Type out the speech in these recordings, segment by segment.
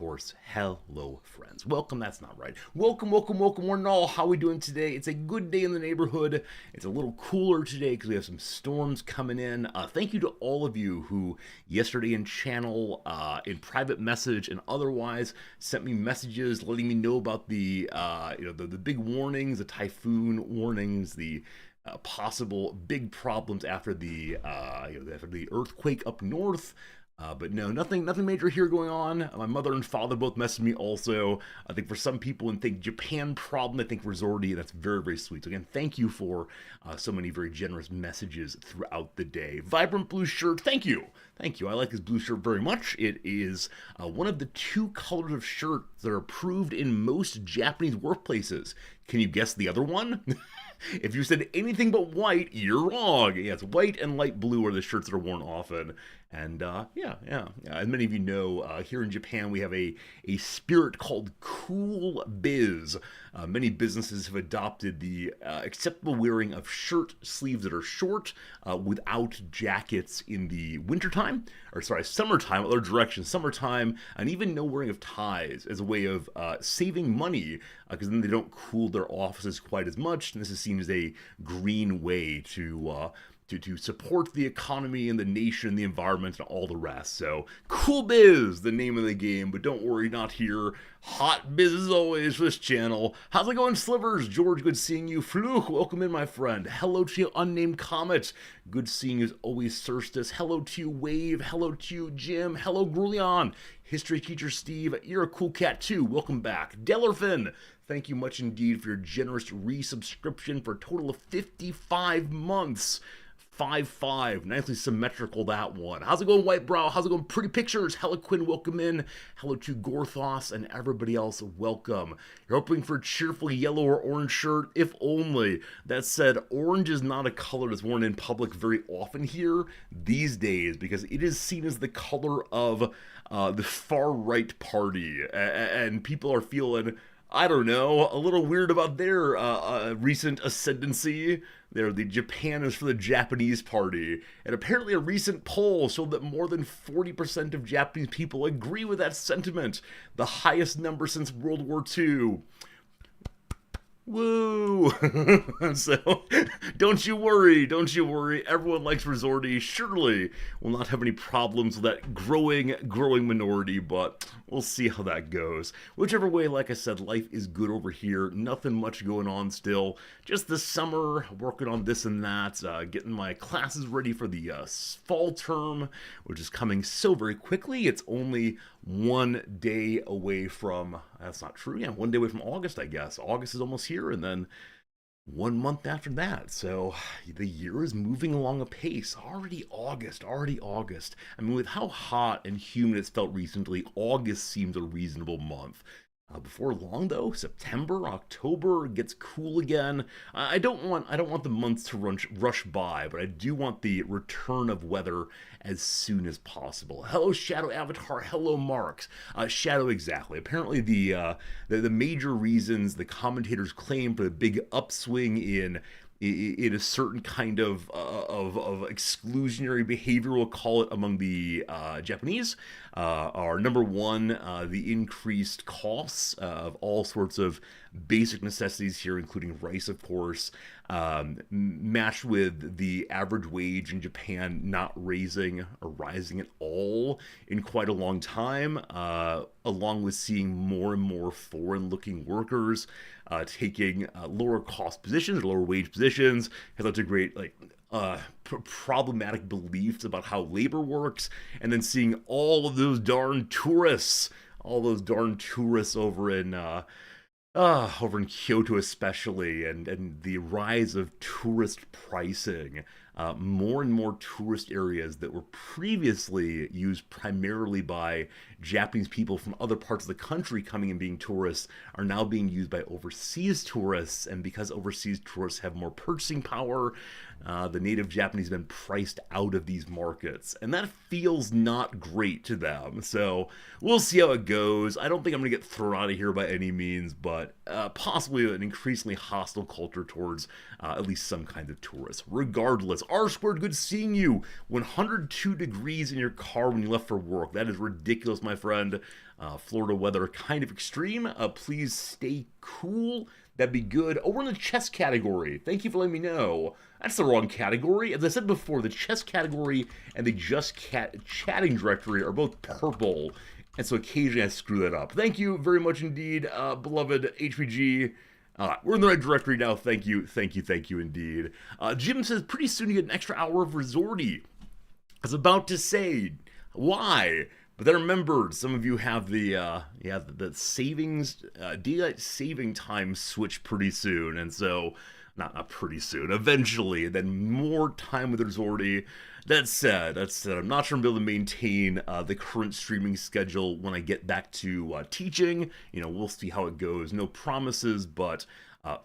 course, hello friends. Welcome, that's not right. Welcome, one and all. How are we doing today? It's a good day in the neighborhood. It's a little cooler today because we have some storms coming in. Thank you to all of you who yesterday in channel, in private message and otherwise sent me messages letting me know about the big warnings, the typhoon warnings, the possible big problems after the earthquake up north. But no, nothing major here going on. My mother and father both messaged me also. I think for some people and think Japan problem, I think Resorti, that's very, very sweet. So again, thank you for so many very generous messages throughout the day. Vibrant blue shirt, thank you. Thank you. I like this blue shirt very much. It is one of the two colors of shirt that are approved in most Japanese workplaces. Can you guess the other one? If you said anything but white, you're wrong. Yeah, it's white and light blue are the shirts that are worn often. And yeah. As many of you know, here in Japan we have a spirit called cool biz. Many businesses have adopted the acceptable wearing of shirt sleeves that are short without jackets in the wintertime, or sorry, summertime, other direction, summertime, and even no wearing of ties as a way of saving money because then they don't cool their offices quite as much. And this is seen as a green way to support the economy and the nation, the environment, and all the rest. So, cool biz, the name of the game, but don't worry, not here. Hot biz as always for this channel. How's it going, Slivers? George, good seeing you. Fluke, welcome in, my friend. Hello to you, Unnamed Comet. Good seeing you as always, Surstus. Hello to you, Wave. Hello to you, Jim. Hello, Grulion. History teacher Steve, you're a cool cat too. Welcome back. Dellerfin, thank you much indeed for your generous resubscription for a total of 55 months. 5-5, nicely symmetrical that one. How's it going, Whitebrow? How's it going, Pretty Pictures? Hello, Quinn, welcome in. Hello to Gorthos and everybody else, welcome. You're hoping for a cheerful yellow or orange shirt? If only. That said, orange is not a color that's worn in public very often here these days because it is seen as the color of the far-right party, and people are feeling, I don't know, a little weird about their recent ascendancy. The Japan is for the Japanese party. And apparently a recent poll showed that more than 40% of Japanese people agree with that sentiment. The highest number since World War II. Woo! So, don't you worry. Everyone likes Resorti. Surely will not have any problems with that growing minority, but we'll see how that goes. Whichever way, like I said, life is good over here. Nothing much going on still. Just this summer, working on this and that, getting my classes ready for the fall term, which is coming so very quickly. It's only 1 day away from, that's not true, yeah, 1 day away from August, I guess. August is almost here, and then 1 month after that. So the year is moving along apace. Already August. I mean, with how hot and humid it's felt recently, August seems a reasonable month. Before long, though, September, October gets cool again. I don't want the months to rush by, but I do want the return of weather as soon as possible. Hello, Shadow Avatar. Hello, Marks. Shadow, exactly. Apparently, the major reasons the commentators claim for the big upswing in a certain kind of exclusionary behavior, we'll call it, among the Japanese, are number one, the increased costs of all sorts of basic necessities here, including rice, of course, matched with the average wage in Japan not raising or rising at all in quite a long time, along with seeing more and more foreign-looking workers taking lower cost positions, lower wage positions, has led to great problematic beliefs about how labor works, and then seeing all of those darn tourists over in Kyoto especially, and the rise of tourist pricing. More and more tourist areas that were previously used primarily by Japanese people from other parts of the country coming and being tourists are now being used by overseas tourists, and because overseas tourists have more purchasing power, the native Japanese have been priced out of these markets, and that feels not great to them. So we'll see how it goes. I don't think I'm going to get thrown out of here by any means, but possibly an increasingly hostile culture towards at least some kinds of tourists. Regardless, R Squared, good seeing you. 102 degrees in your car when you left for work. That is ridiculous, my friend. Florida weather kind of extreme. Please stay cool. That'd be good. Oh, we're in the chess category. Thank you for letting me know. That's the wrong category. As I said before, the chess category and the chatting directory are both purple. And so occasionally I screw that up. Thank you very much indeed, beloved HPG. We're in the right directory now. Thank you indeed. Jim says, pretty soon you get an extra hour of Resorty. I was about to say, why? But then remembered, some of you have the savings, daylight saving time switch pretty soon. And so, not pretty soon, eventually, then more time with Resorty. That said, I'm not sure I'm able to maintain the current streaming schedule when I get back to teaching. You know, we'll see how it goes. No promises, but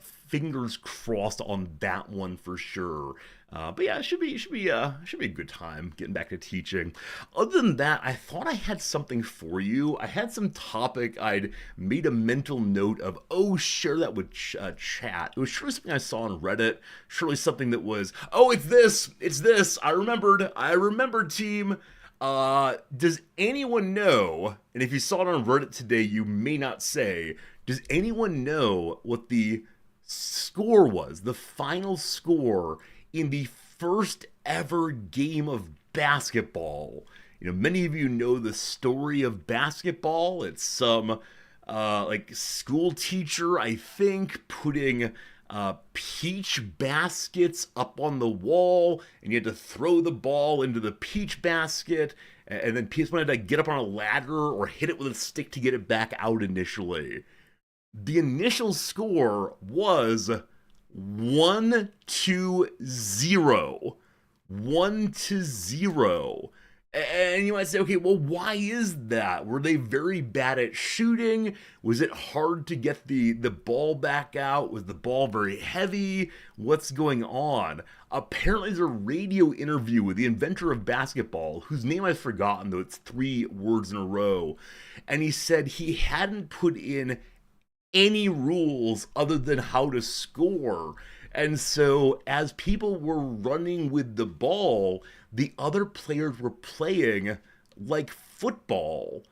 fingers crossed on that one for sure. But yeah, it should be a good time getting back to teaching. Other than that, I thought I had something for you. I had some topic I'd made a mental note of. Oh, share that with chat. It was surely something I saw on Reddit. Surely something that was, oh, it's this. I remembered, team. Does anyone know, and if you saw it on Reddit today, you may not say, does anyone know what the score was, the final score in the first ever game of basketball? You know, many of you know the story of basketball. It's some like school teacher, I think, putting peach baskets up on the wall, and you had to throw the ball into the peach basket, and then people had to get up on a ladder or hit it with a stick to get it back out initially. The initial score was 1-0. 1-0. And you might say, okay, well, why is that? Were they very bad at shooting? Was it hard to get the ball back out? Was the ball very heavy? What's going on? Apparently, there's a radio interview with the inventor of basketball, whose name I've forgotten, though it's 3 words in a row. And he said he hadn't put in any rules other than how to score. And so as people were running with the ball, the other players were playing like football,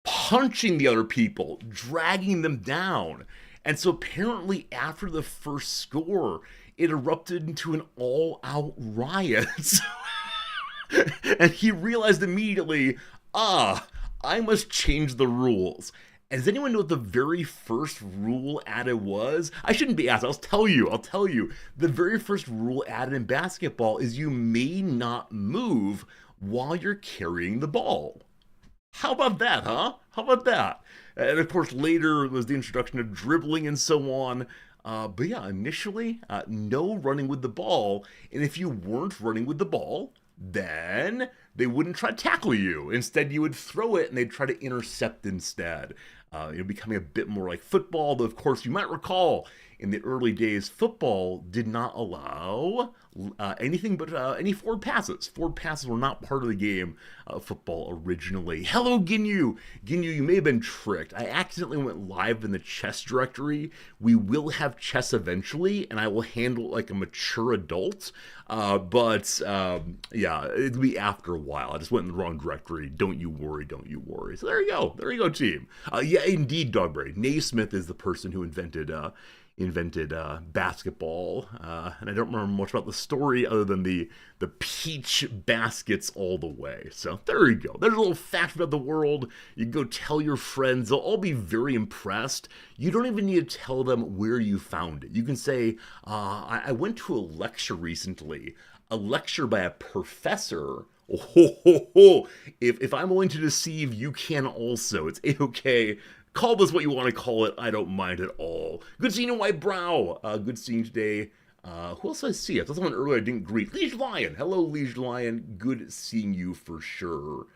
punching the other people, dragging them down. And so apparently after the first score, it erupted into an all-out riot. And he realized immediately, I must change the rules. Does anyone know what the very first rule added was? I shouldn't be asked. I'll tell you. The very first rule added in basketball is you may not move while you're carrying the ball. How about that, huh? And of course, later was the introduction of dribbling and so on. But yeah, initially, no running with the ball. And if you weren't running with the ball, then they wouldn't try to tackle you. Instead, you would throw it and they'd try to intercept instead. Becoming a bit more like football, though of course you might recall in the early days, football did not allow anything but any forward passes. Forward passes were not part of the game of football originally. Hello, Ginyu! Ginyu, you may have been tricked. I accidentally went live in the chess directory. We will have chess eventually, and I will handle it like a mature adult. But it'll be after a while. I just went in the wrong directory. Don't you worry. So there you go, team. Yeah, indeed, Dogberry. Naismith is the person who invented basketball, and I don't remember much about the story other than the peach baskets all the way. So there you go. There's a little fact about the world. You can go tell your friends. They'll all be very impressed. You don't even need to tell them where you found it. You can say, I went to a lecture recently, a lecture by a professor. If I'm willing to deceive, you can also. It's A-okay. Call this what you want to call it. I don't mind at all. Good seeing you, White Brow. Good seeing you today. Who else did I see? I saw someone earlier I didn't greet. Liege Lion. Hello, Liege Lion. Good seeing you for sure.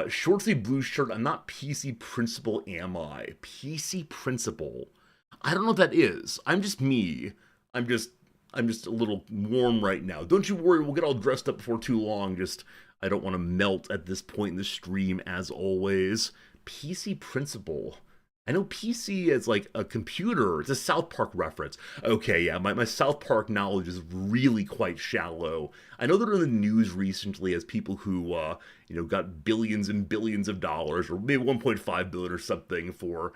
Short sleeve blue shirt. I'm not PC principal, am I? PC principal. I don't know what that is. I'm just me. I'm just a little warm right now. Don't you worry. We'll get all dressed up before too long. I don't want to melt at this point in the stream, as always. PC principal. I know PC is like a computer. It's a South Park reference. Okay, yeah, my South Park knowledge is really quite shallow. I know they're in the news recently as people who, got billions and billions of dollars, or maybe 1.5 billion or something for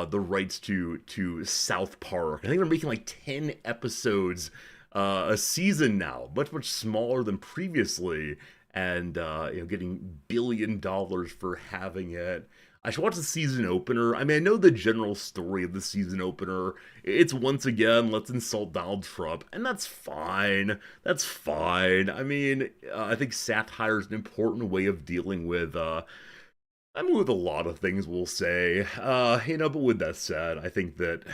the rights to South Park. I think they're making like 10 episodes a season now, much smaller than previously, and getting $1 billion for having it. I should watch the season opener. I mean, I know the general story of the season opener. It's once again, let's insult Donald Trump, and that's fine. That's fine. I mean, I think satire is an important way of dealing with, with a lot of things, we'll say. But with that said, I think that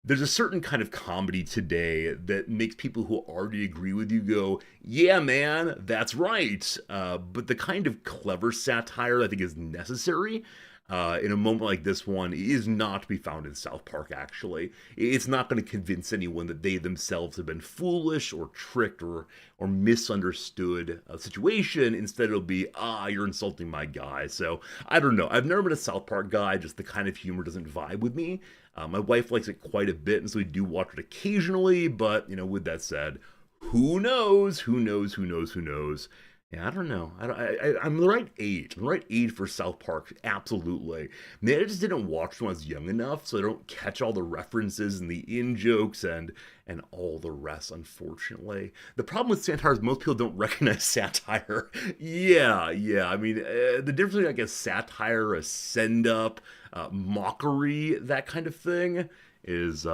there's a certain kind of comedy today that makes people who already agree with you go, yeah, man, that's right. But the kind of clever satire I think is necessary in a moment like this one is not to be found in South Park, actually. It's not going to convince anyone that they themselves have been foolish or tricked or misunderstood a situation. Instead, it'll be, you're insulting my guy. So, I don't know. I've never been a South Park guy. Just the kind of humor doesn't vibe with me. My wife likes it quite a bit, and so we do watch it occasionally, but, with that said, who knows? Who knows? Who knows? Who knows? Yeah, I don't know. I'm the right age. I'm the right age for South Park, absolutely. Maybe I just didn't watch when I was young enough, so I don't catch all the references and the in-jokes and all the rest, unfortunately. The problem with satire is most people don't recognize satire. Yeah. I mean, the difference between, I guess, satire, a send-up, mockery, that kind of thing, is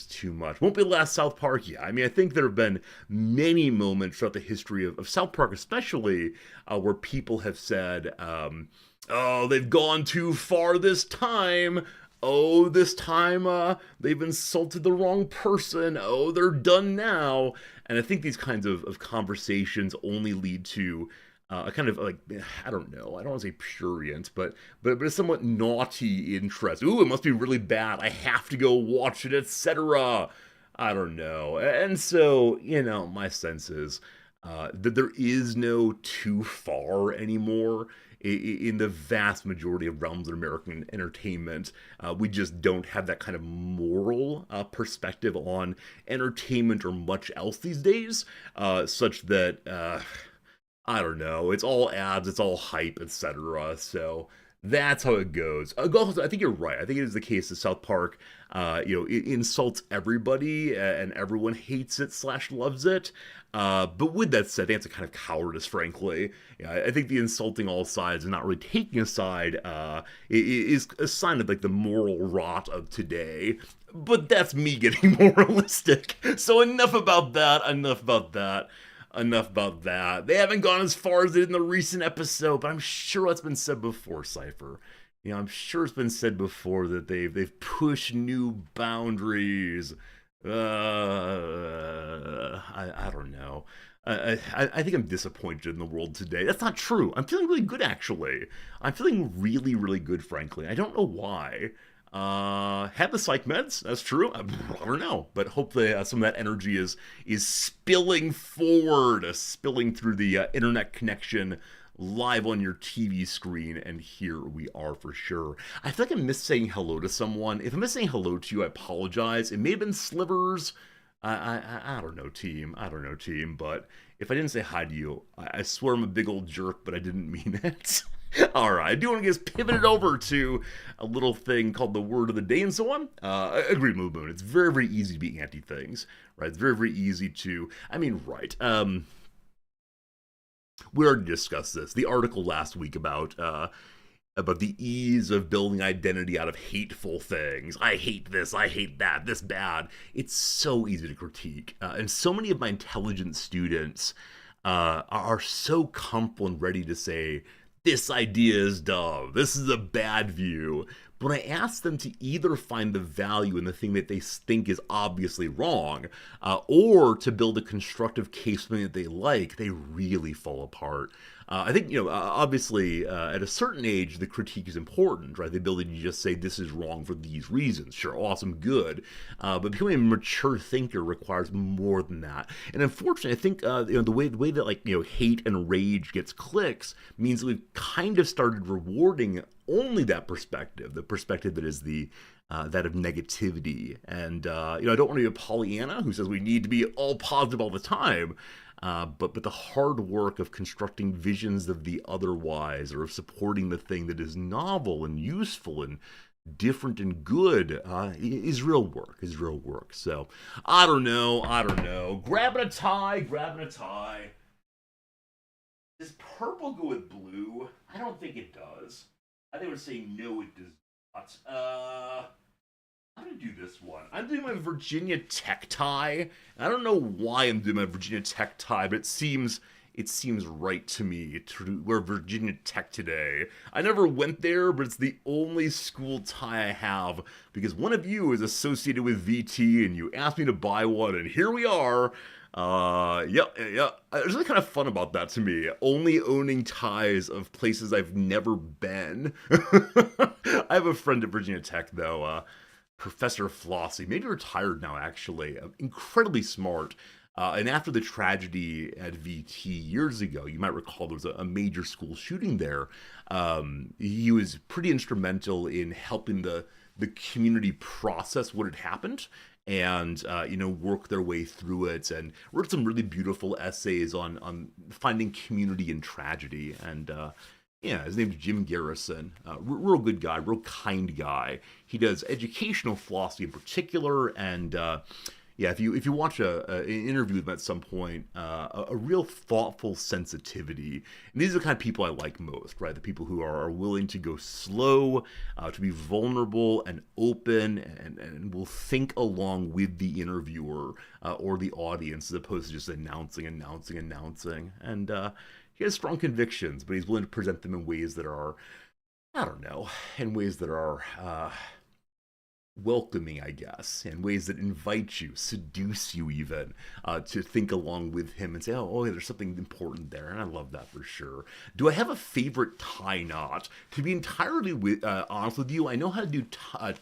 too much. Won't be the last South Park, yeah. I mean, I think there have been many moments throughout the history of South Park, especially, where people have said, oh, they've gone too far this time. Oh, this time they've insulted the wrong person. Oh, they're done now. And I think these kinds of conversations only lead to a kind of like, I don't know, I don't want to say prurient, but a somewhat naughty interest. Ooh, it must be really bad. I have to go watch it, etc. I don't know. And so, my sense is that there is no too far anymore in the vast majority of realms of American entertainment. We just don't have that kind of moral perspective on entertainment or much else these days, such that I don't know. It's all ads, it's all hype, etc. So that's how it goes. I think you're right. I think it is the case that South Park, it insults everybody and everyone hates it / loves it. But with that said, I think it's a kind of cowardice, frankly. I think the insulting all sides and not really taking a side is a sign of like the moral rot of today. But that's me getting moralistic. So enough about that. Enough about that. They haven't gone as far as they did in the recent episode, but I'm sure that's been said before, Cypher. I'm sure it's been said before that they've pushed new boundaries. I don't know. I think I'm disappointed in the world today. That's not true. I'm feeling really good, actually. I'm feeling really, really good, frankly. I don't know why. Had the psych meds, that's true. I don't know, but hopefully some of that energy is spilling forward, spilling through the internet connection live on your TV screen, and here we are for sure. I feel like I missed saying hello to someone. If I missed saying hello to you, I apologize. It may have been Slivers. I don't know, team. But if I didn't say hi to you, I swear I'm a big old jerk, but I didn't mean it. All right, I do want to get pivoted over to a little thing called the word of the day and so on. Agreed, Moon. It's very, very easy to be anti things, right? It's very, very easy to. Right. We already discussed this. The article last week about the ease of building identity out of hateful things. I hate this. I hate that. This bad. It's so easy to critique, and so many of my intelligent students are so comfortable and ready to say, this idea is dumb, this is a bad view. But when I ask them to either find the value in the thing that they think is obviously wrong, or to build a constructive case for something that they like, they really fall apart. I think, obviously, at a certain age, the critique is important, right? The ability to just say, this is wrong for these reasons. Sure, awesome, good. But becoming a mature thinker requires more than that. And unfortunately, I think, the way that, like, hate and rage gets clicks means that we've kind of started rewarding only that perspective, the perspective that is that of negativity. And, I don't want to be a Pollyanna who says we need to be all positive all the time. But the hard work of constructing visions of the otherwise, or of supporting the thing that is novel and useful and different and good, is real work. So I don't know. Grabbing a tie. Does purple go with blue? I don't think it does. I think I would say no, it does not. I'm gonna do this one. I'm doing my Virginia Tech tie. I don't know why I'm doing my Virginia Tech tie, but it seems right to me to wear Virginia Tech today. I never went there, but it's the only school tie I have because one of you is associated with VT, and you asked me to buy one, and here we are. Yeah. There's something kind of fun about that to me. Only owning ties of places I've never been. I have a friend at Virginia Tech, though, Professor Flossie, maybe retired now, actually. Incredibly smart. And after the tragedy at VT years ago, you might recall there was a major school shooting there. He was pretty instrumental in helping the community process what had happened and work their way through it, and wrote some really beautiful essays on finding community in tragedy. And yeah, his name's Jim Garrison. Real good guy, real kind guy. He does educational philosophy in particular, and yeah, if you watch an interview with him at some point, a real thoughtful sensitivity. And these are the kind of people I like most, right? The people who are willing to go slow, to be vulnerable and open, and will think along with the interviewer or the audience, as opposed to just announcing. And he has strong convictions, but he's willing to present them in ways that are, I don't know, in ways that are welcoming, I guess, in ways that invite you, seduce you even, to think along with him and say, oh, there's something important there, and I love that for sure. Do I have a favorite tie knot? To be entirely honest with you, I know how to do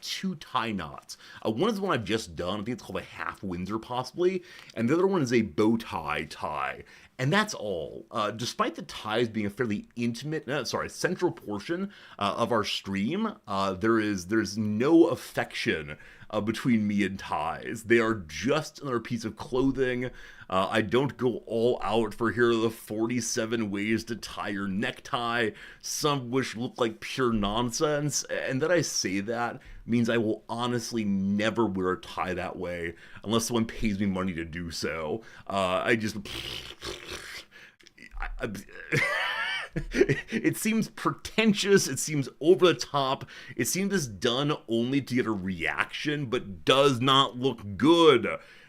two tie knots. One is the one I've just done. I think it's called a half Windsor, possibly, and the other one is a bow tie. And that's all. Despite the ties being a fairly intimate, central portion of our stream, there's no affection between me and ties. They are just another piece of clothing. I don't go all out for here are the 47 ways to tie your necktie, some of which look like pure nonsense. And that I say that means I will honestly never wear a tie that way unless someone pays me money to do so. It seems pretentious, it seems over the top, it seems it's done only to get a reaction, but does not look good.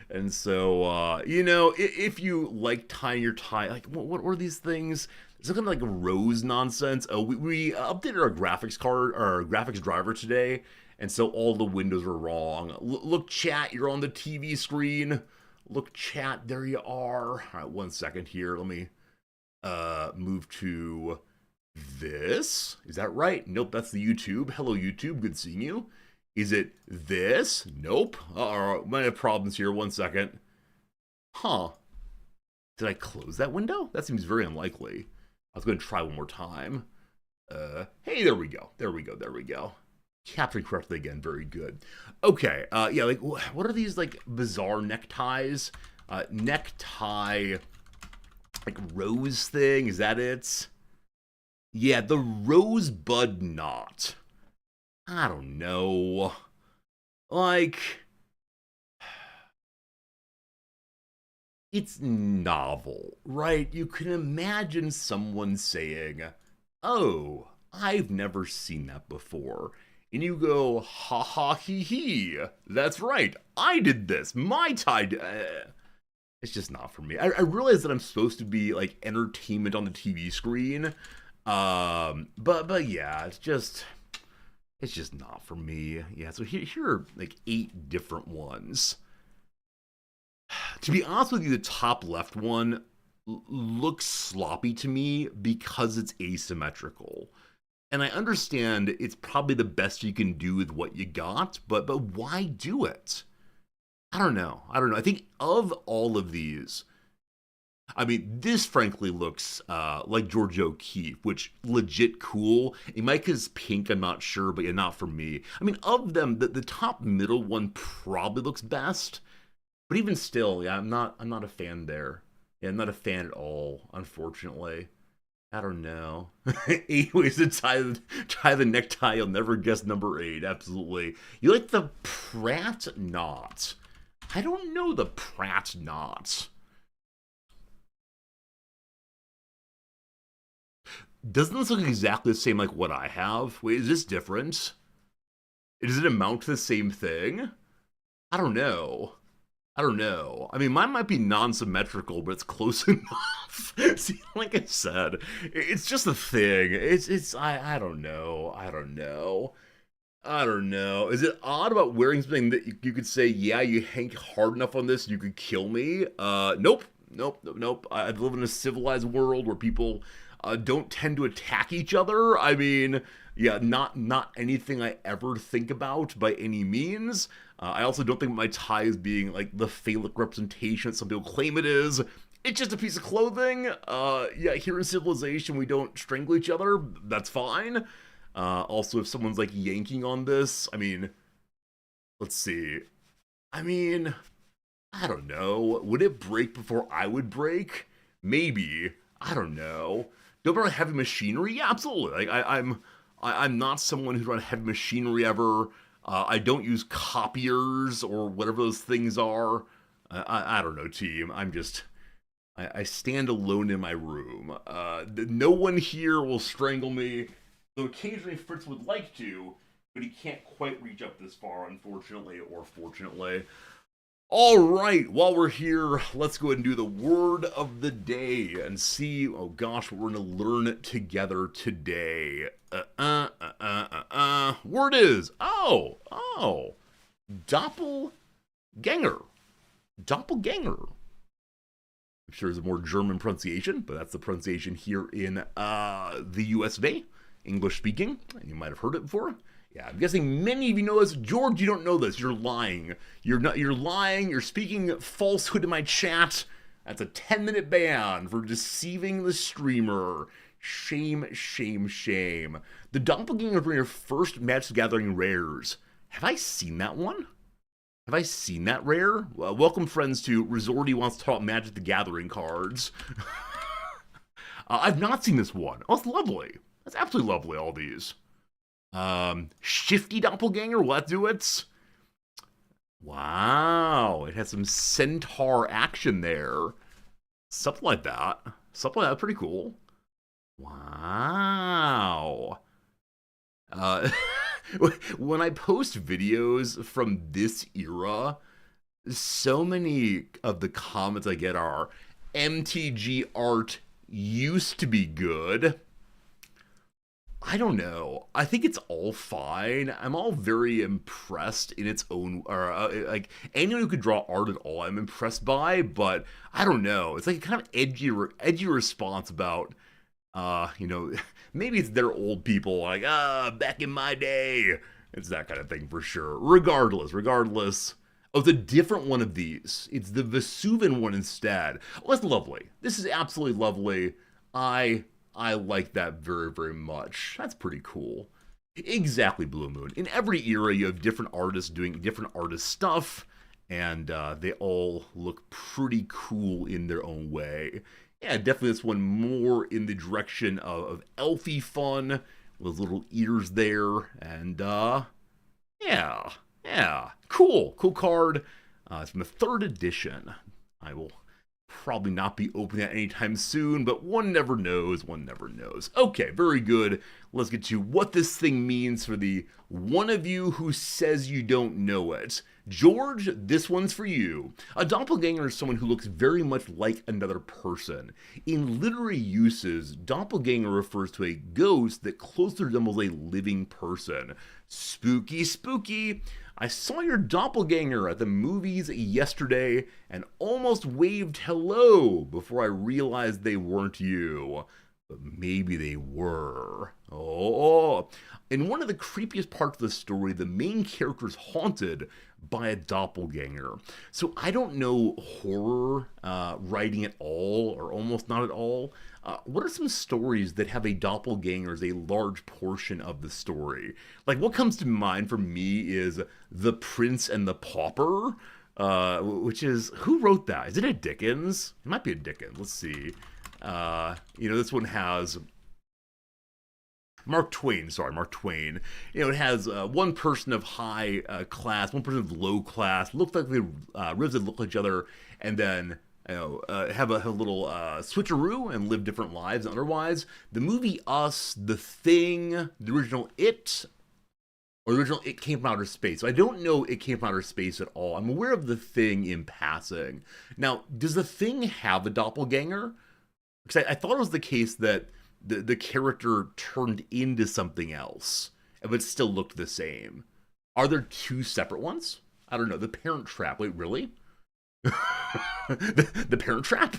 And so, if you like tying your tie, like, what are these things? Some kind of like rose nonsense. We updated our graphics card, or our graphics driver today, and so all the windows are wrong. Look, chat, you're on the TV screen. Look, chat, there you are. All right, 1 second here. Let me move to this. Is that right? Nope, that's the YouTube. Hello, YouTube. Good seeing you. Is it this? Nope. Might have problems here. 1 second. Huh. Did I close that window? That seems very unlikely. I was going to try one more time. Hey, there we go. Capturing correctly again. Very good. Okay. Yeah, like, what are these, like, bizarre neckties? Necktie, like, rose thing? Is that it? Yeah, the rosebud knot. I don't know. Like, it's novel, right? You can imagine someone saying, oh, I've never seen that before. And you go, ha ha hee hee. That's right, I did this. My tie. It's just not for me. I realize that I'm supposed to be like entertainment on the TV screen. But yeah, it's just not for me. Yeah, so here are like 8 different ones. To be honest with you, the top left one looks sloppy to me because it's asymmetrical. And I understand it's probably the best you can do with what you got, but why do it? I don't know. I don't know. I think of all of these, I mean, this frankly looks like George O'Keefe, which legit cool. It might because pink, I'm not sure, but yeah, not for me. I mean, of them, the top middle one probably looks best, but even still, yeah, I'm not a fan there. Yeah, I'm not a fan at all, unfortunately. I don't know. 8 ways to tie the necktie. You'll never guess number 8. Absolutely. You like the Pratt knot? I don't know the Pratt knot. Doesn't this look exactly the same like what I have? Wait, is this different? Does it amount to the same thing? I don't know. I don't know. I mean, mine might be non-symmetrical, but it's close enough. See, like I said, it's just a thing. I don't know. I don't know. I don't know. Is it odd about wearing something that you could say, yeah, you hank hard enough on this, you could kill me? Nope. Nope. Nope. Nope. I live in a civilized world where people don't tend to attack each other. I mean, yeah, not anything I ever think about by any means. I also don't think my tie is being like the phallic representation that some people claim it is. It's just a piece of clothing. Yeah, here in civilization, we don't strangle each other. That's fine. Also, if someone's like yanking on this, I mean, let's see. I mean, I don't know. Would it break before I would break? Maybe. I don't know. Do I run heavy machinery? Yeah, absolutely. Like I'm not someone who's run heavy machinery ever. I don't use copiers or whatever those things are. I don't know, team. I stand alone in my room. No one here will strangle me. Though occasionally Fritz would like to, but he can't quite reach up this far, unfortunately or fortunately. All right, while we're here, let's go ahead and do the word of the day and see, oh gosh, what we're going to learn together today. Word is, doppelganger. Doppelganger. I'm sure there's a more German pronunciation, but that's the pronunciation here in the US of A, English speaking. You might have heard it before. Yeah, I'm guessing many of you know this. George, you don't know this. You're lying. You're lying. You're speaking falsehood in my chat. That's a 10-minute ban for deceiving the streamer. Shame, shame, shame. The doppelganger from your first Magic the Gathering rares. Have I seen that one? Have I seen that rare? Welcome, friends, to Resorty Wants to Talk about Magic the Gathering cards. I've not seen this one. Oh, it's lovely. That's absolutely lovely, all these. Shifty doppelganger, what do it? Wow, it has some centaur action there. Something like that. Something like that, pretty cool. Wow. When I post videos from this era, so many of the comments I get are, MTG art used to be good. I don't know. I think it's all fine. I'm all very impressed in its own, or like anyone who could draw art at all, I'm impressed by. But I don't know. It's like a kind of edgy response about, maybe it's their old people like, back in my day. It's that kind of thing for sure. Regardless. Oh, it's a different one of these. It's the Vesuvian one instead. Oh, that's lovely. This is absolutely lovely. I like that very, very much. That's pretty cool. Exactly, Blue Moon. In every era, you have different artists doing different artist stuff, and they all look pretty cool in their own way. Yeah, definitely this one more in the direction of elfy fun, with little ears there, and yeah, cool card. It's from the 3rd edition. I will probably not be opening that anytime soon, but one never knows. Okay, very good. let's get to what this thing means for the one of you who says you don't know it. George, this one's for you. A doppelganger is someone who looks very much like another person. In literary uses, doppelganger refers to a ghost that closely resembles a living person. Spooky, spooky. I saw your doppelganger at the movies yesterday and almost waved hello before I realized they weren't you. But maybe they were. Oh. In one of the creepiest parts of the story, the main character is haunted by a doppelganger. So I don't know horror writing at all, or almost not at all. What are some stories that have a doppelganger as a large portion of the story? Like, what comes to mind for me is The Prince and the Pauper, which is, who wrote that? Is it a Dickens? It might be a Dickens. Let's see. This one has Mark Twain. It has one person of high class, one person of low class. Looks like they ribs that look like each other, and then have a little switcheroo and live different lives. Otherwise, the movie Us, The Thing, the original It. Or the original It came from outer space. So I don't know It came from outer space at all. I'm aware of The Thing in passing. Now, does The Thing have a doppelganger? Because I thought it was the case that the character turned into something else, but still looked the same. Are there two separate ones? I don't know. The Parent Trap. Wait, really? the Parent Trap?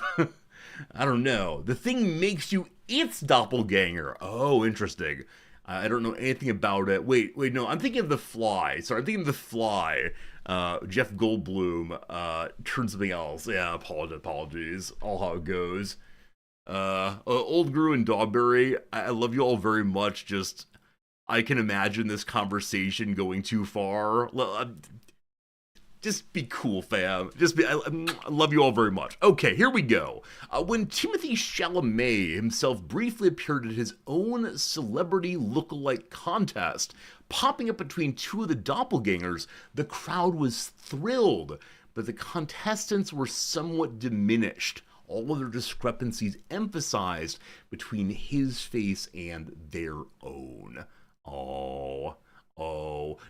I don't know. The Thing makes you its doppelganger. Oh, interesting. I don't know anything about it. Wait, no. I'm thinking of The Fly. Sorry, I'm thinking of The Fly. Jeff Goldblum turned something else. Yeah, apologies. All how it goes. Old Gru and Dogberry, I love you all very much. Just, I can imagine this conversation going too far. Just be cool, fam. I love you all very much. Okay, here we go. When Timothée Chalamet himself briefly appeared at his own celebrity lookalike contest, popping up between two of the doppelgangers, the crowd was thrilled, but the contestants were somewhat diminished. All of their discrepancies emphasized between his face and their own. Oh.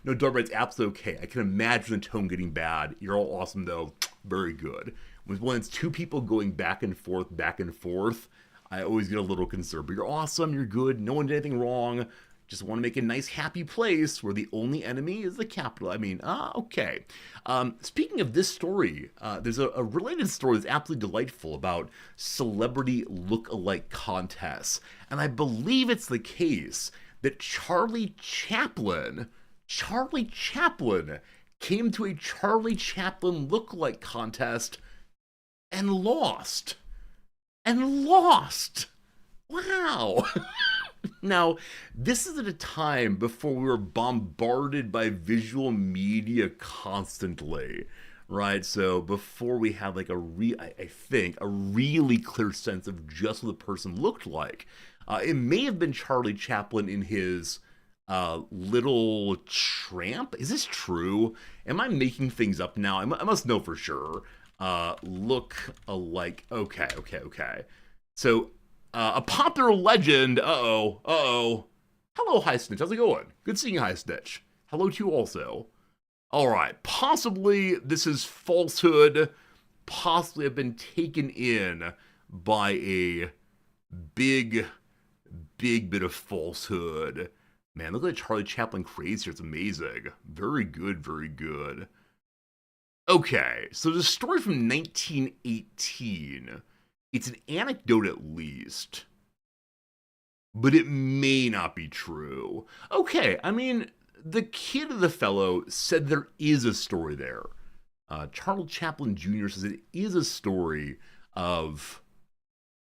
No, Darby, it's absolutely okay. I can imagine the tone getting bad. You're all awesome, though. Very good. When it's two people going back and forth, I always get a little concerned. But you're awesome, you're good, no one did anything wrong. Just want to make a nice, happy place where the only enemy is the capital. Okay. Speaking of this story, there's a related story that's absolutely delightful about celebrity look-alike contests. And I believe it's the case that Charlie Chaplin came to a Charlie Chaplin look-alike contest and lost. Wow. Now, this is at a time before we were bombarded by visual media constantly, right? So before we had like a really clear sense of just what the person looked like. It may have been Charlie Chaplin in his Little Tramp. Is this true? Am I making things up now? I must know for sure. Look alike. Okay. So, a popular legend. Uh-oh. Hello, High Snitch. How's it going? Good seeing you, High Snitch. Hello to you also. Alright, possibly this is falsehood. Possibly I've been taken in by a big bit of falsehood. Man, look at the Charlie Chaplin craze here. It's amazing. Very good. Okay, so the story from 1918. It's an anecdote at least, but it may not be true. Okay, I mean, the kid of the fellow said there is a story there. Charles Chaplin Jr. says it is a story of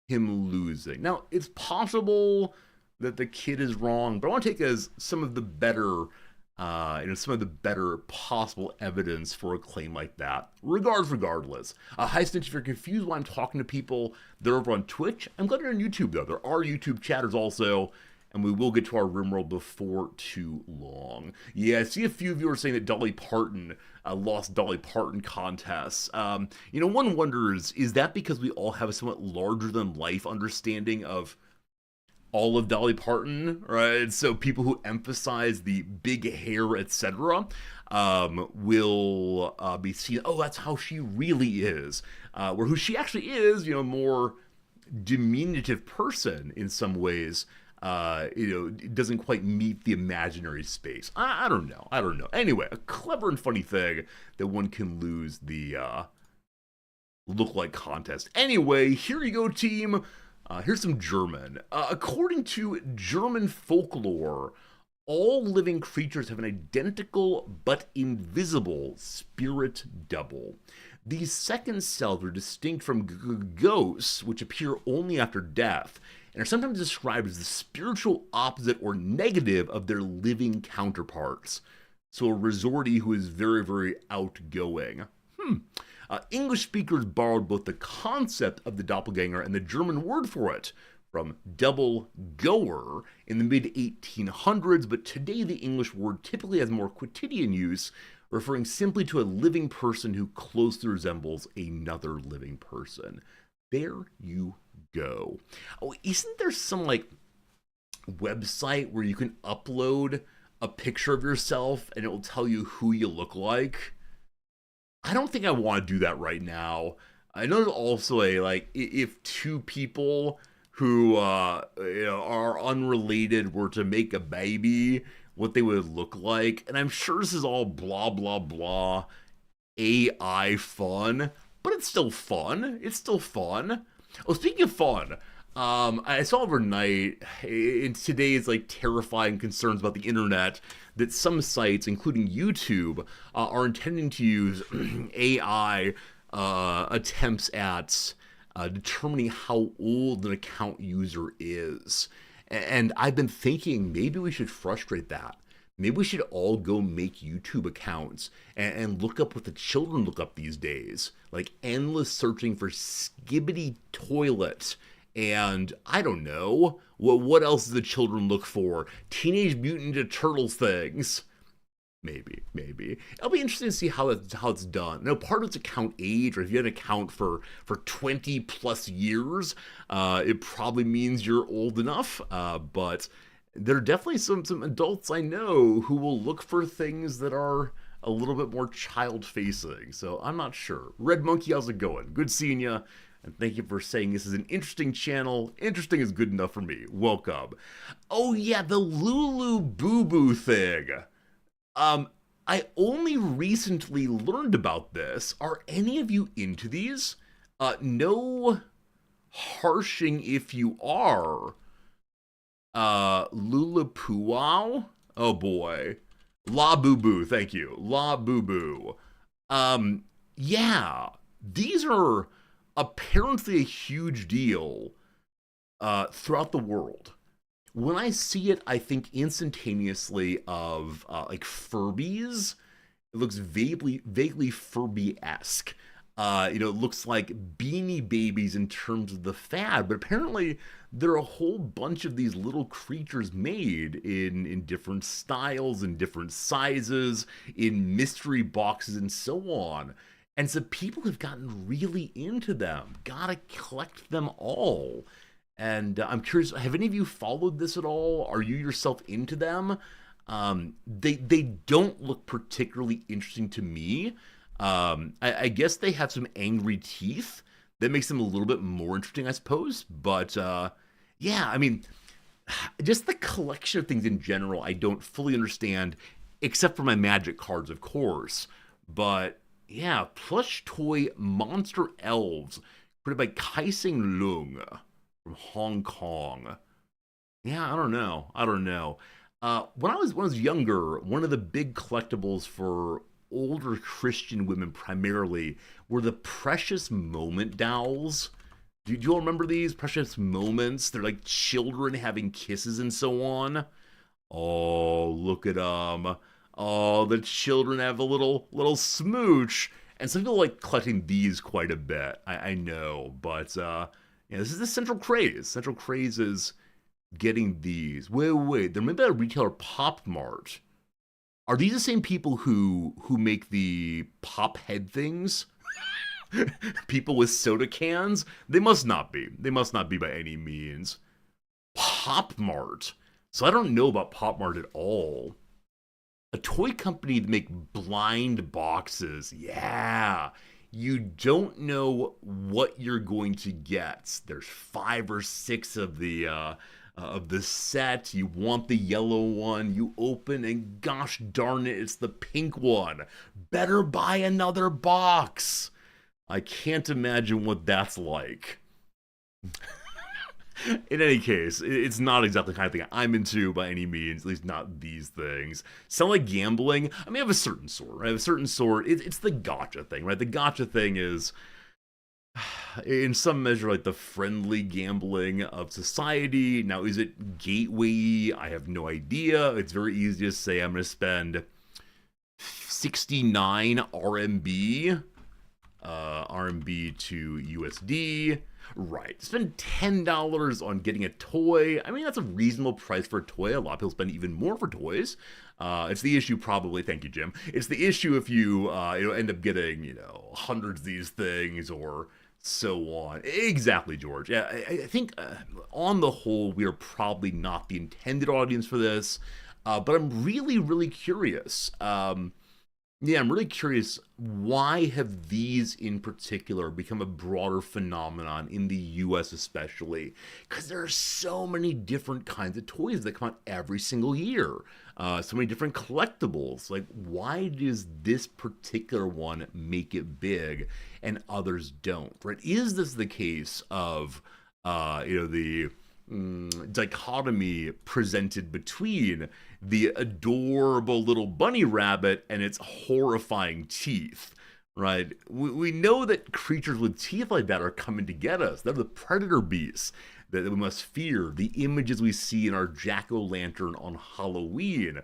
him losing. Now, it's possible that the kid is wrong, but I want to take as some of the better possible evidence for a claim like that. Regardless. Hi, Snitch, if you're confused why I'm talking to people, they're over on Twitch. I'm glad you're on YouTube, though. There are YouTube chatters also, and we will get to our Rimworld before too long. Yeah, I see a few of you are saying that Dolly Parton lost Dolly Parton contests. One wonders, is that because we all have a somewhat larger-than-life understanding of all of Dolly Parton, right? So people who emphasize the big hair, etc., will be seen. Oh, that's how she really is. Where who she actually is, more diminutive person in some ways. It doesn't quite meet the imaginary space. I don't know. I don't know. Anyway, a clever and funny thing that one can lose the look-like contest. Anyway, here you go, team. Here's some German. According to German folklore, all living creatures have an identical but invisible spirit double. These second selves are distinct from ghosts, which appear only after death, and are sometimes described as the spiritual opposite or negative of their living counterparts. So a resortee who is very, very outgoing. English speakers borrowed both the concept of the doppelganger and the German word for it from double goer in the mid 1800s, but today the English word typically has more quotidian use, referring simply to a living person who closely resembles another living person. There you go. Oh, isn't there some website where you can upload a picture of yourself and it will tell you who you look like? I don't think I want to do that right now. I know there's also if two people who are unrelated were to make a baby, what they would look like. And I'm sure this is all blah blah blah AI fun, but it's still fun. It's still fun. Oh, speaking of fun, I saw overnight in today's terrifying concerns about the internet that some sites, including YouTube, are intending to use AI attempts at determining how old an account user is. And I've been thinking maybe we should frustrate that. Maybe we should all go make YouTube accounts and look up what the children look up these days. Endless searching for skibbity toilet. And I don't know, what else do the children look for? Teenage Mutant Ninja Turtles things. Maybe. It'll be interesting to see how it's done. Now, part of it's account age, or if you had an account for 20 plus years, it probably means you're old enough. But there are definitely some adults I know who will look for things that are a little bit more child-facing. So I'm not sure. Red Monkey, how's it going? Good seeing you. And thank you for saying this is an interesting channel. Interesting is good enough for me. Welcome. Oh yeah, the Lulu Boo Boo thing. I only recently learned about this. Are any of you into these? No harshing if you are. Lulapuau? Oh boy. La Boo Boo, thank you. La Boo Boo. Yeah, these are apparently a huge deal throughout the world. When I see it, I think instantaneously of Furbies. It looks vaguely Furby-esque. It looks like Beanie Babies in terms of the fad, but apparently there are a whole bunch of these little creatures made in different styles, in different sizes, in mystery boxes, and so on. And so people have gotten really into them. Gotta collect them all. And I'm curious, have any of you followed this at all? Are you yourself into them? They don't look particularly interesting to me. I guess they have some angry teeth. That makes them a little bit more interesting, I suppose. But yeah, I mean, just the collection of things in general, I don't fully understand, except for my magic cards, of course. But yeah, plush toy monster elves created by Kaising Lung from Hong Kong. Yeah, I don't know. When I was younger, one of the big collectibles for older Christian women primarily were the Precious Moment dolls. Do you all remember these Precious Moments? They're like children having kisses and so on. Oh, look at them. Oh, the children have a little smooch. And some people like collecting these quite a bit. I know, but yeah, this is the central craze. Central craze is getting these. Wait. They're made by a retailer, Pop Mart. Are these the same people who make the pop head things? People with soda cans? They must not be. They must not be by any means. Pop Mart. So I don't know about Pop Mart at all. A toy company that make blind boxes. Yeah. You don't know what you're going to get. There's 5 or 6 of the set. You want the yellow one. You open and gosh darn it, it's the pink one. Better buy another box. I can't imagine what that's like. In any case, it's not exactly the kind of thing I'm into by any means, at least not these things. Sound like gambling? I mean, I have a certain sort, right? I have a certain sort. It's the gotcha thing, right? The gotcha thing is, in some measure, like the friendly gambling of society. Now, is it gateway? I have no idea. It's very easy to say I'm going to spend 69 RMB, RMB to USD. Right. Spend $10 on getting a toy. I mean, that's a reasonable price for a toy. A lot of people spend even more for toys. It's the issue probably, thank you, Jim. It's the issue if you, end up getting, hundreds of these things or so on. Exactly, George. Yeah, I think on the whole, we are probably not the intended audience for this. But I'm really, really curious. Yeah, I'm really curious, why have these in particular become a broader phenomenon in the US especially? Because there are so many different kinds of toys that come out every single year. So many different collectibles. Like, why does this particular one make it big and others don't? Right? Is this the case of, the dichotomy presented between the adorable little bunny rabbit and its horrifying teeth, right? We know that creatures with teeth like that are coming to get us. They're the predator beasts that we must fear. The images we see in our jack-o'-lantern on Halloween,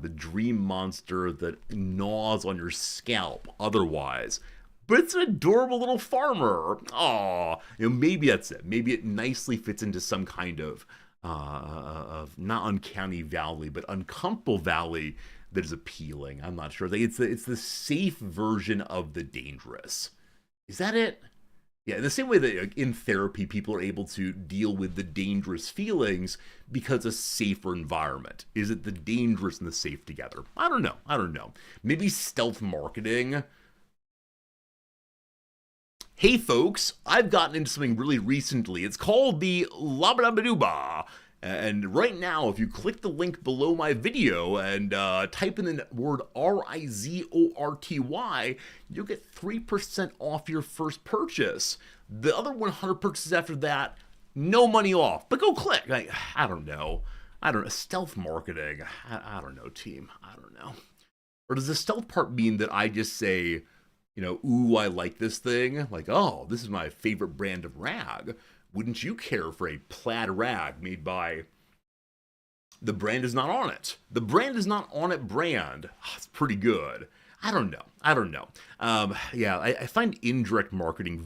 the dream monster that gnaws on your scalp otherwise. But it's an adorable little farmer. Aw, maybe that's it. Maybe it nicely fits into some kind of not uncanny valley, but uncomfortable valley that is appealing. I'm not sure. It's the safe version of the dangerous. Is that it? Yeah, in the same way that in therapy, people are able to deal with the dangerous feelings because a safer environment. Is it the dangerous and the safe together? I don't know. Maybe stealth marketing. Hey folks, I've gotten into something really recently. It's called the Labadabaduba. And right now, if you click the link below my video and type in the word RIZORTY, you'll get 3% off your first purchase. The other 100 purchases after that, no money off. But go click. I don't know. Stealth marketing. I don't know, team. I don't know. Or does the stealth part mean that I just say, ooh, I like this thing. Like, oh, this is my favorite brand of rag. Wouldn't you care for a plaid rag made by... The brand is not on it. The brand is not on it brand. Oh, it's pretty good. I don't know. I find indirect marketing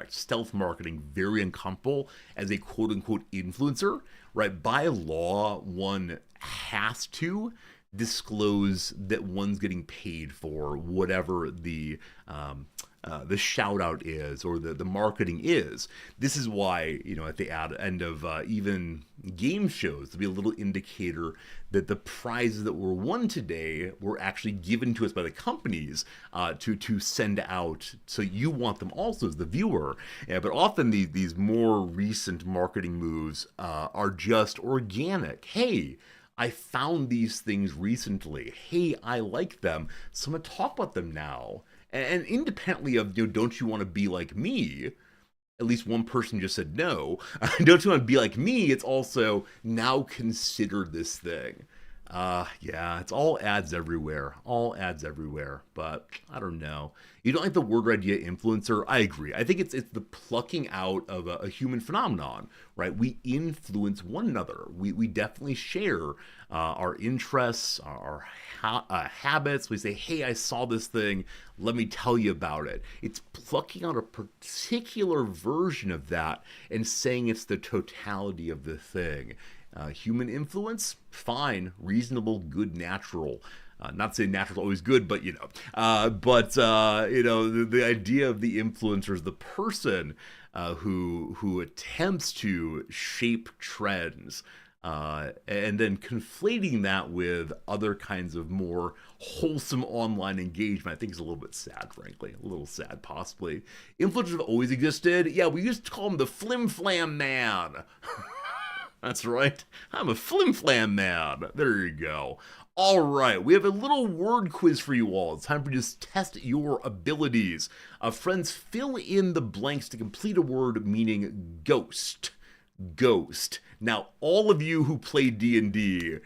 stealth marketing very uncomfortable as a quote-unquote influencer, right? By law, one has to disclose that one's getting paid for whatever the shout out is or the marketing is. This is why, at the end of even game shows, to be a little indicator that the prizes that were won today were actually given to us by the companies to send out. So you want them also as the viewer. Yeah, but often these more recent marketing moves are just organic. Hey, I found these things recently. Hey, I like them, so I'm going to talk about them now. And independently of, don't you want to be like me? At least one person just said no. Don't you want to be like me? It's also, now consider this thing. It's all ads everywhere. But I don't know. You don't like the word or idea influencer? I agree. I think it's the plucking out of a human phenomenon, right? We influence one another. We definitely share our interests, our habits. We say, hey, I saw this thing. Let me tell you about it. It's plucking out a particular version of that and saying it's the totality of the thing. Human influence, fine, reasonable, good, natural. Not saying natural is always good, but the idea of the influencer is the person who attempts to shape trends, and then conflating that with other kinds of more wholesome online engagement, I think is a little bit sad, frankly. A little sad, possibly. Influencers have always existed. Yeah, we used to call him the Flim Flam Man. That's right. I'm a Flim Flam Man. There you go. All right, we have a little word quiz for you all. It's time for you to test your abilities. Friends, fill in the blanks to complete a word meaning ghost. Ghost. Now, all of you who play D&D,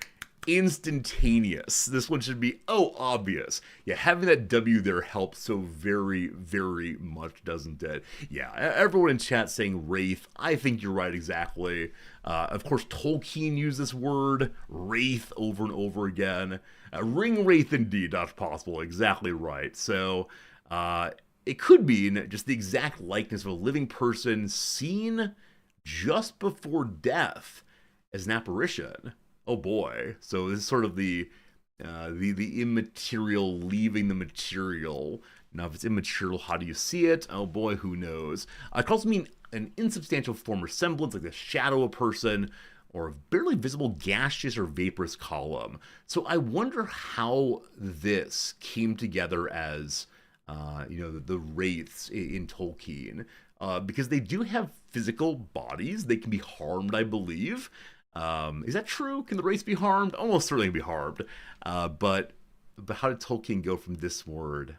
instantaneous. This one should be, obvious. Yeah, having that W there helps so very, very much, doesn't it? Yeah, everyone in chat saying Wraith. I think you're right, exactly. Of course, Tolkien used this word, Wraith, over and over again. Ring Wraith, indeed, that's possible. Exactly right. So, it could mean just the exact likeness of a living person seen just before death as an apparition. Oh boy. So this is sort of the immaterial leaving the material. Now, if it's immaterial, how do you see it? Oh boy, who knows? It could also mean an insubstantial form or semblance, like the shadow of a person, or a barely visible gaseous or vaporous column. So I wonder how this came together as, the wraiths in Tolkien. Because they do have physical bodies. They can be harmed, I believe. Is that true? Can the wraiths be harmed? Almost certainly be harmed. But how did Tolkien go from this word?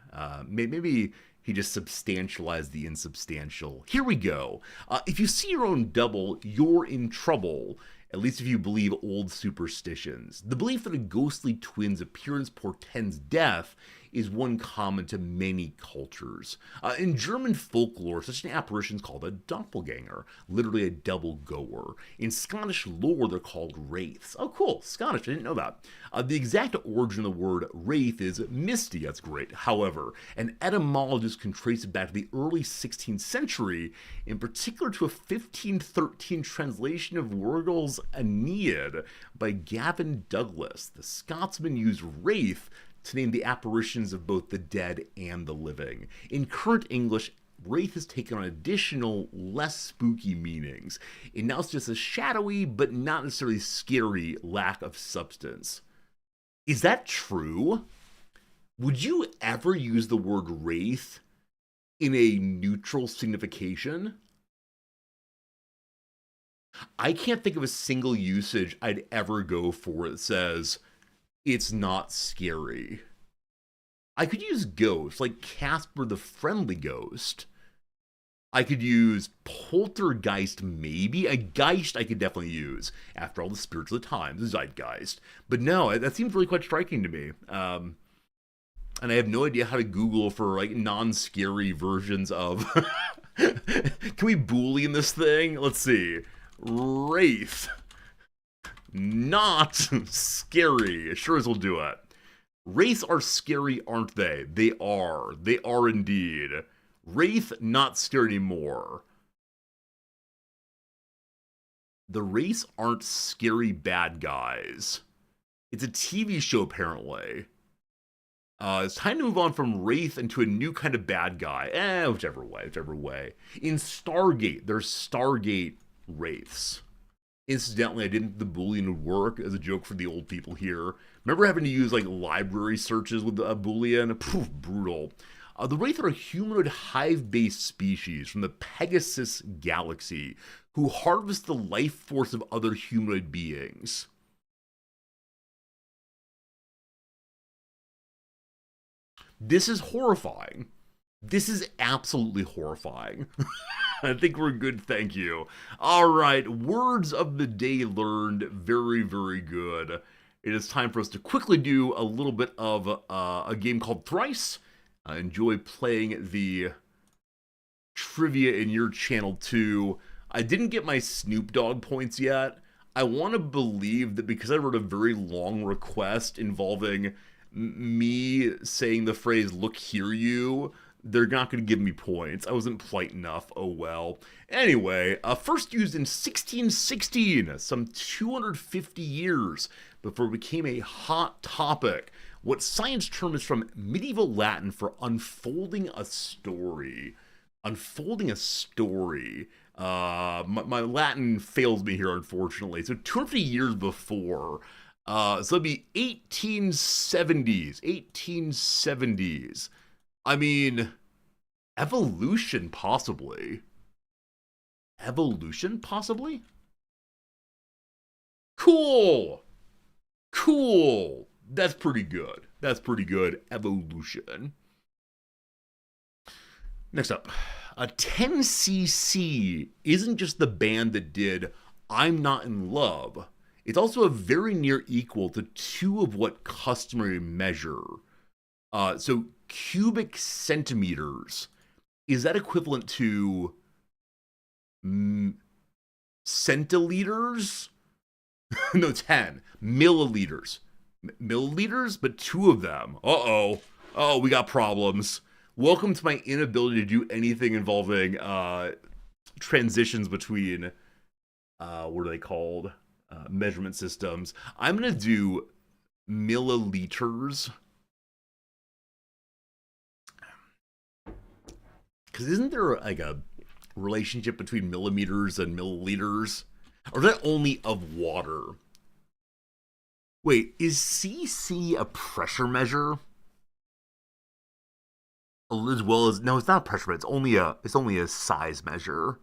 Maybe he just substantialized the insubstantial. Here we go. If you see your own double, you're in trouble. At least if you believe old superstitions. The belief that a ghostly twin's appearance portends death is one common to many cultures. In German folklore, such an apparition is called a doppelganger, literally a double goer. In Scottish lore, they're called wraiths. Oh, cool, Scottish, I didn't know that. The exact origin of the word wraith is misty, that's great. However, an etymologist can trace it back to the early 16th century, in particular to a 1513 translation of Virgil's Aeneid by Gavin Douglas. The Scotsman used wraith to name the apparitions of both the dead and the living. In current English, wraith has taken on additional, less spooky meanings. It now suggests a shadowy, but not necessarily scary, lack of substance. Is that true? Would you ever use the word wraith in a neutral signification? I can't think of a single usage I'd ever go for that says, it's not scary. I could use ghost, like Casper the Friendly Ghost. I could use poltergeist, maybe. A geist I could definitely use. After all, the spirits of the times, the zeitgeist. But no, that seems really quite striking to me. And I have no idea how to Google for like non-scary versions of... Can we Boolean this thing? Let's see. Wraith. Not scary. Sure as we'll do it. Wraiths are scary, aren't they? They are. They are indeed. Wraith, not scary anymore. The Wraiths aren't scary bad guys. It's a TV show, apparently. It's time to move on from Wraith into a new kind of bad guy. Whichever way. In Stargate, there's Stargate Wraiths. Incidentally, I didn't think the Boolean would work as a joke for the old people here. Remember having to use like library searches with a Boolean? Poof, brutal. The Wraith are a humanoid hive-based species from the Pegasus galaxy who harvest the life force of other humanoid beings. This is horrifying. This is absolutely horrifying. I think we're good, thank you. All right, words of the day learned. Very, very good. It is time for us to quickly do a little bit of a game called Thrice. I enjoy playing the trivia in your channel too. I didn't get my Snoop Dogg points yet. I want to believe that because I wrote a very long request involving me saying the phrase, "look here you," they're not going to give me points. I wasn't polite enough. Oh well. Anyway, first used in 1616, some 250 years before it became a hot topic. What science term is from medieval Latin for unfolding a story. unfolding a story. My Latin fails me here, unfortunately. So 250 years before. So it'd be 1870s. 1870s. I mean, evolution, possibly. Evolution, possibly? Cool! Cool! That's pretty good. That's pretty good. Evolution. Next up, 10cc isn't just the band that did I'm Not in Love. It's also a very near equal to two of what customary measure. So cubic centimeters, is that equivalent to centiliters? No, 10 milliliters. Milliliters, but two of them. Uh-oh. Oh, we got problems. Welcome to my inability to do anything involving transitions between, what are they called? Measurement systems. I'm going to do milliliters. Because isn't there like a relationship between millimeters and milliliters? Or is that only of water? Wait, is cc a pressure measure? As well as, no, it's not a pressure measure. It's only a size measure.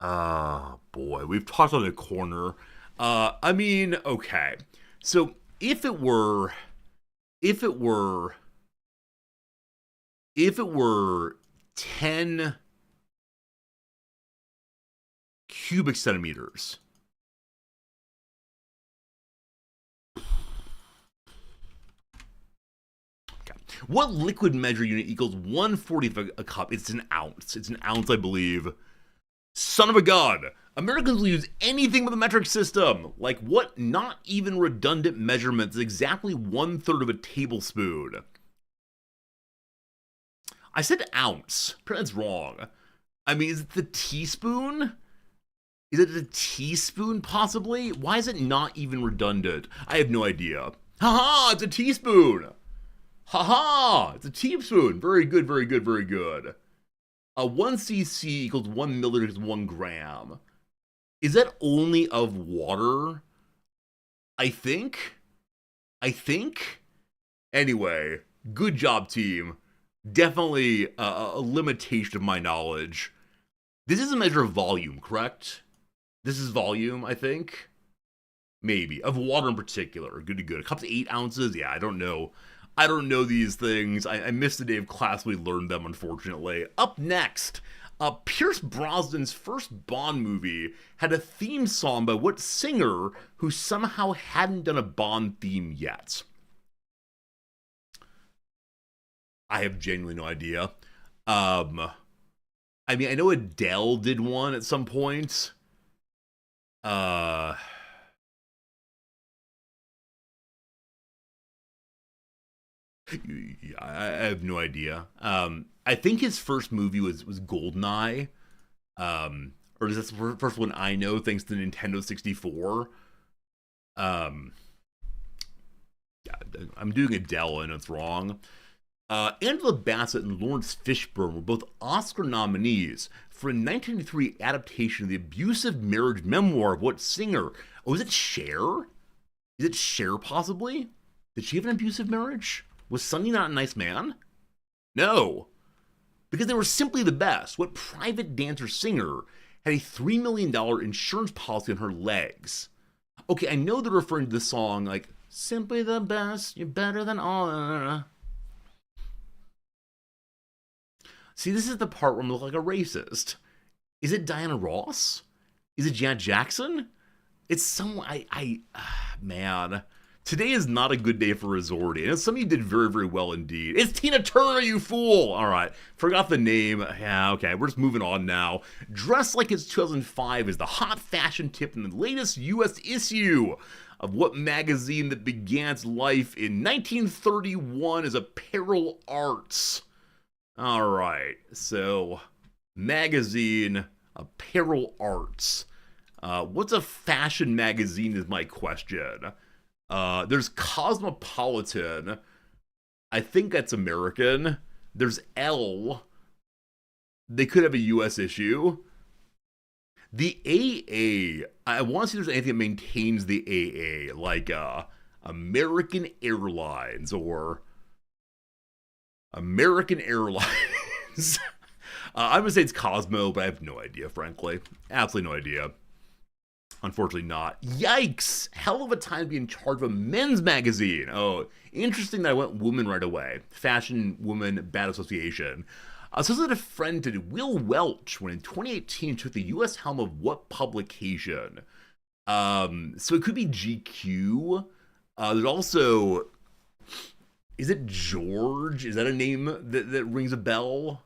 Boy, we've talked on the corner. I mean, okay. So if it were 10 cubic centimeters. Okay. What liquid measure unit equals 1/40 a cup? It's an ounce. It's an ounce, I believe. Son of a gun! Americans will use anything with a metric system. Like what not even redundant measurements is exactly 1/3 of a tablespoon? I said ounce. That's wrong. I mean, is it the teaspoon? Is it a teaspoon, possibly? Why is it not even redundant? I have no idea. Haha, it's a teaspoon! Haha, it's a teaspoon! Very good, very good, very good. 1 cc equals 1 milliliter equals 1 gram. Is that only of water? I think? Anyway, good job, team. Definitely a limitation of my knowledge. This is a measure of volume, correct? This is volume, I think. Maybe. Of water in particular. Good to good. A cup's 8 ounces? Yeah, I don't know. I don't know these things. I missed the day of class we learned them, unfortunately. Up next, Pierce Brosnan's first Bond movie had a theme song by what singer who somehow hadn't done a Bond theme yet? I have genuinely no idea. I mean, I know Adele did one at some point. I have no idea. I think his first movie was GoldenEye. Or is that the first one I know, thanks to Nintendo 64? Yeah, I'm doing Adele and it's wrong. Angela Bassett and Lawrence Fishburne were both Oscar nominees for a 1993 adaptation of the abusive marriage memoir of what singer? Oh, is it Cher? Is it Cher, possibly? Did she have an abusive marriage? Was Sonny not a nice man? No. Because they were simply the best. What private dancer singer had a $3 million insurance policy on her legs? Okay, I know they're referring to the song like, simply the best, you're better than all. See, this is the part where I'm looking like a racist. Is it Diana Ross? Is it Janet Jackson? It's someone, man. Today is not a good day for Resorty, and some of you did very, very well indeed. It's Tina Turner, you fool! Alright, forgot the name. Yeah, okay, we're just moving on now. Dress Like It's 2005 is the hot fashion tip in the latest US issue of what magazine that began its life in 1931 as Apparel Arts. Alright, so, magazine, Apparel Arts. What's a fashion magazine is my question. There's Cosmopolitan. I think that's American. There's Elle. They could have a U.S. issue. The AA, I want to see if there's anything that maintains the AA, like American Airlines or American Airlines. I'm going to say it's Cosmo, but I have no idea, frankly. Absolutely no idea. Unfortunately not. Yikes! Hell of a time to be in charge of a men's magazine. Oh, interesting that I went woman right away. Fashion Woman Bad Association. So this is a friend to Will Welch when in 2018 took the U.S. helm of what publication? So it could be GQ. There's also, is it George? Is that a name that rings a bell?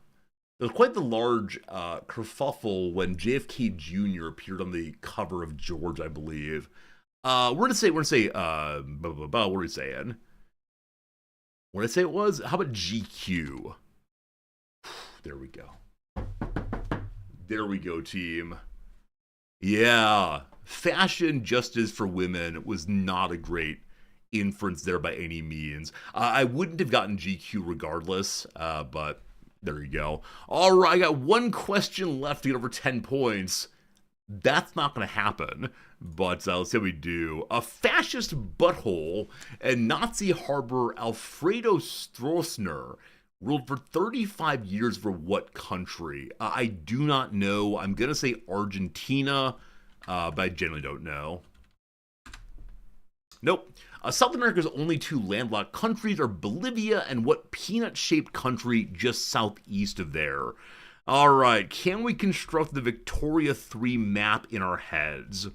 There was quite the large kerfuffle when JFK Jr. appeared on the cover of George, I believe. We're gonna say, what are we saying? What did I say it was? How about GQ? There we go. There we go, team. Yeah. Fashion justice for women was not a great inference there by any means. I wouldn't have gotten GQ regardless, but there you go. All right, I got one question left to get over 10 points. That's not going to happen, but let's see how we do. A fascist butthole and Nazi harbor Alfredo Stroessner ruled for 35 years for what country? I do not know. I'm going to say Argentina, but I generally don't know. Nope. South America's only two landlocked countries are Bolivia and what peanut-shaped country just southeast of there? All right, can we construct the Victoria 3 map in our heads?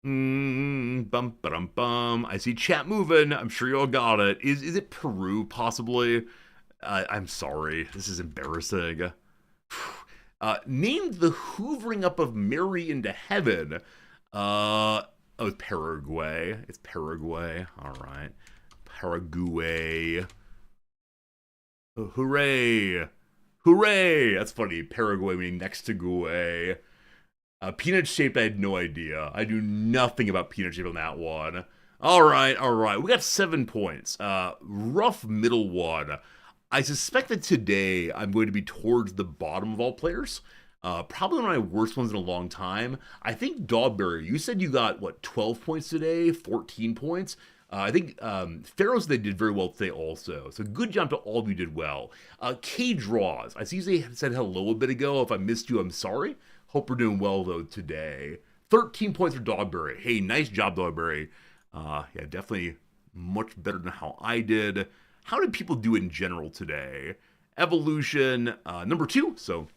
Bum, ba-dum, bum. I see chat moving. I'm sure you all got it. Is it Peru, possibly? I'm sorry. This is embarrassing. Named the hoovering up of Mary into heaven. Oh, it's Paraguay. It's Paraguay. All right. Paraguay. Oh, hooray. Hooray. That's funny. Paraguay meaning next to Guay. Peanut shaped, I had no idea. I knew nothing about peanut shaped on that one. All right. We got 7 points. Rough middle one. I suspect that today I'm going to be towards the bottom of all players. Probably one of my worst ones in a long time. I think Dogberry, you said you got, what, 12 points today? 14 points? I think Pharaohs, they did very well today also. So good job to all of you did well. K-Draws. I see you said hello a bit ago. If I missed you, I'm sorry. Hope we're doing well, though, today. 13 points for Dogberry. Hey, nice job, Dogberry. Yeah, definitely much better than how I did. How did people do in general today? Evolution, number 2, so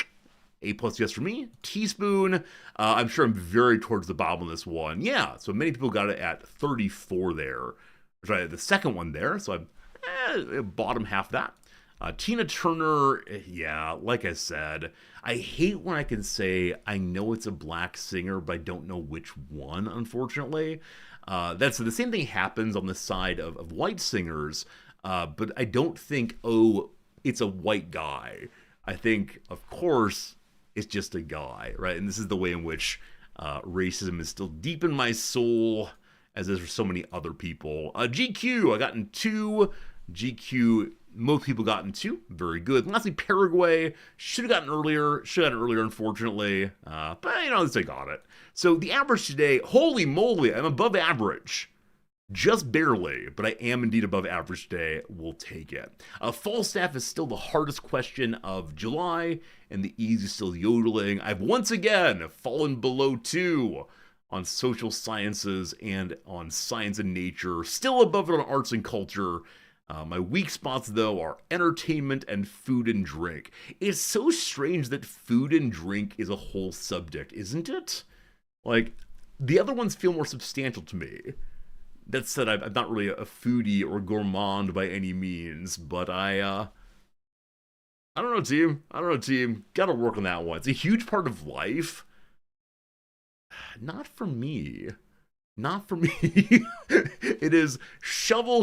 A+ yes for me. Teaspoon, I'm sure I'm very towards the bottom of this one. Yeah, so many people got it at 34 there. Sorry, the second one there, so I'm bottom half that. Tina Turner, yeah, like I said, I hate when I can say I know it's a black singer, but I don't know which one, unfortunately. That's the same thing happens on the side of white singers, but I don't think, oh, it's a white guy. I think, of course, it's just a guy, right? And this is the way in which racism is still deep in my soul, as is for so many other people. GQ, I got in 2. GQ, most people got in 2. Very good. Lastly, Paraguay, should have gotten earlier, unfortunately. But, you know, at least I got it. So the average today, holy moly, I'm above average. Just barely, but I am indeed above average today. We'll take it. Falstaff is still the hardest question of July, and the easy is still yodeling. I've once again fallen below 2 on social sciences and on science and nature. Still above it on arts and culture. My weak spots, though, are entertainment and food and drink. It's so strange that food and drink is a whole subject, isn't it? Like, the other ones feel more substantial to me. That said, I'm not really a foodie or gourmand by any means, but I don't know, team. Gotta work on that one. It's a huge part of life. Not for me. It is shovel.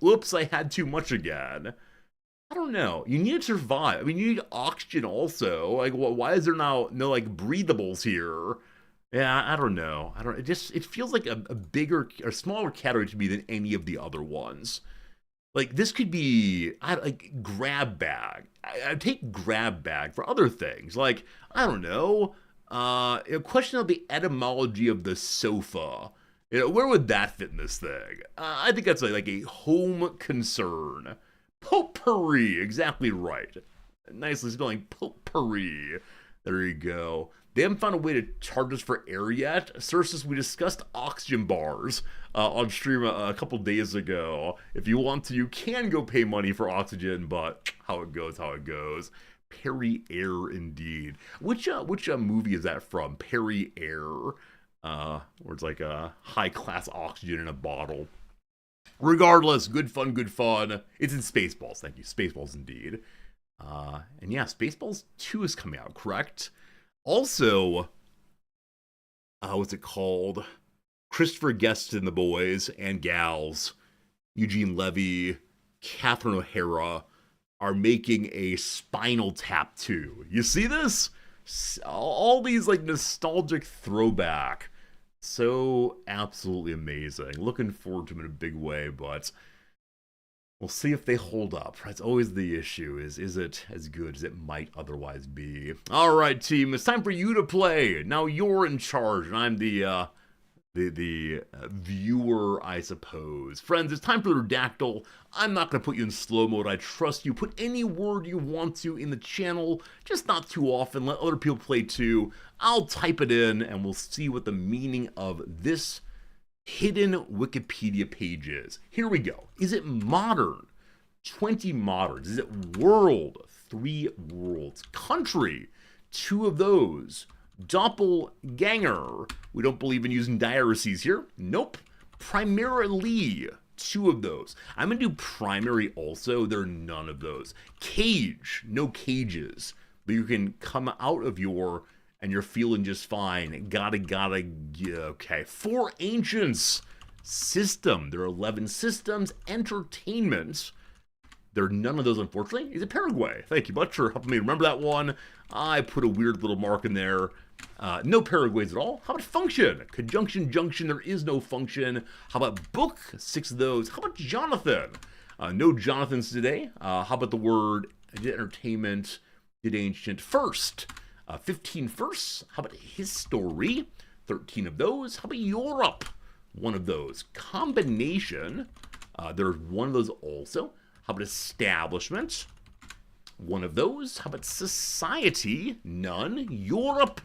Oops, I had too much again. I don't know. You need to survive. I mean, you need oxygen also. Like, why is there no like breathables here? Yeah, I don't know. It feels like a bigger or smaller category to me than any of the other ones. Like this could be like grab bag. I'd take grab bag for other things. Like I don't know, a question of the etymology of the sofa. Where would that fit in this thing? I think that's like a home concern. Potpourri, exactly right. Nicely spelling potpourri. There you go. They haven't found a way to charge us for air yet. Cersus, we discussed oxygen bars on stream a couple days ago. If you want to, you can go pay money for oxygen, but how it goes, how it goes. Perry Air, indeed. Which movie is that from? Perry Air, where it's like a high class oxygen in a bottle. Regardless, good fun, good fun. It's in Spaceballs, thank you. Spaceballs, indeed. And yeah, Spaceballs 2 is coming out, correct? Also, what's it called? Christopher Guest and the boys and gals, Eugene Levy, Catherine O'Hara, are making a Spinal Tap 2. You see this? All these like nostalgic throwback. So absolutely amazing. Looking forward to them in a big way, but we'll see if they hold up. That's always the issue, is it as good as it might otherwise be? All right, team, it's time for you to play. Now you're in charge, and I'm the viewer, I suppose. Friends, it's time for the Redactyl. I'm not going to put you in slow mode. I trust you. Put any word you want to in the channel, just not too often. Let other people play too. I'll type it in, and we'll see what the meaning of this hidden Wikipedia pages. Here we go. Is it modern? 20 moderns. Is it world? 3 worlds. Country? 2 of those. Doppelganger. We don't believe in using diareses here. Nope. Primarily. 2 of those. I'm going to do primary also. There are none of those. Cage. No cages. But you can come out of your and you're feeling just fine. Okay. 4 ancients. System. There are 11 systems. Entertainment. There are none of those, unfortunately. Is it Paraguay? Thank you much for helping me remember that one. I put a weird little mark in there. No Paraguays at all. How about function? Conjunction, junction. There is no function. How about book? 6 of those. How about Jonathan? No Jonathans today. How about the word? I did entertainment. Did ancient. First. 15 firsts. How about history? 13 of those. How about Europe? 1 of those. Combination. There's 1 of those also. How about establishment? 1 of those. How about society? None. Europe.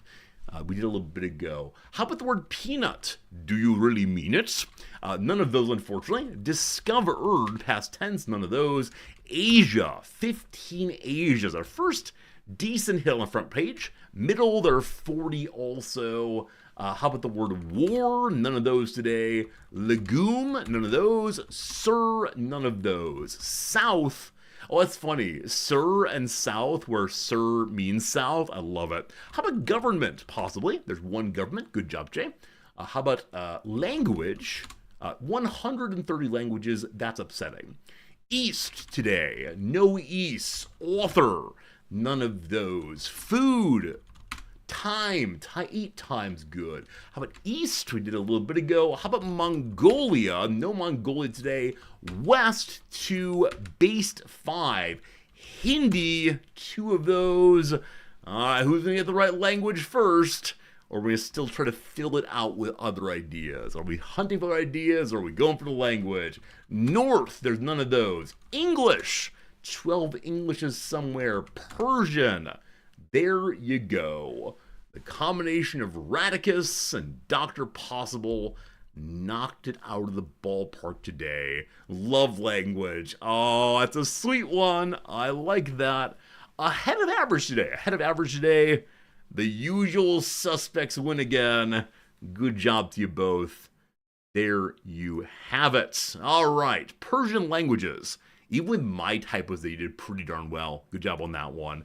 We did a little bit ago. How about the word peanut? Do you really mean it? None of those, unfortunately. Discovered, past tense, none of those. Asia, 15 Asias. Our first decent hit on the front page. Middle, there are 40 also. How about the word war? None of those today. Legume? None of those. Sir? None of those. South? Oh, that's funny. Sir and south, where sir means south. I love it. How about government? Possibly. There's 1 government. Good job, Jay. How about language? 130 languages. That's upsetting. East today. No east. Author. None of those. Food. Time. Eat time's good. How about East? We did a little bit ago. How about Mongolia? No Mongolia today. West 2. Based 5. Hindi. 2 of those. Who's going to get the right language first? Or are we going to still try to fill it out with other ideas? Are we hunting for ideas or are we going for the language? North. There's none of those. English. 12 Englishes somewhere. Persian. There you go. The combination of Radicus and Dr. Possible knocked it out of the ballpark today. Love language. Oh, that's a sweet one. I like that. Ahead of average today. Ahead of average today. The usual suspects win again. Good job to you both. There you have it. All right. Persian languages. Even with my typos, they did pretty darn well. Good job on that one.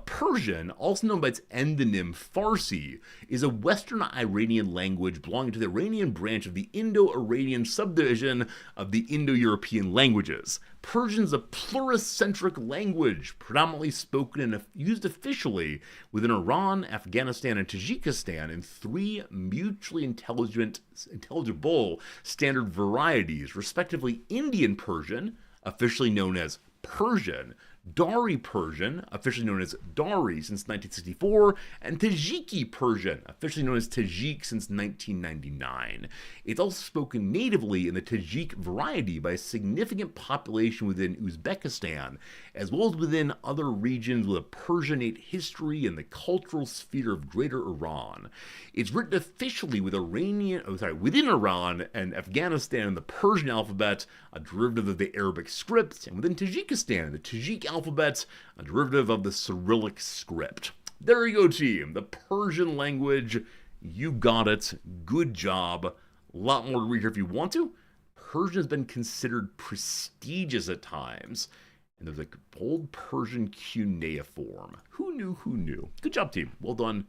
Persian, also known by its endonym Farsi, is a Western Iranian language belonging to the Iranian branch of the Indo-Iranian subdivision of the Indo-European languages. Persian is a pluricentric language, predominantly spoken and used officially within Iran, Afghanistan, and Tajikistan in 3 mutually intelligible standard varieties, respectively Indian Persian, officially known as Persian, Dari Persian, officially known as Dari since 1964, and Tajiki Persian, officially known as Tajik since 1999. It's also spoken natively in the Tajik variety by a significant population within Uzbekistan, as well as within other regions with a Persianate history in the cultural sphere of Greater Iran. It's written officially with within Iran and Afghanistan in the Persian alphabet, a derivative of the Arabic script, and within Tajikistan, the Tajik alphabet, a derivative of the Cyrillic script. There you go, team. The Persian language. You got it. Good job. A lot more to read here if you want to. Persian has been considered prestigious at times. And there's a old Persian cuneiform. Who knew? Who knew? Good job, team. Well done.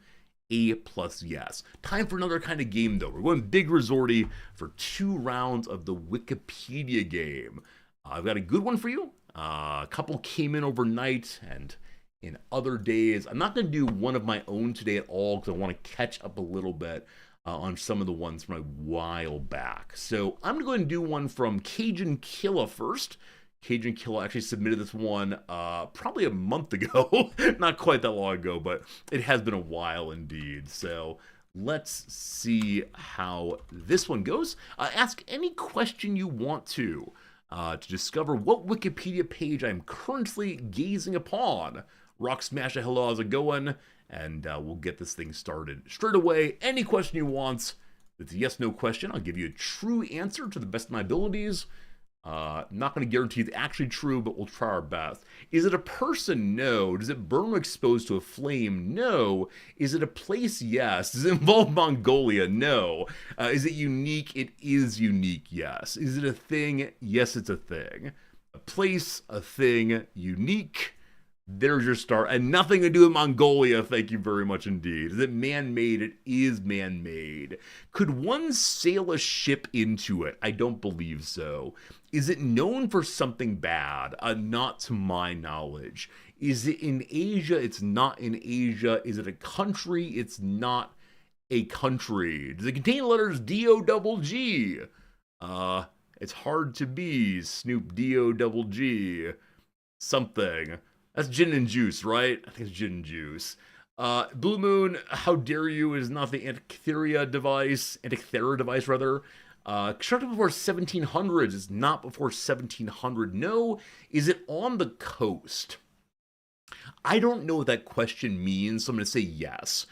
A+, yes. Time for another kind of game, though. We're going big resorty for 2 rounds of the Wikipedia game. I've got a good one for you. A couple came in overnight and in other days. I'm not going to do one of my own today at all because I want to catch up a little bit on some of the ones from a while back. So I'm going to do one from Cajun Killa first. Cajun Killa actually submitted this one probably a month ago. Not quite that long ago, but it has been a while indeed. So let's see how this one goes. Ask any question you want to discover what Wikipedia page I'm currently gazing upon. Rock Smasher, hello, how's it going? And we'll get this thing started straight away. Any question you want, it's a yes/no question. I'll give you a true answer to the best of my abilities. Not going to guarantee it's actually true, but we'll try our best. Is it a person? No. Does it burn when exposed to a flame? No. Is it a place? Yes. Does it involve Mongolia? No. Is it unique? It is unique, yes. Is it a thing? Yes, it's a thing. A place, a thing, unique. There's your start. And nothing to do with Mongolia, thank you very much indeed. Is it man-made? It is man-made. Could one sail a ship into it? I don't believe so. Is it known for something bad? Not to my knowledge. Is it in Asia? It's not in Asia. Is it a country? It's not a country. Does it contain the letters D-O-double-G? It's hard to be Snoop D-O-double-G. Something. That's gin and juice, right? I think it's gin and juice. Blue Moon, how dare you, is not the Antikythera device. Constructed before 1700s. It's not before 1700. No. Is it on the coast? I don't know what that question means, so I'm going to say yes.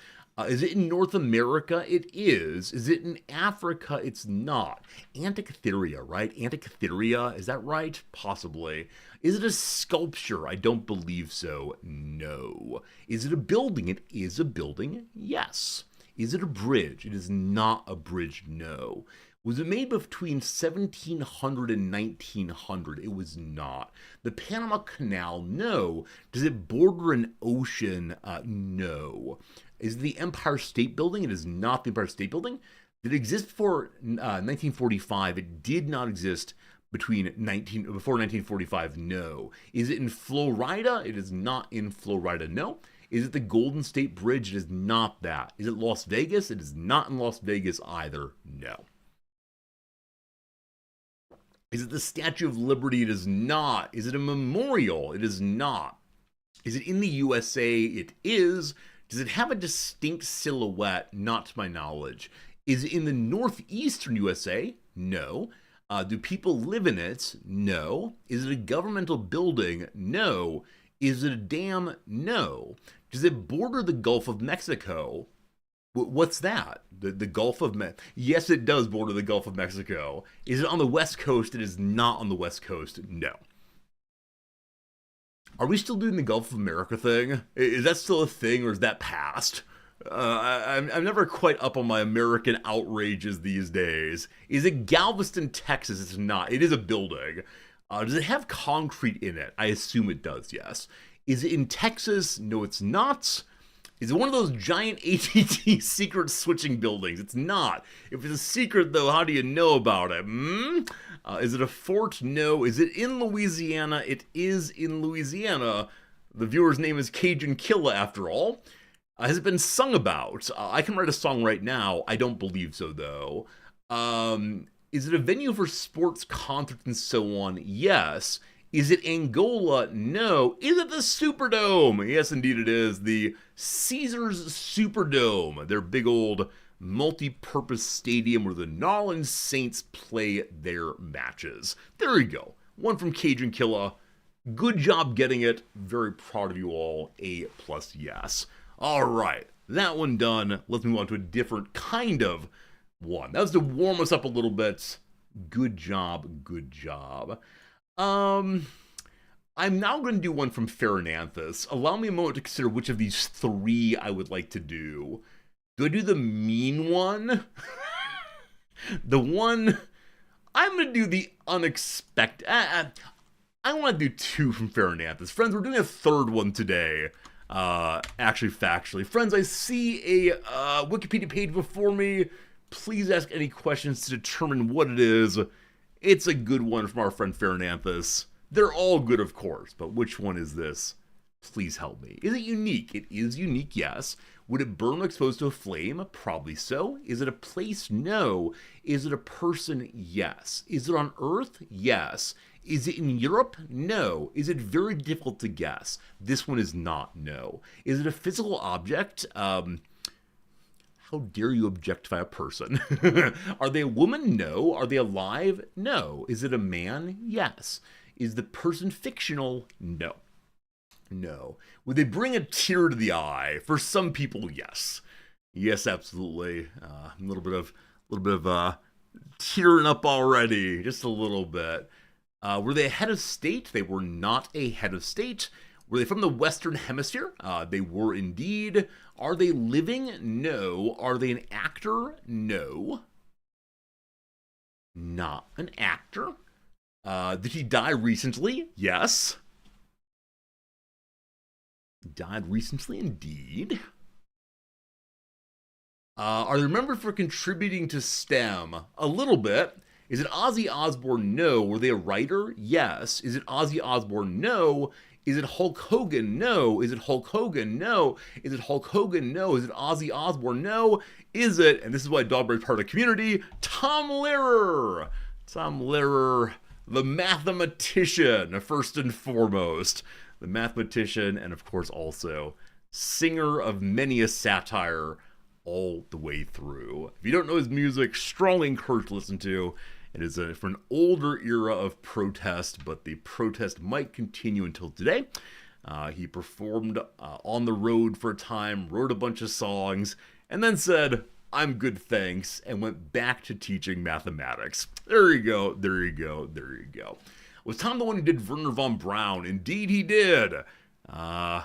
Is it in North America? It is. Is it in Africa? It's not. Antikythera, right? Antikythera, is that right? Possibly. Is it a sculpture? I don't believe so. No. Is it a building? It is a building. Yes. Is it a bridge? It is not a bridge. No. Was it made between 1700 and 1900? It was not. The Panama Canal? No. Does it border an ocean? No. Is it the Empire State Building? It is not the Empire State Building. Did it exist before 1945? It did not exist before 1945. No. Is it in Florida? It is not in Florida. No. Is it the Golden State Bridge? It is not that. Is it Las Vegas? It is not in Las Vegas either. No. Is it the Statue of Liberty? It is not. Is it a memorial? It is not. Is it in the USA? It is. Does it have a distinct silhouette? Not to my knowledge. Is it in the northeastern USA? No. Do people live in it? No. Is it a governmental building? No. Is it a dam? No. Does it border the Gulf of Mexico? What's that? The Gulf of Mexico? Yes, it does border the Gulf of Mexico. Is it on the West Coast? It is not on the West Coast. No. Are we still doing the Gulf of America thing? Is that still a thing, or is that past? I'm never quite up on my American outrages these days. Is it Galveston, Texas? It's not. It is a building. Does it have concrete in it? I assume it does, yes. Is it in Texas? No, it's not. Is it one of those giant AT&T secret switching buildings? It's not. If it's a secret, though, how do you know about it? Is it a fort? No. Is it in Louisiana? It is in Louisiana. The viewer's name is Cajun Killa, after all. Has it been sung about? I can write a song right now. I don't believe so, though. Is it a venue for sports, concerts, and so on? Yes. Is it Angola? No. Is it the Superdome? Yes, indeed it is. The Caesars Superdome. Their big old multi-purpose stadium where the New Orleans Saints play their matches. There you go. One from Cajun Killa. Good job getting it. Very proud of you all. A plus yes. All right. That one done. Let's move on to a different kind of one. That was to warm us up a little bit. Good job. Good job. I'm now going to do one from Farinanthus. Allow me a moment to consider which of these three I would like to do. Do I do the mean one? The one... I'm going to do the unexpected... I want to do two from Farinanthus. Friends, we're doing a third one today. Actually, factually. Friends, I see a Wikipedia page before me. Please ask any questions to determine what it is. It's a good one from our friend Farinanthus. They're all good, of course, but which one is this? Please help me. Is it unique? It is unique, yes. Would it burn when exposed to a flame? Probably so. Is it a place? No. Is it a person? Yes. Is it on Earth? Yes. Is it in Europe? No. Is it very difficult to guess? This one is not no. Is it a physical object? How dare you objectify a person? Are they a woman? No. Are they alive? No. Is it a man? Yes. Is the person fictional? No. No. Would they bring a tear to the eye? For some people, yes. Yes, absolutely. A little bit of tearing up already. Just a little bit. Were they a head of state? They were not a head of state. Were they from the Western Hemisphere? They were indeed. Are they living? No. Are they an actor? No. Not an actor. Did he die recently? Yes. Died recently indeed. Are they remembered for contributing to STEM? A little bit. Is it Ozzy Osbourne? No. Were they a writer? Yes. Is it Ozzy Osbourne? No. Is it Hulk Hogan? No. Is it Hulk Hogan? No. Is it Hulk Hogan? No. Is it Ozzy Osbourne? No. Is it, and this is why Dogberry's part of the community, Tom Lehrer. Tom Lehrer, the mathematician, first and foremost. The mathematician, and of course also singer of many a satire all the way through. If you don't know his music, strongly encouraged to listen to. It is for an older era of protest, but the protest might continue until today. He performed on the road for a time, wrote a bunch of songs, and then said, "I'm good, thanks," and went back to teaching mathematics. There you go, there you go, there you go. Was Tom the one who did Werner von Braun? Indeed he did. The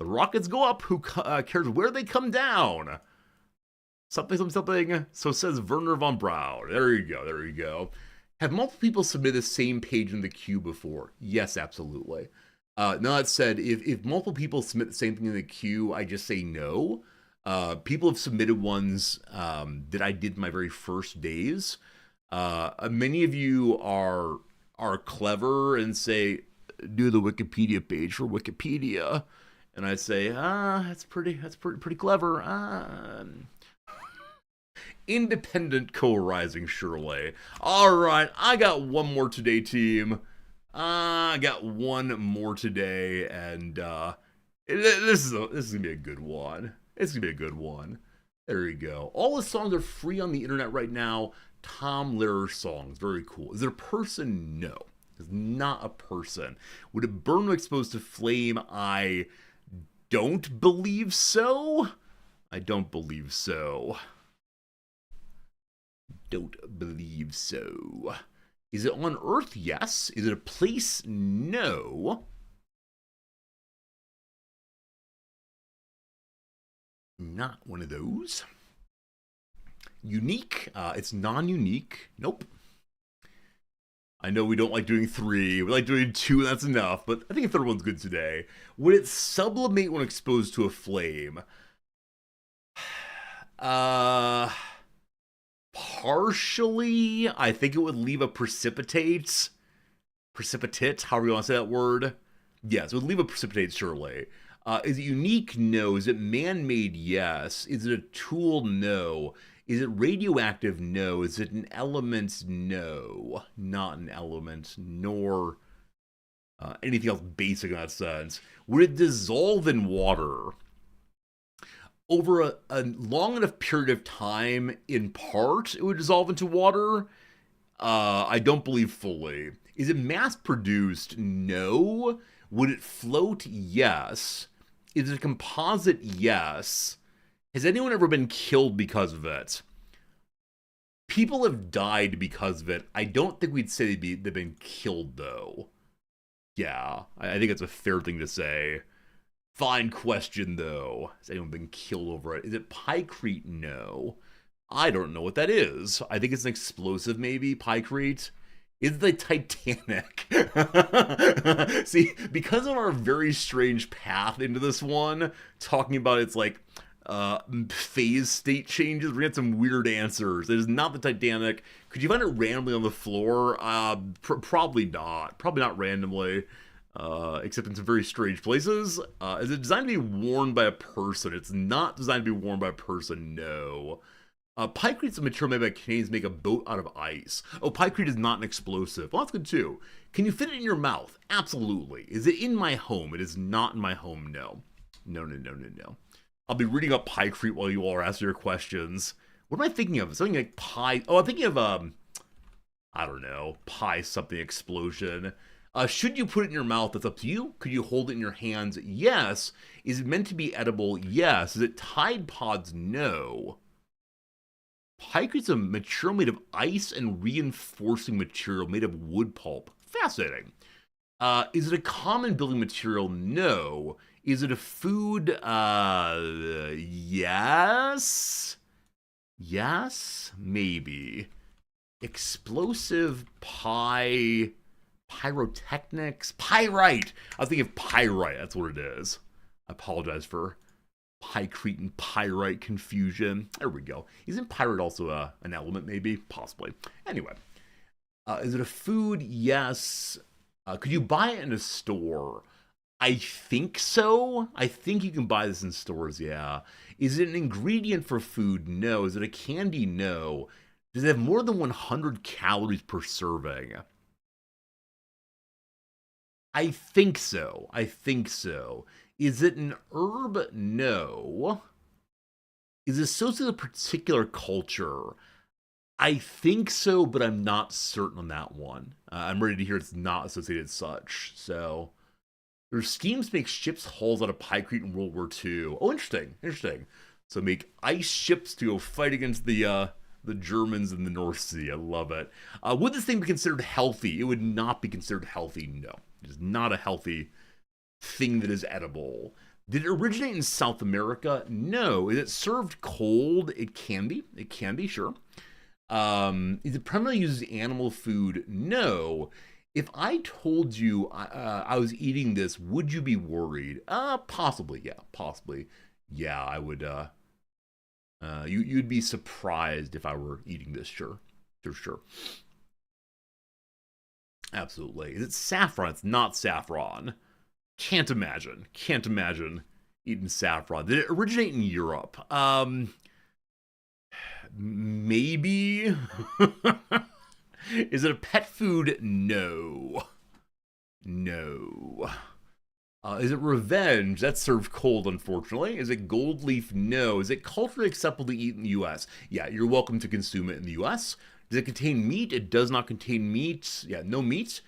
rockets go up, who cares where they come down? Something, something, something, so says Werner von Braun. There you go, there you go. Have multiple people submitted the same page in the queue before? Yes, absolutely. Now that said, if multiple people submit the same thing in the queue, I just say no. People have submitted ones that I did my very first days. Many of you are clever and say, do the Wikipedia page for Wikipedia. And I say, that's pretty clever. Independent co-rising, surely. All right, I got one more today, team. I got one more today, and this is gonna be a good one. It's gonna be a good one. There you go. All the songs are free on the internet right now. Tom Lehrer songs, very cool. Is it a person? No, it's not a person. Would it burn when exposed to flame? I don't believe so. I don't believe so. Don't believe so. Is it on Earth? Yes. Is it a place? No. Not one of those. Unique? It's non-unique. Nope. I know we don't like doing 3. We like doing 2, and that's enough. But I think a third one's good today. Would it sublimate when exposed to a flame? Partially. I think it would leave a precipitate. Precipitate, however you want to say that word. Yes, it would leave a precipitate, surely. Is it unique? No. Is it man-made? Yes. Is it a tool? No. Is it radioactive? No. Is it an element? No. Not an element, nor Anything else basic in that sense? Would it dissolve in water over a long enough period of time? In part, it would dissolve into water. I don't believe fully. Is it mass produced? No. Would it float? Yes. Is it a composite? Yes. Has anyone ever been killed because of it? People have died because of it. I don't think we'd say they've been killed, though. Yeah, I think it's a fair thing to say. Fine question, though. Has anyone been killed over it? Is it pykrete? No. I don't know what that is. I think it's an explosive, maybe. Pykrete. Is the Titanic. See, because of our very strange path into this one, talking about its like phase state changes, we had some weird answers. It is not the Titanic. Could you find it randomly on the floor? Probably not. Probably not randomly. Except in some very strange places. Is it designed to be worn by a person? It's not designed to be worn by a person, no. Pykrete is a material made by Canadians make a boat out of ice. Oh, pykrete is not an explosive. Well, that's good too. Can you fit it in your mouth? Absolutely. Is it in my home? It is not in my home, no. No. I'll be reading up pykrete while you all are asking your questions. What am I thinking of? Something like pie. Oh, I'm thinking of, I don't know, pie something explosion. Should you put it in your mouth? That's up to you. Could you hold it in your hands? Yes. Is it meant to be edible? Yes. Is it Tide Pods? No. Pykrete's a material made of ice and reinforcing material made of wood pulp. Fascinating. Is it a common building material? No. Is it a food? Yes. Yes, maybe. Explosive pyrotechnics? Pyrite! I was thinking of pyrite, that's what it is. I apologize for pykrete and pyrite confusion. There we go. Isn't pyrite also an element, maybe? Possibly. Anyway. Is it a food? Yes. Could you buy it in a store? I think so. I think you can buy this in stores, yeah. Is it an ingredient for food? No. Is it a candy? No. Does it have more than 100 calories per serving? I think so. Is it an herb? No. Is it associated with a particular culture? I think so, but I'm not certain on that one. I'm ready to hear it's not associated as such. So, there's schemes to make ships' hulls out of pykrete in World War II. Oh, interesting. So make ice ships to go fight against the Germans in the North Sea. I love it. Would this thing be considered healthy? It would not be considered healthy, no. It is not a healthy thing that is edible. Did it originate in South America? No. Is it served cold? It can be, sure. Is it primarily used as animal food? No. If I told you I was eating this, would you be worried? Possibly, yeah. I would. You'd be surprised if I were eating this, sure. Absolutely. Is it saffron? It's not saffron. Can't imagine eating saffron. Did it originate in Europe? Maybe. Is it a pet food? No. Is it revenge? That's served cold, unfortunately. Is it gold leaf? No. Is it culturally acceptable to eat in the U.S.? Yeah, you're welcome to consume it in the U.S. Does it contain meat? It does not contain meat. Yeah, no meat.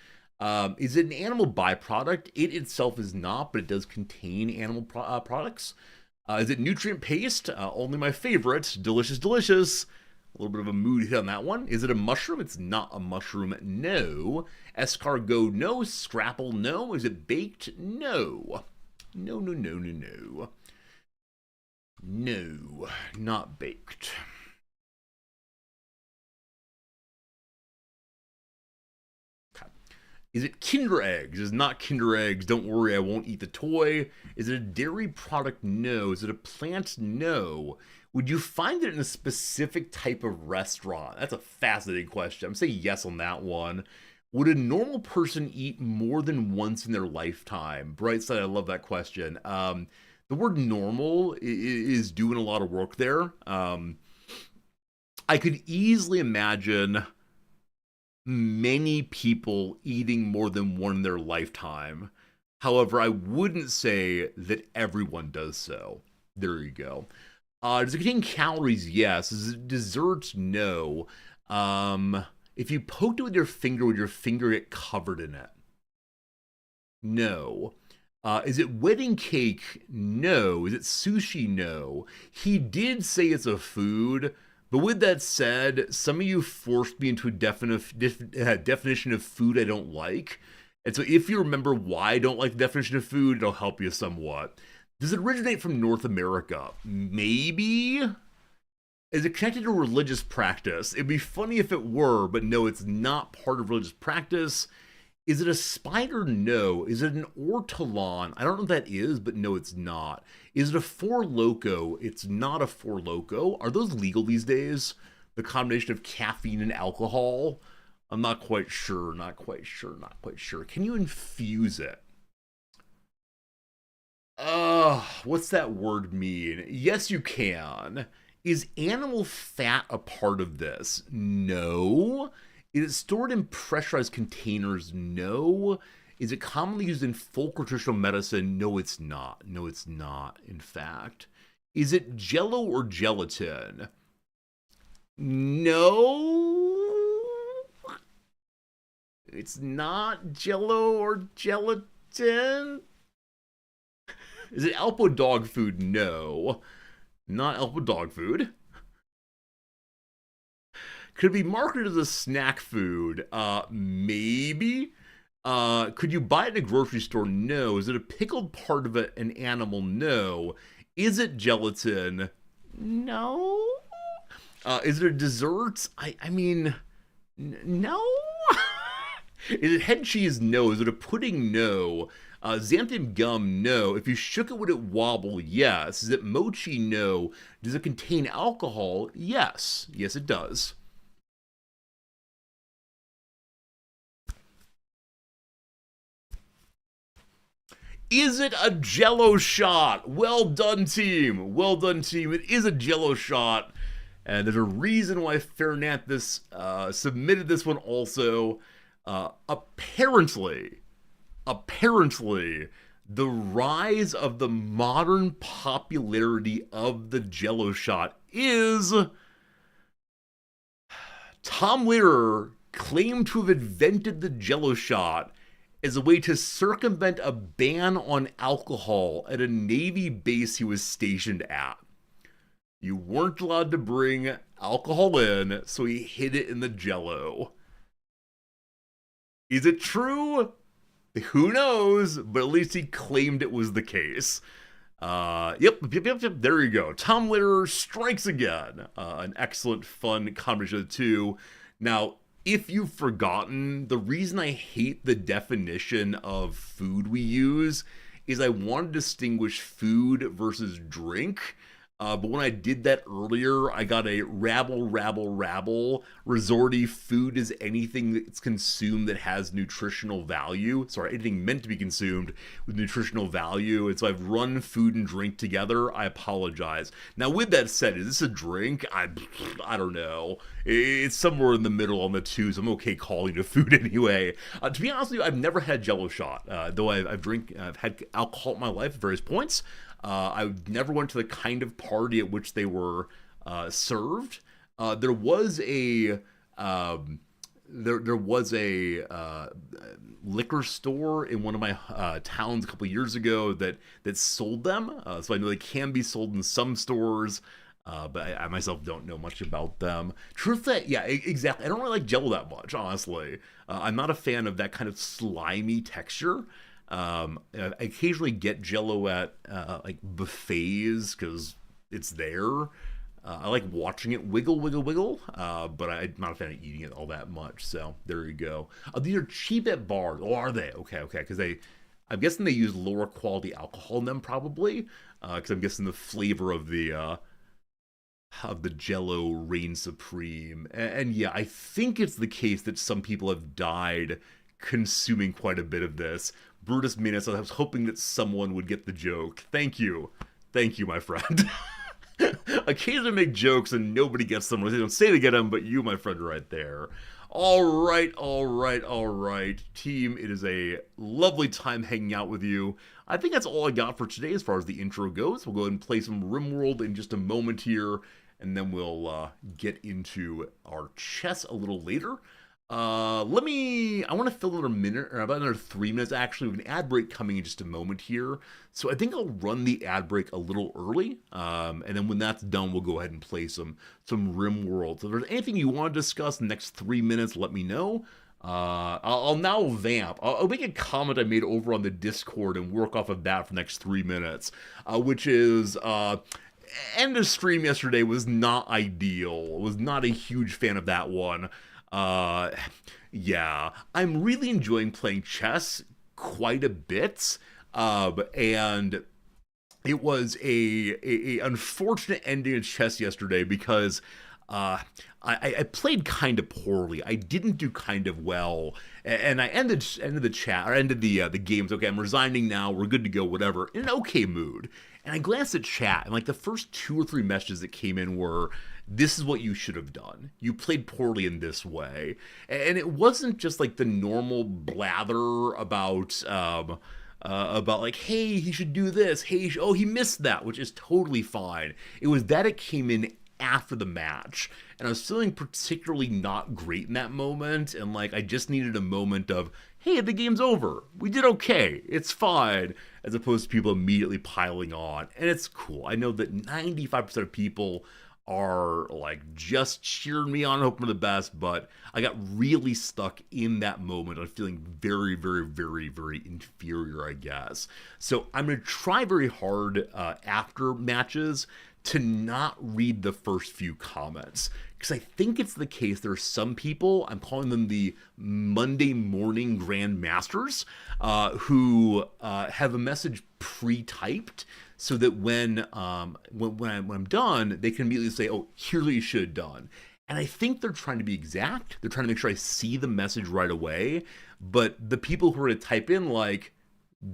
Is it an animal byproduct? It itself is not, but it does contain animal products. Is it nutrient paste? Only my favorite. Delicious. A little bit of a mood hit on that one. Is it a mushroom? It's not a mushroom. No. Escargot? No. Scrapple? No. Is it baked? No. No. No. Not baked. Is it Kinder Eggs? It's not Kinder Eggs. Don't worry, I won't eat the toy. Is it a dairy product? No. Is it a plant? No. Would you find it in a specific type of restaurant? That's a fascinating question. I'm saying yes on that one. Would a normal person eat more than once in their lifetime? Brightside, I love that question. The word normal is doing a lot of work there. I could easily imagine many people eating more than one in their lifetime. However, I wouldn't say that everyone does so. There you go. Does it contain calories? Yes. Is it desserts? No. If you poked it with your finger, would your finger get covered in it? No. Is it wedding cake? No. Is it sushi? No. He did say it's a food, but with that said, some of you forced me into a definition of food I don't like. And so if you remember why I don't like the definition of food, it'll help you somewhat. Does it originate from North America? Maybe? Is it connected to religious practice? It'd be funny if it were, but no, it's not part of religious practice. Is it a spider? No. Is it an ortolan? I don't know what that is, but no, it's not. Is it a four loco? It's not a four loco. Are those legal these days? The combination of caffeine and alcohol? I'm not quite sure, not quite sure, not quite sure. Can you infuse it? What's that word mean? Yes, you can. Is animal fat a part of this? No. Is it stored in pressurized containers? No. Is it commonly used in folk or traditional medicine? No, it's not. No, it's not, in fact. Is it jello or gelatin? No. It's not jello or gelatin. Is it Alpo dog food? No. Not Alpo dog food. Could it be marketed as a snack food? Maybe. Could you buy it in a grocery store? No. Is it a pickled part of an animal? No. Is it gelatin? No. Is it a dessert? I mean, no. Is it head cheese? No. Is it a pudding? No. Xanthan gum? No. If you shook it, would it wobble? Yes. Is it mochi? No. Does it contain alcohol? Yes. Yes, it does. Is it a Jello shot? Well done, team. Well done, team. It is a Jello shot. And there's a reason why Fernandes submitted this one also. Apparently, the rise of the modern popularity of the Jello shot is Tom Lehrer claimed to have invented the Jello shot as a way to circumvent a ban on alcohol at a Navy base he was stationed at. You weren't allowed to bring alcohol in, so he hid it in the Jello. Is it true? Who knows? But at least he claimed it was the case. Yep. There you go. Tom Lehrer strikes again. An excellent, fun combination of the two. Now, if you've forgotten, the reason I hate the definition of food we use is I want to distinguish food versus drink. But when I did that earlier, I got a rabble. Resorty food is anything that's consumed that has nutritional value. Sorry, anything meant to be consumed with nutritional value. And so I've run food and drink together. I apologize. Now, with that said, is this a drink? I don't know. It's somewhere in the middle on the two, so I'm okay calling it a food anyway. To be honest with you, I've never had Jello shot, though I've had alcohol in my life at various points. I never went to the kind of party at which they were served. There was a liquor store in one of my towns a couple of years ago that sold them. So I know they can be sold in some stores, but I myself don't know much about them. Truth that, yeah, exactly. I don't really like Jello that much, honestly. I'm not a fan of that kind of slimy texture. I occasionally get Jello at like buffets because it's there. I like watching it wiggle, but I'm not a fan of eating it all that much. So there you go. These are cheap at bars. Oh, are they? Okay. Because I'm guessing they use lower quality alcohol in them probably. Because I'm guessing the flavor of the Jello reigns supreme. And yeah, I think it's the case that some people have died consuming quite a bit of this. Brutus Minus, I was hoping that someone would get the joke. Thank you, my friend. Occasionally make jokes and nobody gets them. They don't say to get them, but you, my friend, are right there. All right. Team, it is a lovely time hanging out with you. I think that's all I got for today as far as the intro goes. We'll go ahead and play some Rimworld in just a moment here, and then we'll get into our chess a little later. I want to fill in a minute, or about another 3 minutes actually, with an ad break coming in just a moment here. So I think I'll run the ad break a little early, and then when that's done, we'll go ahead and play some Rimworld. So if there's anything you want to discuss in the next 3 minutes, let me know. I'll now vamp. I'll make a comment I made over on the Discord and work off of that for the next 3 minutes, which is, end of stream yesterday was not ideal. Was not a huge fan of that one. Yeah, I'm really enjoying playing chess quite a bit, and it was a unfortunate ending of chess yesterday because I played kind of poorly. I didn't do kind of well, and I ended the chat or ended the games. Okay, I'm resigning now. We're good to go. Whatever. In an okay mood. And I glanced at chat, and like the first 2 or 3 messages that came in were, "This is what you should have done. You played poorly in this way." And it wasn't just like the normal blather about like, "Hey, he should do this. Hey, he missed that," which is totally fine. It was that it came in after the match, and I was feeling particularly not great in that moment, and like I just needed a moment of, "Hey, the game's over. We did okay. It's fine," as opposed to people immediately piling on. And it's cool. I know that 95% of people are like just cheering me on, hoping for the best, but I got really stuck in that moment. I'm feeling very, very, very, very inferior, I guess. So I'm going to try very hard after matches to not read the first few comments, because I think it's the case there are some people, I'm calling them the Monday morning grandmasters, who have a message pre-typed so that when I'm done, they can immediately say, "Oh, here's what you should have done." And I think they're trying to be exact. They're trying to make sure I see the message right away. But the people who are to type in like,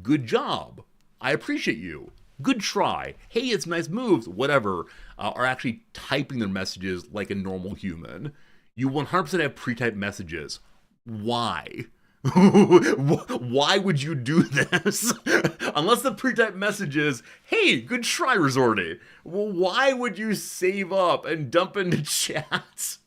"Good job, I appreciate you, good try, hey, it's nice moves," whatever, are actually typing their messages like a normal human. You 100% have pre-typed messages. Why? Why would you do this? Unless the pre-typed message is, "Hey, good try, Resorty." Well, why would you save up and dump into chat?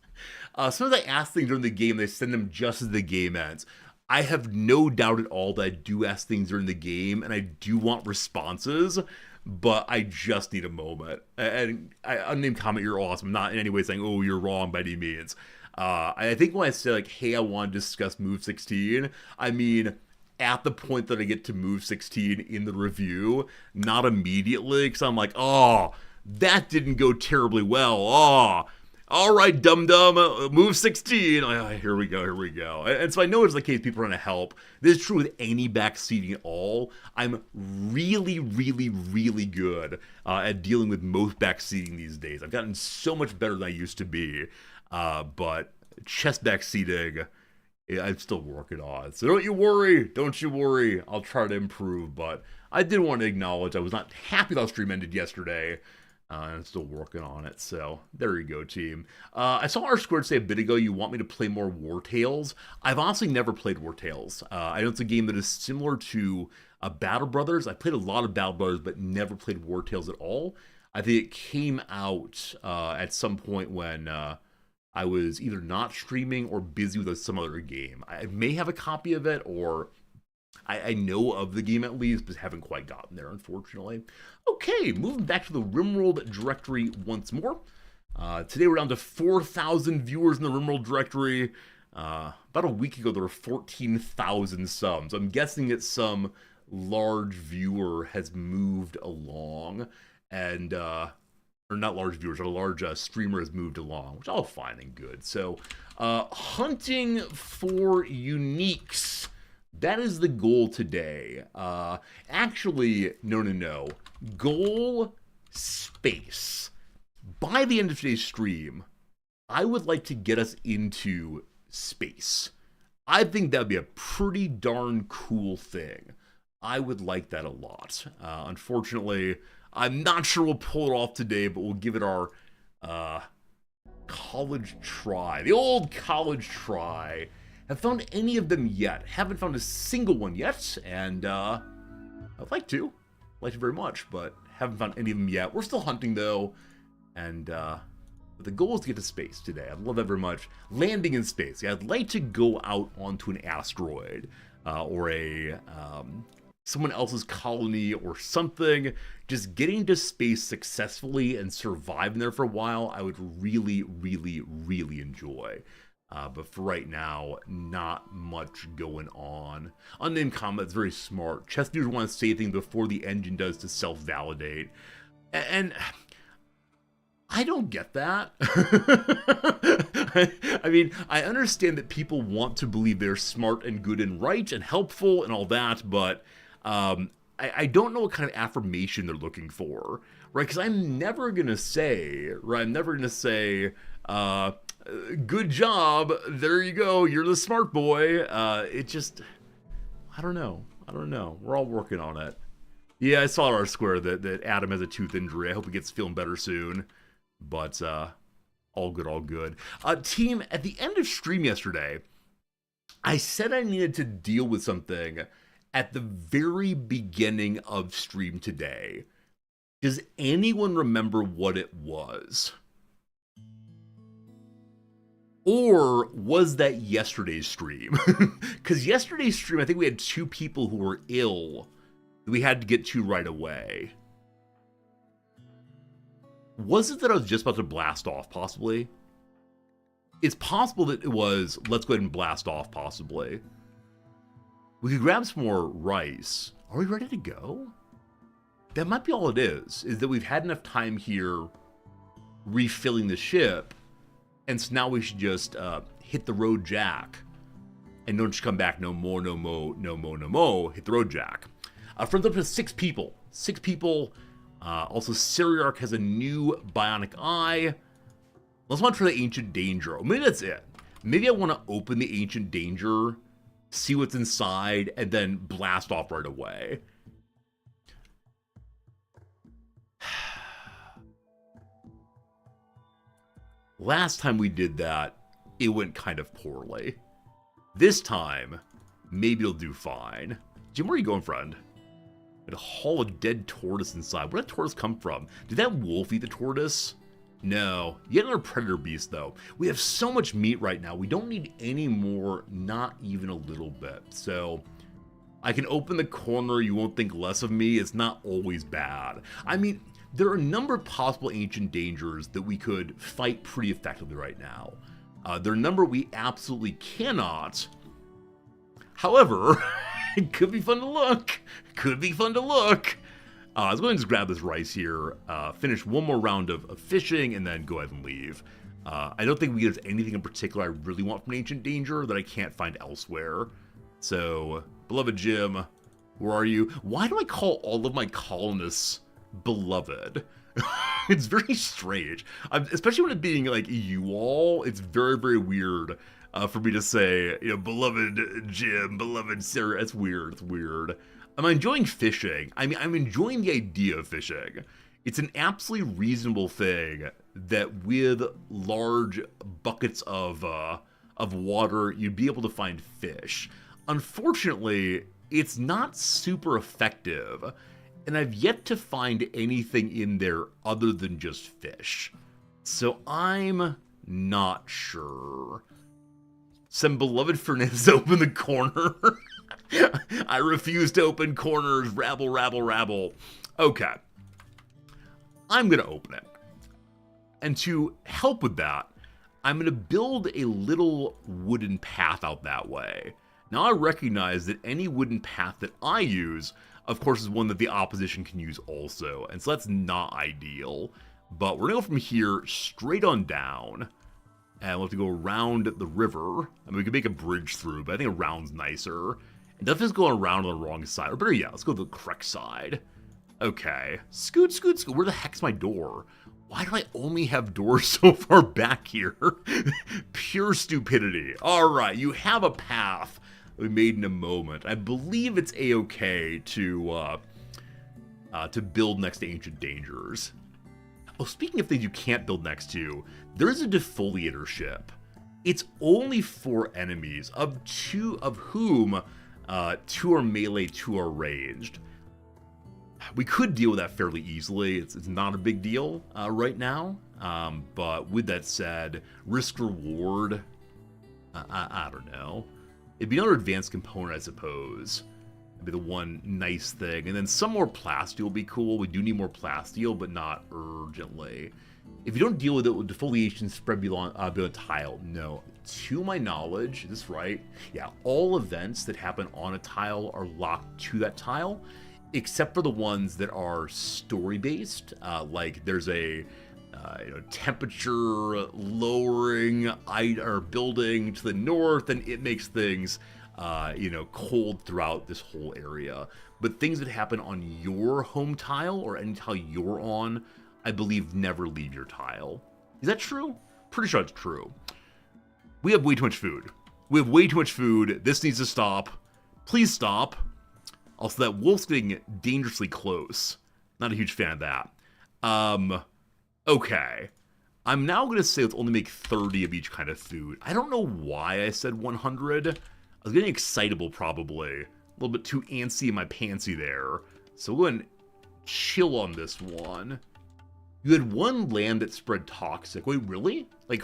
Sometimes I ask things during the game, they send them just as the game ends. I have no doubt at all that I do ask things during the game, and I do want responses, but I just need a moment. And unnamed comment, you're awesome. I'm not in any way saying, "Oh, you're wrong" by any means. I think when I say like, "Hey, I want to discuss move 16," I mean at the point that I get to move 16 in the review, not immediately, because I'm like, "Oh, that didn't go terribly well. Oh, all right, dum-dum, move 16. Here we go. And so I know it's the case people are going to help. This is true with any backseating at all. I'm really, really, really good at dealing with most backseating these days. I've gotten so much better than I used to be. But chess backseating, I'm still working on. So don't you worry. I'll try to improve. But I did want to acknowledge I was not happy that stream ended yesterday. I'm still working on it, so there you go, team. I saw R Squared say a bit ago you want me to play more War Tales. I've honestly never played War Tales. I know it's a game that is similar to Battle Brothers. I played a lot of Battle Brothers, but never played War Tales at all. I think it came out at some point when I was either not streaming or busy with some other game. I may have a copy of it, or I know of the game at least, but haven't quite gotten there, unfortunately. Okay, moving back to the Rimworld directory once more. Today we're down to 4,000 viewers in the Rimworld directory. About a week ago there were 14,000 subs. I'm guessing that some large viewer has moved along, and or not large viewers, or a large streamer has moved along, which is all fine and good. So, hunting for uniques. That is the goal today. Actually, no. Goal space. By the end of today's stream, I would like to get us into space. I think that would be a pretty darn cool thing. I would like that a lot. Unfortunately, I'm not sure we'll pull it off today, but we'll give it our college try. The old college try. Have found any of them yet. Haven't found a single one yet, and I'd like to. Like to very much, but haven't found any of them yet. We're still hunting, though, and but the goal is to get to space today. I love that very much. Landing in space. Yeah, I'd like to go out onto an asteroid or a someone else's colony or something. Just getting to space successfully and surviving there for a while, I would really, really, really enjoy. But for right now, not much going on. Unnamed Combat's very smart. Chess dudes want to say things before the engine does to self-validate. And I don't get that. I mean, I understand that people want to believe they're smart and good and right and helpful and all that, but I don't know what kind of affirmation they're looking for, right? Because I'm never going to say, right, good job, there you go, you're the smart boy. It just, I don't know. We're all working on it. Yeah, I saw our square that Adam has a tooth injury. I hope he gets feeling better soon. But, all good. Team, at the end of stream yesterday, I said I needed to deal with something at the very beginning of stream today. Does anyone remember what it was? Or was that yesterday's stream? Because yesterday's stream, I think we had 2 people who were ill that we had to get to right away. Was it that I was just about to blast off, possibly? It's possible that it was, let's go ahead and blast off, possibly. We could grab some more rice. Are we ready to go? That might be all it is that we've had enough time here refilling the ship, and so now we should just hit the road jack. And don't just come back, no more, hit the road jack. Friends, up to 6 people. 6 people. Also, Syriarch has a new bionic eye. Let's want to try the Ancient Danger. Oh, maybe that's it. Maybe I want to open the Ancient Danger, see what's inside, and then blast off right away. Last time we did that, it went kind of poorly. This time, maybe it'll do fine. Jim, where are you going, friend? A haul of dead tortoise inside. Where did that tortoise come from? Did that wolf eat the tortoise? No. Yet another predator beast, though. We have so much meat right now. We don't need any more, not even a little bit. So, I can open the corner. You won't think less of me. It's not always bad. I mean, there are a number of possible ancient dangers that we could fight pretty effectively right now. There are a number we absolutely cannot. However, it could be fun to look. Let's go ahead and just grab this rice here, finish one more round of fishing, and then go ahead and leave. I don't think there's anything in particular I really want from Ancient Danger that I can't find elsewhere. So, beloved Jim, where are you? Why do I call all of my colonists beloved? It's very strange. Especially when it being like you all, it's very, very weird for me to say, you know, beloved Jim, beloved Sarah. It's weird. I'm enjoying fishing. I mean, I'm enjoying the idea of fishing. It's an absolutely reasonable thing that with large buckets of water, you'd be able to find fish. Unfortunately, it's not super effective, and I've yet to find anything in there other than just fish. So I'm not sure. Some beloved Fernandez open the corner. I refuse to open corners. Rabble. Okay. I'm going to open it. And to help with that, I'm going to build a little wooden path out that way. Now, I recognize that any wooden path that I use, of course, is one that the opposition can use also. And so that's not ideal. But we're going to go from here straight on down. And we'll have to go around the river. I mean, we could make a bridge through, but I think around's nicer. And nothing's going around on the wrong side. Or better yet, let's go to the correct side. Okay. Scoot. Where the heck's my door? Why do I only have doors so far back here? Pure stupidity. Alright, you have a path we made in a moment. I believe it's a-okay to build next to Ancient Dangers. Oh, speaking of things you can't build next to, there's a defoliator ship. It's only 4 enemies, of whom 2 are melee, 2 are ranged. We could deal with that fairly easily. It's not a big deal right now. But with that said, risk reward, I don't know. It'd be another advanced component, I suppose. It'd be the one nice thing. And then some more plasteel would be cool. We do need more plasteel, but not urgently. If you don't deal with it, will defoliation spread beyond tile? No. To my knowledge, is this right? Yeah, all events that happen on a tile are locked to that tile, except for the ones that are story-based. Like there's a temperature lowering building to the north, and it makes things cold throughout this whole area. But things that happen on your home tile or any tile you're on, I believe never leave your tile. Is that true? Pretty sure it's true. We have way too much food. We have way too much food. This needs to stop. Please stop. Also, that wolf's getting dangerously close. Not a huge fan of that. Okay. I'm now going to say let's only make 30 of each kind of food. I don't know why I said 100. I was getting excitable, probably. A little bit too antsy in my pantsy there. So we'll go ahead and chill on this one. You had one land that spread toxic. Wait, really? Like,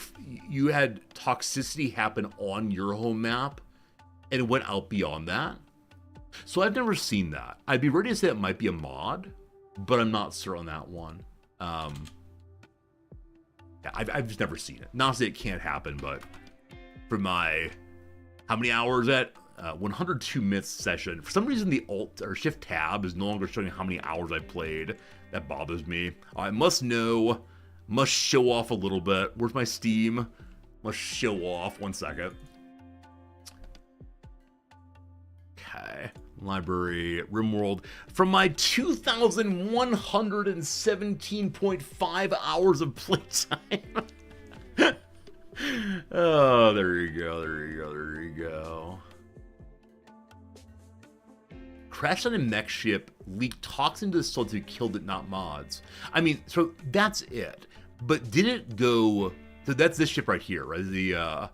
you had toxicity happen on your home map, and it went out beyond that? So I've never seen that. I'd be ready to say it might be a mod, but I'm not certain on that one. Yeah, I've just never seen it. Not to say it can't happen, but for my, how many hours at? 102 minutes session. For some reason, the Alt or Shift tab is no longer showing how many hours I played. That bothers me. I must know, must show off a little bit. Where's my Steam? Must show off. 1 second. Okay. Library, Rimworld. From my 2,117.5 hours of playtime. Oh, there you go, there you go, there you go. Crashed on a mech ship, leaked toxin to the sludge who killed it, not mods. I mean, so that's it. But did it go... So that's this ship right here, right? The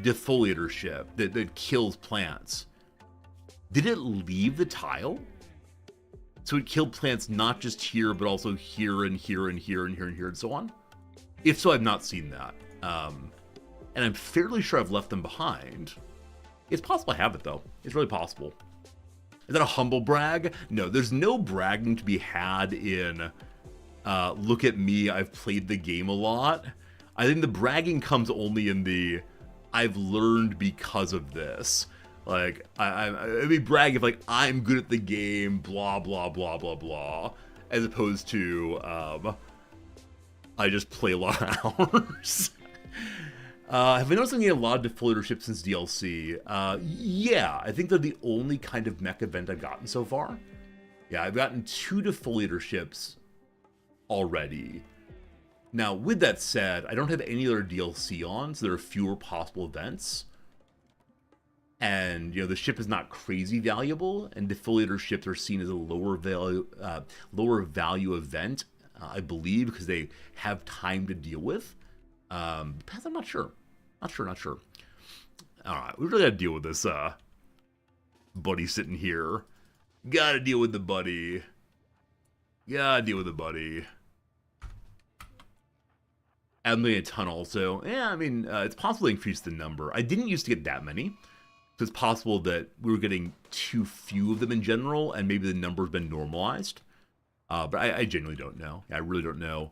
defoliator ship that kills plants. Did it leave the tile? So it killed plants not just here, but also here and here and here and here and here and so on? If so, I've not seen that. And I'm fairly sure I've left them behind. It's possible I have it, though. It's really possible. Is that a humble brag? No, there's no bragging to be had in, look at me, I've played the game a lot. I think the bragging comes only in the, I've learned because of this. Like, I'd be bragging if, like, I'm good at the game, blah, blah, blah, blah, blah. As opposed to, I just play a lot of hours. Have I noticed I'm getting a lot of defoliator ships since DLC? Yeah, I think they're the only kind of mech event I've gotten so far. Yeah, I've gotten 2 defoliator ships already. Now, with that said, I don't have any other DLC on, so there are fewer possible events. And, you know, the ship is not crazy valuable, and defoliator ships are seen as a lower value event, I believe, because they have time to deal with. Past, I'm not sure. Not sure. Alright, we really gotta deal with this, buddy sitting here. Gotta deal with the buddy. I'm getting a ton also. Yeah, I mean, it's possible to increase the number. I didn't used to get that many. So it's possible that we were getting too few of them in general, and maybe the number's been normalized. But I genuinely don't know. I really don't know.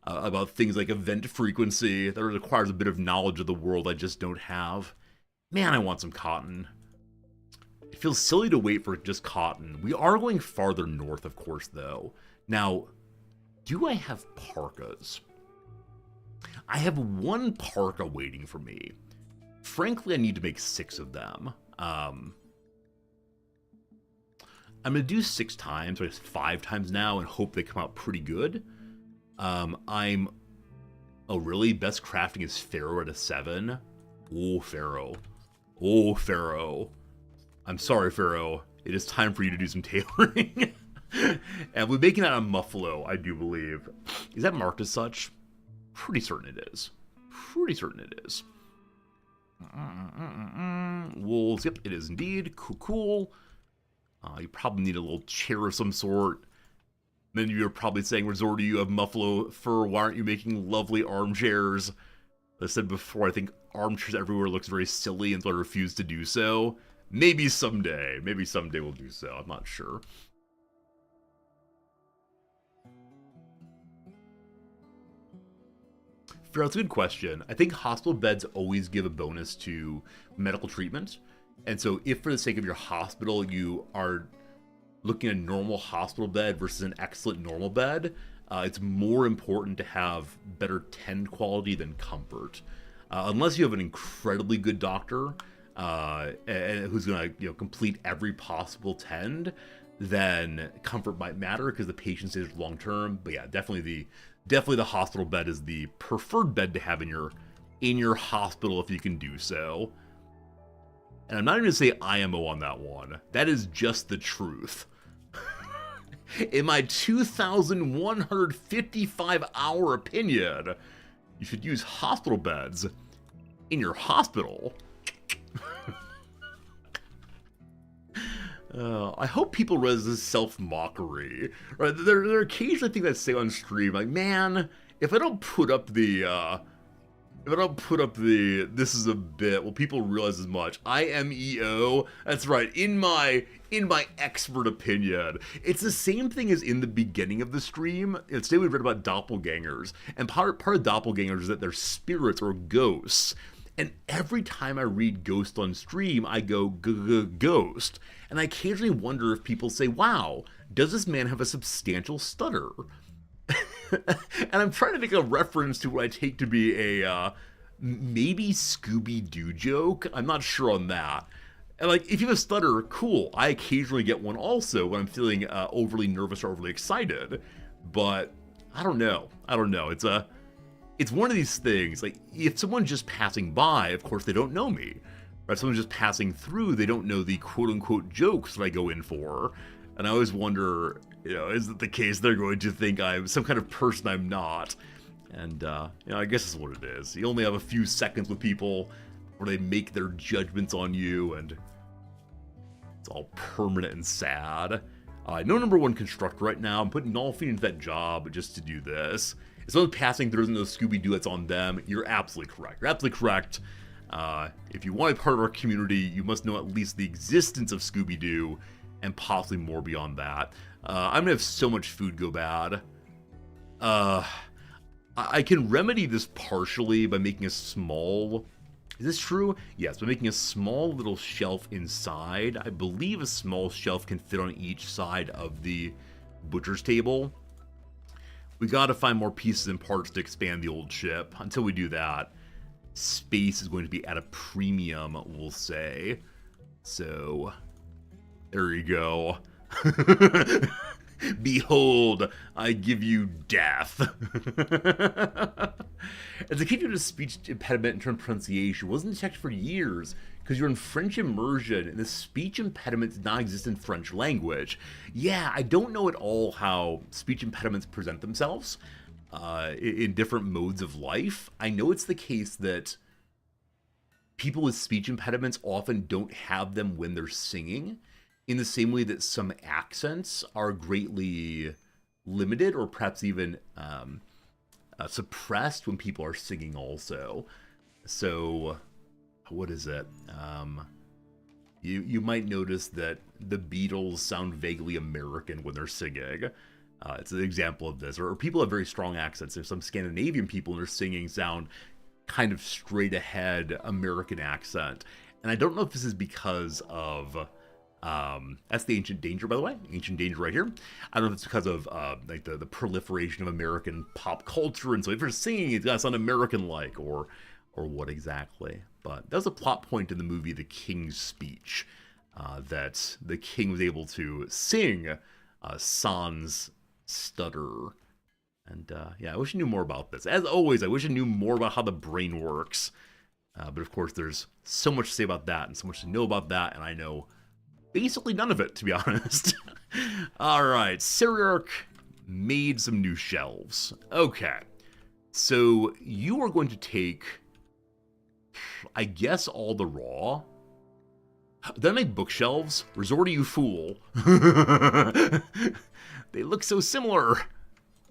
About things like event frequency that requires a bit of knowledge of the world I just don't have. Man, I want some cotton. It feels silly to wait for just cotton. We are going farther north, of course, though. Now, do I have parkas? I have 1 parka waiting for me. Frankly, I need to make 6 of them. I'm going to do 6 times, or 5 times now, and hope they come out pretty good. Oh, really? Best crafting is Pharaoh at a 7? Oh, Pharaoh. I'm sorry, Pharaoh. It is time for you to do some tailoring. And we're making that a muffalo, I do believe. Is that marked as such? Pretty certain it is. Pretty certain it is. Wolves, yep, it is indeed. Cool, cool. You probably need a little chair of some sort. Then you're probably saying, Resorty, you have muffalo fur. Why aren't you making lovely armchairs? As I said before, I think armchairs everywhere looks very silly, and so I refuse to do so. Maybe someday. Maybe someday we'll do so. I'm not sure. Fair, that's a good question. I think hospital beds always give a bonus to medical treatment. And so if for the sake of your hospital, you are looking at a normal hospital bed versus an excellent normal bed, it's more important to have better tend quality than comfort. Unless you have an incredibly good doctor who's going to complete every possible tend, then comfort might matter because the patient stays long term. But yeah, definitely the hospital bed is the preferred bed to have in your hospital if you can do so. And I'm not even going to say IMO on that one. That is just the truth. In my 2,155-hour opinion, you should use hospital beds in your hospital. I hope people realize this self-mockery. Right? There are occasionally things I say on stream, like, man, if I don't put up the this is a bit, well, people realize as much. IMEO, that's right, in my expert opinion. It's the same thing as in the beginning of the stream. Today we read about doppelgangers, and part of doppelgangers is that they're spirits or ghosts. And every time I read ghost on stream, I go ghost. And I occasionally wonder if people say, wow, does this man have a substantial stutter? And I'm trying to make a reference to what I take to be a maybe Scooby-Doo joke. I'm not sure on that. And like, if you have a stutter, cool. I occasionally get one also when I'm feeling overly nervous or overly excited. But I don't know. It's one of these things. Like, if someone's just passing by, of course they don't know me. Or if someone's just passing through, they don't know the quote-unquote jokes that I go in for. And I always wonder, is it the case they're going to think I'm some kind of person I'm not? And, I guess that's what it is. You only have a few seconds with people where they make their judgments on you, and it's all permanent and sad. No number one constructor right now. I'm putting all feet into that job just to do this. If someone's passing through, no Scooby-Doo, it's on them. You're absolutely correct. You're absolutely correct. If you want to be part of our community, you must know at least the existence of Scooby-Doo, and possibly more beyond that. I'm gonna have so much food go bad. I can remedy this partially by making a small... Is this true? Yes, by making a small little shelf inside. I believe a small shelf can fit on each side of the butcher's table. We gotta find more pieces and parts to expand the old ship. Until we do that, space is going to be at a premium, we'll say. So... there you go. Behold, I give you death. As a kid, you had a speech impediment in terms of pronunciation. It wasn't detected for years because you're in French immersion and the speech impediment does not exist in French language. Yeah, I don't know at all how speech impediments present themselves in different modes of life. I know it's the case that people with speech impediments often don't have them when they're singing, in the same way that some accents are greatly limited or perhaps even suppressed when people are singing also. So, what is it? You might notice that the Beatles sound vaguely American when they're singing. It's an example of this. Or people have very strong accents. There's some Scandinavian people when they're singing sound kind of straight ahead American accent. And I don't know if this is because of... that's the Ancient Danger, by the way. Ancient Danger right here. I don't know if it's because of like the proliferation of American pop culture, and so if you're singing, it's gotta sound American-like, or what exactly. But that was a plot point in the movie The King's Speech, that the king was able to sing sans stutter. And yeah, I wish I knew more about this. As always, I wish I knew more about how the brain works. But of course, there's so much to say about that, and so much to know about that, and I know basically none of it, to be honest. Alright, Cyriarch made some new shelves. Okay, so you are going to take, I guess, all the raw. Did I make bookshelves? Resort to you fool. They look so similar.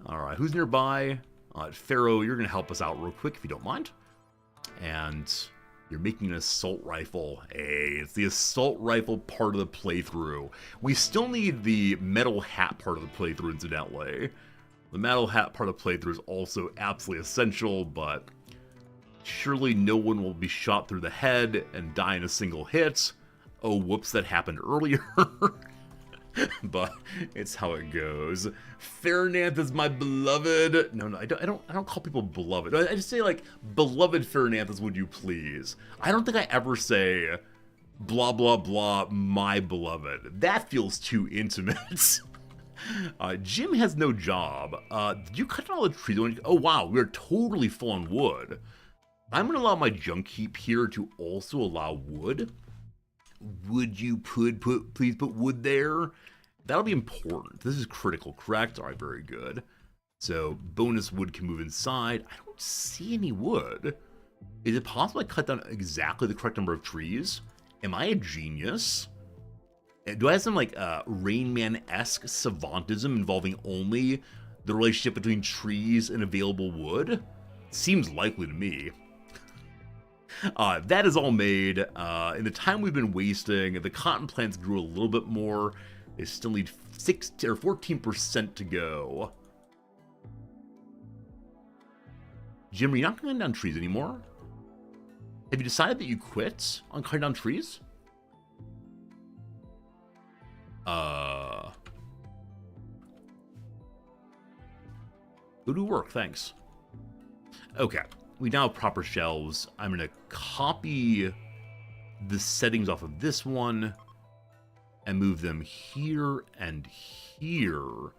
Alright, who's nearby? Pharaoh, you're going to help us out real quick if you don't mind. And you're making an assault rifle. Hey, it's the assault rifle part of the playthrough. We still need the metal hat part of the playthrough, incidentally. The metal hat part of the playthrough is also absolutely essential, but surely no one will be shot through the head and die in a single hit. Oh, whoops, that happened earlier. But it's how it goes. Farinanth is my beloved. No, I don't call people beloved. I just say, like, beloved Farinanth, would you please? I don't think I ever say blah blah blah my beloved. That feels too intimate. Jim has no job. Did you cut down all the trees? Oh wow, we're totally full on wood. I'm gonna allow my junk heap here to also allow wood. Would you please put wood there? That'll be important. This is critical, correct? All right, very good. So bonus wood can move inside. I don't see any wood. Is it possible I cut down exactly the correct number of trees? Am I a genius? Do I have some like Rain Man-esque savantism involving only the relationship between trees and available wood? Seems likely to me. That is all made. In the time we've been wasting, the cotton plants grew a little bit more. They still need 6 or 14% to go. Jim, are you not cutting down trees anymore? Have you decided that you quit on cutting down trees? Go do work, thanks. Okay. We now have proper shelves. I'm going to copy the settings off of this one and move them here and here.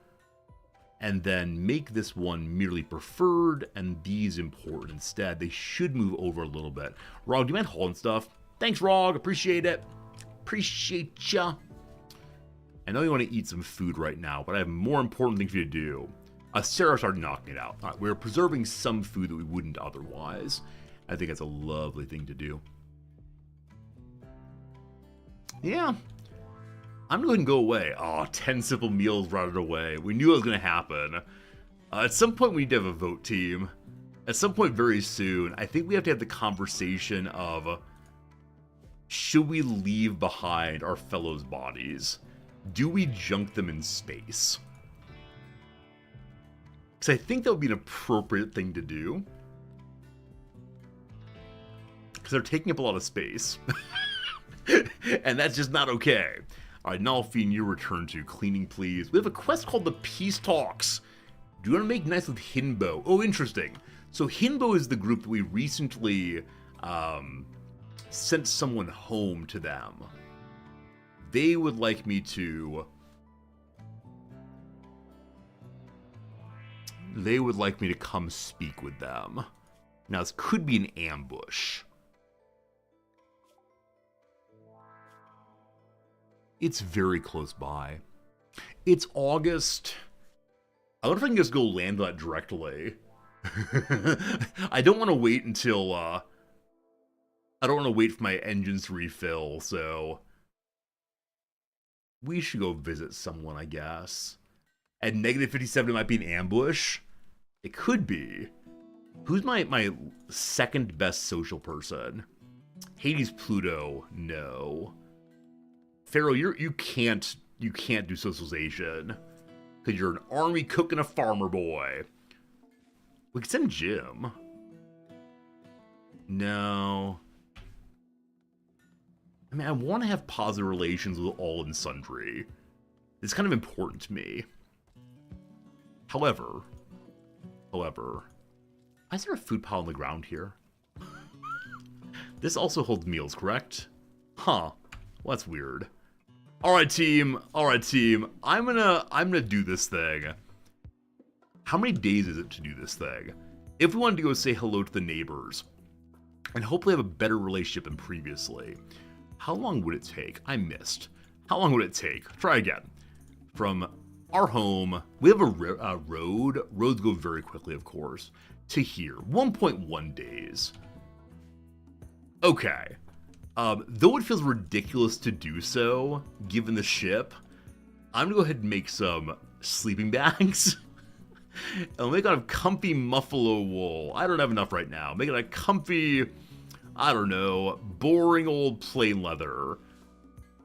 And then make this one merely preferred and these important instead. They should move over a little bit. Rog, do you mind hauling stuff? Thanks, Rog. Appreciate it. Appreciate ya. I know you want to eat some food right now, but I have more important things for you to do. Sarah started knocking it out. All right, we're preserving some food that we wouldn't otherwise. I think that's a lovely thing to do. Yeah. I'm going to go away. Oh, 10 simple meals routed away. We knew it was going to happen. At some point, we need to have a vote team. At some point very soon, I think we have to have the conversation of, should we leave behind our fellows' bodies? Do we junk them in space? Because I think that would be an appropriate thing to do. Because they're taking up a lot of space. And that's just not okay. Alright, Nalfine, you return to cleaning, please. We have a quest called the Peace Talks. Do you want to make nice with Hinbo? Oh, interesting. So Hinbo is the group that we recently sent someone home to them. They would like me to... They would like me to come speak with them. Now, this could be an ambush. It's very close by. It's August. I wonder if I can just go land that directly. I don't want to wait until, I don't want to wait for my engines to refill, so... We should go visit someone, I guess. At negative 57, it might be an ambush. It could be. Who's my second best social person? Hades Pluto, no. Pharaoh, you can't do socialization. Because you're an army cook and a farmer boy. We could send Jim. No. I mean, I want to have positive relations with all and sundry. It's kind of important to me. However, why is there a food pile on the ground here? This also holds meals, correct? Huh. Well, that's weird. Alright, team. I'm gonna do this thing. How many days is it to do this thing? If we wanted to go say hello to the neighbors, and hopefully have a better relationship than previously, how long would it take? I missed. How long would it take? Try again. From our home, we have a road. Roads go very quickly, of course. To here, 1.1 days. Okay. Though it feels ridiculous to do so, given the ship, I'm gonna go ahead and make some sleeping bags. I'll make out of comfy buffalo wool. I don't have enough right now. Make it a comfy, I don't know, boring old plain leather.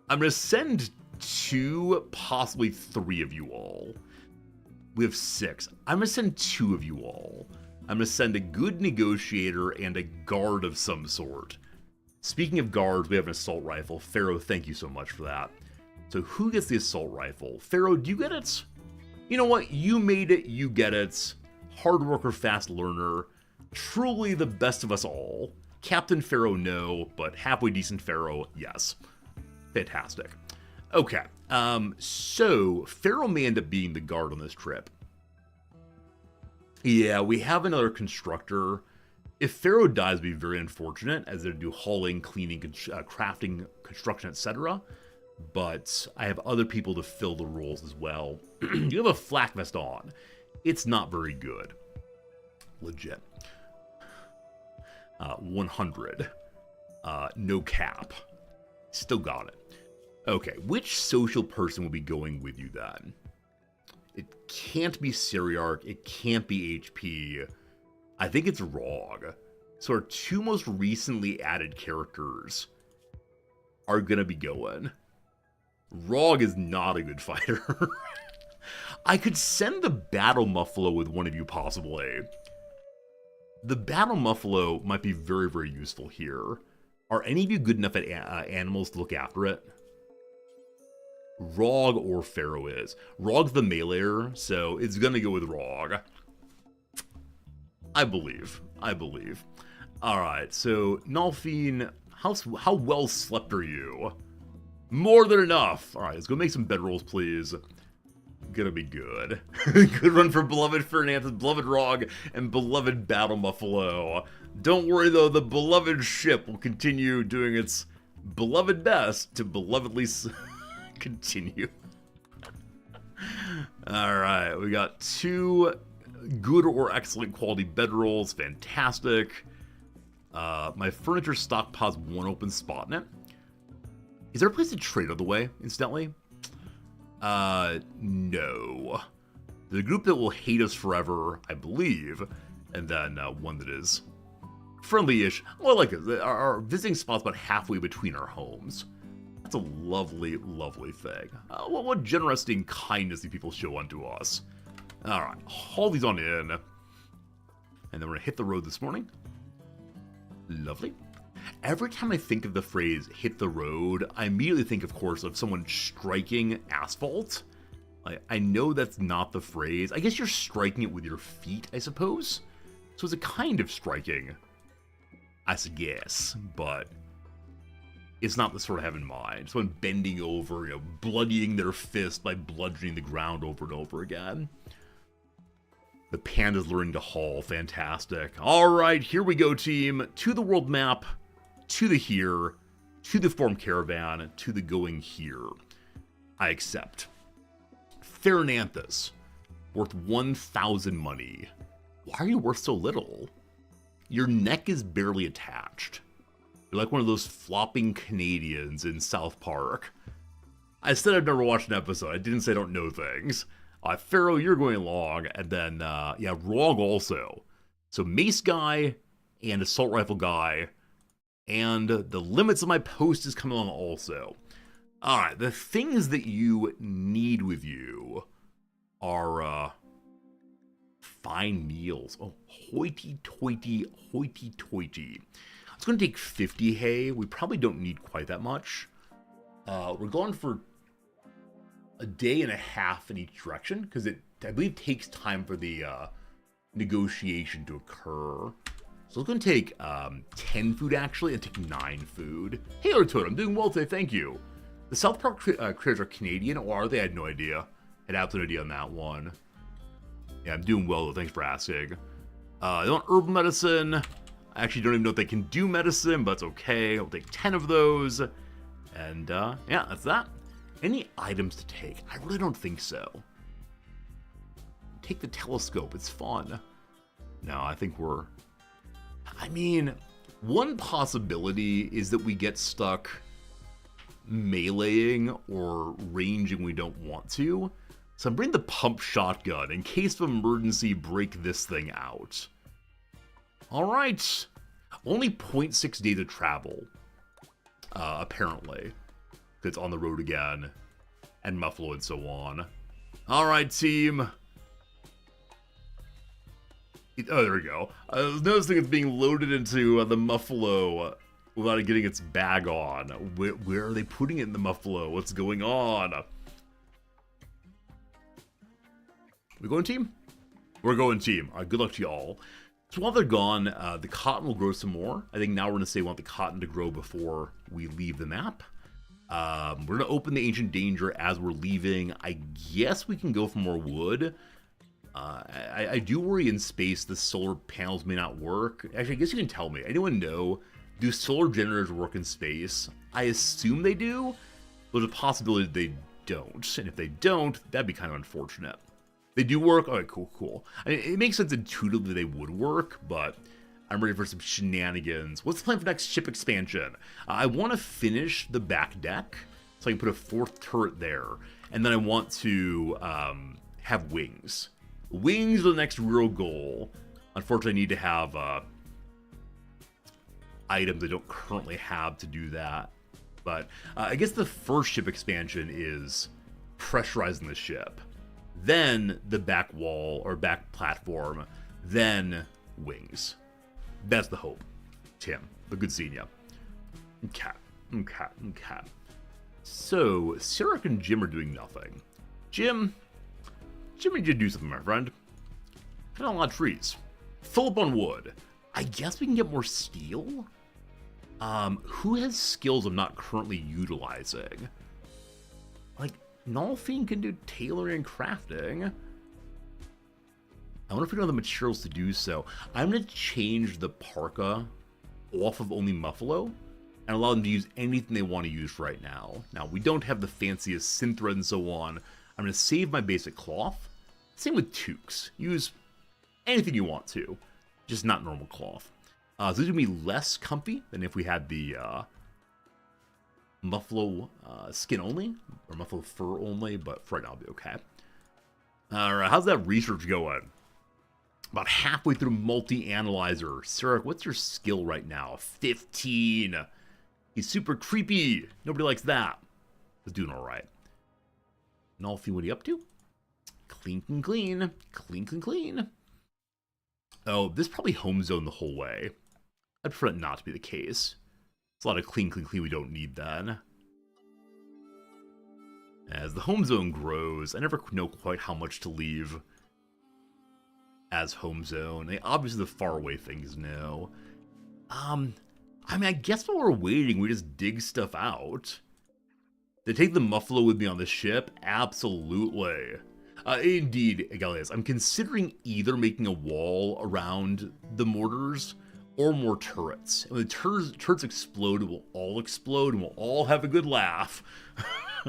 I'm gonna send 2, possibly 3 of you all. We have 6. I'm gonna send 2 of you all. I'm gonna send a good negotiator and a guard of some sort. Speaking of guards, we have an assault rifle. Pharaoh, thank you so much for that. So who gets the assault rifle? Pharaoh, do you get it? You know what? You made it, you get it. Hard worker, fast learner. Truly the best of us all. Captain Pharaoh, no, but halfway decent Pharaoh, yes. Fantastic. Okay, so Pharaoh may end up being the guard on this trip. Yeah, we have another constructor. If Pharaoh dies, it'd be very unfortunate, as they do hauling, cleaning, crafting, construction, etc. But I have other people to fill the roles as well. You have a flak vest on. It's not very good. Legit. 100. No cap. Still got it. Okay, which social person will be going with you then? It can't be Syriarch. It can't be HP. I think it's Rog. So our 2 most recently added characters are going to be going. Rog is not a good fighter. I could send the Battle Muffalo with one of you possibly. The Battle Muffalo might be very, very useful here. Are any of you good enough at animals to look after it? Rog or Pharaoh is. Rog's the meleeer, so it's gonna go with Rog. I believe. Alright, so Nalfine, how well slept are you? More than enough. Alright, let's go make some bedrolls, please. Gonna be good. Good run for beloved Fernandez, beloved Rog, and beloved Battle Muffalo. Don't worry though, the beloved ship will continue doing its beloved best to belovedly continue. Alright, we got 2 good or excellent quality bedrolls. Fantastic. My furniture stockpile has 1 open spot in it. Is there a place to trade on the way, incidentally? No. The group that will hate us forever, I believe, and then one that is friendly-ish. Well, I like it. Our visiting spot's about halfway between our homes. That's a lovely, lovely thing. What generosity and kindness do people show unto us? Alright, haul these on in. And then we're going to hit the road this morning. Lovely. Every time I think of the phrase, hit the road, I immediately think, of course, of someone striking asphalt. I know that's not the phrase. I guess you're striking it with your feet, I suppose. So it's a kind of striking, I guess, but it's not the sort I have in mind. Someone bending over, bloodying their fist by bludgeoning the ground over and over again. The panda's learning to haul. Fantastic. All right, here we go, team. To the world map, to the here, to the form caravan, to the going here. I accept. Fernandez, worth 1,000 money. Why are you worth so little? Your neck is barely attached. You're like one of those flopping Canadians in South Park. I said I've never watched an episode. I didn't say I don't know things. Pharaoh, you're going along. And then, yeah, Rog also. So mace guy and assault rifle guy. And the limits of my post is coming along also. Alright, the things that you need with you are, fine meals. Oh, hoity-toity, hoity-toity. It's going to take 50 hay. We probably don't need quite that much. We're going for a day and a half in each direction, because I believe, takes time for the negotiation to occur. So it's going to take 10 food, actually, and take 9 food. Hey, Totem, I'm doing well today, thank you. The South Park critters are Canadian, or are they? I had no idea. I had absolutely no idea on that one. Yeah, I'm doing well, though. Thanks for asking. They want herbal medicine. I actually don't even know if they can do medicine, but it's okay. I'll take 10 of those. And, yeah, that's that. Any items to take? I really don't think so. Take the telescope, it's fun. No, I think we're... I mean, one possibility is that we get stuck meleeing or ranging we don't want to. So I'm bringing the pump shotgun in case of emergency, break this thing out. Alright. Only 0.6 days of travel. Apparently. It's on the road again. And Muffalo and so on. Alright, team. Oh, there we go. I was noticing it's being loaded into the Muffalo without it getting its bag on. Where are they putting it in the Muffalo? What's going on? We going team? We're going team. All right, good luck to you all. So while they're gone, the cotton will grow some more. I think now we're going to say we want the cotton to grow before we leave the map. We're going to open the Ancient Danger as we're leaving. I guess we can go for more wood. I do worry in space the solar panels may not work. Actually, I guess you can tell me. Anyone know, do solar generators work in space? I assume they do. But there's a possibility they don't. And if they don't, that'd be kind of unfortunate. They do work? Alright, cool. I mean, it makes sense intuitively they would work, but I'm ready for some shenanigans. What's the plan for next ship expansion? I want to finish the back deck, so I can put a 4th turret there. And then I want to have wings. Wings are the next real goal. Unfortunately, I need to have items I don't currently have to do that. But I guess the first ship expansion is pressurizing the ship. Then the back wall or back platform. Then wings. That's the hope. Tim, but good seeing you. Okay. So, Sarah and Jim are doing nothing. Jim, you need to do something, my friend. Cut down a lot of trees. Fill up on wood. I guess we can get more steel? Who has skills I'm not currently utilizing? Like, Nolfine can do tailoring and crafting. I wonder if we know the materials to do so. I'm going to change the parka off of only Muffalo and allow them to use anything they want to use right now. Now, we don't have the fanciest synthread and so on. I'm going to save my basic cloth. Same with toques. Use anything you want to, just not normal cloth. So this is going to be less comfy than if we had the Muffalo skin only, or Muffalo fur only, but for right now I'll be okay. Alright, how's that research going? About halfway through multi-analyzer. Sarah, what's your skill right now? 15. He's super creepy. Nobody likes that. He's doing alright. Nolfie, what are you up to? Clean. Oh, this is probably home zone the whole way. I'd prefer it not to be the case. It's a lot of clean we don't need then. As the home zone grows, I never know quite how much to leave as home zone. Obviously the faraway things no. I mean, I guess while we're waiting, we just dig stuff out. They take the Muffalo with me on the ship? Absolutely. Indeed, Galias, I'm considering either making a wall around the mortars or more turrets. When the turrets explode, it will all explode and we'll all have a good laugh.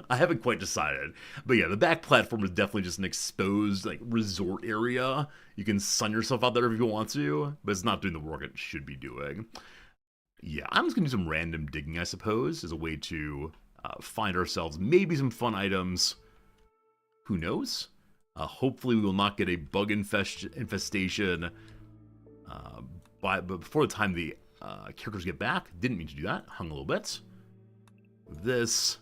I haven't quite decided. But yeah, the back platform is definitely just an exposed resort area. You can sun yourself out there if you want to, but it's not doing the work it should be doing. Yeah, I'm just going to do some random digging, I suppose, as a way to find ourselves maybe some fun items. Who knows? Hopefully we will not get a bug infestation but before the time the characters get back. Didn't mean to do that. Hung a little bit. With this.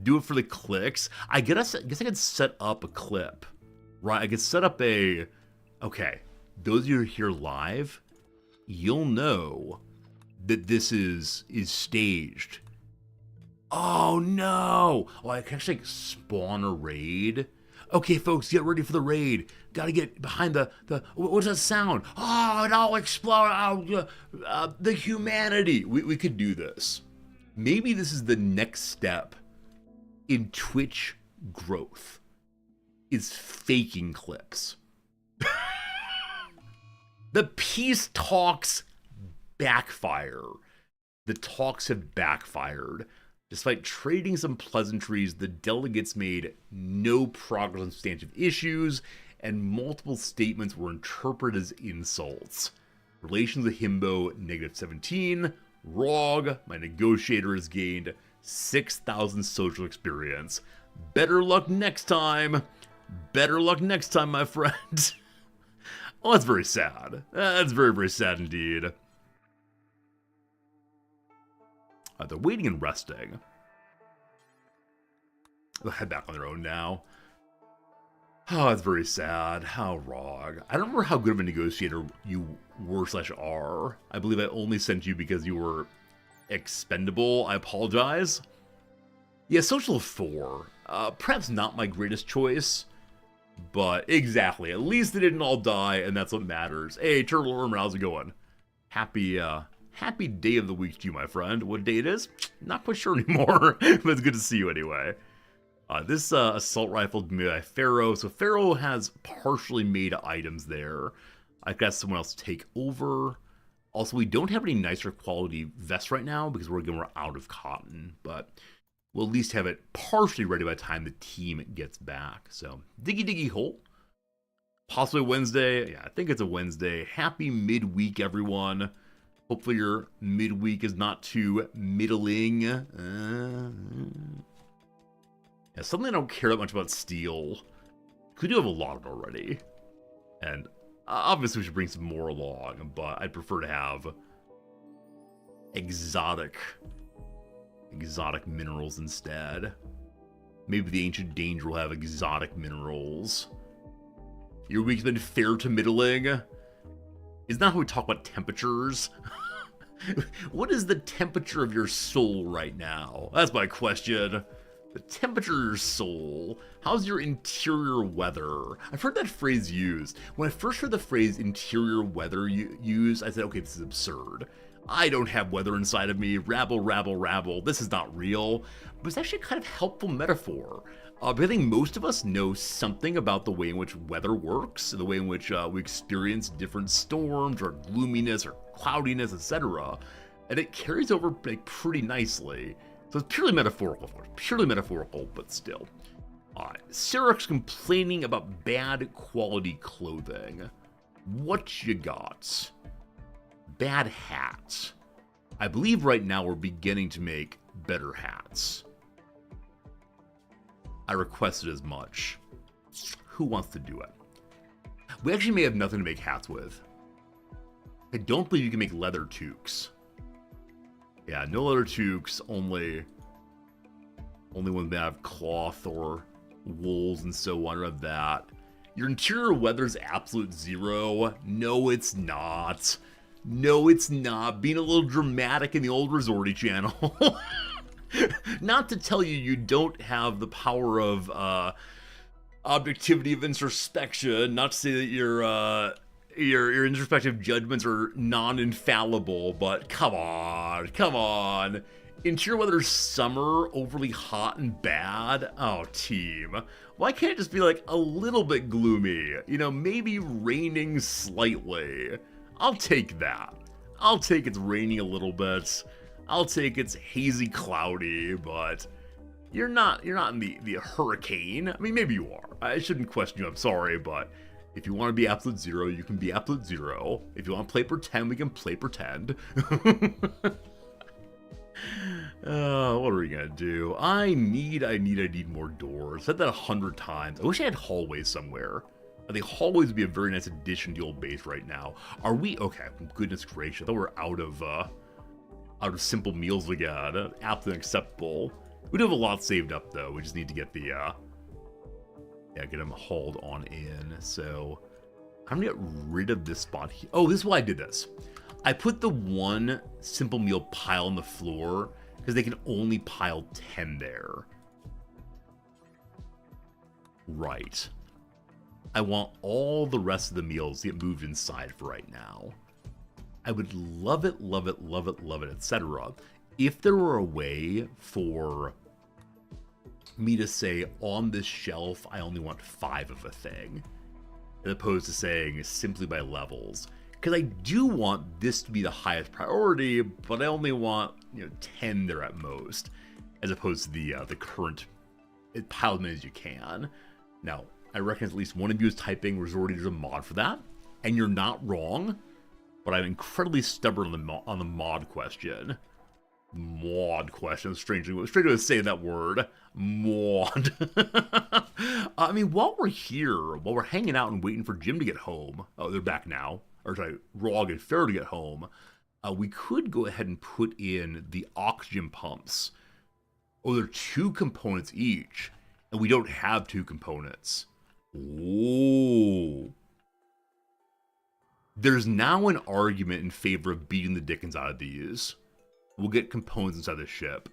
Do it for the clicks. I guess I could set up a clip. Right, I could set up a... Okay, those of you who are here live, you'll know that this is staged. Oh no! Oh, I can actually spawn a raid. Okay, folks, get ready for the raid. Gotta get behind the what's that sound? Oh, it all explode. The humanity. We could do this. Maybe this is the next step in Twitch growth. Is faking clips. The peace talks backfire. The talks have backfired. Despite trading some pleasantries, the delegates made no progress on substantive issues, and multiple statements were interpreted as insults. Relations with Himbo, -17. Rog, my negotiator, has gained 6,000 social experience. Better luck next time. Better luck next time, my friend. Oh, that's very sad. That's very, very sad indeed. They're waiting and resting. They'll head back on their own now. Oh, that's very sad. How wrong. I don't remember how good of a negotiator you were/are. I believe I only sent you because you were expendable. I apologize. Yeah, social 4. Perhaps not my greatest choice. But exactly. At least they didn't all die, and that's what matters. Hey, Turtle Worm, how's it going? Happy day of the week to you, my friend. What day it is? Not quite sure anymore, but it's good to see you anyway. This assault rifle made by Pharaoh. So Pharaoh has partially made items there. I've got someone else take over. Also, we don't have any nicer quality vests right now because we're out of cotton, but we'll at least have it partially ready by the time the team gets back. So, diggy hole. Possibly Wednesday. Yeah, I think it's a Wednesday. Happy midweek, everyone. Hopefully your midweek is not too middling. Yeah, something I don't care that much about steel. We do have a lot of it already. And obviously we should bring some more along, but I'd prefer to have exotic minerals instead. Maybe the Ancient Danger will have exotic minerals. Your week's been fair to middling. Isn't that how we talk about temperatures? What is the temperature of your soul right now? That's my question. The temperature of your soul. How's your interior weather? I've heard that phrase used. When I first heard the phrase interior weather used, I said, okay, this is absurd. I don't have weather inside of me. Rabble, rabble, rabble. This is not real. But it's actually a kind of helpful metaphor. But I think most of us know something about the way in which weather works, the way in which we experience different storms or gloominess or cloudiness, etc. And it carries over like pretty nicely. So it's purely metaphorical, but still. Syrinx complaining about bad quality clothing. What you got? Bad hats. I believe right now we're beginning to make better hats. I requested as much. Who wants to do it? We actually may have nothing to make hats with. I don't believe you can make leather toques. Yeah, no leather toques, only ones that have cloth or wools and so on of that. Your interior weather's absolute 0. No, it's not. No, it's not. Being a little dramatic in the old Resorty channel. Not to tell you don't have the power of objectivity of introspection. Not to say that your introspective judgments are non-infallible, but come on. Interior weather's summer, overly hot and bad. Oh, team. Why can't it just be like a little bit gloomy? You know, maybe raining slightly. I'll take that. I'll take it's raining a little bit. I'll take it's hazy cloudy, but you're not in the hurricane. I mean, maybe you are. I shouldn't question you, I'm sorry, but if you want to be absolute 0, you can be absolute 0. If you want to play pretend, we can play pretend. What are we gonna do? I need more doors. I've said that 100 times. I wish I had hallways somewhere. I think hallways would be a very nice addition to the old base right now. Are we? Okay, goodness gracious. I thought we're out of simple meals again. Absolutely unacceptable. We do have a lot saved up though. We just need to get the get them hauled on in. So I'm gonna get rid of this spot here. Oh, this is why I did this. I put the one simple meal pile on the floor because they can only pile 10 there. Right. I want all the rest of the meals to get moved inside for right now. I would love it, etc. if there were a way for me to say on this shelf, I only want 5 of a thing, as opposed to saying simply by levels. Because I do want this to be the highest priority, but I only want 10 there at most. as opposed to the current pile of minis you can. Now, I reckon at least one of you is typing there's a mod for that, and you're not wrong, but I'm incredibly stubborn on the mod question. Mod question, strange way to say that word. Mod. I mean, while we're hanging out and waiting for Jim to get home, oh, they're back now, or sorry, Rog and Fair to get home, we could go ahead and put in the oxygen pumps. Oh, they're 2 components each, and we don't have 2 components. Oh. There's now an argument in favor of beating the dickens out of these. We'll get components inside the ship.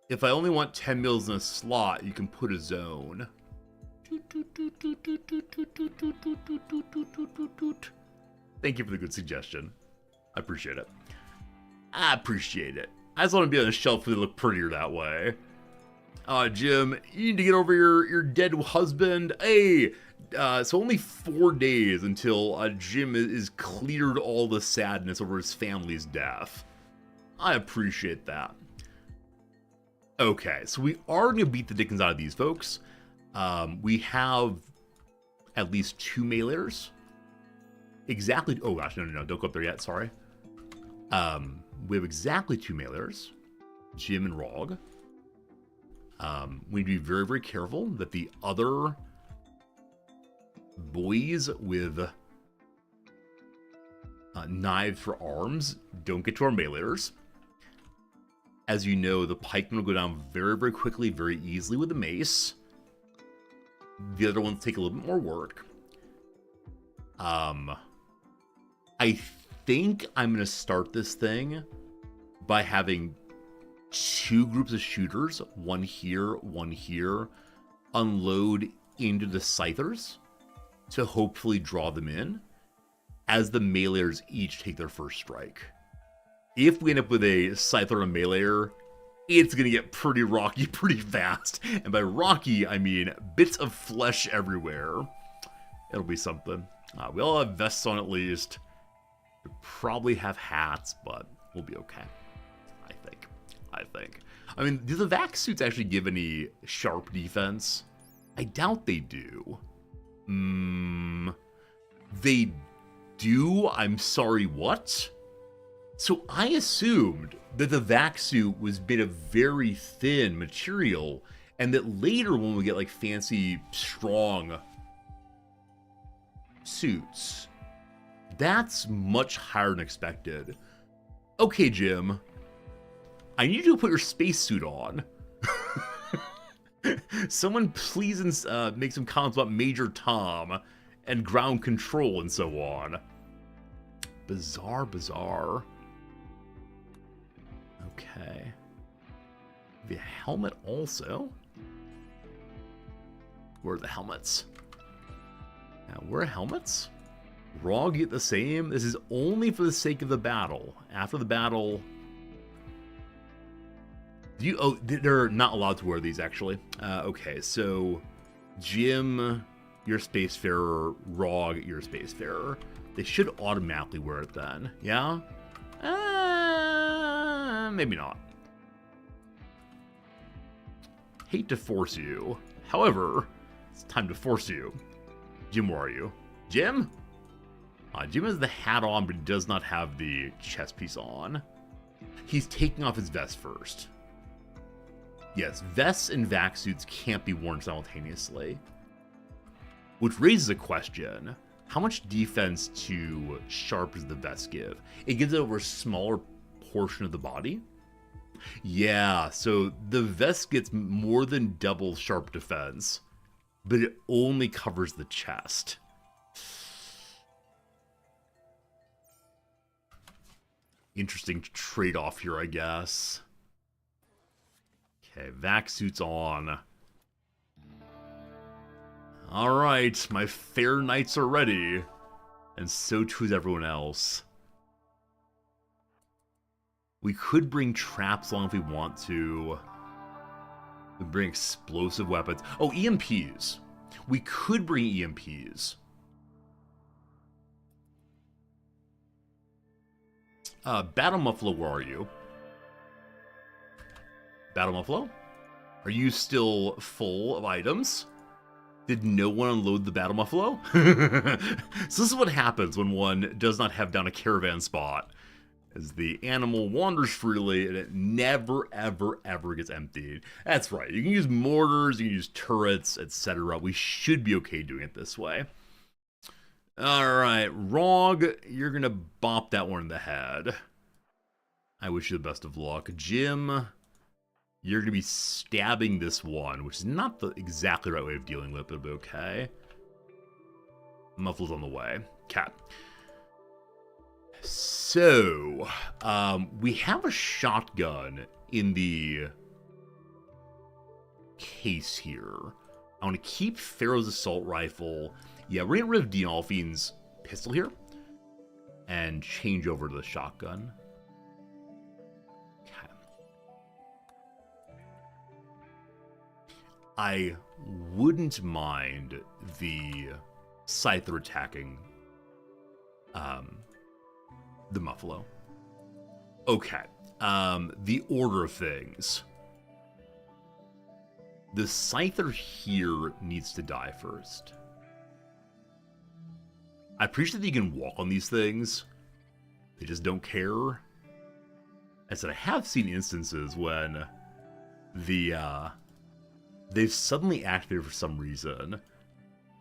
If I only want 10 mils in a slot, you can put a zone. Thank you for the good suggestion. I appreciate it. I just want to be on a shelf that look prettier that way. Jim, you need to get over your dead husband. Hey, so only 4 days until Jim is cleared all the sadness over his family's death. I appreciate that. Okay, so we are going to beat the dickens out of these folks. We have at least 2 meleeers. Exactly. Oh gosh, no, don't go up there yet. Sorry. We have exactly 2 meleeers, Jim and Rog. We need to be very, very careful that the other boys with knives for arms don't get to our meleeers. As you know, the pikemen will go down very, very quickly, very easily with the mace. The other ones take a little bit more work. I think I'm going to start this thing by having 2 groups of shooters, one here, unload into the scythers to hopefully draw them in as the meleeers each take their first strike. If we end up with a scyther and a meleeer, it's going to get pretty rocky pretty fast. And by rocky, I mean bits of flesh everywhere. It'll be something. We all have vests on at least. We probably have hats, but we'll be okay. I think. I mean, do the vac suits actually give any sharp defense? I doubt they do. They do? I'm sorry, what? So I assumed that the vac suit was made of very thin material, and that later when we get like fancy, strong suits, that's much higher than expected. Okay, Jim. I need you to put your spacesuit on. Someone please make some comments about Major Tom and ground control and so on. Bizarre. Okay. The helmet also. Where are the helmets? Now, where are helmets? Rog get the same. This is only for the sake of the battle. After the battle... they're not allowed to wear these, actually. Okay, so Jim, you're a spacefarer. Rog, you're a spacefarer. They should automatically wear it then. Yeah? Maybe not. Hate to force you. However, it's time to force you. Jim, where are you? Jim? Jim has the hat on, but he does not have the chest piece on. He's taking off his vest first. Yes, vests and vac suits can't be worn simultaneously. Which raises a question. How much defense to sharp does the vest give? It gives it over a smaller portion of the body? Yeah, so the vest gets more than double sharp defense, but it only covers the chest. Interesting trade-off here, I guess. Okay, vac suit's on. Alright, my fair knights are ready. And so too is everyone else. We could bring traps along if we want to. We bring explosive weapons. Oh, EMPs. We could bring EMPs. Battle Muffalo, where are you? Battle Muffalo? Are you still full of items? Did no one unload the Battle Muffalo? So this is what happens when one does not have down a caravan spot. As the animal wanders freely and it never, ever, ever gets emptied. That's right. You can use mortars, you can use turrets, etc. We should be okay doing it this way. Alright, Rog, you're going to bop that one in the head. I wish you the best of luck. Jim, you're going to be stabbing this one, which is not the exactly right way of dealing with it, but okay. Muffler's on the way. Cat. So, we have a shotgun in the case here. I want to keep Pharaoh's assault rifle. Yeah, we're going to get rid of Dinolfine's pistol here and change over to the shotgun. Okay. I wouldn't mind the Scyther attacking the Muffalo. Okay. The order of things. The Scyther here needs to die first. I appreciate that you can walk on these things. They just don't care. I said I have seen instances when they've suddenly activated for some reason.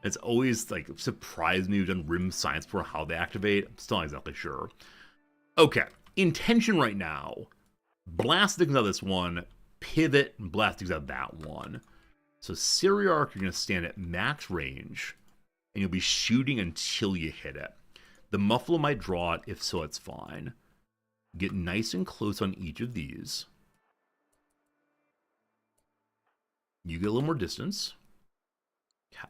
It's always like surprised me. We've done Rim Science for how they activate. I'm still not exactly sure. Okay, intention right now. Blast things out of this one, pivot, and blast things out of that one. So Cyriarch, you're going to stand at max range, and you'll be shooting until you hit it. The Muffalo might draw it, if so, it's fine. Get nice and close on each of these. You get a little more distance. Okay.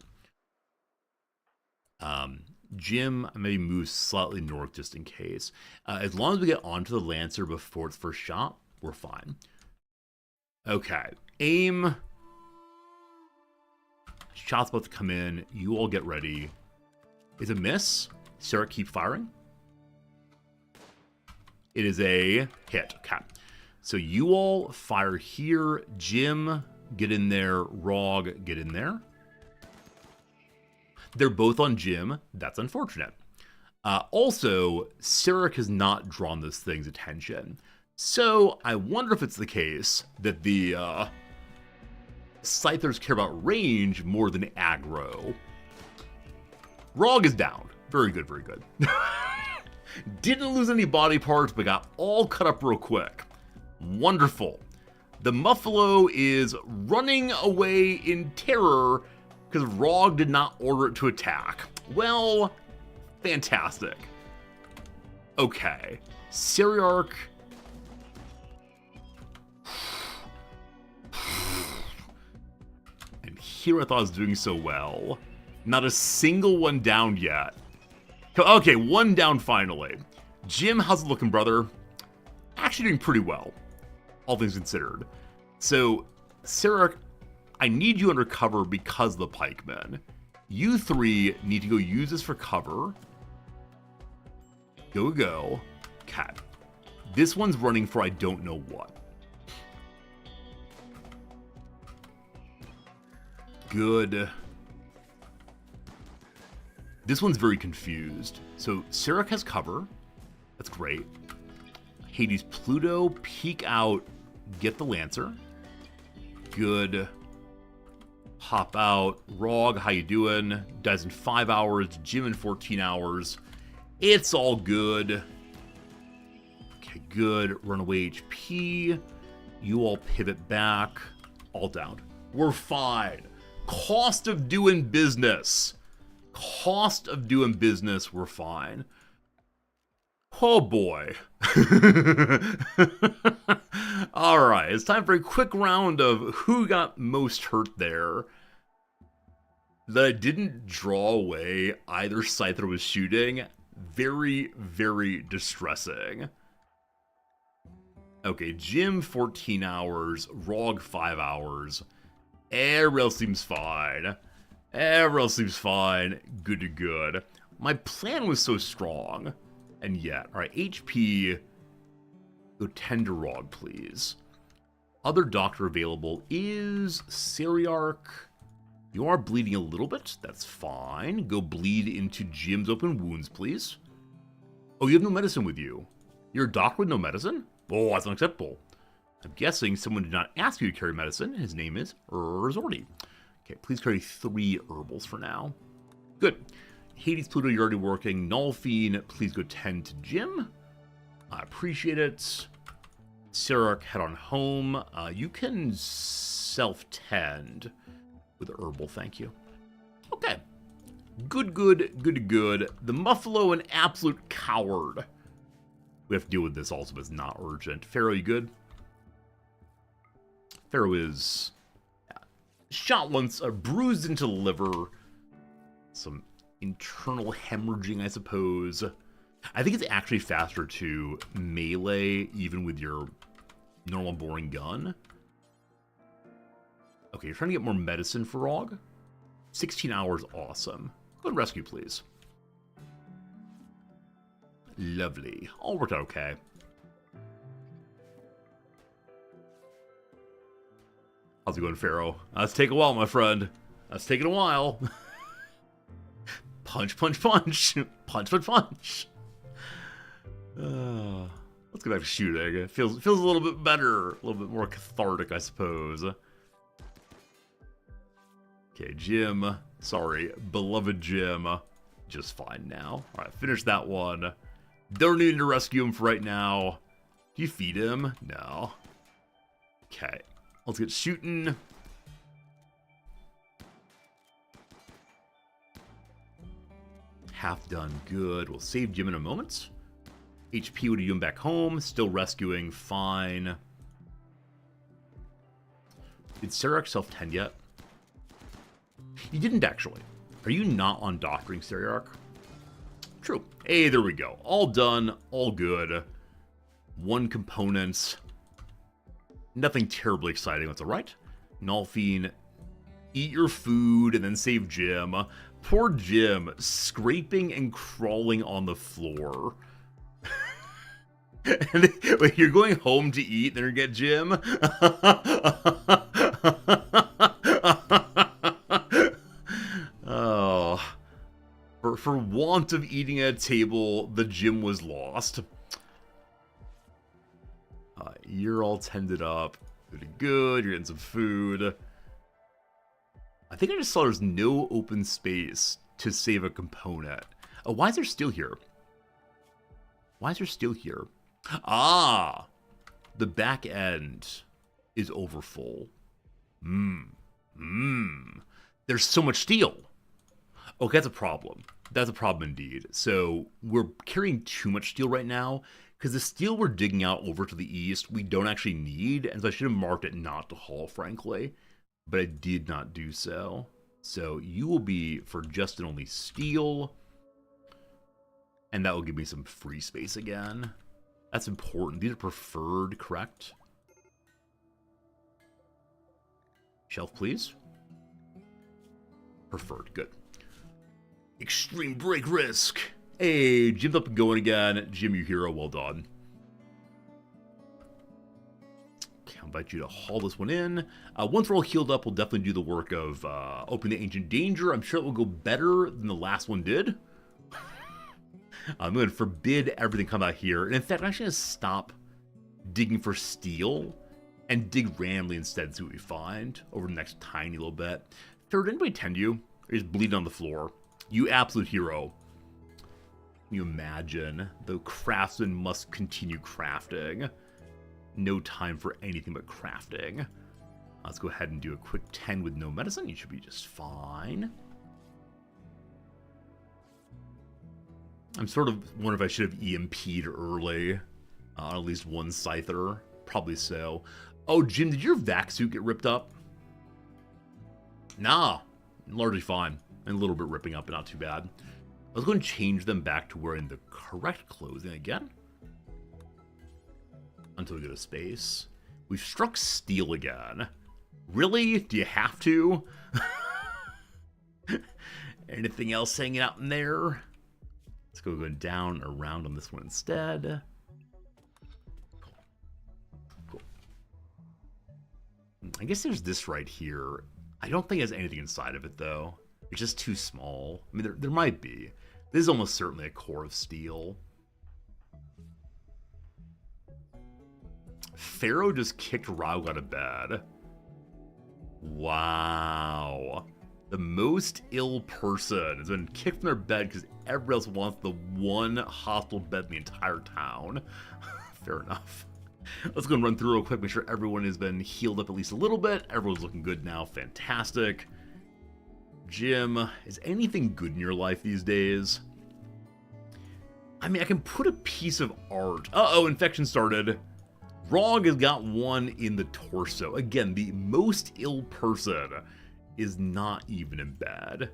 Jim maybe moves slightly north just in case. As long as we get onto the Lancer before its first shot, we're fine. Okay. Aim. Shot's about to come in. You all get ready. Is it miss? Sarah, keep firing. It is a hit. Okay. So you all fire here. Jim, get in there. Rog, get in there. They're both on Jim. That's unfortunate. Also, Cyric has not drawn this thing's attention. So, I wonder if it's the case that the Scythers care about range more than aggro. Rog is down. Very good, very good. Didn't lose any body parts, but got all cut up real quick. Wonderful. The Muffalo is running away in terror because Rog did not order it to attack. Well, fantastic. Okay. Cyriarch. And here I thought I was doing so well. Not a single one down yet. Okay, one down finally. Jim, how's it looking, brother? Actually doing pretty well, all things considered. So, Cyriarch, I need you under cover because of the pikemen. You three need to go use this for cover. Go. Cat. This one's running for I don't know what. Good. This one's very confused. So, Cyriarch has cover. That's great. Hades, Pluto, peek out, get the Lancer. Good. Hop out. Rog, how you doing? Dies in 5 hours. Jim in 14 hours. It's all good. Okay, good. Runaway HP. You all pivot back. All down. We're fine. Cost of doing business. Cost of doing business, we're fine. Oh boy. Alright, it's time for a quick round of who got most hurt there. That I didn't draw away either Scyther was shooting. Very, very distressing. Okay, Jim 14 hours, Rog 5 hours. Everyone else seems fine. Everyone else seems fine. Good to good. My plan was so strong. And yet, alright, HP. Go 10 to Rog, please. Other doctor available is Seriarch. You are bleeding a little bit. That's fine. Go bleed into Jim's open wounds, please. Oh, you have no medicine with you. You're a doctor with no medicine? Oh, that's unacceptable. I'm guessing someone did not ask you to carry medicine. His name is Zordy. Okay, please carry 3 herbals for now. Good. Hades, Pluto, you're already working. Nolfine, please go tend to Jim. I appreciate it. Seriarch, head on home. You can self-tend with herbal, thank you. Okay. Good. The Muffalo, an absolute coward. We have to deal with this also, but it's not urgent. Pharaoh, you good? Pharaoh is shot once, bruised into the liver. Some internal hemorrhaging, I suppose. I think it's actually faster to melee, even with your normal boring gun. Okay, you're trying to get more medicine for Rog. 16 hours, awesome. Go and rescue, please. Lovely. All worked out okay. How's it going, Pharaoh? That's taking a while, my friend. That's taking a while. Punch. Punch. Let's go back to shooting. It feels a little bit better. A little bit more cathartic, I suppose. Okay, Jim. Sorry, beloved Jim. Just fine now. Alright, finish that one. Don't need to rescue him for right now. Do you feed him? No. Okay, let's get shooting. Half done, good. We'll save Jim in a moment. HP, what are you doing back home? Still rescuing, fine. Did Seriarch self-tend yet? You didn't actually. Are you not on doctoring, Seriarch? True. Hey, there we go. All done, all good. 1 component. Nothing terribly exciting, that's alright. Nolfine, eat your food and then save Jim. Poor Jim, scraping and crawling on the floor. And wait, you're going home to eat, then you get Jim? Oh. For want of eating at a table, the Jim was lost. You're all tended up. Good, you're getting some food. I think I just saw there's no open space to save a component. Oh, why is there steel here? Why is there steel here? Ah! The back end is overfull. There's so much steel. Okay, that's a problem. That's a problem indeed. So we're carrying too much steel right now because the steel we're digging out over to the east we don't actually need, and so I should have marked it not to haul, frankly. But I did not do so. So you will be for just and only steel. And that will give me some free space again. That's important. These are preferred, correct? Shelf, please. Preferred, good. Extreme break risk. Hey, Jim's up and going again. Jim, you hero, well done. Okay, I'll invite you to haul this one in. Once we're all healed up, we'll definitely do the work of opening the Ancient Danger. I'm sure it will go better than the last one did. I'm going to forbid everything come out here. And in fact, I'm actually going to stop digging for steel and dig randomly instead, see what we find over the next tiny little bit. Did anybody tend you? Or just bleeding on the floor? You absolute hero. Can you imagine? The craftsman must continue crafting. No time for anything but crafting. Let's go ahead and do a quick 10 with no medicine. You should be just fine. I'm sort of wondering if I should have EMP'd early. At least one Scyther. Probably so. Oh, Jim, did your vac suit get ripped up? Nah. Largely fine. And a little bit ripping up, but not too bad. Let's go and change them back to wearing the correct clothing again. Until we go to space. We've struck steel again. Really? Do you have to? Anything else hanging out in there? Let's go down and around on this one instead. Cool. I guess there's this right here. I don't think it has anything inside of it, though. It's just too small. I mean, there might be. This is almost certainly a core of steel. Pharaoh just kicked Raug out of bed. Wow. The most ill person has been kicked from their bed because everybody else wants the one hostile bed in the entire town. Fair enough. Let's go and run through real quick, make sure everyone has been healed up at least a little bit. Everyone's looking good now. Fantastic. Jim, is anything good in your life these days? I mean, I can put a piece of art. Uh-oh, infection started. Raug has got one in the torso. Again, the most ill person is not even in bed.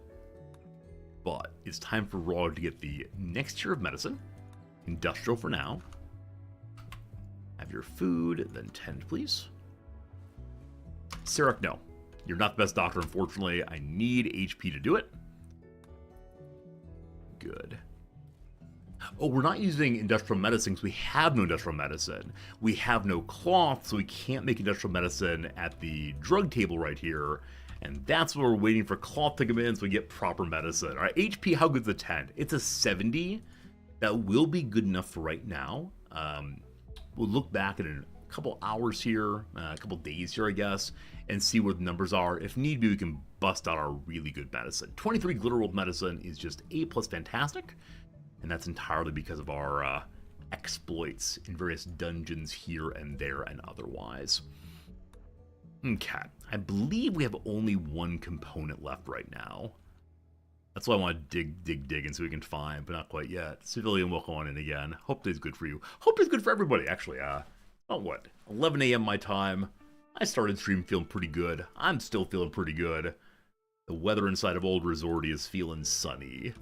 But it's time for Raug to get the next tier of medicine. Industrial for now. Have your food, then tend, please. Sarek, no. You're not the best doctor, unfortunately. I need HP to do it. Good. Oh, we're not using industrial medicine because we have no industrial medicine. We have no cloth, so we can't make industrial medicine at the drug table right here. And that's where we're waiting for cloth to come in so we get proper medicine. All right, HP, how good's the 10? It's a 70. That will be good enough for right now. We'll look back in a couple hours here, a couple days here, I guess, and see what the numbers are. If need be, we can bust out our really good medicine. 23 Glitterworld medicine is just A+ fantastic, and that's entirely because of our exploits in various dungeons here and there and otherwise. Okay, I believe we have only one component left right now. That's why I want to dig and see what we can find, but not quite yet. Civilian, welcome on in again. Hope day's good for you. Hope day's good for everybody, actually. Oh, what? 11 a.m. my time. I started stream feeling pretty good. I'm still feeling pretty good. The weather inside of Old Resorty is feeling sunny.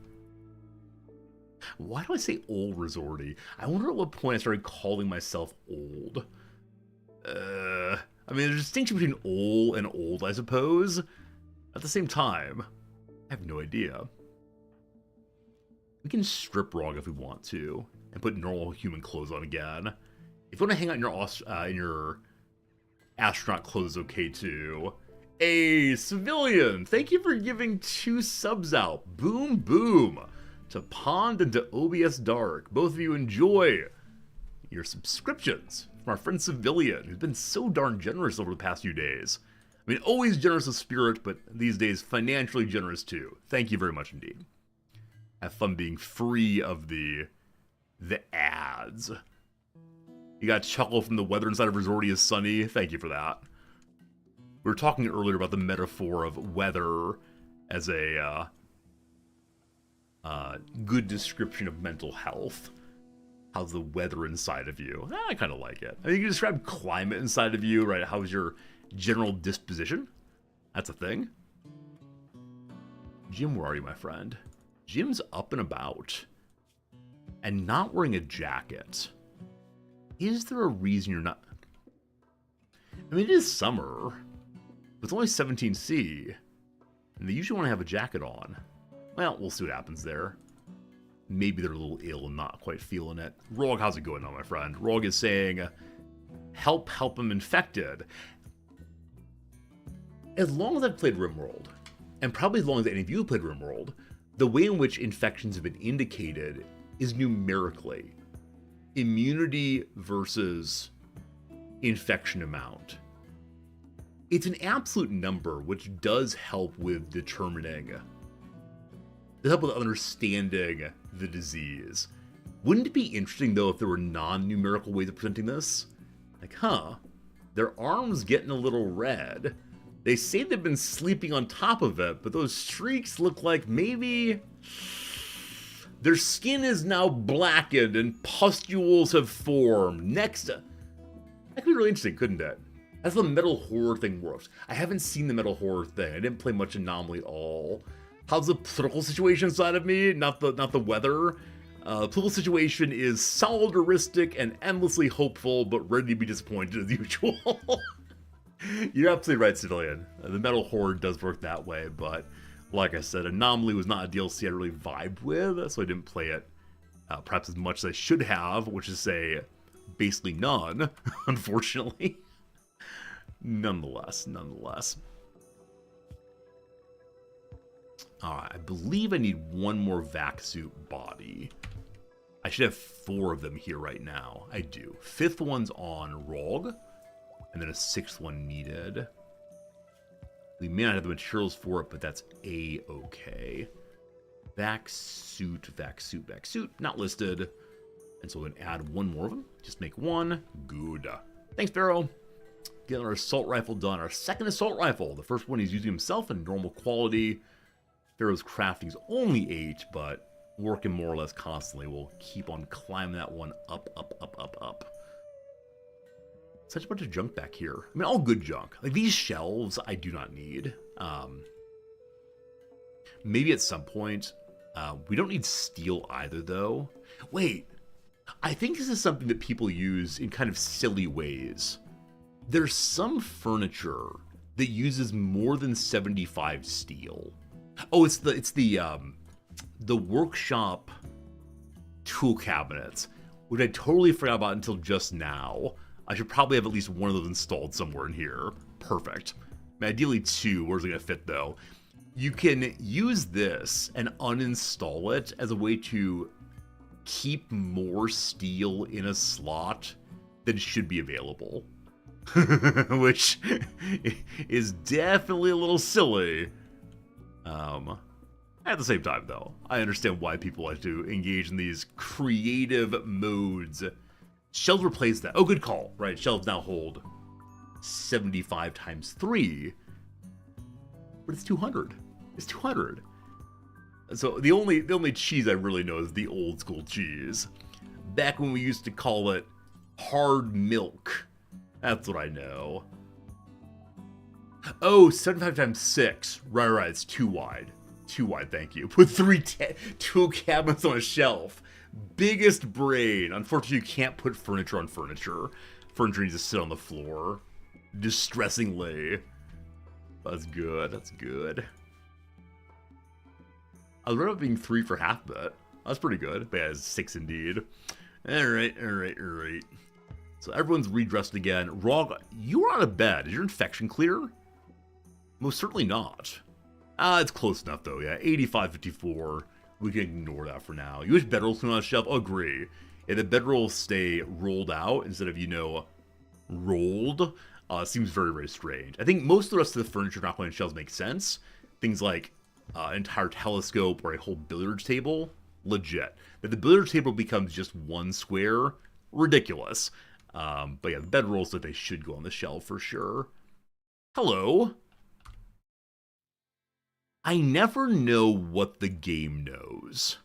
Why do I say Old Resorty? I wonder at what point I started calling myself old. I mean, there's a distinction between old and old, I suppose. At the same time, I have no idea. We can strip Raug if we want to, and put normal human clothes on again. If you want to hang out in your astronaut clothes, okay too. Hey, civilian! Thank you for giving 2 subs out. Boom, boom. To Pond and to OBS Dark. Both of you enjoy your subscriptions from our friend Civilian, who's been so darn generous over the past few days. I mean, always generous of spirit, but these days financially generous too. Thank you very much indeed. Have fun being free of the ads. You got a chuckle from the weather inside of Resorty is sunny. Thank you for that. We were talking earlier about the metaphor of weather as a good description of mental health. How's the weather inside of you? I kind of like it. I mean, you can describe climate inside of you, right? How's your general disposition? That's a thing. Jim, where are you, my friend? Jim's up and about. And not wearing a jacket. Is there a reason you're not... I mean, it is summer. But it's only 17C. And they usually want to have a jacket on. Well, we'll see what happens there. Maybe they're a little ill and not quite feeling it. Raug, how's it going now, my friend? Raug is saying, help, I'm infected. As long as I've played Rimworld, and probably as long as any of you have played Rimworld, the way in which infections have been indicated is numerically. Immunity versus infection amount. It's an absolute number, which does help with determining, does help with understanding the disease. Wouldn't it be interesting, though, if there were non-numerical ways of presenting this? Like, their arm's getting a little red. They say they've been sleeping on top of it, but those streaks look like maybe their skin is now blackened and pustules have formed. Next, that could be really interesting, couldn't it? That's the metal horror thing works. I haven't seen the metal horror thing. I didn't play much Anomaly at all. How's the political situation inside of me? Not the weather. The political situation is solidaristic and endlessly hopeful, but ready to be disappointed as usual. You're absolutely right, Civilian. The metal horror does work that way, but like I said, Anomaly was not a DLC I really vibed with, so I didn't play it perhaps as much as I should have, which is say basically none, unfortunately. Nonetheless. Alright, I believe I need one more vac suit body. I should have 4 of them here right now. I do. 5th one's on Rog, and then a 6th one needed. We may not have the materials for it, but that's A-okay. Vac suit, not listed. And so we're going to add one more of them. Just make one. Good. Thanks, Pharaoh. Getting our assault rifle done. Our 2nd assault rifle. The first one he's using himself in normal quality. Pharaoh's crafting is only 8, but working more or less constantly. We'll keep on climbing that one up. Such a bunch of junk back here. I mean, all good junk. Like, these shelves, I do not need. Maybe at some point. We don't need steel either, though. Wait. I think this is something that people use in kind of silly ways. There's some furniture that uses more than 75 steel. Oh, it's the workshop tool cabinets, which I totally forgot about until just now. I should probably have at least one of those installed somewhere in here. Perfect. I mean, ideally 2. Where's it gonna fit though? You can use this and uninstall it as a way to keep more steel in a slot than should be available. Which is definitely a little silly. At the same time, though, I understand why people like to engage in these creative modes. Shelves replace that. Oh, good call. Right, shelves now hold 75 times 3. But it's 200. It's 200. So the only cheese I really know is the old school cheese. Back when we used to call it hard milk. That's what I know. Oh, 75 times 6. Right, it's too wide. Too wide, thank you. Put 3 tool cabinets on a shelf. Biggest brain. Unfortunately, you can't put furniture on furniture. Furniture needs to sit on the floor. Distressingly. That's good. I was right about being 3 for half that. That's pretty good. But yeah, it's 6 indeed. Alright. So everyone's redressed again. Rog, you were out of bed. Is your infection clear? Most certainly not. It's close enough though, yeah. 85-54. We can ignore that for now. You wish bedrolls come on the shelf? Oh, agree. Yeah, the bedrolls stay rolled out instead of, rolled. Seems very, very strange. I think most of the rest of the furniture not going on shelves makes sense. Things like an entire telescope or a whole billiards table, legit. But the billiards table becomes just one square, ridiculous. But yeah, the bedrolls that they should go on the shelf for sure. Hello. I never know what the game knows.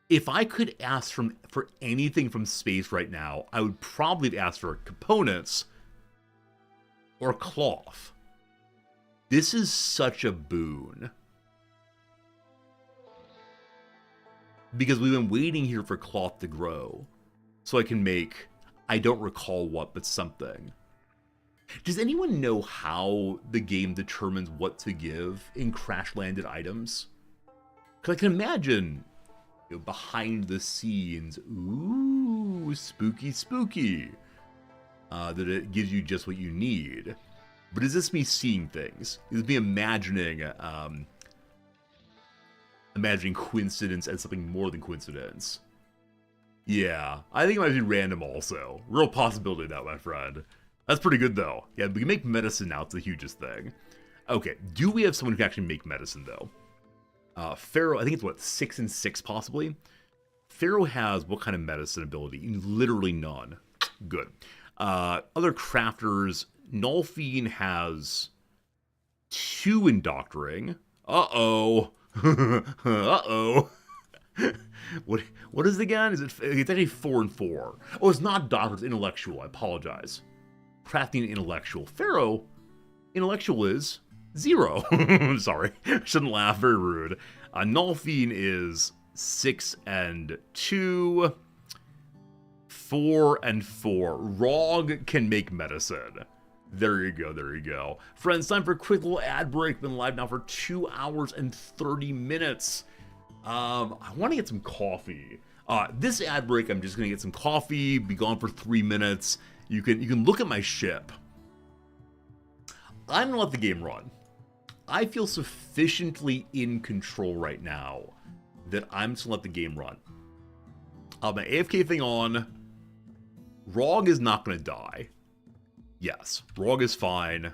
If I could ask for anything from space right now, I would probably ask for components or cloth. This is such a boon. Because we've been waiting here for cloth to grow. So I can make, I don't recall what, but something. Does anyone know how the game determines what to give in crash-landed items? Because I can imagine, behind the scenes, ooh, spooky, that it gives you just what you need. But is this me seeing things? Is this me imagining coincidence as something more than coincidence? Yeah, I think it might be random also. Real possibility of that, my friend. That's pretty good, though. Yeah, we can make medicine now. It's the hugest thing. Okay, do we have someone who can actually make medicine, though? Pharaoh, I think it's, what, 6 and 6, possibly? Pharaoh has what kind of medicine ability? Literally none. Good. Other crafters, Nolfine has 2 in doctoring. Uh-oh. Uh-oh. What is it again? It's actually 4 and 4. Oh, it's not doctor, it's intellectual. I apologize. Crafting intellectual. Pharaoh, intellectual is 0. Sorry, shouldn't laugh. Very rude. Nolfine is 6 and 2. 4 and 4. Rog can make medicine. There you go. Friends, time for a quick little ad break. Been live now for 2 hours and 30 minutes. I want to get some coffee. This ad break, I'm just going to get some coffee, be gone for 3 minutes, You can look at my ship. I'm gonna let the game run. I feel sufficiently in control right now that I'm just gonna let the game run. I'll have my AFK thing on. Rog is not gonna die. Yes, Rog is fine.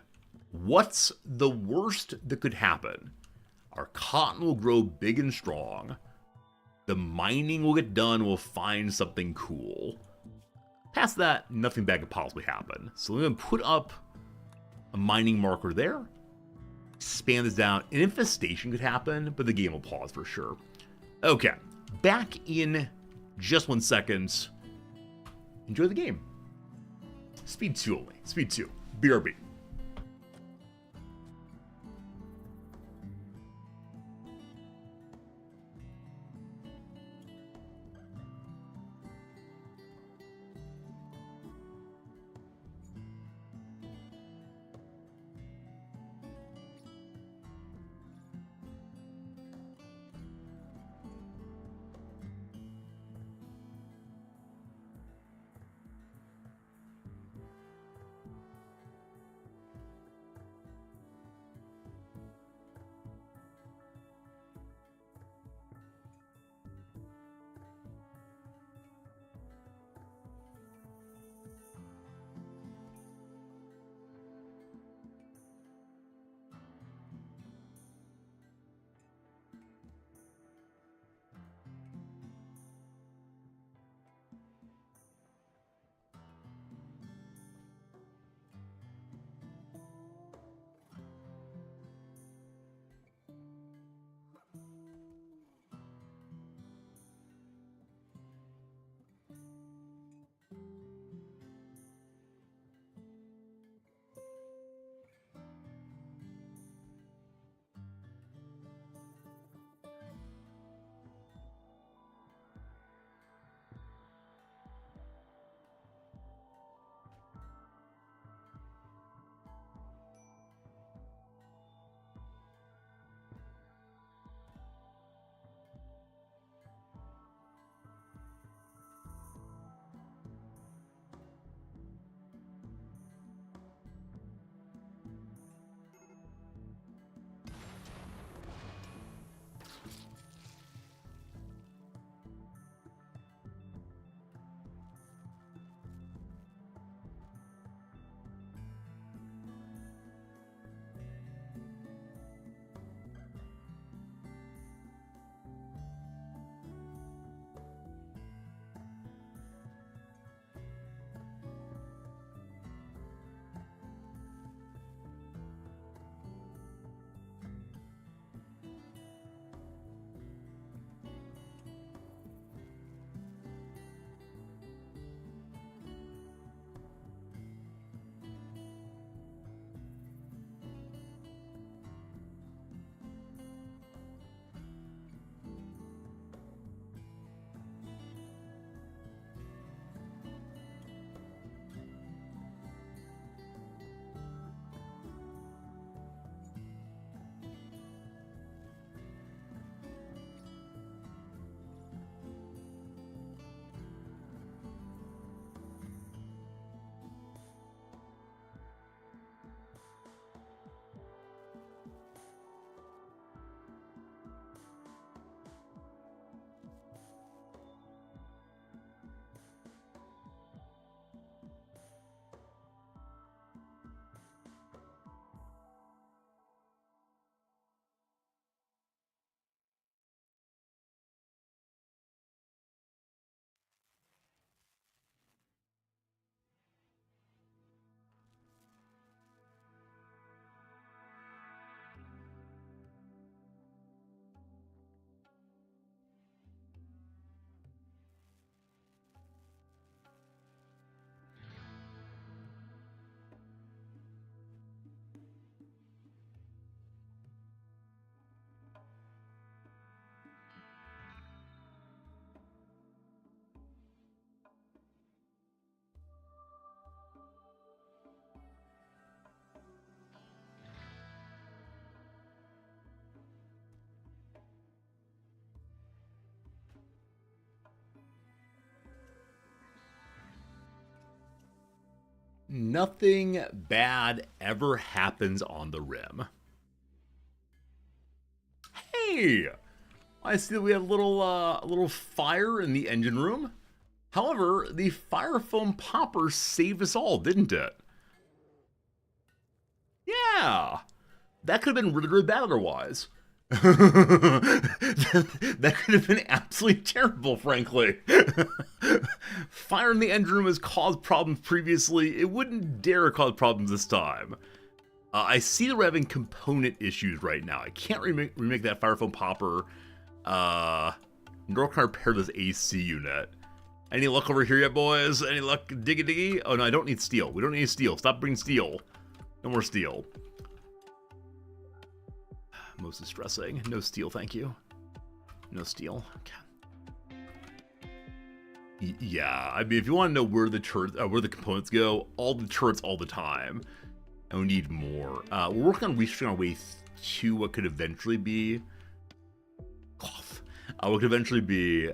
What's the worst that could happen? Our cotton will grow big and strong. The mining will get done. We'll find something cool. Past that, nothing bad could possibly happen. So I'm going to put up a mining marker there. Expand this down. An infestation could happen, but the game will pause for sure. Okay, back in just 1 second. Enjoy the game. Speed 2 only. Speed 2. BRB. Nothing bad ever happens on the rim. Hey! I see that we have a little fire in the engine room. However, the fire foam popper saved us all, didn't it? Yeah! That could have been really, really bad otherwise. That could have been absolutely terrible, frankly. Fire in the engine room has caused problems previously. It wouldn't dare cause problems this time. I see that we're having component issues right now. I can't remake that fire foam popper. Nor can I repair this AC unit. Any luck over here yet, boys? Any luck? Diggy diggy? Oh no, I don't need steel. We don't need steel. Stop bringing steel. No more steel. Most distressing. No steel, thank you. No steel. Okay. Yeah, I mean, if you want to know where the where the components go, all the turrets all the time, and we need more. We're working on researching our way to what could eventually be what could eventually be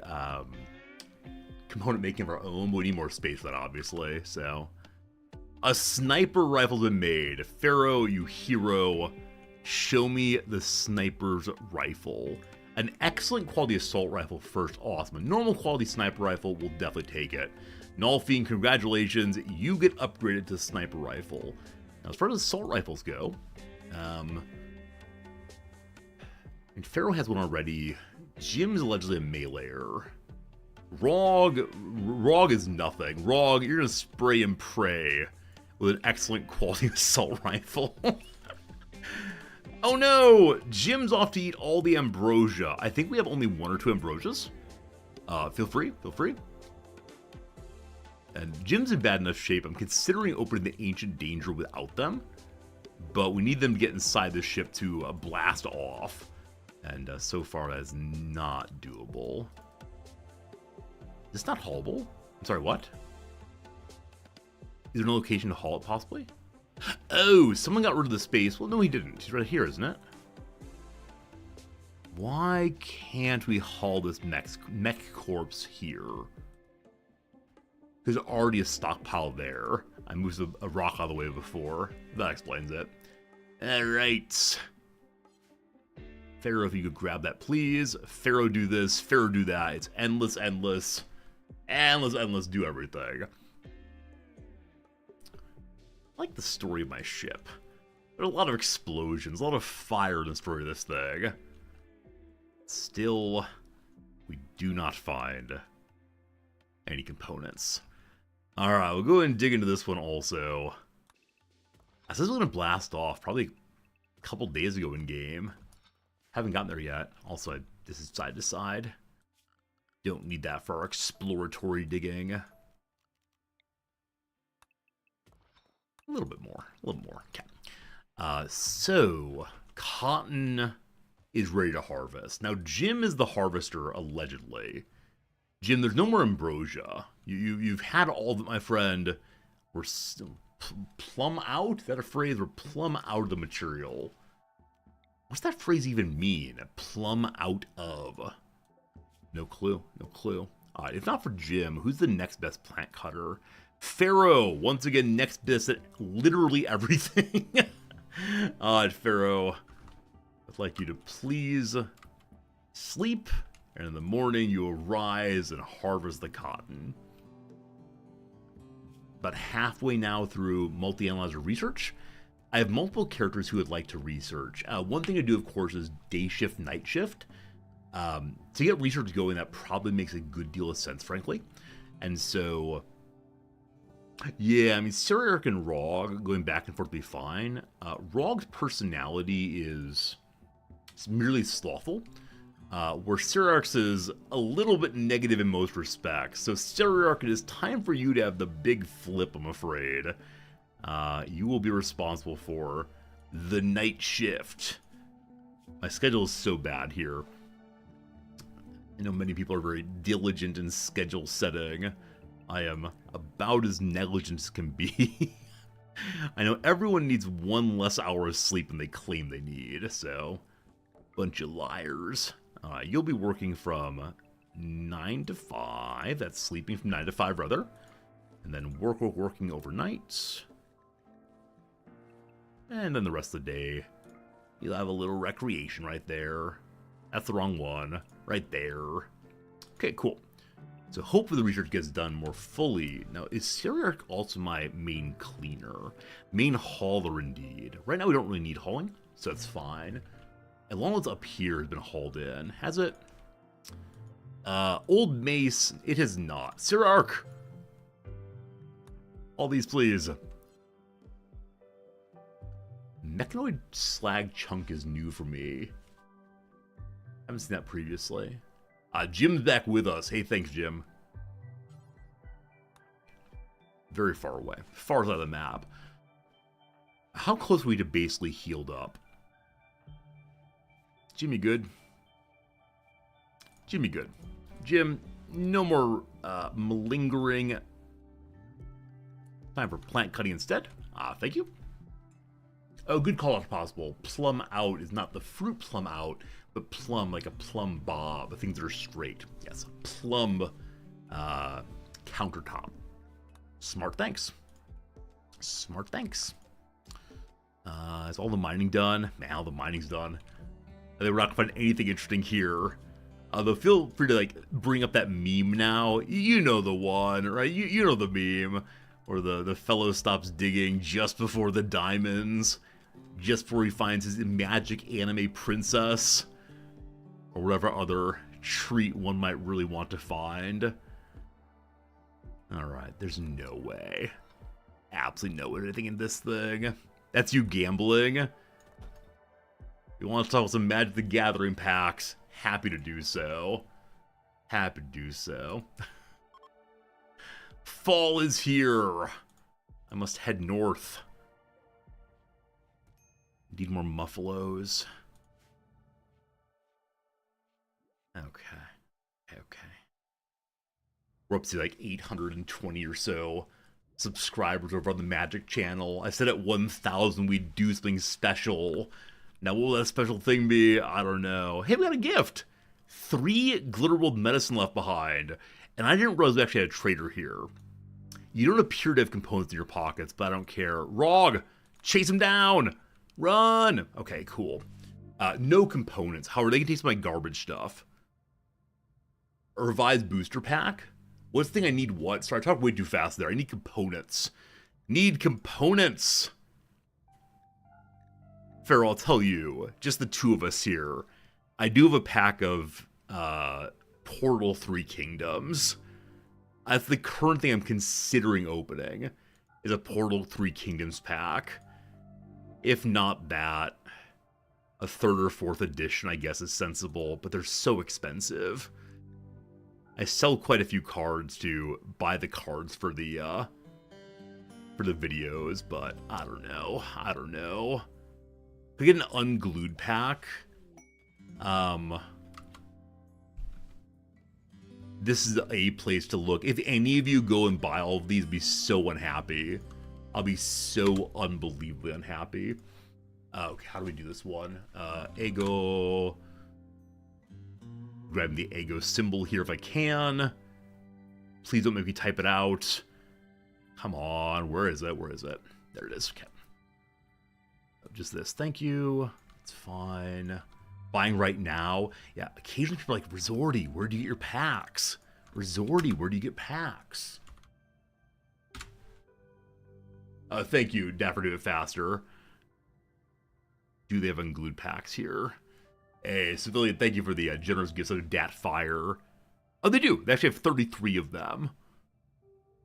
component making of our own. But we need more space for that, obviously. So, a sniper rifle's been made. Pharaoh, you hero. Show me the sniper's rifle. An excellent quality assault rifle first, awesome. A normal quality sniper rifle will definitely take it. Nolfiend, congratulations, you get upgraded to sniper rifle. Now, as far as assault rifles go, and Pharaoh has one already. Jim's allegedly a meleeer. Rog is nothing. Rog, you're gonna spray and pray with an excellent quality assault rifle. Oh no! Jim's off to eat all the ambrosia. I think we have only 1 or 2 ambrosias. Feel free. And Jim's in bad enough shape. I'm considering opening the Ancient Danger without them. But we need them to get inside the ship to blast off. And so far that is not doable. Is this not haulable? I'm sorry, what? Is there no location to haul it, possibly? Oh, someone got rid of the space. Well, no, he didn't. He's right here, isn't it? Why can't we haul this mech corpse here? There's already a stockpile there. I moved a rock out of the way before. That explains it. Alright. Pharaoh, if you could grab that, please. Pharaoh, do this. Pharaoh, do that. It's endless, endless. Endless, do everything. I like the story of my ship. There's a lot of explosions, a lot of fire in the story of this thing. Still, we do not find any components. Alright, we'll go ahead and dig into this one also. This is going to blast off probably a couple days ago in game. Haven't gotten there yet. Also, this is side to side. Don't need that for our exploratory digging. A little bit more. Okay. So, cotton is ready to harvest. Now, Jim is the harvester, allegedly. Jim, there's no more ambrosia. You've had all of it, my friend. We're plumb out? Is that a phrase? We're plumb out of the material. What's that phrase even mean? Plumb out of? No clue. If not for Jim, who's the next best plant cutter? Pharaoh, once again, next best at literally everything. Pharaoh, I'd like you to please sleep, and in the morning you arise and harvest the cotton. About halfway now through multi-analyzer research. I have multiple characters who would like to research. One thing to do, of course, is day shift, night shift. To get research going, that probably makes a good deal of sense, frankly. And so, yeah, I mean, Cyriarch and Rog going back and forth will be fine. Rog's personality is merely slothful, where Cyriarch's is a little bit negative in most respects. So, Cyriarch, it is time for you to have the big flip, I'm afraid. You will be responsible for the night shift. My schedule is so bad here. I know many people are very diligent in schedule setting. I am about as negligent as can be. I know everyone needs 1 less hour of sleep than they claim they need, so bunch of liars. You'll be working from 9 to 5. That's sleeping from 9 to 5, rather. And then working overnight. And then the rest of the day, you'll have a little recreation right there. That's the wrong one. Right there. Okay, cool. So hopefully the research gets done more fully. Now, is Syriarch also my main cleaner? Main hauler, indeed. Right now we don't really need hauling, so that's fine. As long as up here has been hauled in. Has it? Old Mace, it has not. Syriarch! All these, please. Mechanoid slag chunk is new for me. I haven't seen that previously. Jim's back with us. Hey, thanks, Jim. Very far away. Far out of the map. How close are we to basically healed up? Jimmy good? Jimmy good. Jim, no more malingering. Time for plant cutting instead. Thank you. Oh, good call out possible. Plum out is not the fruit plum out, but plum like a plum bob. The things that are straight. Yes, plum countertop. Smart thanks. Smart thanks. Is all the mining done? Man, all the mining's done. We're not gonna find anything interesting here. Though feel free to like bring up that meme now. You know the one, right? You know the meme where the fellow stops digging just before the diamonds, just before he finds his magic anime princess, or whatever other treat one might really want to find. Alright, there's no way. Absolutely no way anything in this thing. That's you gambling. You want to talk about some Magic the Gathering packs? Happy to do so. Happy to do so. Fall is here. I must head north. Need more muffalos. Okay. Okay. We're up to like 820 or so subscribers over on the Magic channel. I said at 1,000 we'd do something special. Now, what will that special thing be? I don't know. Hey, we got a gift. 3 Glitterworld medicine left behind. And I didn't realize we actually had a trader here. You don't appear to have components in your pockets, but I don't care. Rog, chase him down. Run. Okay, cool. No components. However, they can take some of my garbage stuff. A revised booster pack? What's the thing I need what? Sorry, I talked way too fast there. I need components. Need components. Pharaoh, I'll tell you, just the two of us here. I do have a pack of Portal 3 Kingdoms. That's the current thing I'm considering opening, is a Portal 3 Kingdoms pack. If not that, a 3rd or 4th edition, I guess, is sensible, but they're so expensive. I sell quite a few cards to buy the cards for the videos, but I don't know. I don't know. If I get an unglued pack, this is a place to look. If any of you go and buy all of these, I'll be so unhappy. I'll be so unbelievably unhappy. Okay, how do we do this one? Ego. Grab the Ego symbol here if I can. Please don't make me type it out. Come on, where is it? Where is it? There it is. Okay. Just this. Thank you. It's fine. Buying right now. Yeah, occasionally people are like, Resorty, where do you get your packs? Resorty, where do you get packs? Thank you, Dapper Do It Faster. Do they have unglued packs here? Hey, Civilian, thank you for the generous gifts of Dat Fire. Oh, they do. They actually have 33 of them.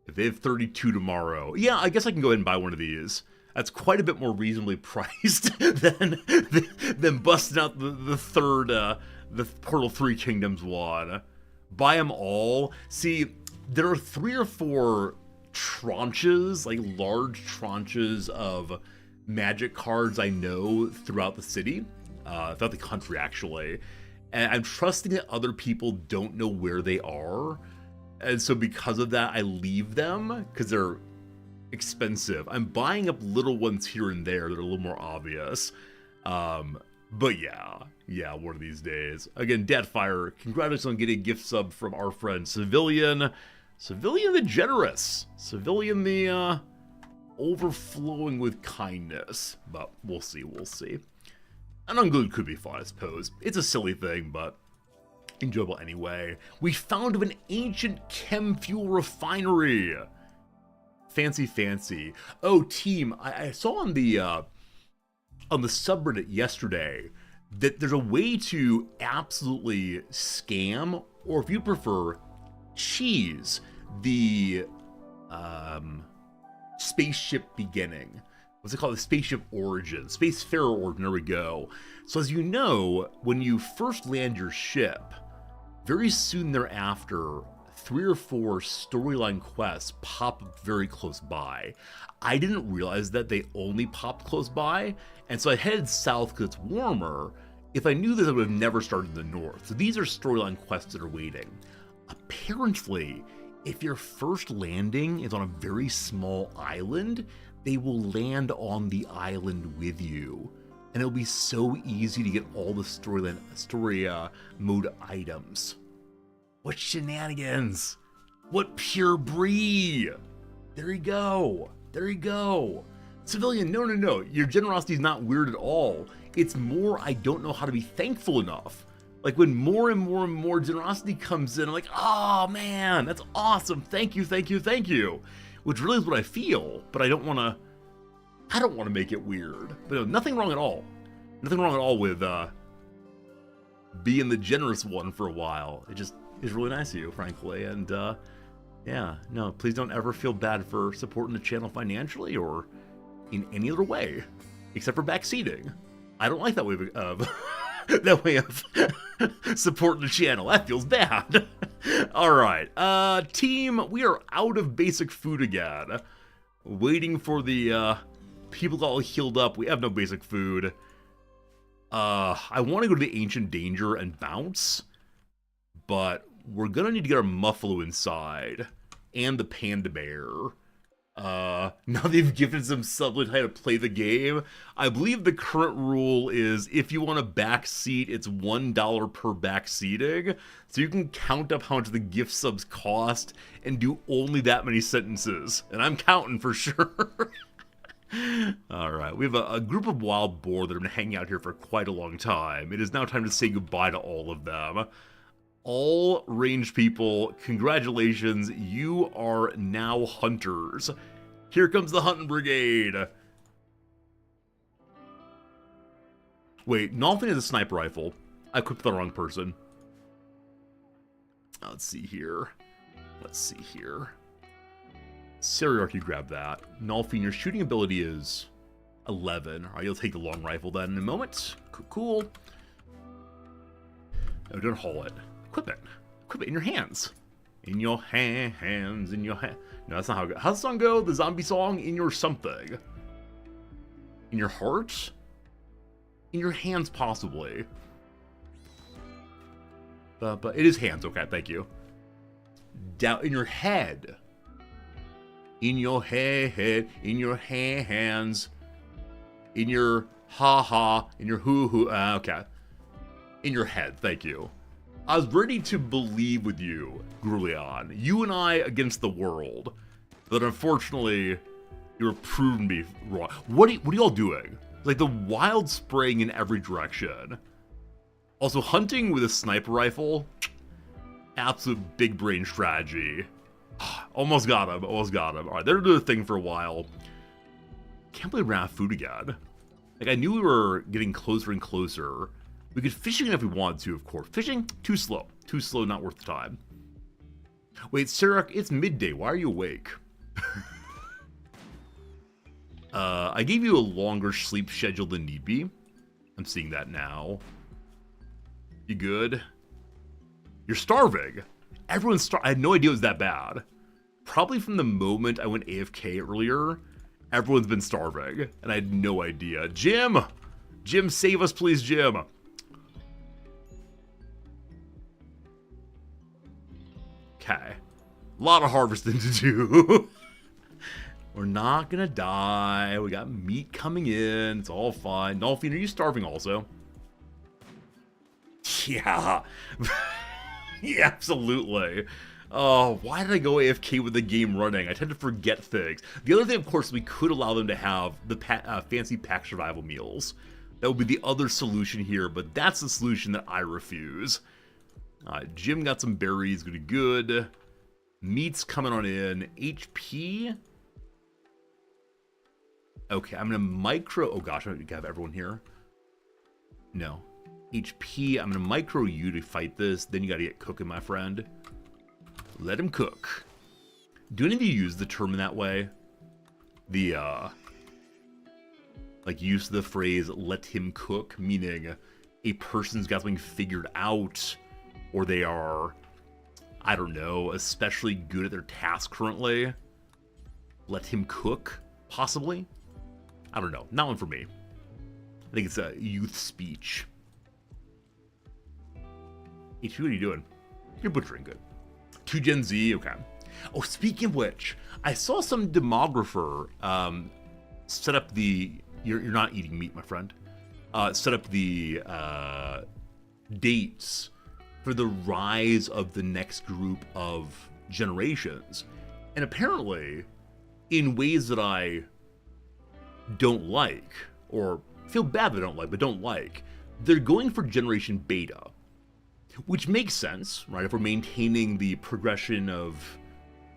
If they have 32 tomorrow. Yeah, I guess I can go ahead and buy one of these. That's quite a bit more reasonably priced than busting out the third, the Portal 3 Kingdoms one. Buy them all. See, there are 3 or 4 tranches, like large tranches of Magic cards I know throughout the city, throughout the country actually, and I'm trusting that other people don't know where they are, and so because of that I leave them because they're expensive. I'm buying up little ones here and there that are a little more obvious, but yeah, one of these days. Again, Deadfire, congratulations on getting a gift sub from our friend Civilian. Civilian the generous. Civilian the overflowing with kindness. But we'll see, we'll see. An unglued could be fun, I suppose. It's a silly thing, but enjoyable anyway. We found an ancient chem fuel refinery. Fancy, fancy. Oh, team, I saw on the subreddit yesterday that there's a way to absolutely scam, or if you prefer, cheese the spaceship beginning. What's it called? The spaceship origin. Spacefarer origin, there we go. So as you know, when you first land your ship, very soon thereafter, 3 or 4 storyline quests pop up very close by. I didn't realize that they only popped close by, and so I headed south because it's warmer. If I knew this, I would have never started in the north. So these are storyline quests that are waiting. Apparently, if your first landing is on a very small island, they will land on the island with you. And it'll be so easy to get all the story mode items. What shenanigans! What pure brie! There you go. There you go. Civilian, no. Your generosity is not weird at all. It's more I don't know how to be thankful enough. Like when more and more and more generosity comes in, I'm like, oh man, that's awesome. Thank you, thank you, thank you. Which really is what I feel, but I don't want to make it weird. But no, nothing wrong at all. Nothing wrong at all with being the generous one for a while. It just is really nice of you, frankly. And yeah, no, please don't ever feel bad for supporting the channel financially or in any other way, except for backseating. I don't like that way of that way of supporting the channel. That feels bad. All right, team, we are out of basic food again. Waiting for the people all healed up. We have no basic food. I want to go to the Ancient Danger and bounce, but we're gonna need to get our Muffalo inside and the Panda Bear. Now they've given some sublet how to play the game. I believe the current rule is if you want a back seat, it's $1 per back seating. So you can count up how much the gift subs cost and do only that many sentences. And I'm counting for sure. All right, we have a group of wild boar that have been hanging out here for quite a long time. It is now time to say goodbye to all of them. All ranged people, congratulations, you are now hunters. Here comes the hunting brigade. Wait, Nolfin has a sniper rifle. I equipped the wrong person. Let's see here. Seriarch, you grab that. Nolfin, your shooting ability is 11. All right, you'll take the long rifle then in a moment. Cool. Oh, don't haul it. Equip it. Equip it in your hands. In your hands, in your hand. No, that's not how it goes. How's the song go? The zombie song? In your something. In your heart? In your hands, possibly. But it is hands. Okay, thank you. Down in your head. In your head. In your hands. In your ha-ha. In your hoo-hoo. Okay. In your head. Thank you. I was ready to believe with you, Grulion. You and I against the world. But unfortunately, you were proven to be wrong. What are y'all doing? Like the wild spraying in every direction. Also, hunting with a sniper rifle. Absolute big brain strategy. Almost got him. Almost got him. Alright, they're doing a thing for a while. Can't believe we ran out of food again. Like, I knew we were getting closer and closer. We could fish again if we wanted to, of course. Fishing? Too slow. Too slow, not worth the time. Wait, Sarah, it's midday. Why are you awake? I gave you a longer sleep schedule than need be. I'm seeing that now. You good? You're starving. Everyone's starving. I had no idea it was that bad. Probably from the moment I went AFK earlier, everyone's been starving. And I had no idea. Jim! Jim, save us, please, Jim. Okay. A lot of harvesting to do. We're not gonna die. We got meat coming in. It's all fine. Nolfin, are you starving also? Yeah. Yeah, absolutely. Oh, why did I go AFK with the game running? I tend to forget things. The other thing, of course, we could allow them to have the fancy pack survival meals. That would be the other solution here, but that's the solution that I refuse. Jim got some berries, good. Meat's coming on in. HP. Okay, I'm gonna micro. Oh gosh, I have everyone here. No. HP, I'm gonna micro you to fight this. Then you gotta get cooking, my friend. Let him cook. Do any of you use the term in that way? The, like, use the phrase, let him cook, meaning a person's got something figured out, or they are, I don't know, especially good at their task currently. Let him cook, possibly? I don't know. Not one for me. I think it's a youth speech. HP, what are you doing? You're butchering good. 2 Gen Z, okay. Oh, speaking of which, I saw some demographer set up the... You're not eating meat, my friend. Set up the dates for the rise of the next group of generations. And apparently, in ways that I don't like, or feel bad that I don't like, but don't like, they're going for Generation Beta. Which makes sense, right? If we're maintaining the progression of,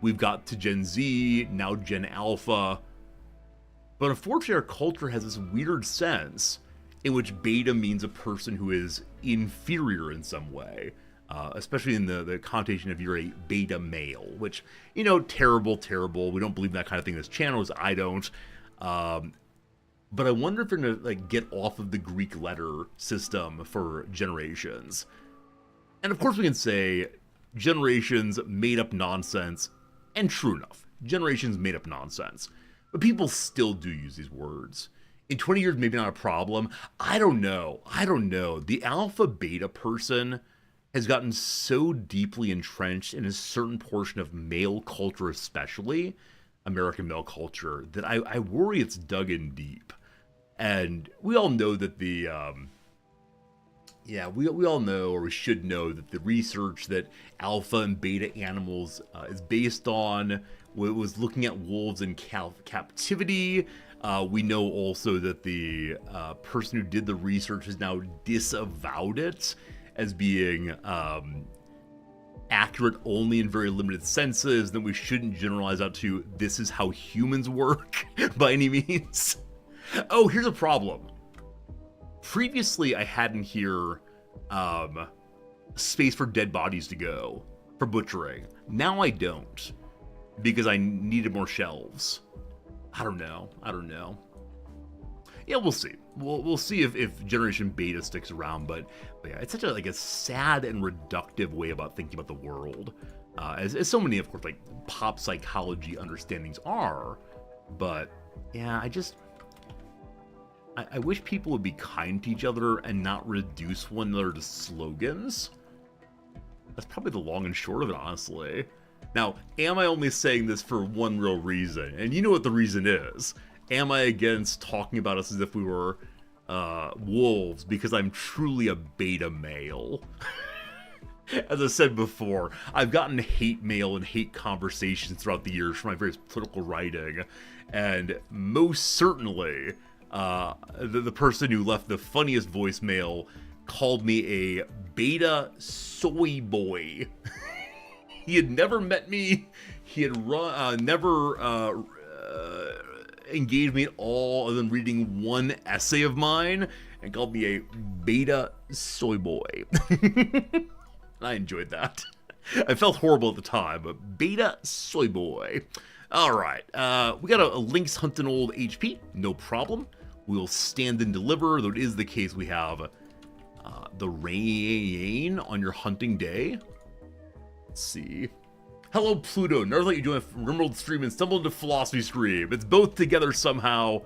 we've got to Gen Z, now Gen Alpha. But unfortunately, our culture has this weird sense in which beta means a person who is inferior in some way. Especially in the connotation of you're a beta male, which, you know, terrible. We don't believe in that kind of thing in this channel, as I don't. But I wonder if they're gonna like get off of the Greek letter system for generations. And of course we can say generations made up nonsense, and true enough, generations made up nonsense. But people still do use these words. In 20 years, maybe not a problem. I don't know. The alpha beta person has gotten so deeply entrenched in a certain portion of male culture, especially American male culture, that I worry it's dug in deep. And we all know that the... we all know, or we should know, that the research that alpha and beta animals is based on was looking at wolves in captivity. We know also that the person who did the research has now disavowed it as being accurate only in very limited senses, that we shouldn't generalize out to this is how humans work by any means. Oh, here's a problem. Previously, I had in here space for dead bodies to go for butchering. Now I don't, because I needed more shelves. I don't know. Yeah, we'll see. We'll see if Generation Beta sticks around, but yeah, it's such a sad and reductive way about thinking about the world, as so many, of course, like pop psychology understandings are. But yeah, I wish people would be kind to each other and not reduce one another to slogans. That's probably the long and short of it, honestly. Now, am I only saying this for one real reason? And you know what the reason is. Am I against talking about us as if we were wolves because I'm truly a beta male? As I said before, I've gotten hate mail and hate conversations throughout the years from my various political writing, and most certainly... the person who left the funniest voicemail called me a beta soy boy. He had never met me. He had never engaged me at all other than reading one essay of mine, and called me a beta soy boy. I enjoyed that. I felt horrible at the time, but beta soy boy. All right, we got a Lynx hunting old HP, no problem. We'll stand and deliver, though it is the case we have the rain on your hunting day. Let's see. Hello, Pluto. Never thought you'd join a Rimworld stream and stumbled into Philosophy stream. It's both together somehow.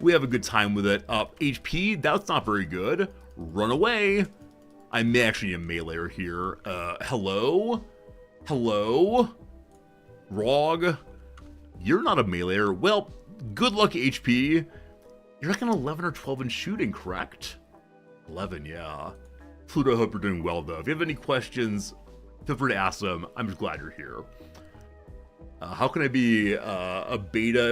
We have a good time with it. HP, that's not very good. Run away. I may actually need a meleeer here. Hello? Hello? Rog? You're not a meleeer. Well, good luck, HP. You're like an 11 or 12 in shooting, correct? 11, yeah. Pluto, I hope you're doing well, though. If you have any questions, feel free to ask them. I'm just glad you're here. How can I be a beta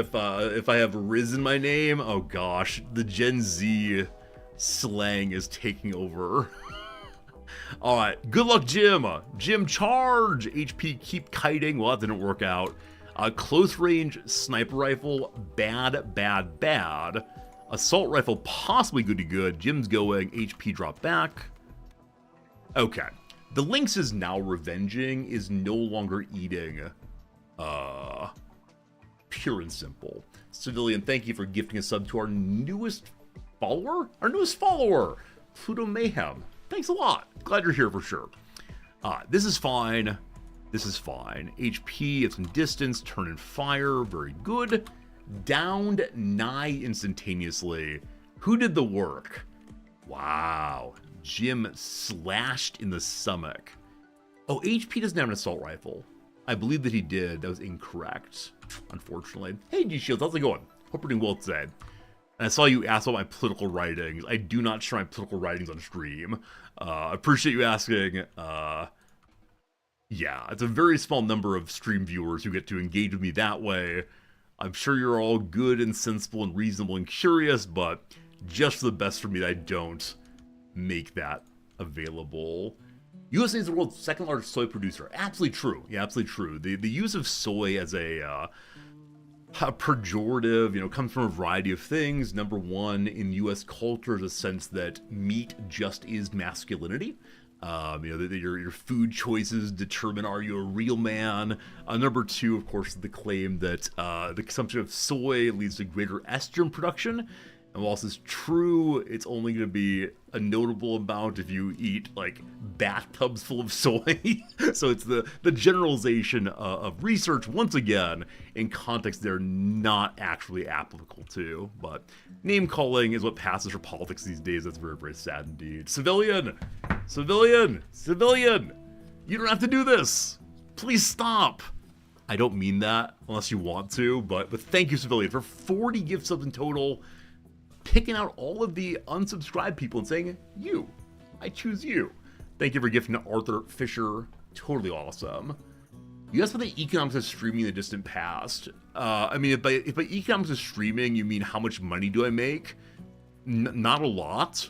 if I have Riz in my name? Oh gosh, the Gen Z slang is taking over. All right, good luck, Jim. Jim, charge. HP, keep kiting. Well, that didn't work out. Close range sniper rifle, bad, bad, bad. Assault rifle, possibly good to good. Jim's going. HP drop back. Okay. The Lynx is now revenging, is no longer eating. Pure and simple. Civilian, thank you for gifting a sub to our newest follower? Pluto Mayhem. Thanks a lot. Glad you're here for sure. This is fine. This is fine. HP at some distance, turn and fire. Very good. Downed nigh instantaneously. Who did the work? Wow. Jim slashed in the stomach. Oh, HP doesn't have an assault rifle. I believe that he did. That was incorrect, unfortunately. Hey, G-Shields, how's it going? Hope you're doing well today. And I saw you ask about my political writings. I do not share my political writings on stream. I appreciate you asking. Yeah, it's a very small number of stream viewers who get to engage with me that way. I'm sure you're all good and sensible and reasonable and curious, but just for the best for me that I don't make that available. USA is the world's second largest soy producer. Absolutely true. Yeah, absolutely true. The use of soy as a pejorative, comes from a variety of things. Number one, in U.S. culture, is a sense that meat just is masculinity. That your food choices determine are you a real man. Number two, of course, the claim that the consumption of soy leads to greater estrogen production. And while this is true, it's only going to be a notable amount if you eat, like, bathtubs full of soy. So it's the generalization of research, once again, in context they're not actually applicable to. But name-calling is what passes for politics these days. That's very, very sad indeed. Civilian! Civilian! Civilian! You don't have to do this! Please stop! I don't mean that, unless you want to, but thank you, Civilian, for 40 gift subs in total. Picking out all of the unsubscribed people and saying, I choose you. Thank you for gifting to Arthur Fisher. Totally awesome. You asked about the economics of streaming in the distant past. If by economics of streaming you mean how much money do I make? Not a lot.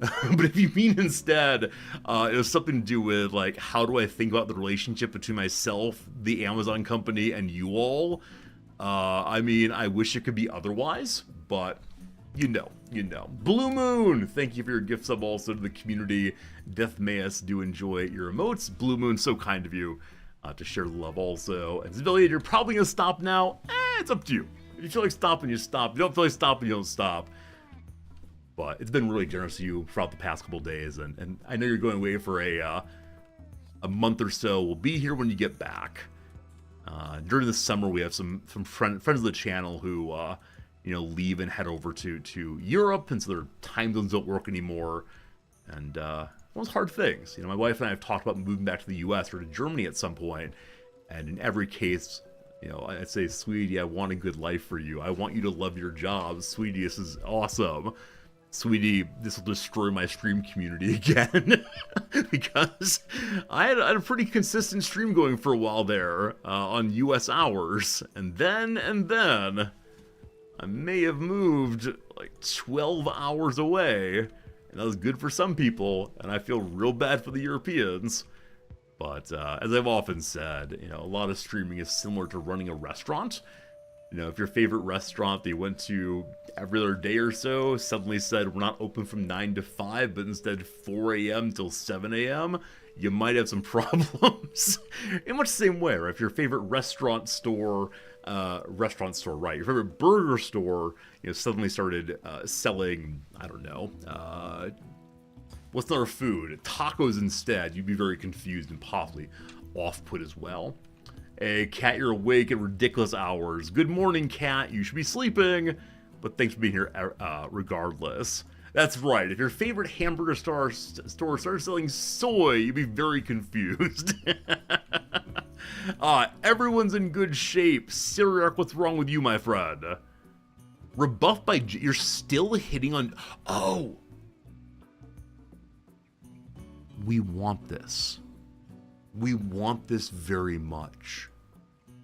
But if you mean instead, it has something to do with, like, how do I think about the relationship between myself, the Amazon company, and you all? I wish it could be otherwise, but... You know. Blue Moon, thank you for your gift sub also to the community. Death Mayus, do enjoy your emotes. Blue Moon, so kind of you to share the love also. And Civilian, you're probably going to stop now. It's up to you. If you feel like stopping, you stop. If you don't feel like stopping, you don't stop. But it's been really generous to you throughout the past couple days. And I know you're going away for a month or so. We'll be here when you get back. During the summer, we have some friends of the channel who... leave and head over to Europe, and so their time zones don't work anymore. And those hard things. My wife and I have talked about moving back to the U.S. or to Germany at some point. And in every case, I'd say, sweetie, I want a good life for you. I want you to love your job. Sweetie, this is awesome. Sweetie, this will destroy my stream community again. Because I had a pretty consistent stream going for a while there on U.S. hours. And then... I may have moved like 12 hours away, and that was good for some people, and I feel real bad for the Europeans. But as I've often said, a lot of streaming is similar to running a restaurant. If your favorite restaurant that you went to every other day or so suddenly said we're not open from 9 to 5, but instead 4 a.m. till 7 a.m., you might have some problems. In much the same way, right? If your favorite restaurant store, right? Your favorite burger store, suddenly started selling, I don't know, what's our food? Tacos instead. You'd be very confused and possibly off-put as well. Hey, Cat, you're awake at ridiculous hours. Good morning, Cat. You should be sleeping, but thanks for being here regardless. That's right. If your favorite hamburger store started selling soy, you'd be very confused. Everyone's in good shape. Syriac, what's wrong with you, my friend? Rebuffed by... You're still hitting on... Oh! We want this. We want this very much.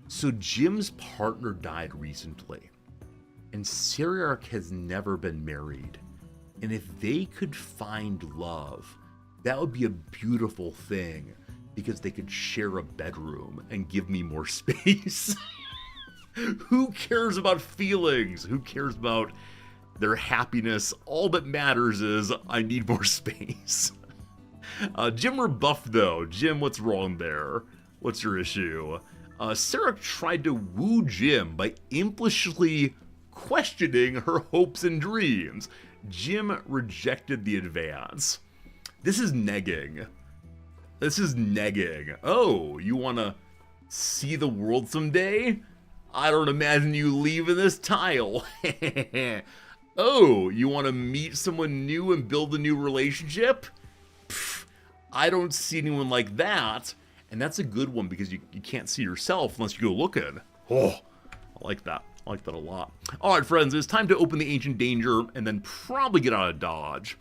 So Jim's partner died recently, and Cyriarch has never been married. And if they could find love, that would be a beautiful thing, because they could share a bedroom and give me more space. Who cares about feelings? Who cares about their happiness? All that matters is I need more space. Jim rebuffed though. Jim, what's wrong there? What's your issue? Cyriarch tried to woo Jim by implicitly questioning her hopes and dreams. Jim rejected the advance. This is negging. This is negging. Oh, you want to see the world someday? I don't imagine you leaving this tile. Oh, you want to meet someone new and build a new relationship? Pfft, I don't see anyone like that. And that's a good one, because you can't see yourself unless you go looking. Oh, I like that. I like that a lot. All right, friends, it's time to open the Ancient Danger and then probably get out of Dodge.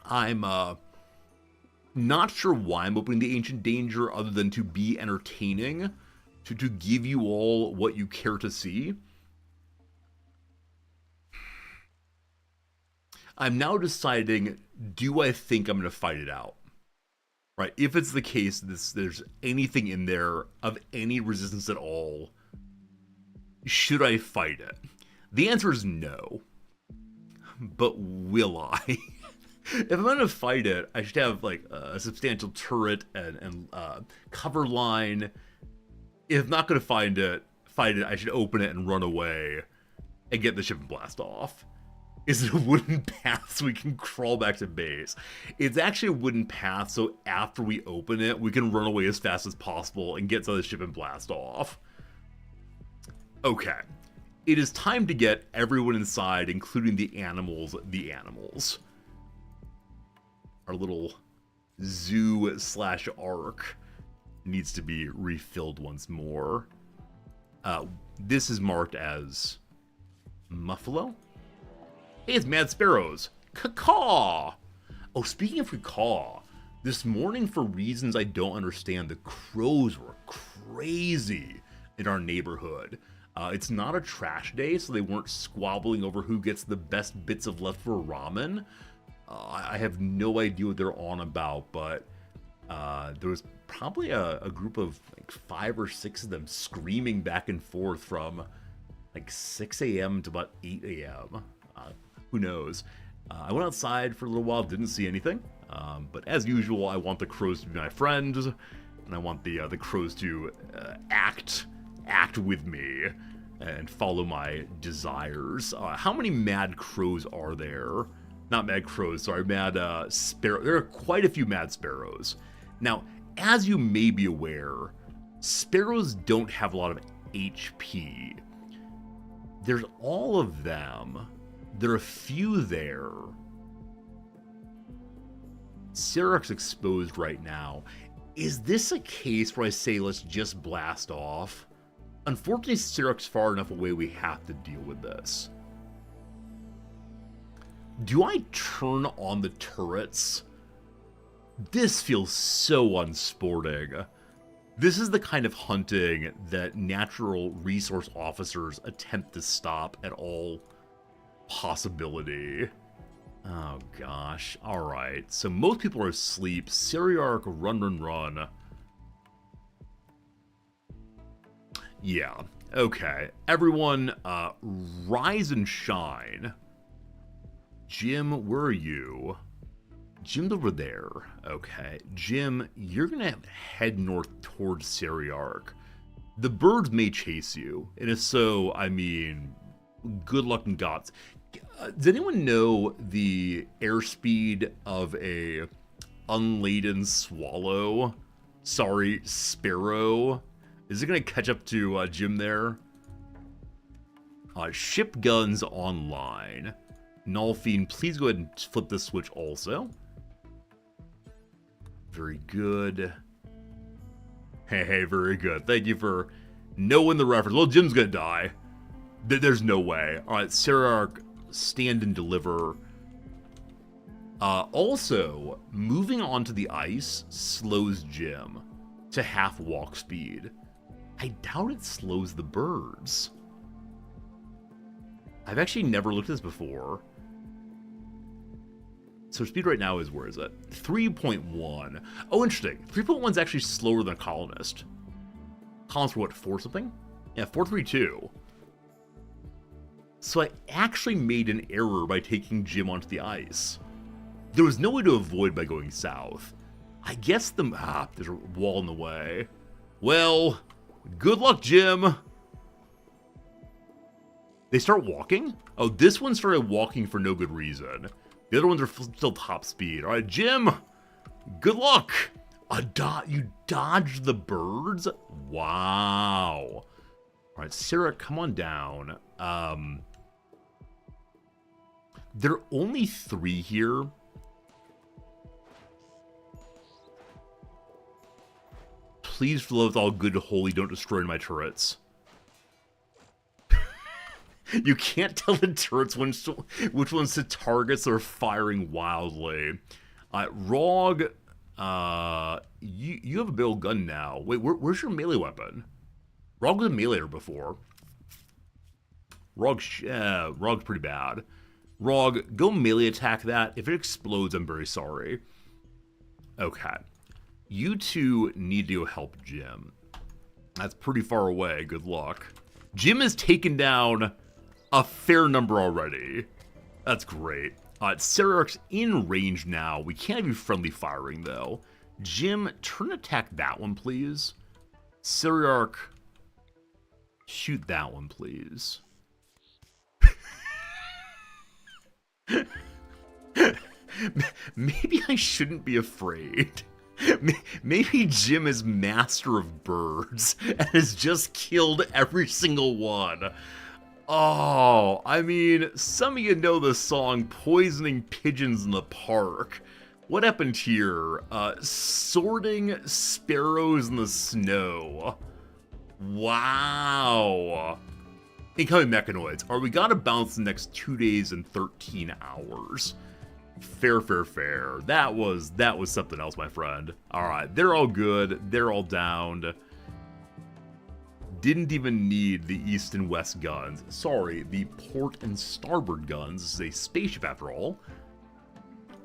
I'm not sure why I'm opening the Ancient Danger other than to be entertaining, to give you all what you care to see. I'm now deciding, do I think I'm going to fight it out? Right? If it's the case, there's anything in there of any resistance at all, should I fight it? The answer is no. But will I? If I'm going to fight it, I should have like a substantial turret and cover line. If I'm not going to fight it, I should open it and run away and get the ship and blast off. Is it a wooden path so we can crawl back to base? It's actually a wooden path, so after we open it, we can run away as fast as possible and get to the ship and blast off. Okay. It is time to get everyone inside, including the animals, Our little zoo/ark needs to be refilled once more. This is marked as Muffalo. Hey, it's Mad Sparrows. Caw-caw! Oh, speaking of caw-caw, this morning, for reasons I don't understand, the crows were crazy in our neighborhood. It's not a trash day, so they weren't squabbling over who gets the best bits of leftover ramen. I have no idea what they're on about, but there was probably a group of like 5 or 6 of them screaming back and forth from like 6 a.m. to about 8 a.m. Who knows? I went outside for a little while, didn't see anything. But as usual, I want the crows to be my friends, and I want the crows to act with me and follow my desires. How many mad crows are there? Not mad crows, sorry, mad sparrows. There are quite a few mad sparrows. Now, as you may be aware, sparrows don't have a lot of HP. There's all of them. There are a few there. Cyriarch's exposed right now. Is this a case where I say let's just blast off? Unfortunately, Cyriarch's far enough away we have to deal with this. Do I turn on the turrets? This feels so unsporting. This is the kind of hunting that natural resource officers attempt to stop at all possibility. Oh gosh. Alright, so most people are asleep. Cyriarch, run. Yeah, okay. Everyone, rise and shine. Jim, where are you? Jim's over there. Okay. Jim, you're gonna head north towards Cyriarch. The birds may chase you, and if so, I mean, good luck and gods. Does anyone know the airspeed of a unladen swallow? Sorry, sparrow. Is it gonna catch up to Jim there? Ship guns online. Nulfiend, please go ahead and flip this switch also. Very good. Hey, very good. Thank you for knowing the reference. Well, Jim's gonna die. There's no way. Alright, Cyriarch, stand and deliver. Also, moving onto the ice slows Jim. to half walk speed. I doubt it slows the birds. I've actually never looked at this before. So speed right now is, where is it? 3.1. Oh, interesting. 3.1 is actually slower than a colonist. Colonist for what, 4 something? Yeah, 432. So I actually made an error by taking Jim onto the ice. There was no way to avoid by going south. I guess there's a wall in the way. Well, good luck, Jim. They start walking? Oh, this one started walking for no good reason. The other ones are still top speed. All right, Jim, good luck. You dodged the birds? Wow. All right, Sarah, come on down. There are only 3 here. Please, for the love of all good and holy, don't destroy my turrets. You can't tell the turrets which ones to target, so they're firing wildly. Rog, you have a big old gun now. Wait, where's your melee weapon? Rog was a meleeer before. Rog's pretty bad. Rog, go melee attack that. If it explodes, I'm very sorry. Okay. You two need to go help Jim. That's pretty far away. Good luck. Jim has taken down a fair number already. That's great. Sarah's in range now. We can't have you friendly firing, though. Jim, turn attack that one, please. Cyriarch, shoot that one, please. Maybe I shouldn't be afraid. Maybe Jim is master of birds and has just killed every single one. Oh, I mean, some of you know the song Poisoning Pigeons in the Park. What happened here? Sorting sparrows in the snow. Wow. Incoming mechanoids. We gotta bounce the next 2 days and 13 hours. Fair. That was something else, my friend. Alright, they're all good. They're all downed. Didn't even need the east and west guns. Sorry, the port and starboard guns. This is a spaceship after all,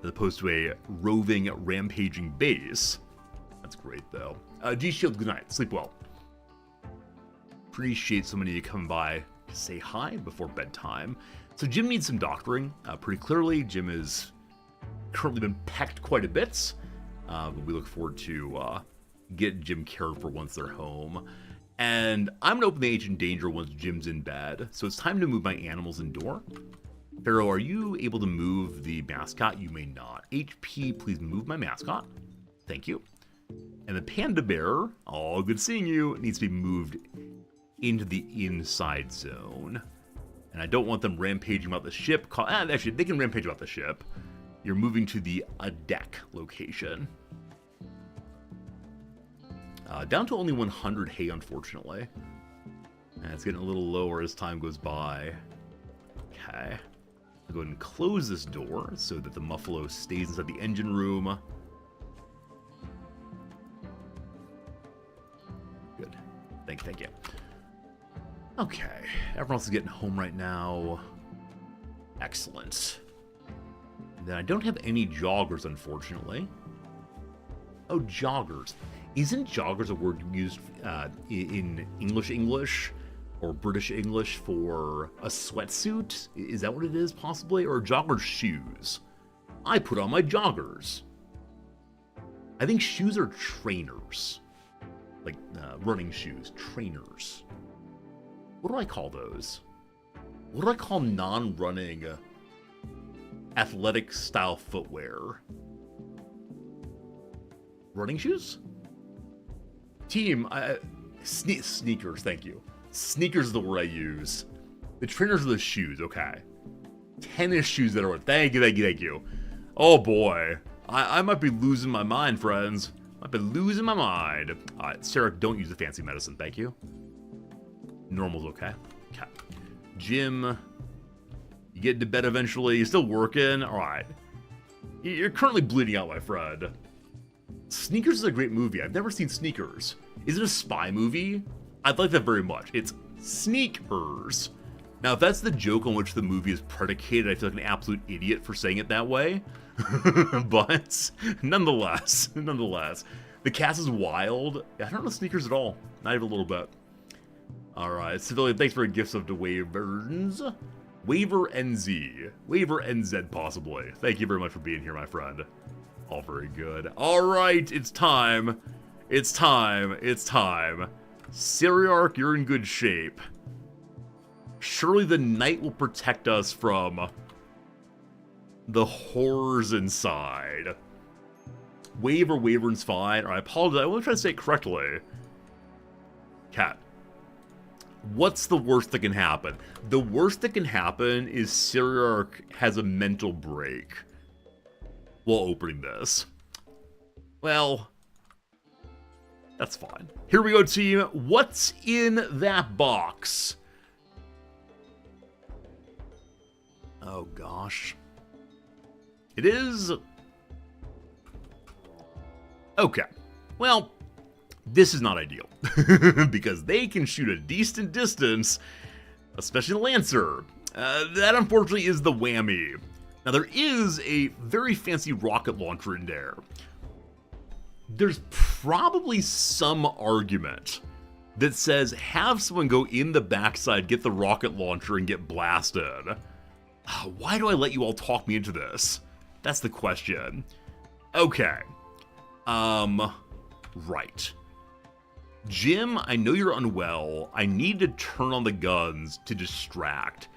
as opposed to a roving, rampaging base. That's great, though. G-Shield, good night. Sleep well. Appreciate so many of you coming by to say hi before bedtime. So Jim needs some doctoring. Pretty clearly, Jim has currently been pecked quite a bit. But we look forward to get Jim cared for once they're home. And I'm going to open the Ancient Danger once Jim's in bed. So it's time to move my animals indoor. Pharaoh, are you able to move the mascot? You may not. HP, please move my mascot. Thank you. And the panda bear, oh, good seeing you, needs to be moved into the inside zone. And I don't want them rampaging about the ship. Actually, they can rampage about the ship. You're moving to the deck location. Down to only 100 hay, unfortunately. And it's getting a little lower as time goes by. Okay. I'll go ahead and close this door so that the Muffalo stays inside the engine room. Good. Thank you. Okay. Everyone else is getting home right now. Excellent. And then I don't have any joggers, unfortunately. Oh, joggers. Isn't joggers a word used in English or British English for a sweatsuit? Is that what it is, possibly? Or joggers shoes? I put on my joggers. I think shoes are trainers. Like running shoes. Trainers. What do I call those? What do I call non-running athletic style footwear? Running shoes? Team, sneakers, thank you. Sneakers is the word I use. The trainers are the shoes, okay. Tennis shoes that are, thank you. Oh boy, I might be losing my mind, friends. Might be losing my mind. Alright, Sarah, don't use the fancy medicine, thank you. Normal's okay. Okay. Jim, you get to bed eventually, you still working? Alright. You're currently bleeding out, my friend. Sneakers is a great movie. I've never seen Sneakers. Is it a spy movie? I'd like that very much. It's Sneakers. Now, if that's the joke on which the movie is predicated, I feel like an absolute idiot for saying it that way. But nonetheless, the cast is wild. I don't know Sneakers at all. Not even a little bit. All right, Civilian, thanks for gifts of the Waverns. Waver NZ. Waver NZ, possibly. Thank you very much for being here, my friend. All very good. All right, it's time. It's time. It's time. Syriarch, you're in good shape. Surely the knight will protect us from the horrors inside. Wavern's fine. Or I apologize. I want to try to say it correctly. Cat. What's the worst that can happen? The worst that can happen is Syriarch has a mental break while opening this. Well, that's fine. Here we go, team. What's in that box? Oh, gosh. It is... Okay. Well, this is not ideal. Because they can shoot a decent distance, especially the Lancer. That, unfortunately, is the whammy. Now, there is a very fancy rocket launcher in there. There's probably some argument that says have someone go in the backside, get the rocket launcher, and get blasted. Why do I let you all talk me into this? That's the question. Okay. Right. Jim, I know you're unwell. I need to turn on the guns to distract.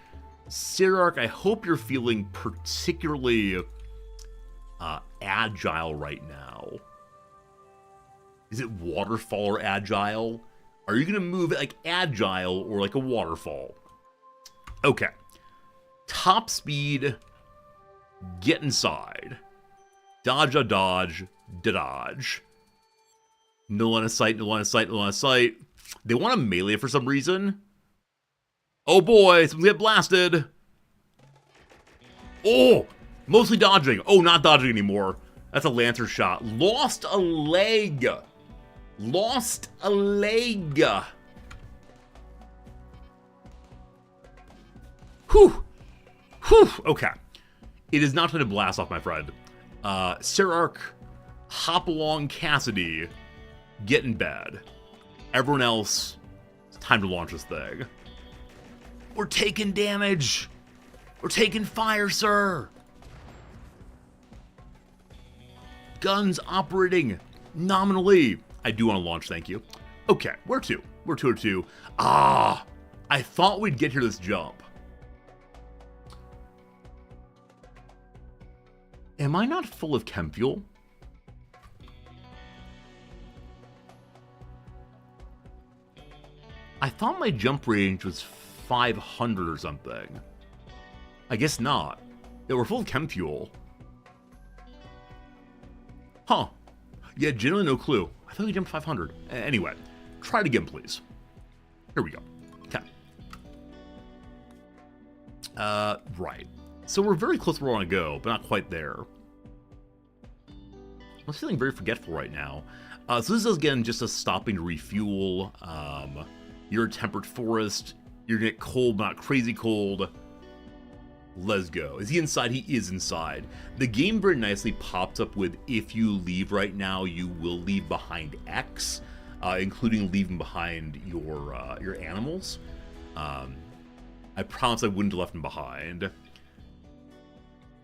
Syriarch, I hope you're feeling particularly agile right now. Is it waterfall or agile? Are you going to move like agile or like a waterfall? Okay. Top speed, get inside. Dodge a dodge, dodge. No line of sight, no line of sight, no line of sight. They want to melee for some reason. Oh boy, someone's get blasted. Oh, mostly dodging. Oh, not dodging anymore. That's a Lancer shot. Lost a leg. Lost a leg. Whew. Whew. Okay. It is not time to blast off, my friend. Syriarch, hop along Cassidy, get in bed. Everyone else, it's time to launch this thing. We're taking damage. We're taking fire, sir. Guns operating nominally. I do want to launch, thank you. Okay, where to? We're 2 or 2. Ah, I thought we'd get here this jump. Am I not full of chem fuel? I thought my jump range was 500 or something. I guess not. Yeah, we're full of chem fuel. Huh. Yeah, generally no clue. I thought we jumped 500. Anyway, try it again, please. Here we go. Okay. Right. So we're very close to where we want to go, but not quite there. I'm feeling very forgetful right now. So this is, again, just us stopping to refuel. You're a temperate forest. You're going to get cold, but not crazy cold. Let's go. Is he inside? He is inside. The game very nicely pops up with, if you leave right now, you will leave behind X, including leaving behind your animals. I promise I wouldn't have left them behind.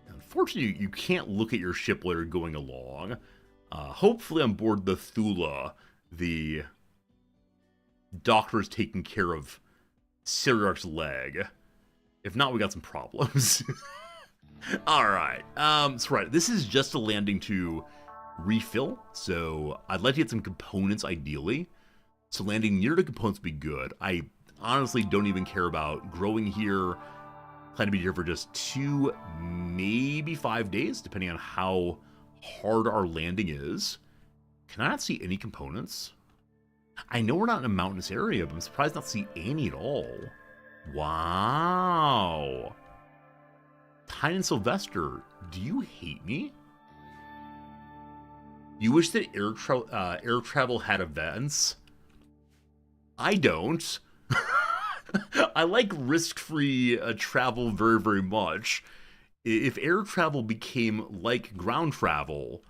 Unfortunately, you can't look at your ship while you're going along. Hopefully on board the Thula, the doctor is taking care of Syriarch's leg. If not, we got some problems. Alright, so right, this is just a landing to refill, so I'd like to get some components ideally. So landing near the components would be good. I honestly don't even care about growing here. Plan to be here for just 2, maybe 5 days, depending on how hard our landing is. Can I not see any components? I know we're not in a mountainous area, but I'm surprised not to see any at all. Wow. Tyne and Sylvester, do you hate me? You wish that air travel had events? I don't. I like risk-free travel very, very much. If air travel became like ground travel,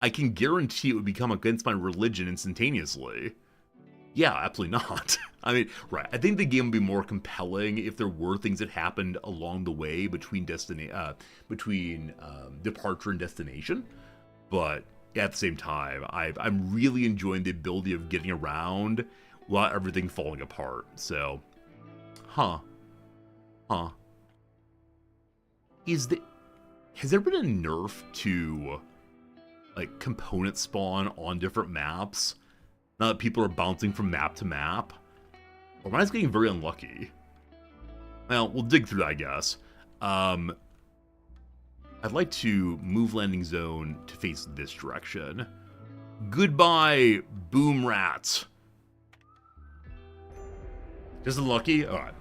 I can guarantee it would become against my religion instantaneously. Yeah, absolutely not. I mean, right. I think the game would be more compelling if there were things that happened along the way between departure and destination. But at the same time, I'm really enjoying the ability of getting around while everything falling apart. So, huh. Has there been a nerf to like component spawn on different maps? Now that people are bouncing from map to map? Or am I just getting very unlucky? Well, we'll dig through that, I guess. I'd like to move landing zone to face this direction. Goodbye, boom rats. Just unlucky? Alright.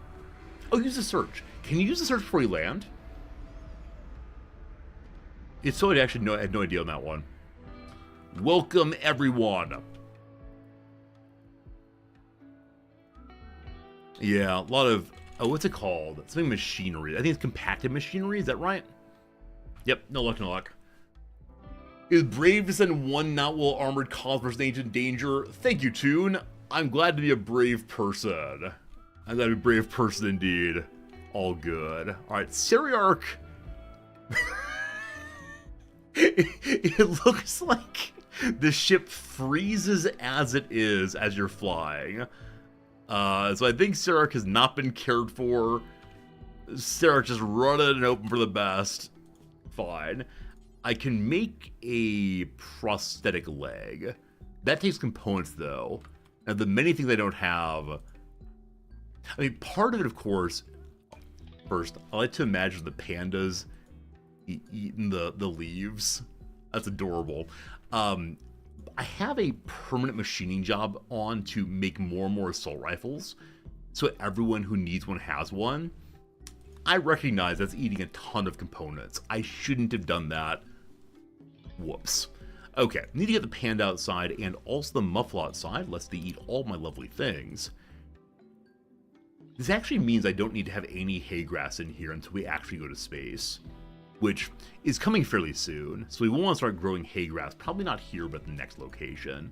Oh, use the search. Can you use the search before you land? It's so I actually had no idea on that one. Welcome, everyone. Yeah, a lot of... Oh, what's it called? Something machinery. I think it's compacted machinery. Is that right? Yep, no luck, no luck. Is brave to send one not well armored cosmos ancient danger? Thank you, Toon. I'm glad to be a brave person. I'm glad to be a brave person indeed. All good. Alright, Seriarch. It looks like the ship freezes as it is as you're flying. So I think Seriarch has not been cared for. Seriarch just running and open for the best. Fine. I can make a prosthetic leg. That takes components, though. And the many things I don't have... I mean, part of it, of course... First, I like to imagine the pandas eating the leaves. That's adorable. I have a permanent machining job on to make more and more assault rifles. So everyone who needs one has one. I recognize that's eating a ton of components. I shouldn't have done that. Whoops. Okay, need to get the panda outside and also the muffle outside, lest they eat all my lovely things. This actually means I don't need to have any hay grass in here until we actually go to space, which is coming fairly soon. So we will want to start growing hay grass, probably not here, but the next location.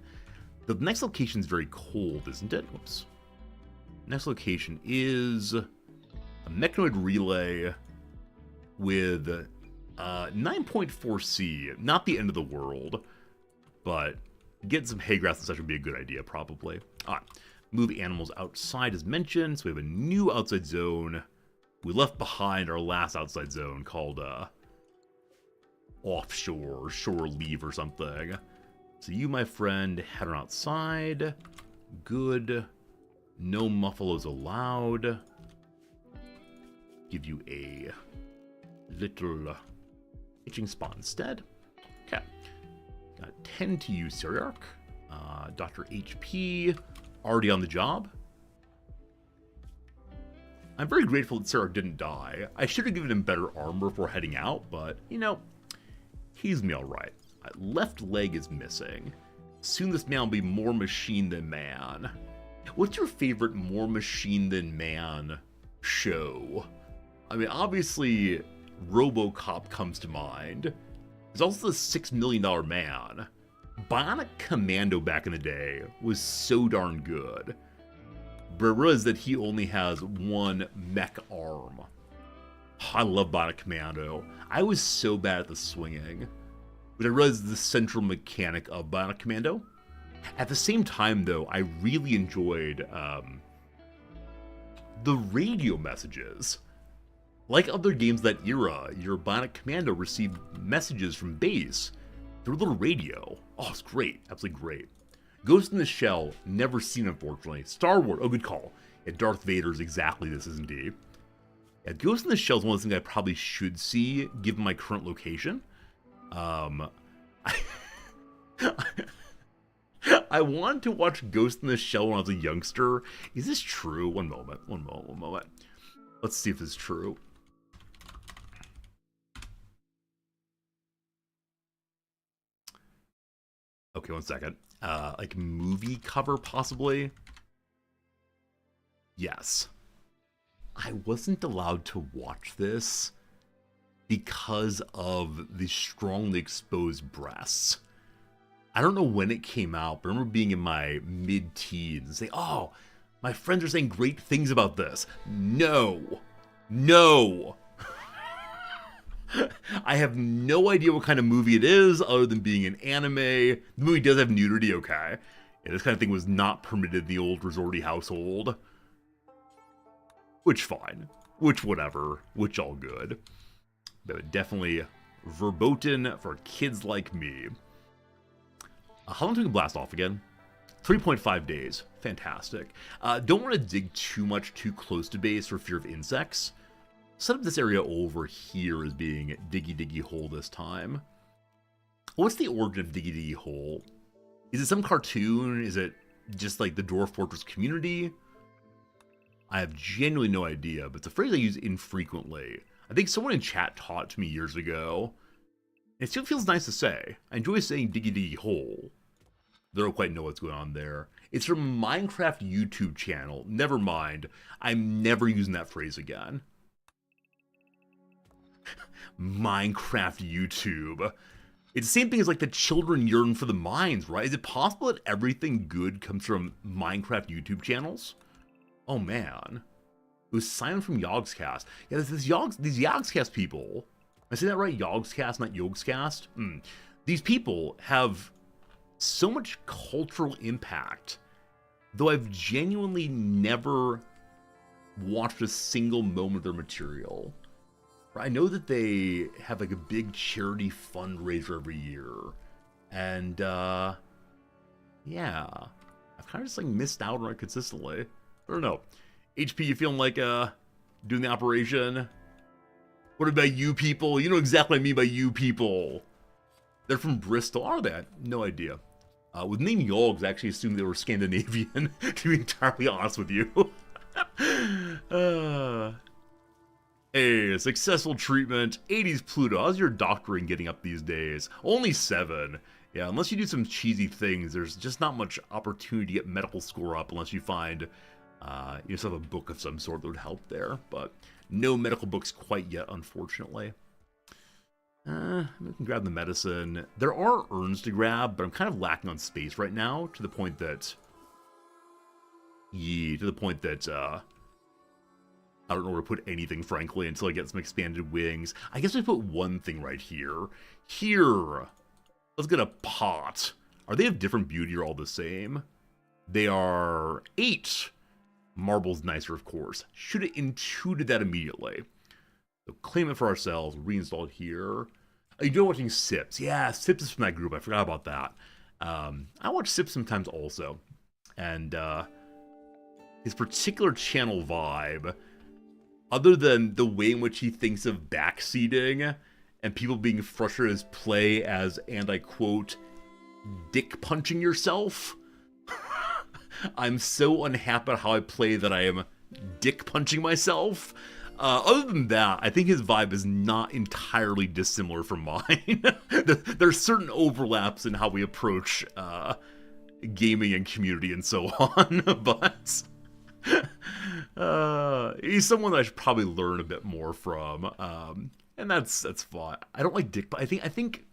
The next location is very cold, isn't it? Whoops. Next location is a mechanoid relay with 9.4C. Not the end of the world, but getting some hay grass and such would be a good idea, probably. All right, move animals outside as mentioned. So we have a new outside zone. We left behind our last outside zone called offshore, shore leave or something. So you, my friend, head on outside. Good. No muffaloes allowed. Give you a little itching spot instead. Okay. Got 10 to you, Seriarch. Dr. HP, already on the job. I'm very grateful that Seriarch didn't die. I should have given him better armor before heading out, but, you know, he's me alright. Left leg is missing. Soon this man will be more machine than man. What's your favorite more machine than man show? I mean, obviously, RoboCop comes to mind. There's also the $6 Million Man. Bionic Commando back in the day was so darn good. But I realize that he only has one mech arm. I love Bionic Commando. I was so bad at the swinging. But I realized the central mechanic of Bionic Commando. At the same time, though, I really enjoyed the radio messages. Like other games that era, your Bionic Commando received messages from base through a little radio. Oh, it's great. Absolutely great. Ghost in the Shell, never seen, unfortunately. Star Wars, oh, good call. Yeah, Darth Vader's exactly this, isn't he? Yeah, Ghost in the Shell is one of the things I probably should see, given my current location. I wanted to watch Ghost in the Shell when I was a youngster. Is this true? One moment. Let's see if this is true. Okay, one second. Like movie cover, possibly? Yes. I wasn't allowed to watch this because of the strongly exposed breasts. I don't know when it came out, but I remember being in my mid-teens and saying, oh, my friends are saying great things about this. No. No. I have no idea what kind of movie it is other than being an anime. The movie does have nudity, okay. Yeah, this kind of thing was not permitted in the old resorty household. Which fine. Which whatever. Which all good. But definitely verboten for kids like me. How long do we blast off again? 3.5 days. Fantastic. Don't want to dig too much too close to base for fear of insects. Set up this area over here as being Diggy Diggy Hole this time. What's the origin of Diggy Diggy Hole? Is it some cartoon? Is it just like the Dwarf Fortress community? I have genuinely no idea, but it's a phrase I use infrequently. I think someone in chat taught it to me years ago. It still feels nice to say. I enjoy saying Diggy Diggy Hole. They don't quite know what's going on there. It's from a Minecraft YouTube channel. Never mind. I'm never using that phrase again. Minecraft YouTube. It's the same thing as like the children yearn for the mines, right? Is it possible that everything good comes from Minecraft YouTube channels? Oh man. It was Simon from Yogscast. Yeah, these Yogscast people. I say that right? Yogscast, not Yogscast? These people have so much cultural impact, though I've genuinely never watched a single moment of their material. I know that they have like a big charity fundraiser every year, and yeah, I've kind of just like missed out on it consistently. I don't know. HP, you feeling like doing the operation? What about you people? You know exactly what I mean by you people. They're from Bristol, are they? No idea. With name Yogs, I actually assumed they were Scandinavian, to be entirely honest with you. Hey, successful treatment. 80s Pluto. How's your doctoring getting up these days? Only 7. Yeah, unless you do some cheesy things, there's just not much opportunity to get medical score up unless you find yourself a book of some sort that would help there. But no medical books quite yet, unfortunately. We can grab the medicine. There are urns to grab, but I'm kind of lacking on space right now to the point that... I don't know where to put anything, frankly, until I get some expanded wings. I guess I put one thing right here. Here! Let's get a pot. Are they of different beauty or all the same? They are 8. Marble's nicer, of course. Should have intuited that immediately. So claim it for ourselves. Reinstall it here. Are you doing watching Sips? Yeah, Sips is from that group. I forgot about that. I watch Sips sometimes also. And his particular channel vibe... Other than the way in which he thinks of backseating and people being frustrated as play as, and I quote, dick punching yourself. I'm so unhappy about how I play that I am dick punching myself. Other than that, I think his vibe is not entirely dissimilar from mine. There's certain overlaps in how we approach gaming and community and so on, but... he's someone that I should probably learn a bit more from, and that's fine. I don't like dick, but I think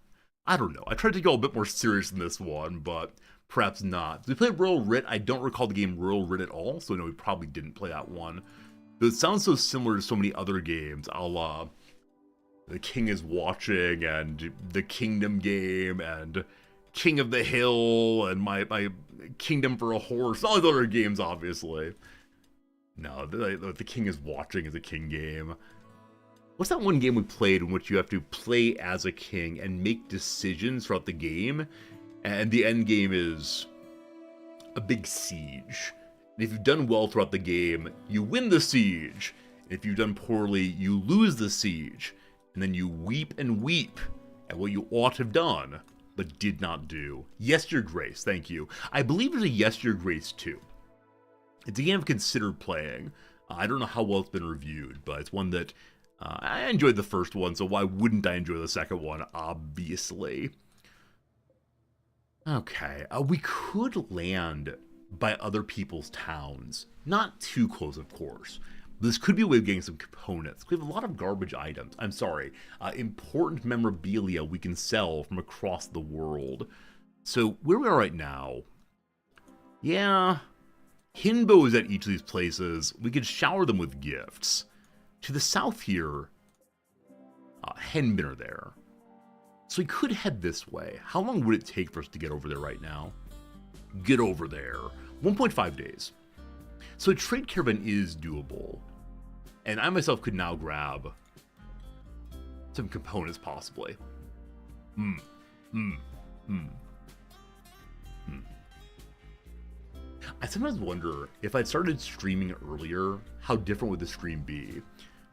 I don't know. I tried to go a bit more serious in this one, but perhaps not. We played Royal Writ. I don't recall the game Royal Writ at all, so no, we probably didn't play that one. But it sounds so similar to so many other games, a la The King is Watching and the Kingdom game and King of the Hill and my Kingdom for a Horse. All these other games, obviously. No, the King is Watching is a king game. What's that one game we played in which you have to play as a king and make decisions throughout the game? And the end game is a big siege. And if you've done well throughout the game, you win the siege. And if you've done poorly, you lose the siege. And then you weep and weep at what you ought to have done, but did not do. Yes, Your Grace, thank you. I believe there's a Yes, Your Grace too. It's a game I've considered playing. I don't know how well it's been reviewed, but it's one that I enjoyed the first one, so why wouldn't I enjoy the second one, obviously? Okay, we could land by other people's towns. Not too close, of course. This could be a way of getting some components. We have a lot of garbage items. I'm sorry. Important memorabilia we can sell from across the world. So where we are right now, yeah, Hinbo is at each of these places. We could shower them with gifts. To the south here, Henbin are there. So we could head this way. How long would it take for us to get over there right now? Get over there. 1.5 days. So a trade caravan is doable. And I myself could now grab some components possibly. I sometimes wonder if I'd started streaming earlier, how different would the stream be?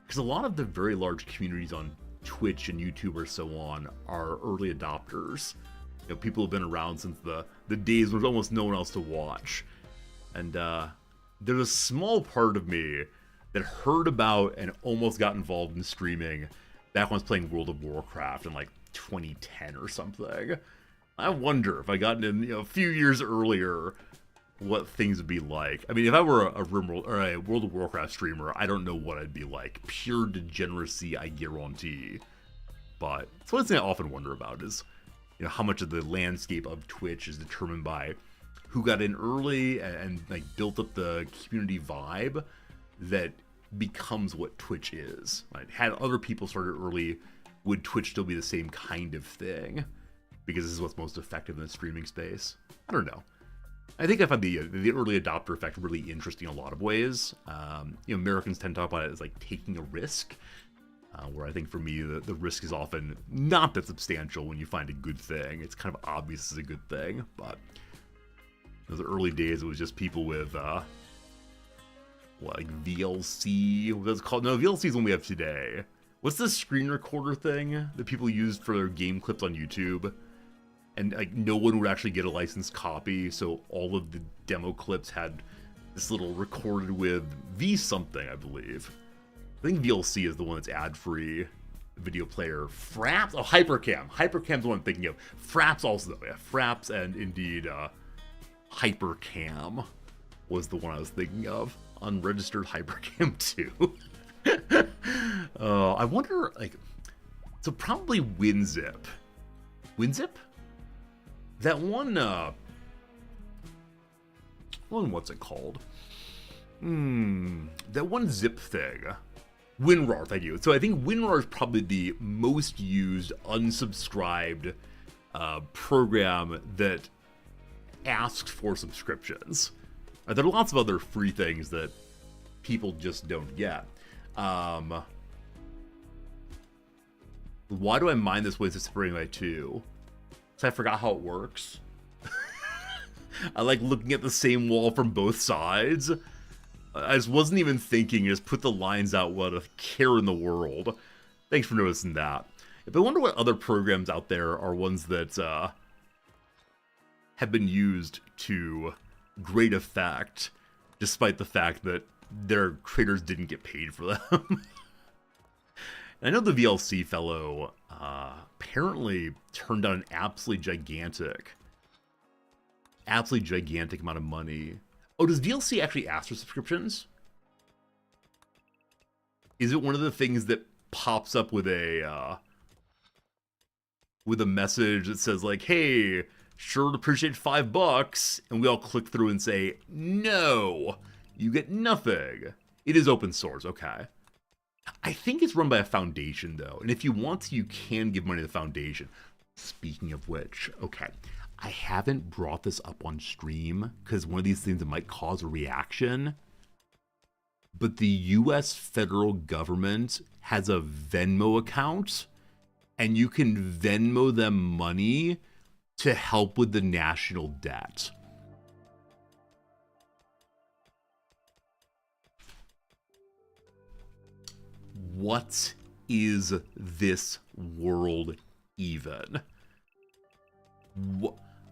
Because a lot of the very large communities on Twitch and YouTube or so on are early adopters. You know, people have been around since the days when there was almost no one else to watch. And there's a small part of me that heard about and almost got involved in streaming back when I was playing World of Warcraft in like 2010 or something. I wonder if I got in a few years earlier what things would be like. I mean, if I were a Rimworld or a World of Warcraft streamer, I don't know what I'd be like. Pure degeneracy, I guarantee. But it's one thing I often wonder about is, how much of the landscape of Twitch is determined by who got in early and like built up the community vibe that becomes what Twitch is. Right? Had other people started early, would Twitch still be the same kind of thing? Because this is what's most effective in the streaming space. I don't know. I think I find the early adopter effect really interesting in a lot of ways. Americans tend to talk about it as like taking a risk, where I think for me the risk is often not that substantial when you find a good thing. It's kind of obvious it's a good thing, but those early days it was just people with like VLC. What's it called? No, VLC is one we have today. What's the screen recorder thing that people used for their game clips on YouTube? And like no one would actually get a licensed copy, so all of the demo clips had this little recorded with V something, I believe. I think VLC is the one that's ad-free video player. Fraps? Oh, Hypercam. Hypercam's the one I'm thinking of. Fraps also, though. Yeah, Fraps and indeed Hypercam was the one I was thinking of. Unregistered Hypercam 2. I wonder, like, so probably WinZip. WinZip? That one, what's it called? That one zip thing. WinRAR, thank you. So I think WinRAR is probably the most used unsubscribed program that asks for subscriptions. There are lots of other free things that people just don't get. Why do I mind this way to separating by two? So I forgot how it works. I like looking at the same wall from both sides. I just wasn't even thinking, just put the lines out, what a care in the world. Thanks for noticing that. But I wonder what other programs out there are ones that have been used to great effect, despite the fact that their creators didn't get paid for them. I know the VLC fellow apparently turned down an absolutely gigantic amount of money. Oh, does VLC actually ask for subscriptions? Is it one of the things that pops up with a message that says like, "Hey, sure to appreciate $5," and we all click through and say, "No, you get nothing." It is open source, okay. I think it's run by a foundation, though, and if you want to, you can give money to the foundation. Speaking of which, okay, I haven't brought this up on stream because one of these things that might cause a reaction, but the US federal government has a Venmo account, and you can Venmo them money to help with the national debt. What is this world even?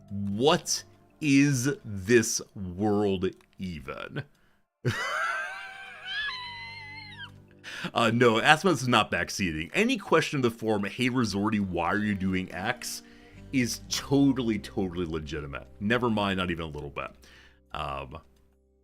What is this world even? No, Asmus is not backseating. Any question in the forum, "Hey Resorty, why are you doing X?" is totally legitimate. Never mind, not even a little bit.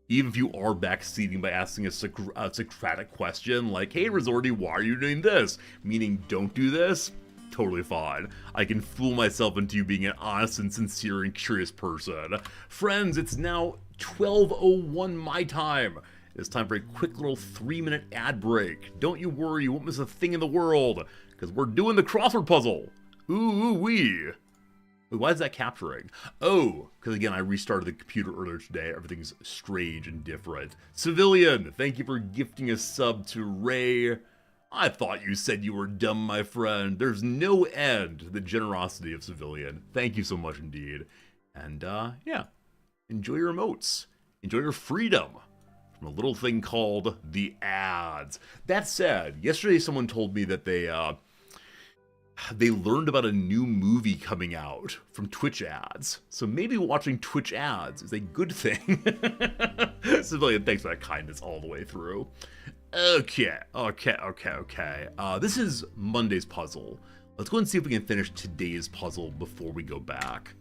Even if you are backseating by asking a Socratic question like, hey, Resorti, why are you doing this? Meaning, don't do this? Totally fine. I can fool myself into you being an honest and sincere and curious person. Friends, it's now 12:01 my time. It's time for a quick little 3-minute ad break. Don't you worry, you won't miss a thing in the world, because we're doing the crossword puzzle. Ooh-wee. Wait, why is that capturing? Oh, because again, I restarted the computer earlier today. Everything's strange and different. Civilian, thank you for gifting a sub to Ray. I thought you said you were dumb, my friend. There's no end to the generosity of Civilian. Thank you so much indeed. And, yeah, enjoy your emotes. Enjoy your freedom from a little thing called the ads. That said, yesterday someone told me that they learned about a new movie coming out from Twitch ads. So maybe watching Twitch ads is a good thing. Civilian, thanks for that kindness all the way through. Okay. This is Monday's puzzle. Let's go and see if we can finish today's puzzle before we go back.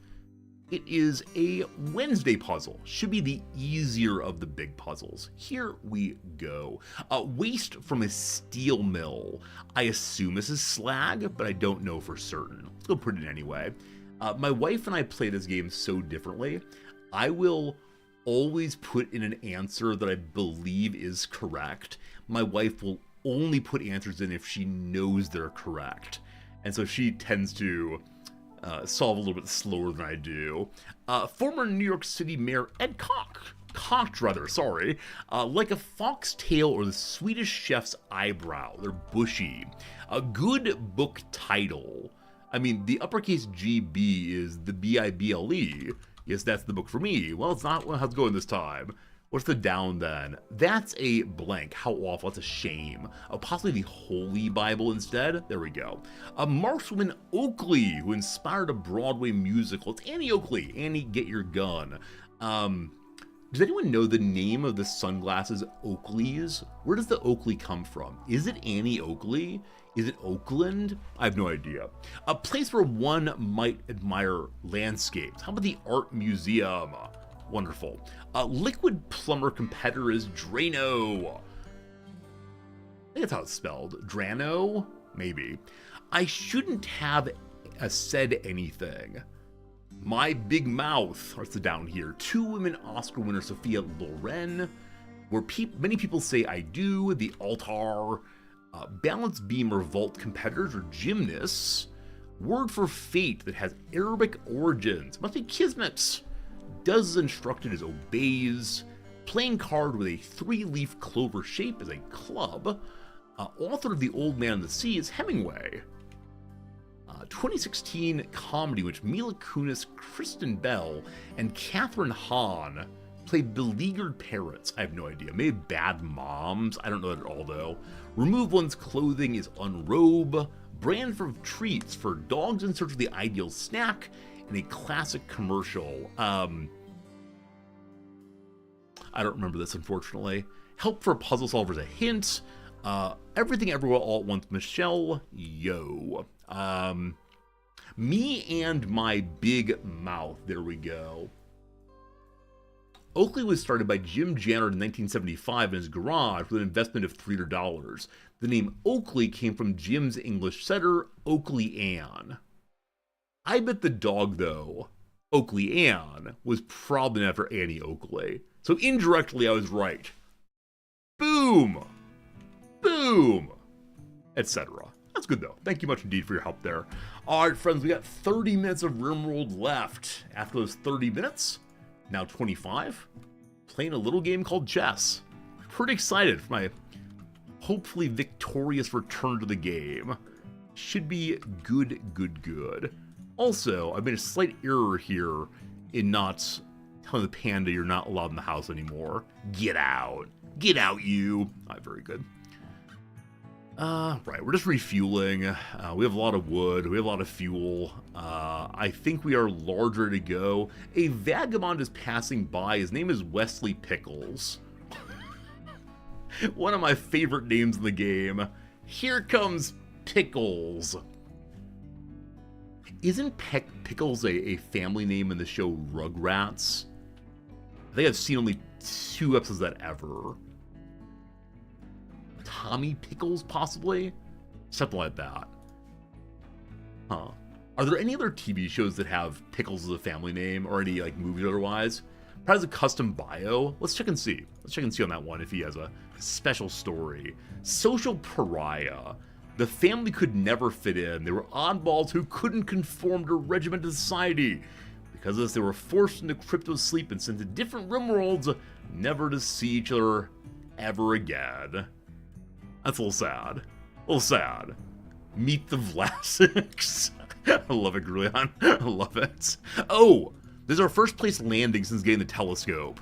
It is a Wednesday puzzle. Should be the easier of the big puzzles. Here we go. Waste from a steel mill. I assume this is slag, but I don't know for certain. Let's go put it in anyway. My wife and I play this game so differently. I will always put in an answer that I believe is correct. My wife will only put answers in if she knows they're correct. And so she tends to solve a little bit slower than I do. Former New York City Mayor Ed Koch, like a fox tail or the Swedish chef's eyebrow. They're bushy. A good book title. I mean, the uppercase GB is the Bible. Yes, that's the book for me. Well, it's not how's it going this time. What's the down then? That's a blank. How awful. That's a shame. Possibly the Holy Bible instead. There we go. Markswoman Oakley, who inspired a Broadway musical. It's Annie Oakley. Annie, get your gun. Does anyone know the name of the sunglasses Oakleys? Where does the Oakley come from? Is it Annie Oakley? Is it Oakland? I have no idea. A place where one might admire landscapes. How about the Art Museum? Wonderful. Liquid plumber competitor is Drano. I think that's how it's spelled. Drano? Maybe. I shouldn't have said anything. My Big Mouth, or it's down here. 2 women Oscar winner Sophia Loren. Where many people say I do. The Altar. Balance beam or vault competitors or gymnasts. Word for fate that has Arabic origins. Must be Kismet. Does as instructed as obeys. Playing card with a 3-leaf clover shape is a club. Author of The Old Man and the Sea is Hemingway. 2016 comedy in which Mila Kunis, Kristen Bell, and Catherine Hahn play beleaguered parents. I have no idea. Maybe bad moms. I don't know that at all though. Remove one's clothing is unrobe. Brand for treats for dogs in search of the ideal snack. In a classic commercial. I don't remember this, unfortunately. Help for puzzle solvers, a hint. Everything Everywhere All at Once, Michelle Yeoh. Me and My Big Mouth. There we go. Oakley was started by Jim Janner in 1975 in his garage with an investment of $300. The name Oakley came from Jim's English setter, Oakley Ann. I bet the dog, though, Oakley Ann, was probably after Annie Oakley. So indirectly, I was right. Boom! Boom! Etc. That's good, though. Thank you much indeed for your help there. All right, friends, we got 30 minutes of Rimworld left. After those 30 minutes, now 25, playing a little game called chess. Pretty excited for my hopefully victorious return to the game. Should be good. Also, I've made a slight error here in not telling the panda you're not allowed in the house anymore. Get out. Get out, you. All right, very good. Right, we're just refueling. We have a lot of wood. We have a lot of fuel. I think we are larger to go. A vagabond is passing by. His name is Wesley Pickles. One of my favorite names in the game. Here comes Pickles. Isn't Pickles a family name in the show Rugrats? I think I've seen only 2 episodes of that ever. Tommy Pickles, possibly? Something like that. Huh. Are there any other TV shows that have Pickles as a family name, or any like movies otherwise? Probably has a custom bio. Let's check and see. Let's check and see on that one if he has a special story. Social pariah. The family could never fit in. They were oddballs who couldn't conform to regimented society. Because of this, they were forced into crypto sleep and sent to different rimworlds, never to see each other ever again. That's a little sad. A little sad. Meet the Vlasics. I love it, Grulion. I love it. Oh, this is our first place landing since getting the telescope.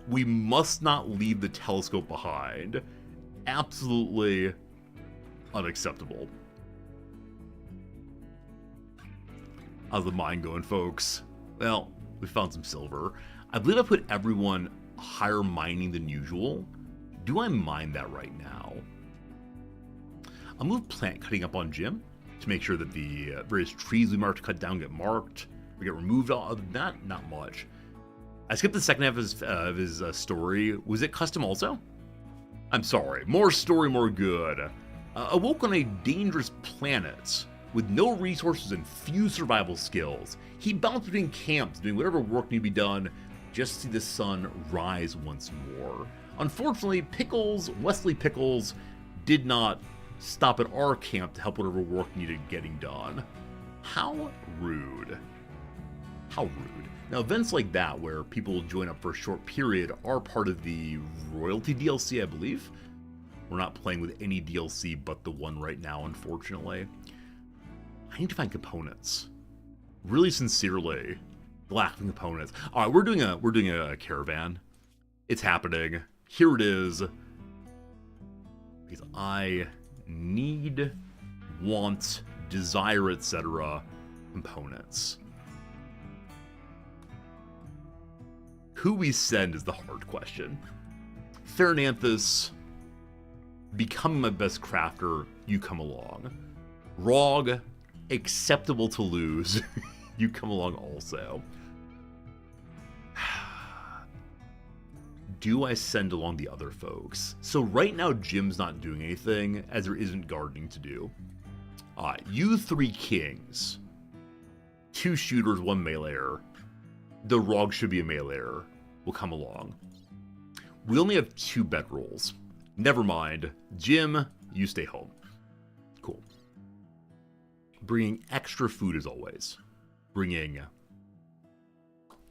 We must not leave the telescope behind. Absolutely unacceptable. How's the mine going, folks? Well, we found some silver. I believe I put everyone higher mining than usual. Do I mine that right now? I'll move plant cutting up on Jim to make sure that the various trees we marked to cut down get marked or get removed. Other than that, not much. I skipped the second half of his story. Was it custom also? I'm sorry. More story, more good. Awoke on a dangerous planet with no resources and few survival skills. He bounced between camps, doing whatever work needed to be done just to see the sun rise once more. Unfortunately, Wesley Pickles, did not stop at our camp to help whatever work needed getting done. How rude. How rude. Now, events like that, where people join up for a short period, are part of the royalty DLC, I believe. We're not playing with any DLC but the one right now, unfortunately. I need to find components. Really sincerely, lacking components. All right, we're doing a caravan. It's happening. Here it is. Because I need, want, desire, etc. components. Who we send is the hard question. Farinanthus, becoming my best crafter, you come along. Rog, acceptable to lose, you come along also. Do I send along the other folks? So right now Jim's not doing anything, as there isn't gardening to do. Alright, you 3 kings. 2 shooters, 1 meleeer. The Rog should be a meleeer. Will come along. We only have 2 bedrolls. Never mind. Jim, you stay home. Cool. Bringing extra food as always. Bringing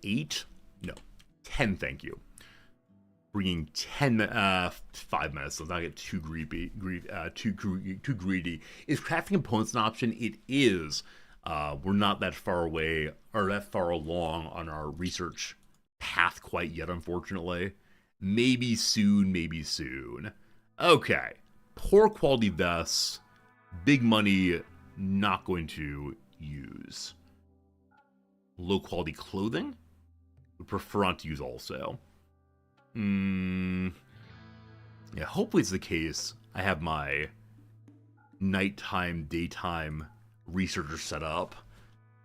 8? No. 10, thank you. Bringing 5 medicines. I'll get too greedy. Too greedy. Is crafting components an option? It is. We're not that far away or that far along on our research path quite yet, unfortunately. Maybe soon, maybe soon. Okay. Poor quality vests. Big money, not going to use. Low quality clothing? Would prefer not to use also. Yeah, hopefully it's the case. I have my nighttime, daytime researcher set up.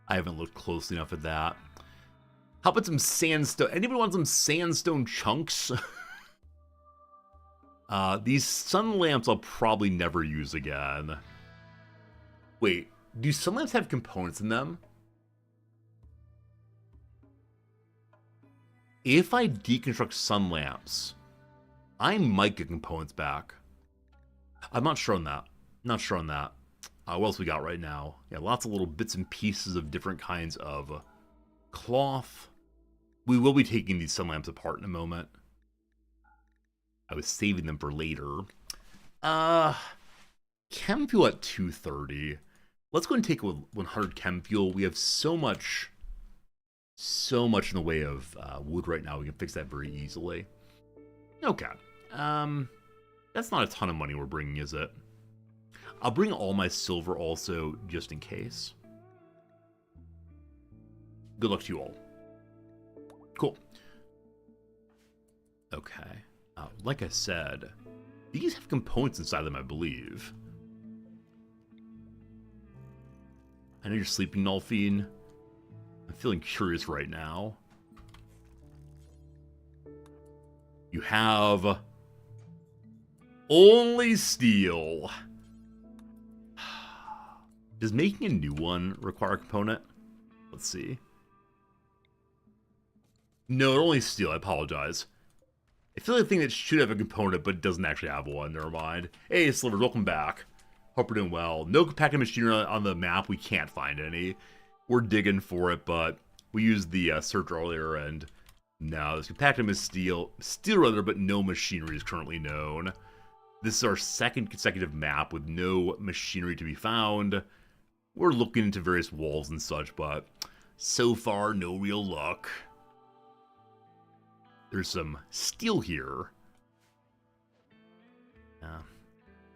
I haven't looked closely enough at that. How about some sandstone? Anybody want some sandstone chunks? These sun lamps I'll probably never use again. Wait, do sun lamps have components in them? If I deconstruct sun lamps, I might get components back. I'm not sure on that. Not sure on that. What else we got right now? Yeah, lots of little bits and pieces of different kinds of cloth. We will be taking these sun lamps apart in a moment. I was saving them for later. Chem fuel at 230. Let's go and take 100 chem fuel. We have so much in the way of wood right now. We can fix that very easily. Okay. That's not a ton of money we're bringing, is it? I'll bring all my silver also, just in case. Good luck to you all. Cool. Okay. Like I said, these have components inside them, I believe. I know you're sleeping, Nolfine. I'm feeling curious right now. You have only steel. Does making a new one require a component? Let's see. No, only steel. I apologize. I feel like a thing that should have a component but doesn't actually have one. Never mind. Hey, Slivers, welcome back. Hope we're doing well. No compacted machinery on the map. We can't find any. We're digging for it, but we used the search earlier, and no, this compacted is steel rather, but no machinery is currently known. This is our second consecutive map with no machinery to be found. We're looking into various walls and such, but so far, no real luck. There's some steel here.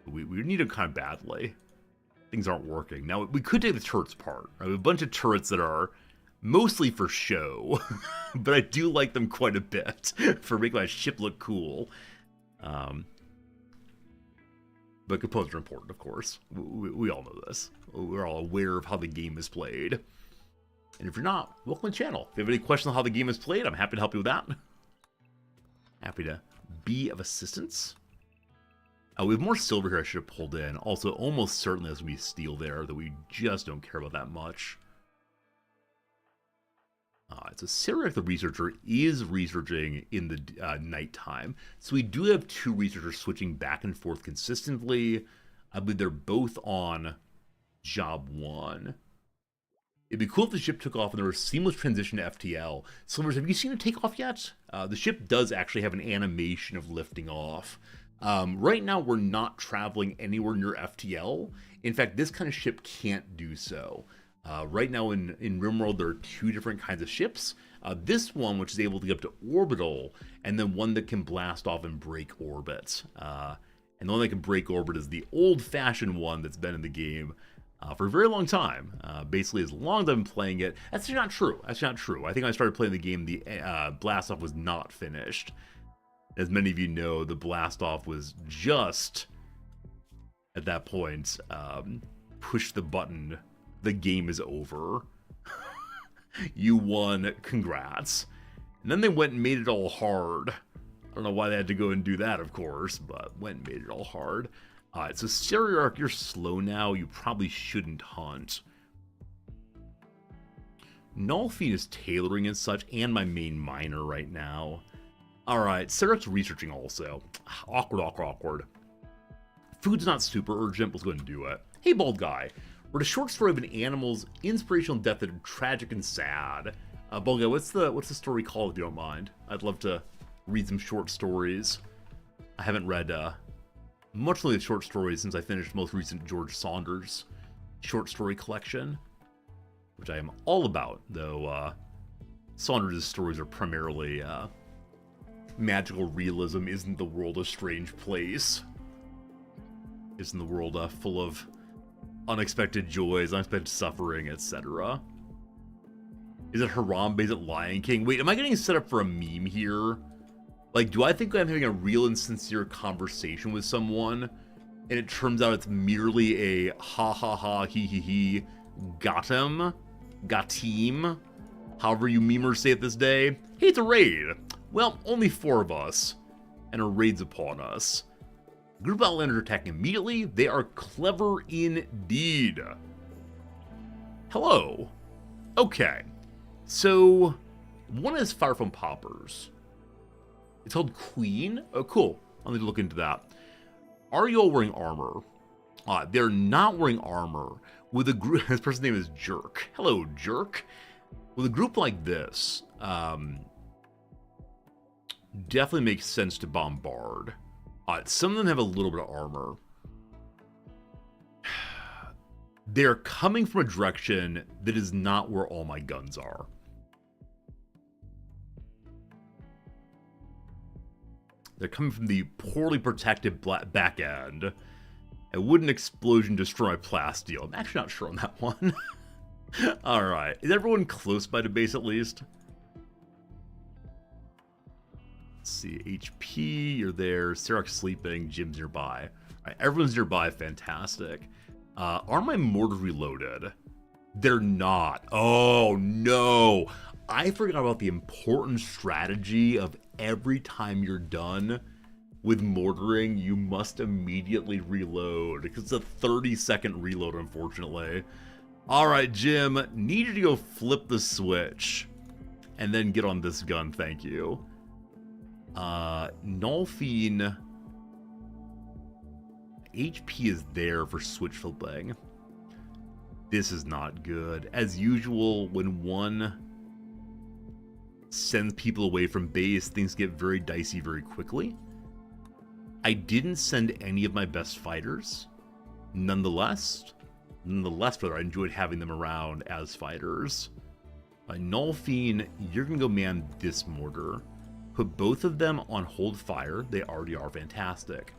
We need them kind of badly. Things aren't working. Now, we could take the turrets apart. I have a bunch of turrets that are mostly for show, but I do like them quite a bit for making my ship look cool. But components are important, of course. We all know this. We're all aware of how the game is played. And if you're not, welcome to the channel. If you have any questions on how the game is played, I'm happy to help you with that. Happy to be of assistance. We have more silver here I should have pulled in. Also, almost certainly there's going to be steel there that we just don't care about that much. So Cyriac the researcher is researching in the nighttime. So we do have two researchers switching back and forth consistently. I believe they're both on job 1. It'd be cool if the ship took off and there was a seamless transition to FTL. Silvers, have you seen it take off yet? The ship does actually have an animation of lifting off. Right now, we're not traveling anywhere near FTL. In fact, this kind of ship can't do so. Right now in Rimworld, there are two different kinds of ships. This one, which is able to get up to orbital, and then one that can blast off and break orbit. And the one that can break orbit is the old-fashioned one that's been in the game for a very long time. Basically, as long as I've been playing it. That's not true. That's not true. I think when I started playing the game, the blast off was not finished. As many of you know, the blast off was just, at that point, push the button. The game is over. You won. Congrats. And then they went and made it all hard. I don't know why they had to go and do that, of course, but went and made it all hard. Alright, so Cyriac, you're slow now. You probably shouldn't hunt. Nolfine is tailoring and such, and my main miner right now. Alright, Cyriac's researching also. Awkward. Food's not super urgent, let's go ahead and do it. Hey, bald guy. Read a short story of an animal's inspirational death that is tragic and sad. Bald guy, what's the story called, if you don't mind? I'd love to read some short stories. I haven't read much of the short stories since I finished the most recent George Saunders short story collection, which I am all about, though Saunders' stories are primarily magical realism. Isn't the world a strange place? Isn't the world full of unexpected joys, unexpected suffering, etc.? Is it Harambe? Is it Lion King? Wait, am I getting set up for a meme here? Like, do I think I'm having a real and sincere conversation with someone, and it turns out it's merely a ha ha ha he he he got him? Got team? However you memers say it this day. Hey, it's a raid. Well, only 4 of us, and a raid's upon us. Group Outlanders attacking immediately. They are clever indeed. Hello. Okay. So, one is Fire from Poppers. It's called Queen. Oh, cool. I'll need to look into that. Are you all wearing armor? They're not wearing armor. With a group, this person's name is Jerk. Hello, Jerk. With a group like this, definitely makes sense to bombard. Some of them have a little bit of armor. They're coming from a direction that is not where all my guns are. They're coming from the poorly protected back end. And would an explosion destroy my plasteel? I'm actually not sure on that one. Alright. Is everyone close by the base at least? Let's see. HP, you're there. Cyriac's sleeping. Jim's nearby. Alright, everyone's nearby. Fantastic. Are my mortars reloaded? They're not. Oh, no. I forgot about the important strategy of every time you're done with mortaring, you must immediately reload. Because it's a 30-second reload, unfortunately. Alright, Jim. Need you to go flip the switch. And then get on this gun, thank you. Nolfine... HP is there for switch flipping. This is not good. As usual, when one sends people away from base, things get very dicey very quickly. I didn't send any of my best fighters. Nonetheless, brother, I enjoyed having them around as fighters. Nolfine, you're going to go man this mortar. Put both of them on hold fire. They already are fantastic.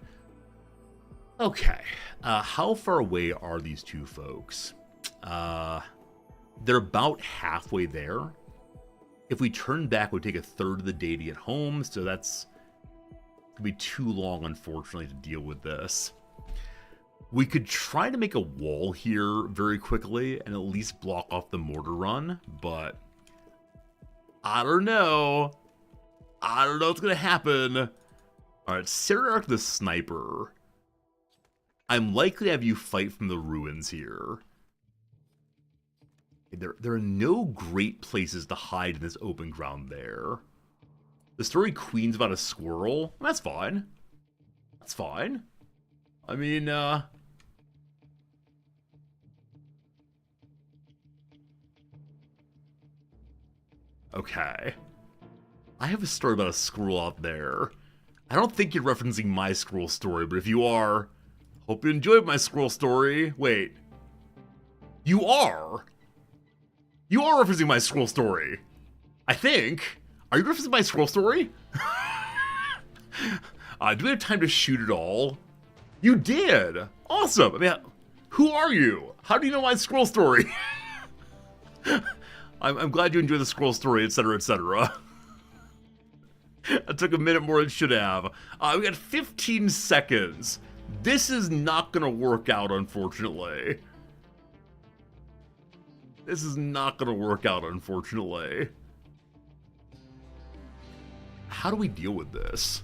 Okay, how far away are these two folks? They're about halfway there. If we turn back, it would take a third of the day to get home, so that's gonna be too long, unfortunately, to deal with this. We could try to make a wall here very quickly and at least block off the mortar run, but I don't know. I don't know what's gonna happen. Alright, Sirark the Sniper. I'm likely to have you fight from the ruins here. There are no great places to hide in this open ground there. The story Queen's about a squirrel? That's fine. That's fine. I mean, okay. I have a story about a squirrel out there. I don't think you're referencing my squirrel story, but if you are, hope you enjoyed my squirrel story. Wait. You are? You are referencing my squirrel story. I think. Are you referencing my squirrel story? Do we have time to shoot it all? You did! Awesome! I mean, who are you? How do you know my squirrel story? I'm glad you enjoyed the squirrel story, etc., etc. That took a minute more than it should have. We got 15 seconds. This is not gonna work out, unfortunately. This is not gonna work out, unfortunately. How do we deal with this?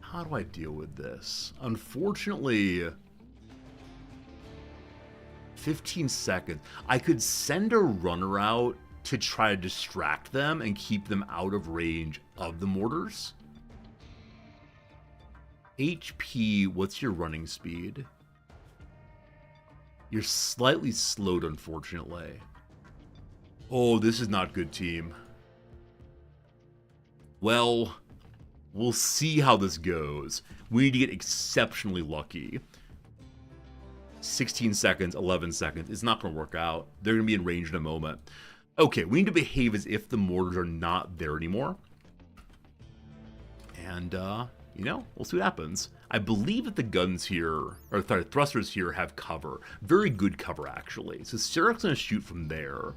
How do I deal with this? Unfortunately, 15 seconds. I could send a runner out to try to distract them and keep them out of range of the mortars. HP, what's your running speed? You're slightly slowed, unfortunately. Oh, this is not good, team. Well, we'll see how this goes. We need to get exceptionally lucky. 16 seconds, 11 seconds. It's not going to work out. They're going to be in range in a moment. Okay, we need to behave as if the mortars are not there anymore. And, you know, we'll see what happens. I believe that the guns here, or sorry, thrusters here have cover. Very good cover, actually. So Sirark's going to shoot from there.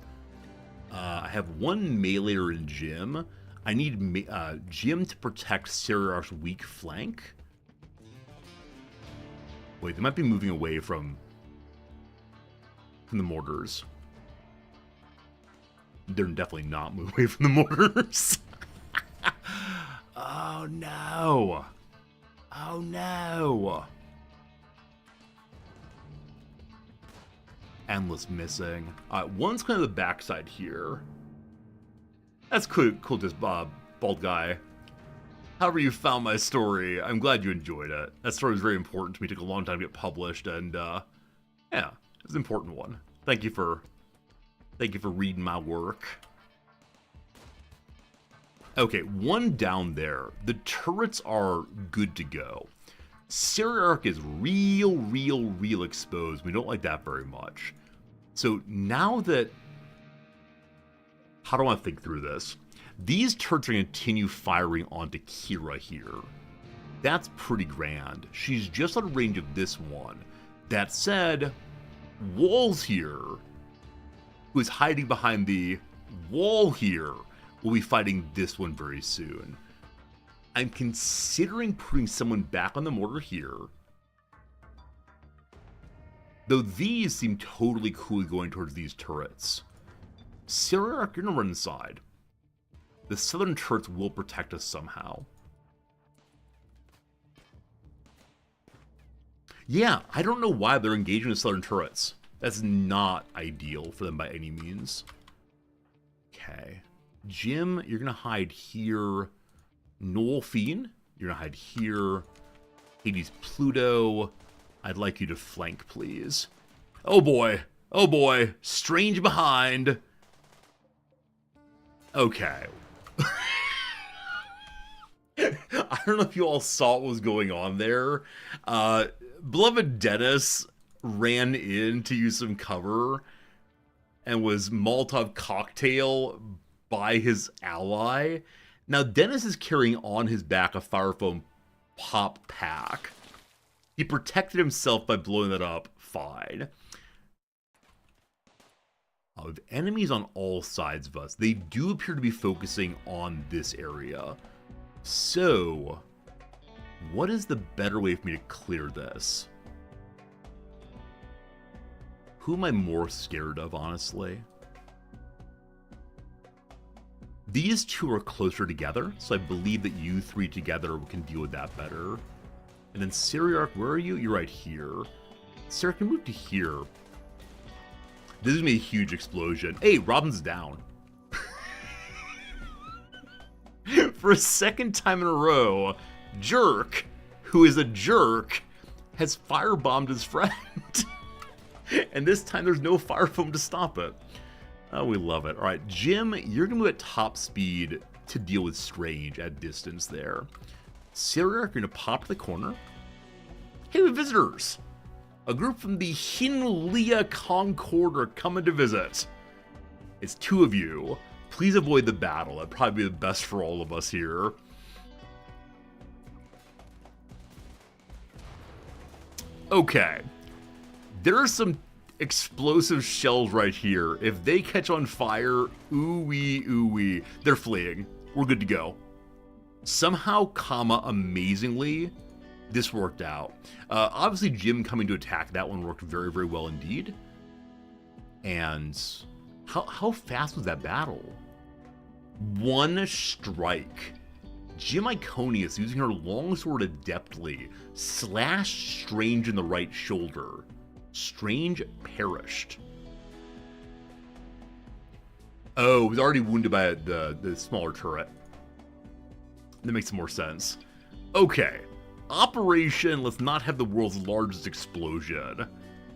I have one meleeer in Jim. I need Jim to protect Sirark's weak flank. Wait, they might be moving away from the mortars. They're definitely not moving away from the mortars. Oh no. Oh no. Endless missing. One's kind of the backside here. That's cool, just bald guy. However you found my story, I'm glad you enjoyed it. That story was very important to me. It took a long time to get published, and yeah, it was an important one. Thank you for reading my work. Okay, one down there. The turrets are good to go. Sirark is real exposed. We don't like that very much. So now that... How do I think through this? These turrets are going to continue firing onto Kira here. That's pretty grand. She's just out of range of this one. That said, Walls here, who is hiding behind the wall here, will be fighting this one very soon. I'm considering putting someone back on the mortar here. Though these seem totally cool going towards these turrets. Syriarch, you're gonna run inside. The southern turrets will protect us somehow. Yeah, I don't know why they're engaging the southern turrets. That's not ideal for them by any means. Okay. Jim, you're gonna hide here. Noel Fiend, you're gonna hide here. Hades Pluto, I'd like you to flank, please. Oh boy. Oh boy. Strange behind. Okay. I don't know if you all saw what was going on there. Beloved Dennis ran in to use some cover and was Molotov cocktail by his ally. Now, Dennis is carrying on his back a Fire Foam pop pack. He protected himself by blowing that up. Fine. With enemies on all sides of us, they do appear to be focusing on this area. So, what is the better way for me to clear this? Who am I more scared of, honestly? These two are closer together, so I believe that you three together can deal with that better. And then Syriarch, where are you? You're right here. Syriarch can move to here. This is gonna be a huge explosion. Hey, Robin's down. For a second time in a row, Jerk, who is a jerk, has firebombed his friend. And this time there's no fire foam to stop it. Oh, we love it. All right, Jim, you're going to move at top speed to deal with Strange at distance there. Syriarch, you're going to pop to the corner. Hey, we have visitors. A group from the Hinlia Concord are coming to visit. It's two of you. Please avoid the battle. That'd probably be the best for all of us here. Okay. There are some explosive shells right here. If they catch on fire, ooh-wee, ooh-wee. They're fleeing. We're good to go. Somehow, amazingly, this worked out. Obviously, Jim coming to attack, that one worked very, very well indeed. And how fast was that battle? One strike. Jim Iconius, using her longsword adeptly, slashed Strange in the right shoulder. Strange perished. Oh, he's already wounded by the smaller turret. That makes more sense. Okay. Operation Let's Not Have the World's Largest Explosion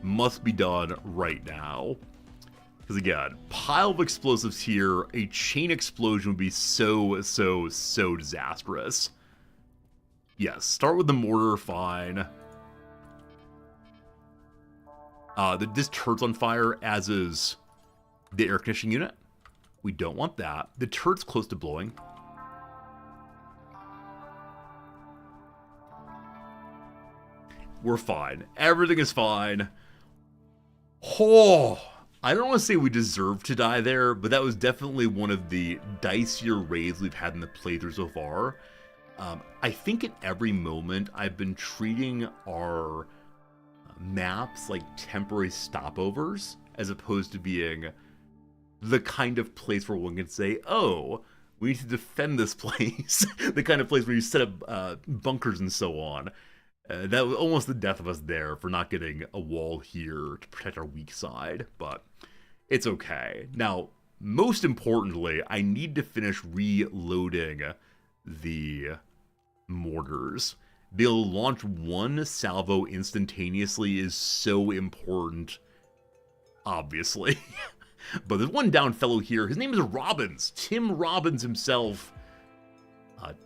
must be done right now. Because again, pile of explosives here, a chain explosion would be so disastrous. Yes, start with the mortar, fine. This turret's on fire, as is the air conditioning unit. We don't want that. The turret's close to blowing. We're fine. Everything is fine. Oh, I don't want to say we deserve to die there, but that was definitely one of the dicier raids we've had in the playthrough so far. I think at every moment I've been treating our maps like temporary stopovers, as opposed to being the kind of place where one can say, oh, we need to defend this place. The kind of place where you set up bunkers and so on. That was almost the death of us there for not getting a wall here to protect our weak side, but it's okay. Now, most importantly, I need to finish reloading the mortars. Being able to launch one salvo instantaneously is so important, obviously. But there's one down fellow here. His name is Robbins. Tim Robbins himself.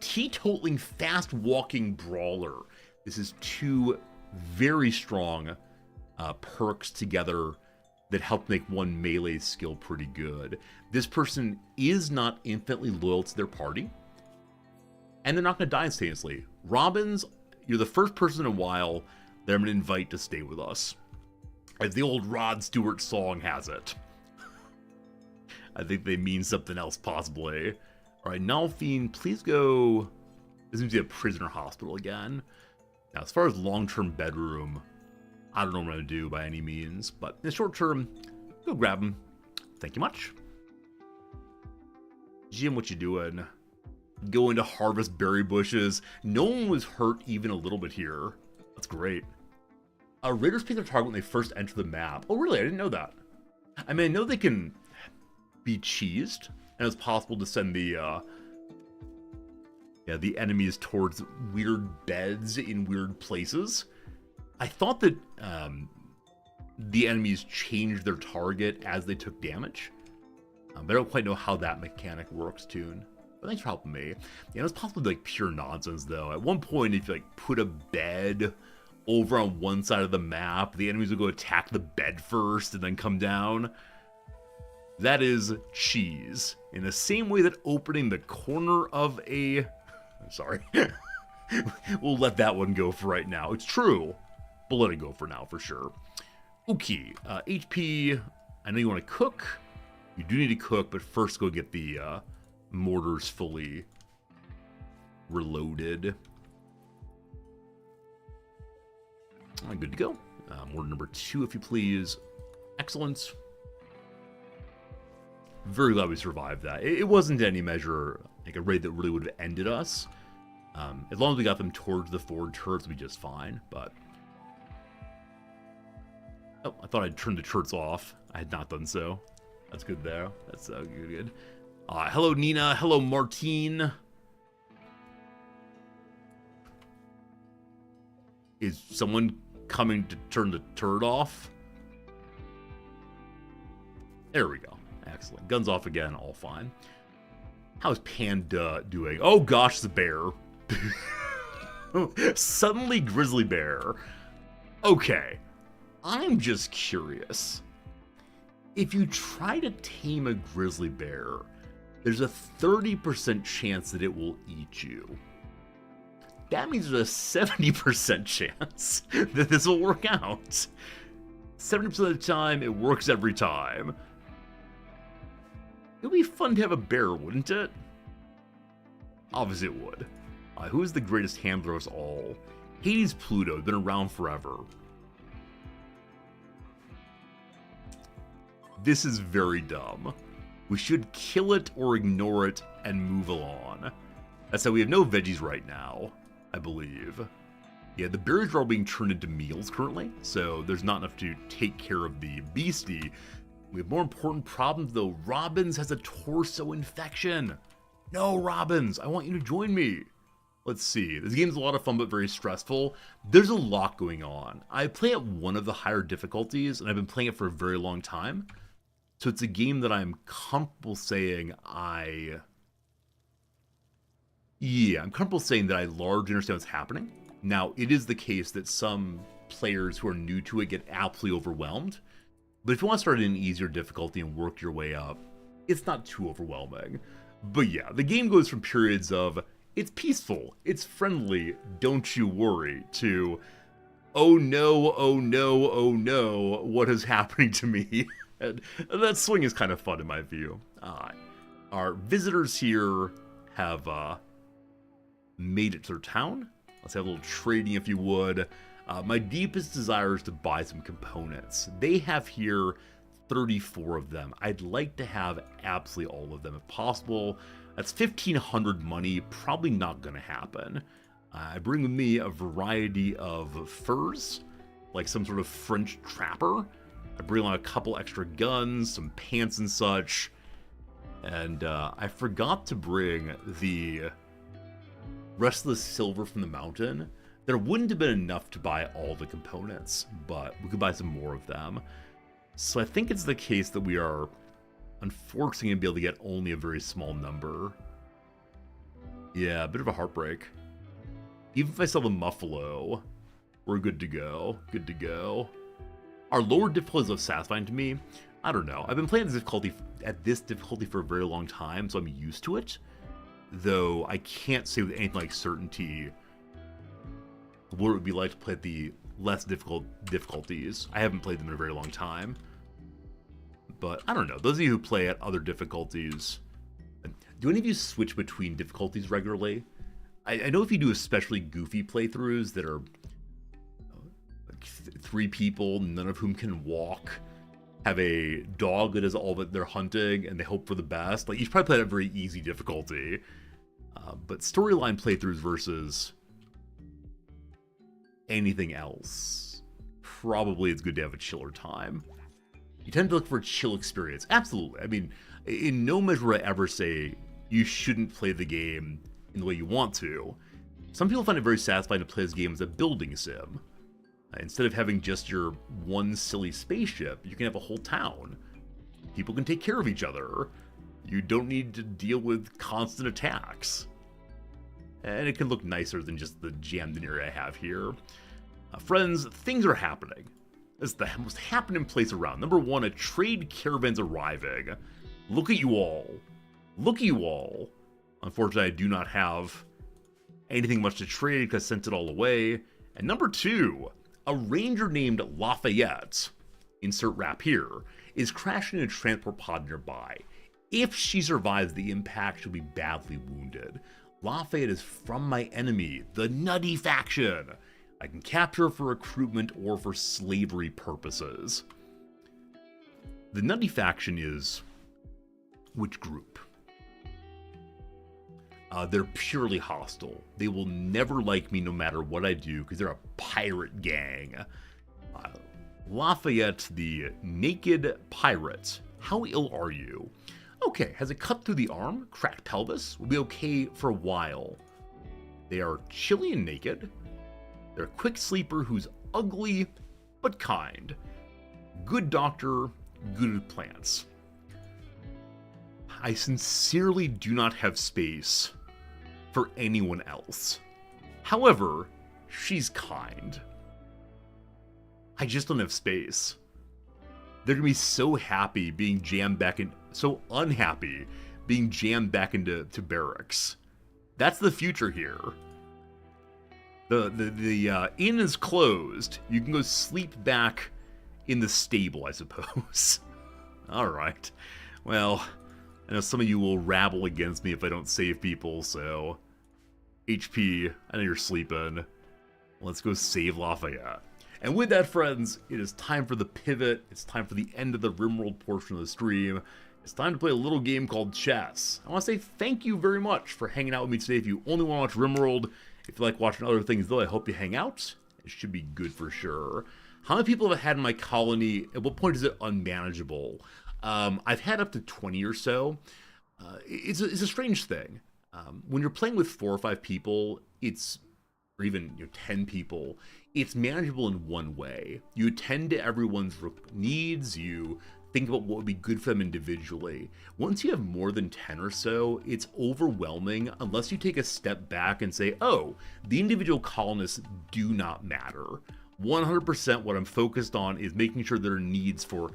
Teetotaling, fast-walking brawler. This is two very strong perks together that help make one melee skill pretty good. This person is not infinitely loyal to their party, and they're not going to die instantaneously. Robbins, you're the first person in a while that I'm going to invite to stay with us. As the old Rod Stewart song has it. I think they mean something else, possibly. Alright, Nalfine, please go... This seems to be a prisoner hospital again. Now, as far as long-term bedroom, I don't know what I'm going to do by any means, but in the short term, go grab them. Thank you much. Jim, what you doing? Going to harvest berry bushes. No one was hurt even a little bit here. That's great. Raiders pick their target when they first enter the map. Oh, really? I didn't know that. I mean, I know they can be cheesed, and it's possible to send the enemies towards weird beds in weird places. I thought that the enemies changed their target as they took damage. But I don't quite know how that mechanic works, Toon. But thanks for helping me. Yeah, it's possibly like pure nonsense, though. At one point, if you like put a bed over on one side of the map, the enemies will go attack the bed first and then come down. That is cheese. In the same way that opening the corner of a... I'm sorry. We'll let that one go for right now. It's true, but let it go for now, for sure. Okay, HP. I know you want to cook. You do need to cook, but first go get the mortars fully reloaded. Good to go. Mortar number 2, if you please. Excellent. Very glad we survived that. It wasn't any measure like a raid that really would have ended us. As long as we got them towards the forward turrets, we'd be just fine, but... Oh, I thought I'd turned the turrets off. I had not done so. That's good there. That's good. Hello, Nina. Hello, Martine. Is someone coming to turn the turret off? There we go. Excellent. Guns off again. All fine. How's Panda doing? Oh gosh, the bear. Suddenly grizzly bear. Okay. I'm just curious. If you try to tame a grizzly bear, there's a 30% chance that it will eat you. That means there's a 70% chance that this will work out. 70% of the time, it works every time. It would be fun to have a bear, wouldn't it? Obviously it would. Who's the greatest handler of us all? Hades Pluto, been around forever. This is very dumb. We should kill it or ignore it and move along. That's how we have no veggies right now, I believe. Yeah, the berries are all being turned into meals currently, so there's not enough to take care of the beastie. We have more important problems though. Robbins has a torso infection. No, Robbins, I want you to join me. Let's see. This game's a lot of fun, but very stressful. There's a lot going on. I play at one of the higher difficulties, and I've been playing it for a very long time. So it's a game that I'm comfortable saying I'm comfortable saying that I largely understand what's happening. Now, it is the case that some players who are new to it get absolutely overwhelmed. But if you want to start at an easier difficulty and work your way up, it's not too overwhelming. But yeah, the game goes from periods of, it's peaceful, it's friendly, don't you worry, to, oh no, oh no, oh no, what is happening to me? And that swing is kind of fun in my view. Our visitors here have made it to their town. Let's have a little trading if you would. My deepest desire is to buy some components. They have here 34 of them. I'd like to have absolutely all of them if possible. That's 1,500 money, probably not gonna happen. I bring with me a variety of furs, like some sort of French trapper. I bring along a couple extra guns, some pants and such. And I forgot to bring the rest of the silver from the mountain. There wouldn't have been enough to buy all the components, but we could buy some more of them. So I think it's the case that we are unfortunately going to be able to get only a very small number. Yeah, a bit of a heartbreak. Even if I sell the Muffalo, we're good to go. Good to go. Our lower difficulty is satisfying to me. I don't know. I've been playing this difficulty for a very long time, so I'm used to it. Though I can't say with anything like certainty what it would be like to play at the less difficult difficulties. I haven't played them in a very long time. But I don't know. Those of you who play at other difficulties, do any of you switch between difficulties regularly? I know if you do especially goofy playthroughs that are 3 people, none of whom can walk, have a dog that does all that they're hunting, and they hope for the best. Like, you should probably play at a very easy difficulty. But storyline playthroughs versus anything else, probably it's good to have a chiller time. You tend to look for a chill experience. Absolutely. I mean, in no measure would I ever say you shouldn't play the game in the way you want to. Some people find it very satisfying to play this game as a building sim. Instead of having just your one silly spaceship, you can have a whole town. People can take care of each other. You don't need to deal with constant attacks. And it can look nicer than just the jammed in area I have here. Friends, things are happening. This is the most happening place around. Number 1, a trade caravan's arriving. Look at you all. Look at you all. Unfortunately, I do not have anything much to trade because I sent it all away. And number 2, a ranger named Lafayette, insert rap here, is crashing in a transport pod nearby. If she survives the impact, she'll be badly wounded. Lafayette is from my enemy, the Nutty faction. I can capture her for recruitment or for slavery purposes. The Nutty faction is which group? They're purely hostile. They will never like me no matter what I do because they're a pirate gang. Lafayette, the naked pirate. How ill are you? Okay, has a cut through the arm, cracked pelvis, will be okay for a while. They are chilly and naked. They're a quick sleeper who's ugly but kind. Good doctor, good with plants. I sincerely do not have space for anyone else. However, she's kind. I just don't have space. They're gonna be so happy being jammed back in, so unhappy being jammed back into barracks. That's the future here. The inn is closed. You can go sleep back in the stable, I suppose. All right. Well, I know some of you will rabble against me if I don't save people, so HP, I know you're sleeping. Let's go save Lafayette. And with that, friends, it is time for the pivot. It's time for the end of the Rimworld portion of the stream. It's time to play a little game called chess. I want to say thank you very much for hanging out with me today. If you only want to watch Rimworld, if you like watching other things though, I hope you hang out. It should be good for sure. How many people have I had in my colony? At what point is it unmanageable? I've had up to 20 or so. It's a strange thing. When you're playing with 4 or 5 people, or even 10 people, it's manageable in one way. You attend to everyone's needs, you think about what would be good for them individually. Once you have more than 10 or so, it's overwhelming unless you take a step back and say, oh, the individual colonists do not matter. 100% what I'm focused on is making sure there are needs for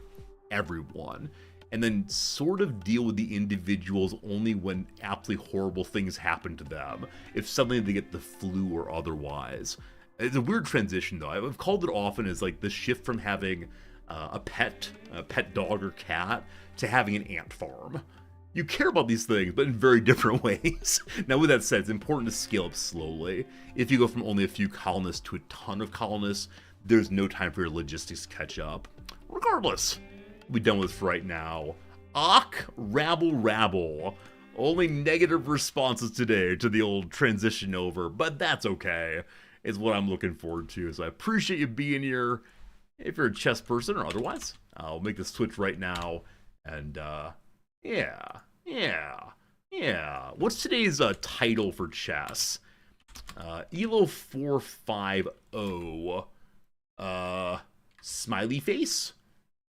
everyone, and then sort of deal with the individuals only when absolutely horrible things happen to them, if suddenly they get the flu or otherwise. It's a weird transition though. I've called it often as like the shift from having a pet dog or cat to having an ant farm. You care about these things, but in very different ways. Now with that said, it's important to scale up slowly. If you go from only a few colonists to a ton of colonists, there's no time for your logistics to catch up. Regardless, we're done with for right now. Rabble. Only negative responses today to the old transition over, but that's okay. It's what I'm looking forward to, so I appreciate you being here. If you're a chess person or otherwise, I'll make the switch right now. And yeah. What's today's title for chess? Elo 450. Smiley face.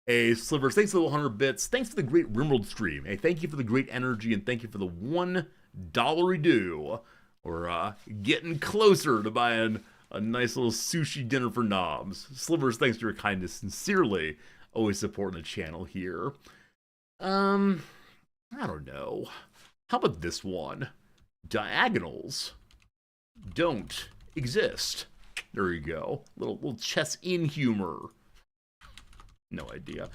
Hey, Slivers, thanks for the 100 bits. Thanks for the great Rimworld stream. Hey, thank you for the great energy, and thank you for the $1 due. We're getting closer to buying a nice little sushi dinner for Knobs. Slivers, thanks for your kindness. Sincerely, always supporting the channel here. I don't know. How about this one? Diagonals don't exist. There you go. Little chess in humor. No idea.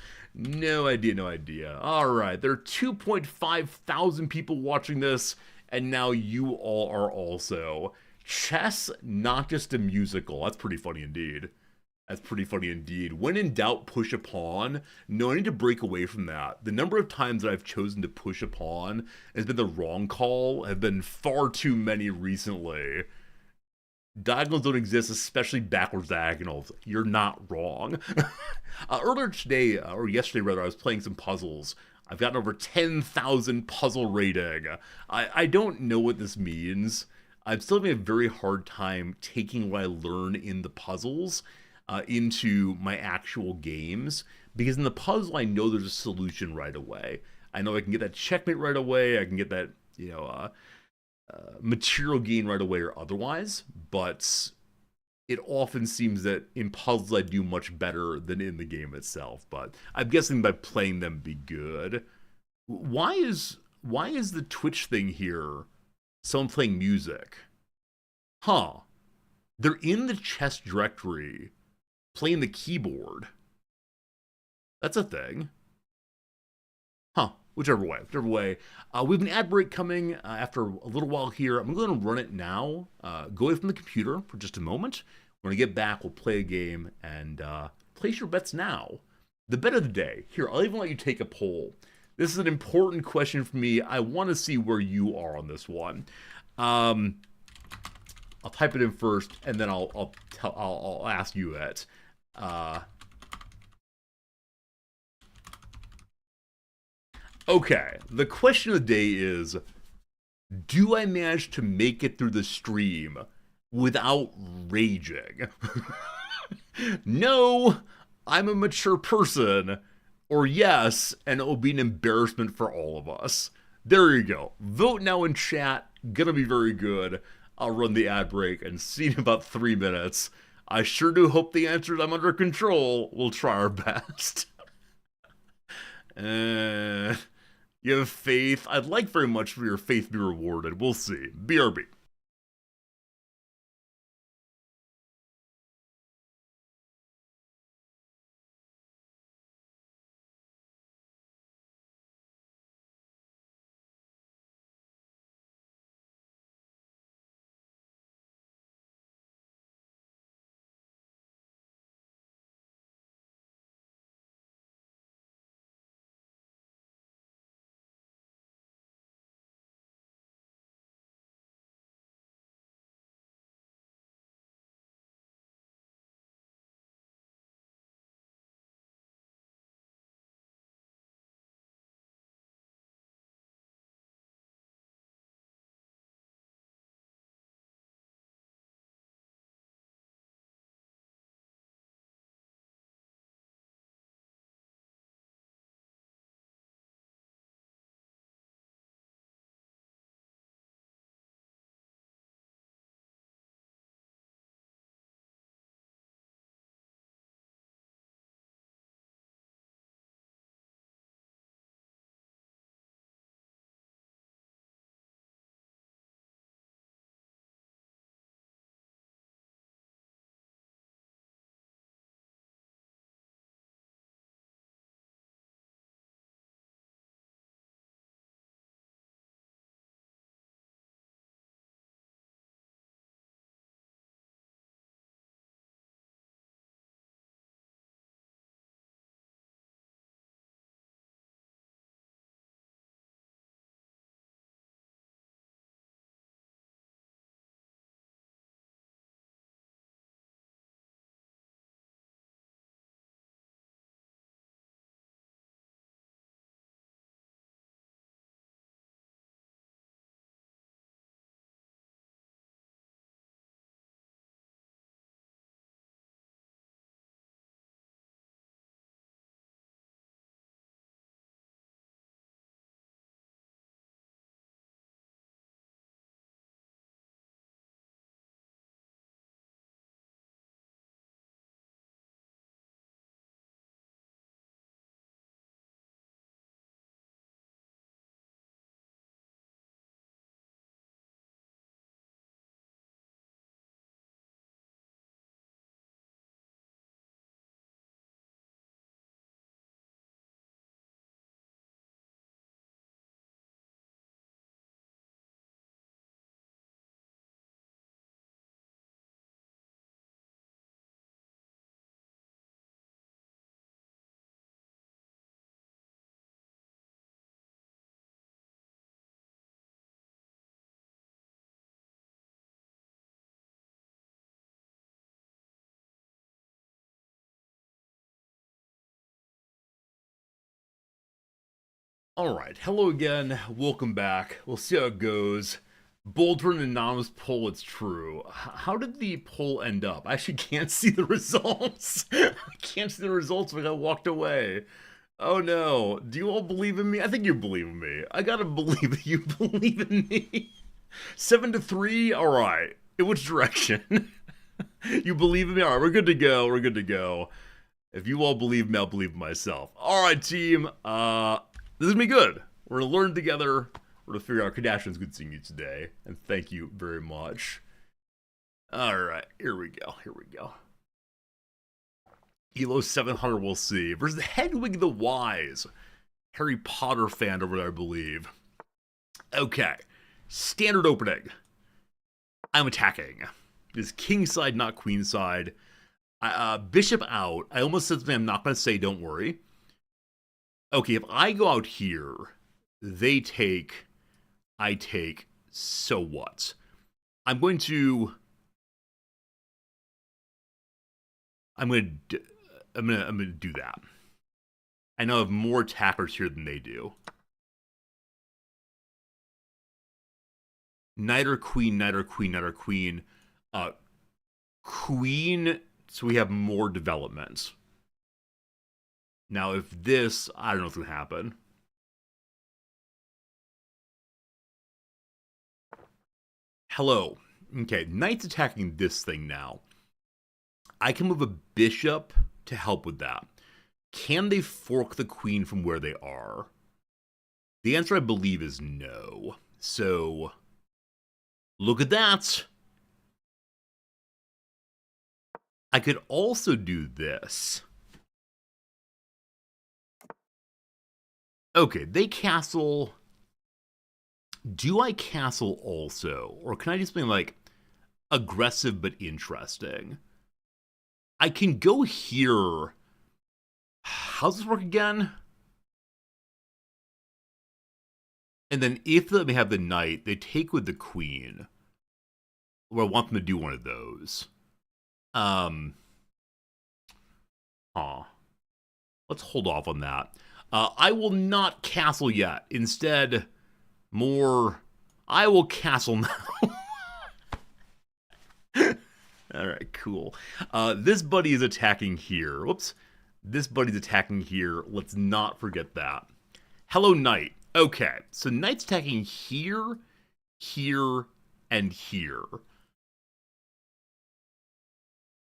All right, there are 2.5 thousand people watching this, and now you all are also. Chess, not just a musical. That's pretty funny indeed. That's pretty funny indeed. When in doubt, push a pawn. No, I need to break away from that. The number of times that I've chosen to push a pawn has been the wrong call, have been far too many recently. Diagonals don't exist, especially backwards diagonals. You're not wrong. Earlier today, or yesterday rather, I was playing some puzzles. I've gotten over 10,000 puzzle rating. I don't know what this means. I'm still having a very hard time taking what I learn in the puzzles into my actual games. Because in the puzzle, I know there's a solution right away. I know I can get that checkmate right away. I can get that, material gain right away or otherwise, but it often seems that in puzzles I do much better than in the game itself. But I'm guessing by playing them be good. Why is the Twitch thing here? Someone playing music. Huh. They're in the chess directory playing the keyboard. That's a thing. Huh. Whichever way. We have an ad break coming after a little while here. I'm going to run it now. Go away from the computer for just a moment. When we get back, we'll play a game and place your bets now. The bet of the day. Here, I'll even let you take a poll. This is an important question for me. I want to see where you are on this one. I'll type it in first, and then I'll ask you it. Okay, the question of the day is, do I manage to make it through the stream without raging? No, I'm a mature person. Or yes, and it will be an embarrassment for all of us. There you go. Vote now in chat. Gonna be very good. I'll run the ad break and see you in about 3 minutes. I sure do hope the answers I'm under control. We'll try our best. You have faith. I'd like very much for your faith to be rewarded. We'll see. BRB. All right, hello again. Welcome back. We'll see how it goes. Bold for an anonymous poll, it's true. How did the poll end up? I actually can't see the results. I can't see the results because I walked away. Oh no. Do you all believe in me? I think you believe in me. I gotta believe that you believe in me. 7-3? Alright. In which direction? You believe in me? Alright, we're good to go. We're good to go. If you all believe me, I'll believe in myself. Alright, team. This is gonna be good. We're gonna learn together. We're gonna figure out Kardashian's good seeing you today. And thank you very much. Alright, here we go. Here we go. Elo 700, we'll see. Versus Hedwig the Wise. Harry Potter fan over there, I believe. Okay. Standard opening. I'm attacking. This is king side, not queen side. Bishop out. I almost said something I'm not going to say, don't worry. Okay, if I go out here, they take, I take, so what? I'm going to do that. I know I have more attackers here than they do. Knight or queen, knight or queen, knight or queen. Queen, so we have more development. Now, if this, I don't know what's going to happen. Hello. Okay, knight's attacking this thing now. I can move a bishop to help with that. Can they fork the queen from where they are? The answer, I believe, is no. So, look at that. I could also do this. Okay, they castle. Do I castle also? Or can I just be like aggressive but interesting? I can go here. How's this work again? And then if they have the knight, they take with the queen. Or I want them to do one of those. Let's hold off on that. I will not castle yet. Instead, I will castle now. Alright, cool. This buddy is attacking here. Whoops. This buddy's attacking here. Let's not forget that. Hello, knight. Okay, so knight's attacking here, here, and here.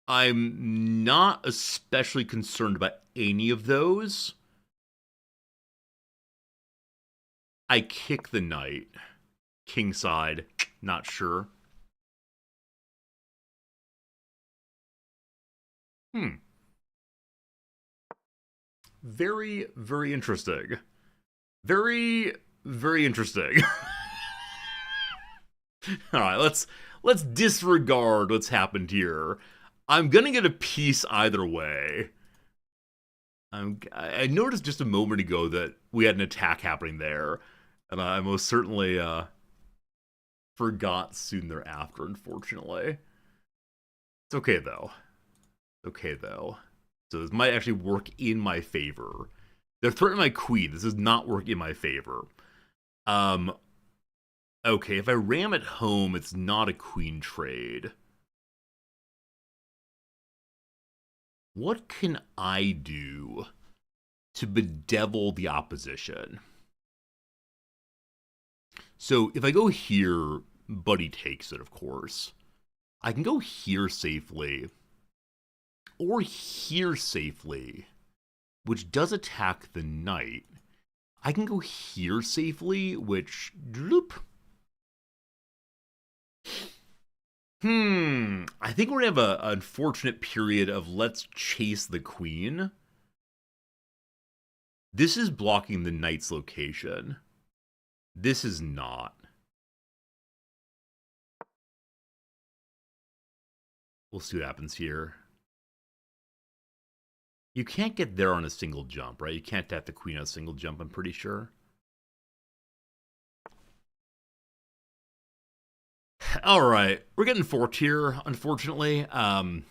I'm not especially concerned about any of those. I kick the knight. Kingside, not sure. Very, very interesting. Very, very interesting. All right, let's disregard what's happened here. I'm gonna get a piece either way. I noticed just a moment ago that we had an attack happening there, and I most certainly forgot soon thereafter, unfortunately. It's okay, though. Okay, though. So this might actually work in my favor. They're threatening my queen. This does not work in my favor. Okay, if I ram it home, it's not a queen trade. What can I do to bedevil the opposition? So if I go here, buddy takes it, of course. I can go here safely. Or here safely, which does attack the knight. I can go here safely, which... Bloop. I think we're going to have an unfortunate period of let's chase the queen. This is blocking the knight's location. This is not. We'll see what happens here. You can't get there on a single jump, right? You can't tap the queen on a single jump, I'm pretty sure. All right, we're getting forked here, unfortunately. I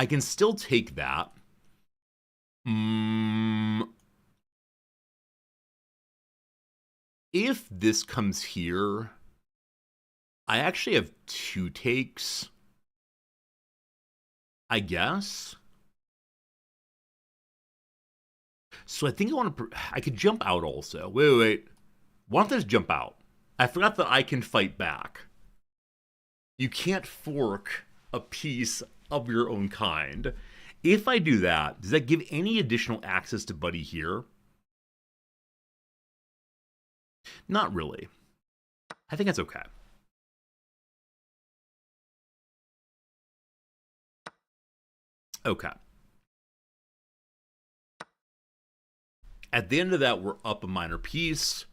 can still take that. If this comes here, I actually have 2 takes, I guess. So I think I want to. I could jump out also. Wait. Why don't I just jump out? I forgot that I can fight back. You can't fork a piece of your own kind. If I do that, does that give any additional access to Buddy here? Not really. I think that's okay. Okay. At the end of that, we're up a minor piece.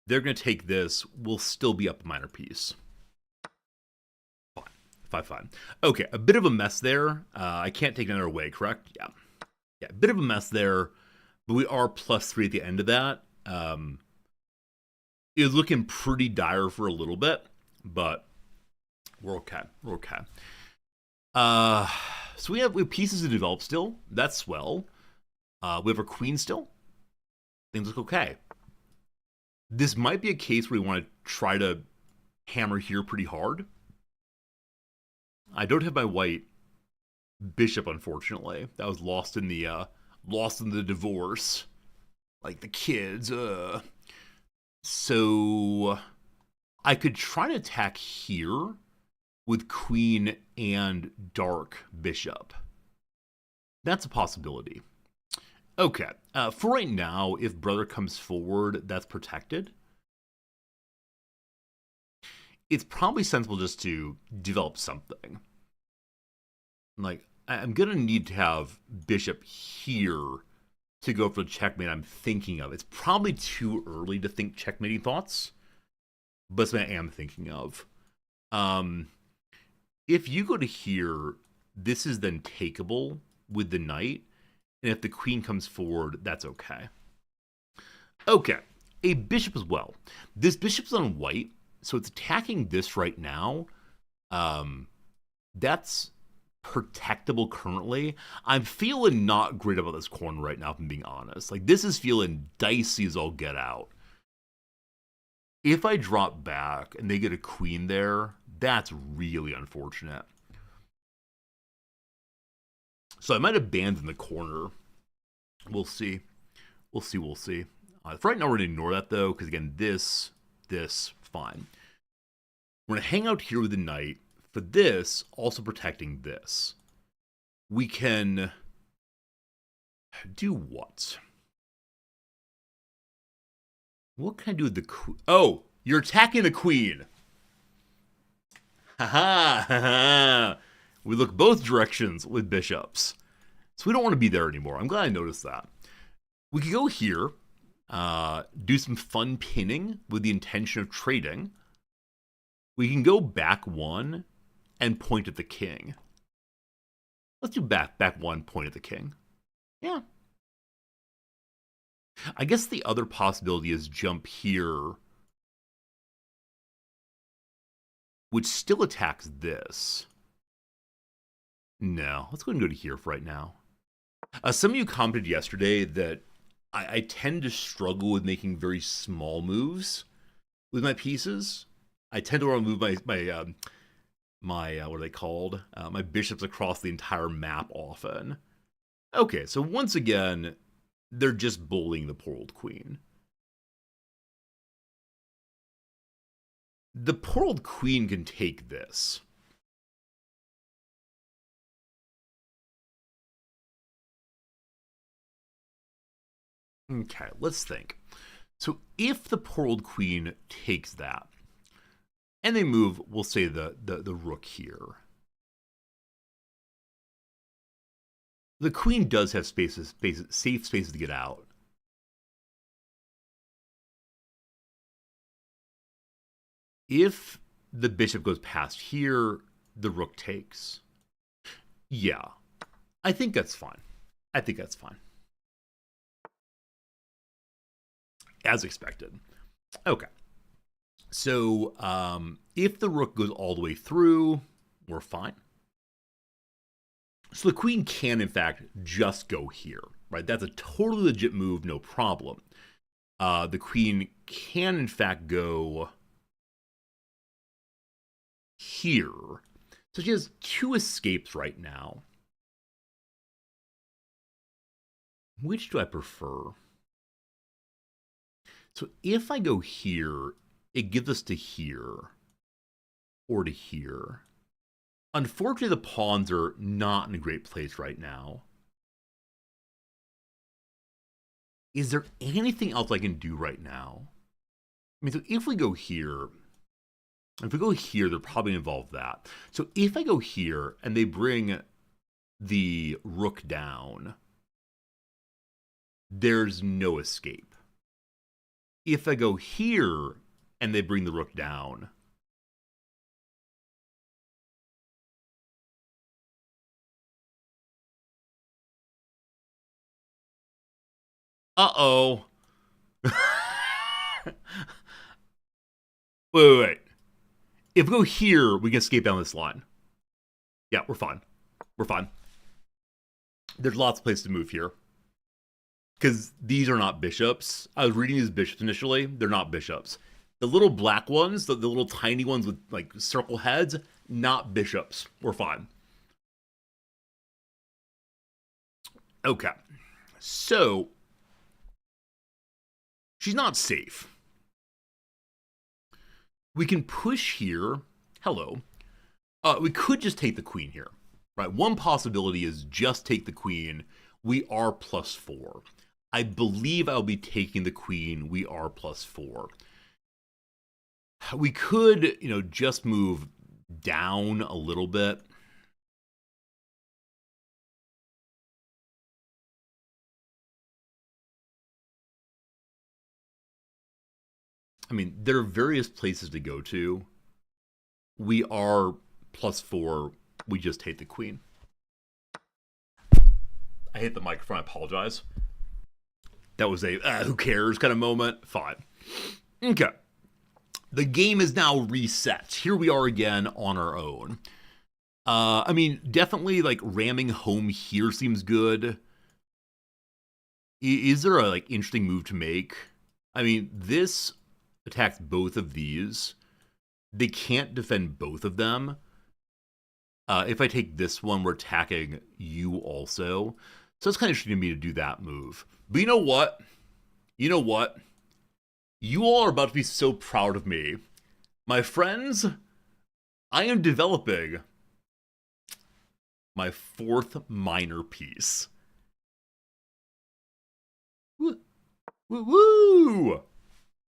They're going to take this. We'll still be up a minor piece. Fine. 5-5. Okay, a bit of a mess there. I can't take another away, correct? Yeah. Yeah, a bit of a mess there, but we are +3 at the end of that. It was looking pretty dire for a little bit, but we're okay. We're okay. So we have pieces to develop still. That's swell. We have our queen still. Things look okay. This might be a case where we want to try to hammer here pretty hard. I don't have my white bishop, unfortunately. That was lost in the divorce, like the kids. So I could try to attack here with queen and dark bishop. That's a possibility. Okay, for right now, if brother comes forward, that's protected. It's probably sensible just to develop something. Like, I'm going to need to have bishop here to go for the checkmate I'm thinking of. It's probably too early to think checkmating thoughts, but it's what I am thinking of. If you go to here, this is then takeable with the knight, and if the queen comes forward, that's okay. Okay, a bishop as well. This bishop's on white, so it's attacking this right now. That's protectable currently. I'm feeling not great about this corner right now, if I'm being honest. Like, this is feeling dicey as all get out. If I drop back and they get a queen there, that's really unfortunate. So I might abandon the corner. We'll see. We'll see. For right now, we're going to ignore that, though, because, again, this, fine. We're going to hang out here with the knight. For this, also protecting this. We can do what? What can I do with the queen? Oh, you're attacking the queen. Ha. We look both directions with bishops. So we don't want to be there anymore. I'm glad I noticed that. We could go here, do some fun pinning with the intention of trading. We can go back 1 and point at the king. Let's do back 1, point at the king. Yeah. I guess the other possibility is jump here, which still attacks this. No, let's go ahead and go to here for right now. Some of you commented yesterday that I tend to struggle with making very small moves with my pieces. I tend to want to move my what are they called? My bishops across the entire map often. Okay, so once again, they're just bullying the poor old queen. The poor old queen can take this. Okay, let's think. So if the poor old queen takes that, and they move, we'll say the rook here. The queen does have safe spaces to get out. If the bishop goes past here, the rook takes. Yeah, I think that's fine. As expected. Okay. So if the rook goes all the way through, we're fine. So the queen can, in fact, just go here, right? That's a totally legit move, no problem. The queen can, in fact, go here. So she has 2 escapes right now. Which do I prefer? So if I go here, it gives us to here or to here. Unfortunately, the pawns are not in a great place right now. Is there anything else I can do right now? I mean, so if we go here, they're probably involved that. So if I go here and they bring the rook down, there's no escape. If I go here and they bring the rook down, uh-oh. Wait. If we go here, we can escape down this line. Yeah, we're fine. We're fine. There's lots of places to move here. Because these are not bishops. I was reading these bishops initially. They're not bishops. The little black ones, the little tiny ones with like circle heads, not bishops. We're fine. Okay. So, she's not safe. We can push here. Hello. We could just take the queen here. Right? One possibility is just take the queen. We are +4. I believe I'll be taking the queen. We are +4. We could, just move down a little bit. I mean, there are various places to go to. We are +4. We just take the queen. I hit the microphone. I apologize. That was a who cares kind of moment. Fine. Okay. The game is now reset. Here we are again on our own. I mean, definitely like ramming home here seems good. Is there a interesting move to make? I mean, this attacks both of these. They can't defend both of them. If I take this one, we're attacking you also. So it's kind of interesting to me to do that move. But you know what? You all are about to be so proud of me. My friends, I am developing my 4th minor piece. Woo! Woo! Woo!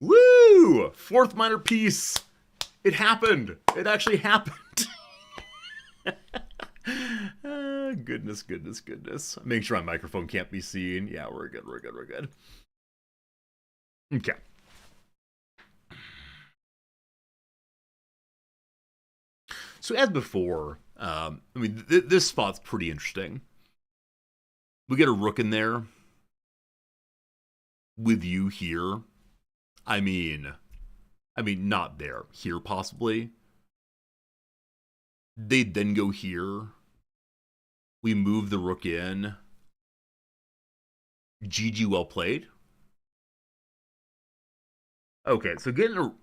Woo! 4th minor piece. It happened. It actually happened. Goodness. Make sure my microphone can't be seen. Yeah, we're good. Okay. So as before, I mean, this spot's pretty interesting. We get a rook in there with you here. I mean, not there. Here, possibly. They'd then go here. We move the rook in. GG, well played. Okay, so getting a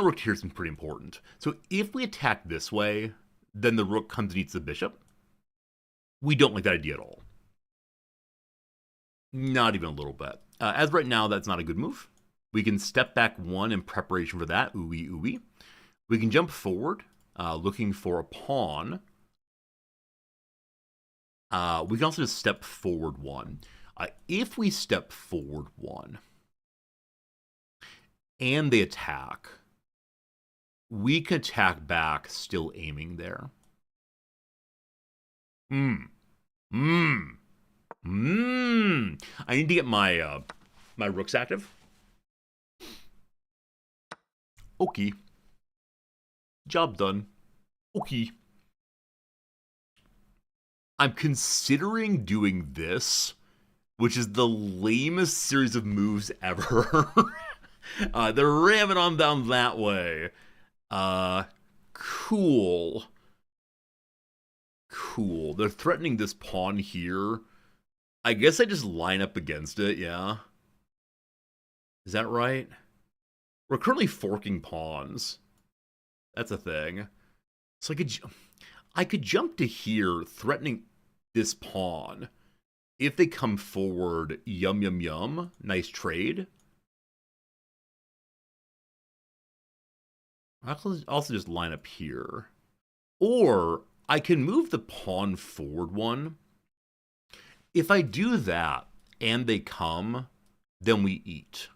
rook here is pretty important. So if we attack this way, then the rook comes and eats the bishop. We don't like that idea at all. Not even a little bit. As right now, that's not a good move. We can step back 1 in preparation for that. Ooey. We can jump forward, looking for a pawn. We can also just step forward 1. If we step forward 1 and they attack, we can attack back, still aiming there. I need to get my my rooks active. Okay. Job done. Okay. I'm considering doing this, which is the lamest series of moves ever. They're ramming on down that way. Cool. They're threatening this pawn here. I guess I just line up against it, yeah. Is that right? We're currently forking pawns. That's a thing. So I could jump to here, threatening this pawn. If they come forward, yum yum yum. Nice trade. I'll also just line up here. Or I can move the pawn forward one. If I do that and they come, then we eat.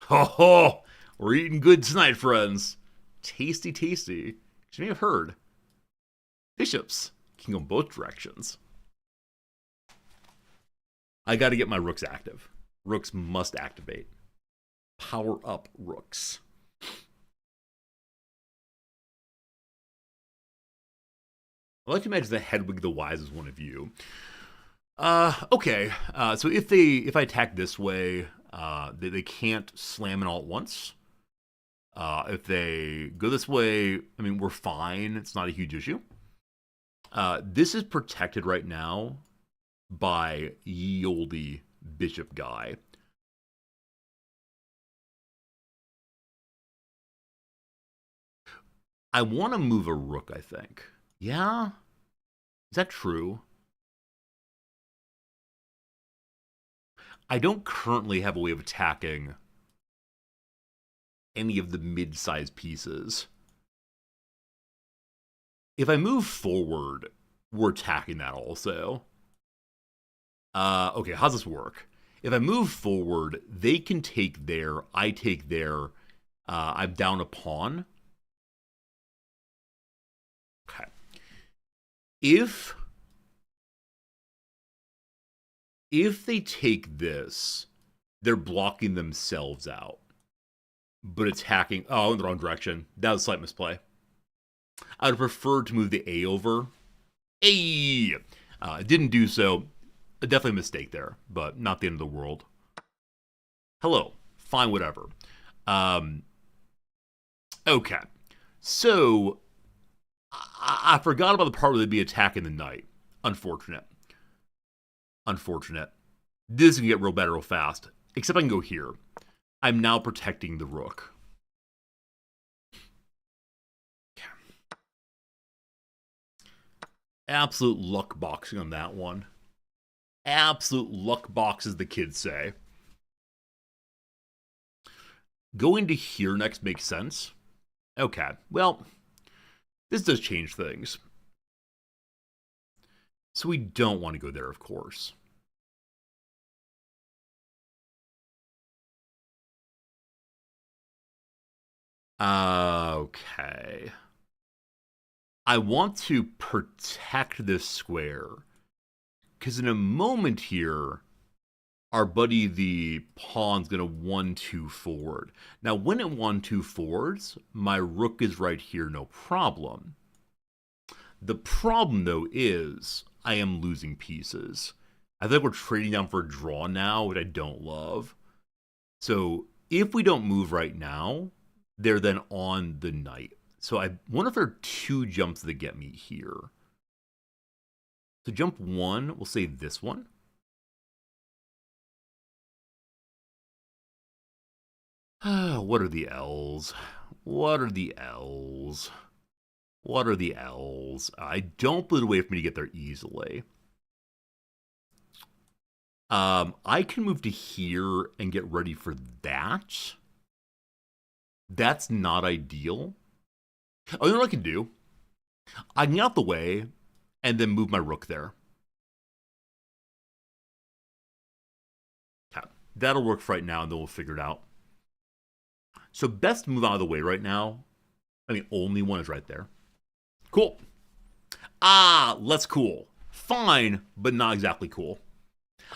Ho ho! We're eating good tonight, friends. Tasty, tasty. You may have heard. Bishops can go both directions. I got to get my rooks active. Rooks must activate. Power up rooks. I like to imagine that Hedwig the Wise is one of you. Okay. So if I attack this way, they can't slam it all at once. If they go this way, I mean, we're fine. It's not a huge issue. This is protected right now by ye olde bishop guy. I want to move a rook, I think. Yeah? Is that true? I don't currently have a way of attacking any of the mid-sized pieces. If I move forward, we're attacking that also. Okay, how's this work? If I move forward, they can take their, I take their, I'm down a pawn. Okay. If they take this, they're blocking themselves out. But attacking, oh, in the wrong direction. That was a slight misplay. I would prefer to move the A over. A! Didn't do so. Definitely a mistake there, but not the end of the world. Hello. Fine, whatever. Okay. So, I forgot about the part where they'd be attacking the knight. Unfortunate. This can get real bad real fast. Except I can go here. I'm now protecting the rook. Absolute luck boxing on that one. Absolute luck box, as the kids say. Going to here next makes sense. Okay, well, this does change things. So we don't want to go there, of course. Okay. I want to protect this square. Because in a moment here, our buddy the pawn's going to 1-2 forward. Now, when it 1-2 forwards, my rook is right here, no problem. The problem, though, is I am losing pieces. I think we're trading down for a draw now, which I don't love. So if we don't move right now, they're then on the knight. So I wonder if there are two jumps that get me here. So jump one, we'll say this one. What are the L's? What are the L's? What are the L's? I don't believe a way for me to get there easily. I can move to here and get ready for that. That's not ideal. Oh, you know what I can do? I can get out the way and then move my rook there. Okay. That'll work for right now, and then we'll figure it out. So best move out of the way right now. I mean, only one is right there. Cool. Let's cool. Fine, but not exactly cool.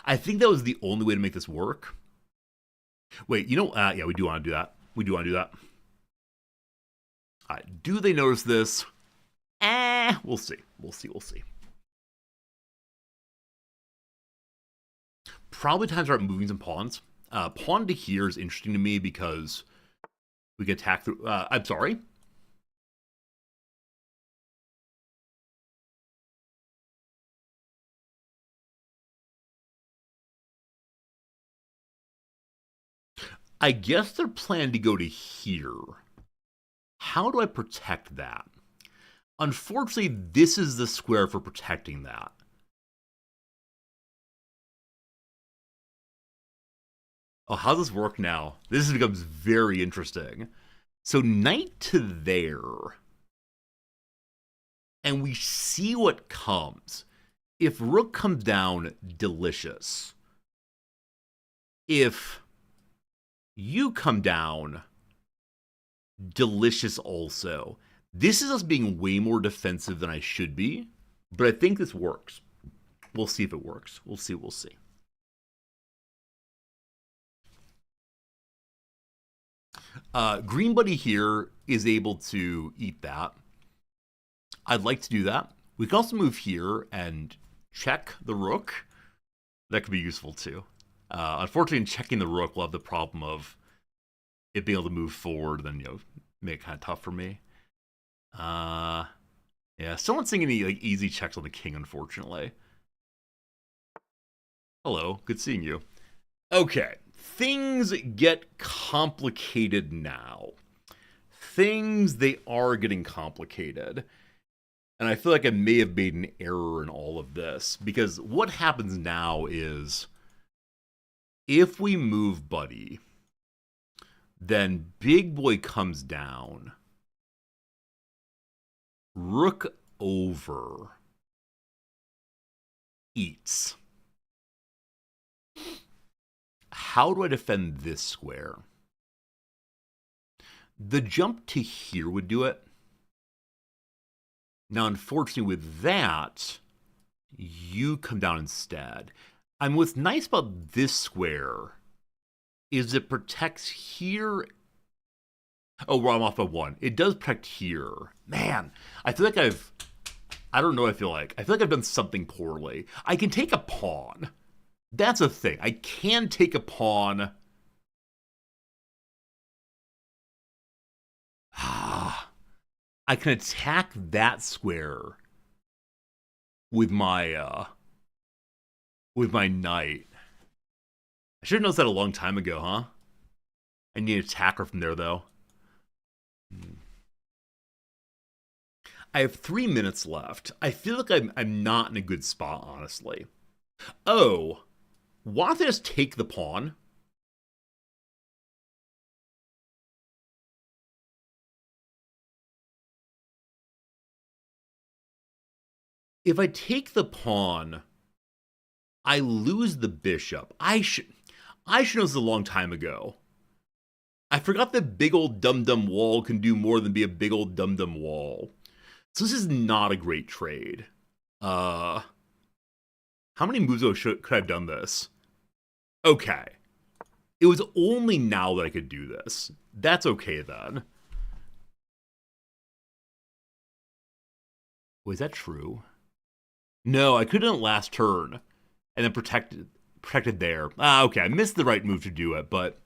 I think that was the only way to make this work. Wait, you know, yeah, we do want to do that. We do want to do that. All right, do they notice this? We'll see. We'll see. Probably time to start moving some pawns. Pawn to here is interesting to me because we can attack through. I'm sorry. I guess they're planning to go to here. How do I protect that? Unfortunately, this is the square for protecting that. Oh, how does this work now? This becomes very interesting. So knight to there. And we see what comes. If rook comes down, delicious. If you come down, delicious also. This is us being way more defensive than I should be, but I think this works. We'll see if it works. We'll see. Green Buddy here is able to eat that. I'd like to do that. We can also move here and check the rook. That could be useful too. Unfortunately, in checking the rook, we'll have the problem of it being able to move forward, then make it kind of tough for me. Yeah, still not seeing any easy checks on the king, unfortunately. Hello, good seeing you. Okay, things get complicated now. They are getting complicated. And I feel like I may have made an error in all of this, because what happens now is if we move Buddy, then Big Boy comes down. Rook over eats. How do I defend this square? The jump to here would do it. Now, unfortunately, with that, you come down instead. And what's nice about this square is it protects here. Oh, well, I'm off by one. It does protect here. Man, I feel like I don't know what I feel like. I feel like I've done something poorly. I can take a pawn. That's a thing. I can take a pawn. I can attack that square with my knight. I should have noticed that a long time ago, huh? I need an attacker from there, though. I have 3 minutes left. I feel like I'm not in a good spot, honestly. Oh, why don't they just take the pawn? If I take the pawn, I lose the bishop. I should know this a long time ago. I forgot that big old dum-dum wall can do more than be a big old dum-dum wall. So this is not a great trade. How many moves could I have done this? Okay. It was only now that I could do this. That's okay then. Was that true? No, I could have done it last turn. And then protected there. Okay, I missed the right move to do it, but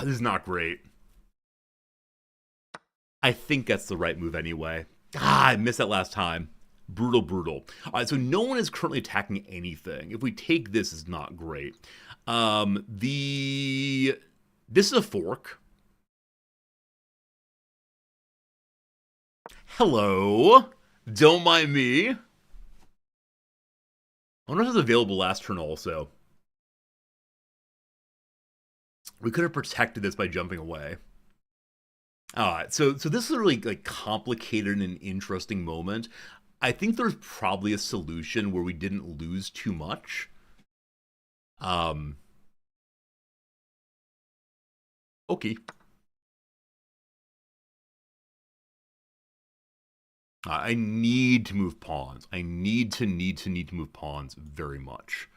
this is not great. I think that's the right move anyway. I missed that last time. Brutal. All right, so no one is currently attacking anything. If we take this, it's not great. This is a fork. Hello. Don't mind me. I wonder if it was available last turn also. We could have protected this by jumping away. All right, so this is a really complicated and interesting moment. I think there's probably a solution where we didn't lose too much. Okay. I need to move pawns. I need to move pawns very much.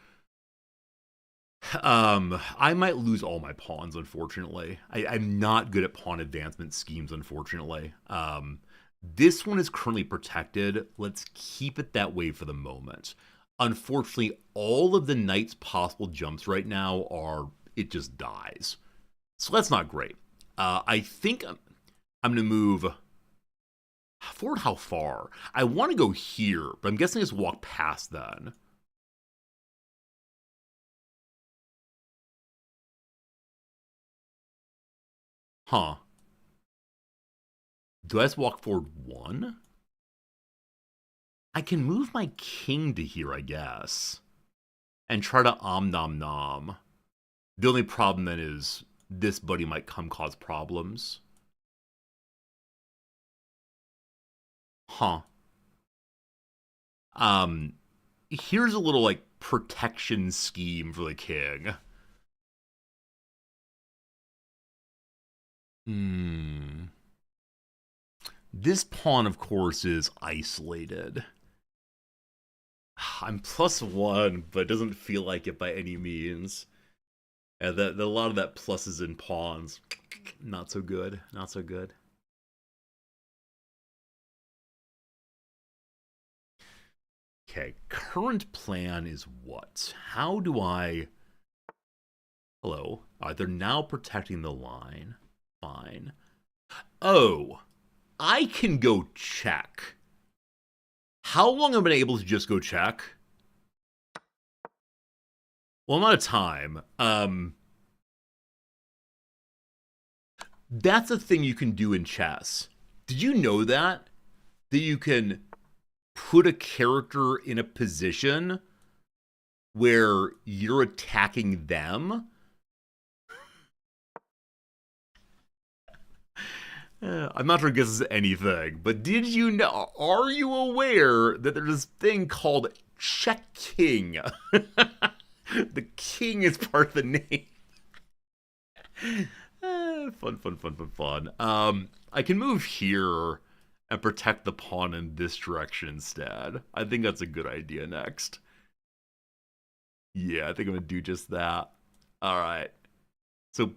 I might lose all my pawns, unfortunately. I'm not good at pawn advancement schemes, unfortunately. This one is currently protected. Let's keep it that way for the moment. Unfortunately, all of the knight's possible jumps right now it just dies. So that's not great. I think I'm going to move forward. How far? I want to go here, but I'm guessing I just walk past then. Huh. Do I just walk forward 1? I can move my king to here, I guess. And try to nom nom. The only problem then is this buddy might cause problems. Huh. Here's a little, like, protection scheme for the king. This pawn, of course, is isolated. I'm +1, but it doesn't feel like it by any means. And a lot of that pluses in pawns. Not so good. Not so good. Okay, current plan is what? How do I... Hello. They're now protecting the line. Fine. Oh, I can go check. How long have I been able to just go check? Well, I'm out of time. That's a thing you can do in chess. Did you know that? That you can put a character in a position where you're attacking them? I'm not sure it guesses anything, but did you know, are you aware that there's this thing called checking? The king is part of the name. Fun. I can move here and protect the pawn in this direction instead. I think that's a good idea next. Yeah, I think I'm going to do just that. All right. So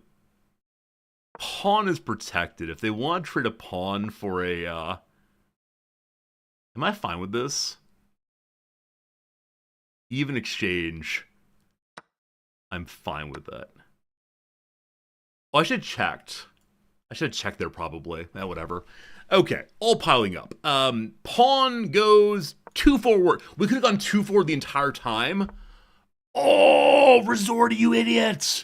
pawn is protected. If they want to trade a pawn for a... Am I fine with this? Even exchange. I'm fine with that. Oh, I should have checked. I should have checked there probably. Whatever. Okay, all piling up. Pawn goes 2 forward. We could have gone 2 forward the entire time. Oh, resort, you idiots!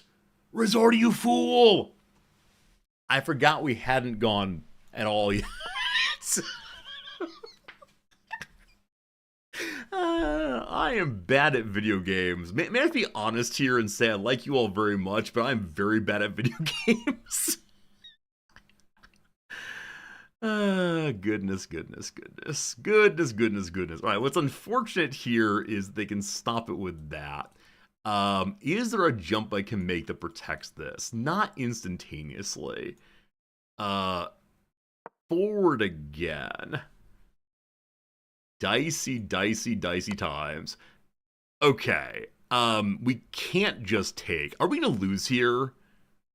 Resort, you fool! I forgot we hadn't gone at all yet. I am bad at video games. May I be honest here and say I like you all very much, but I'm very bad at video games. Goodness. All right, what's unfortunate here is they can stop it with that. Is there a jump I can make that protects this? Not instantaneously. Forward again. Dicey times. Okay. We can't just take... Are we going to lose here?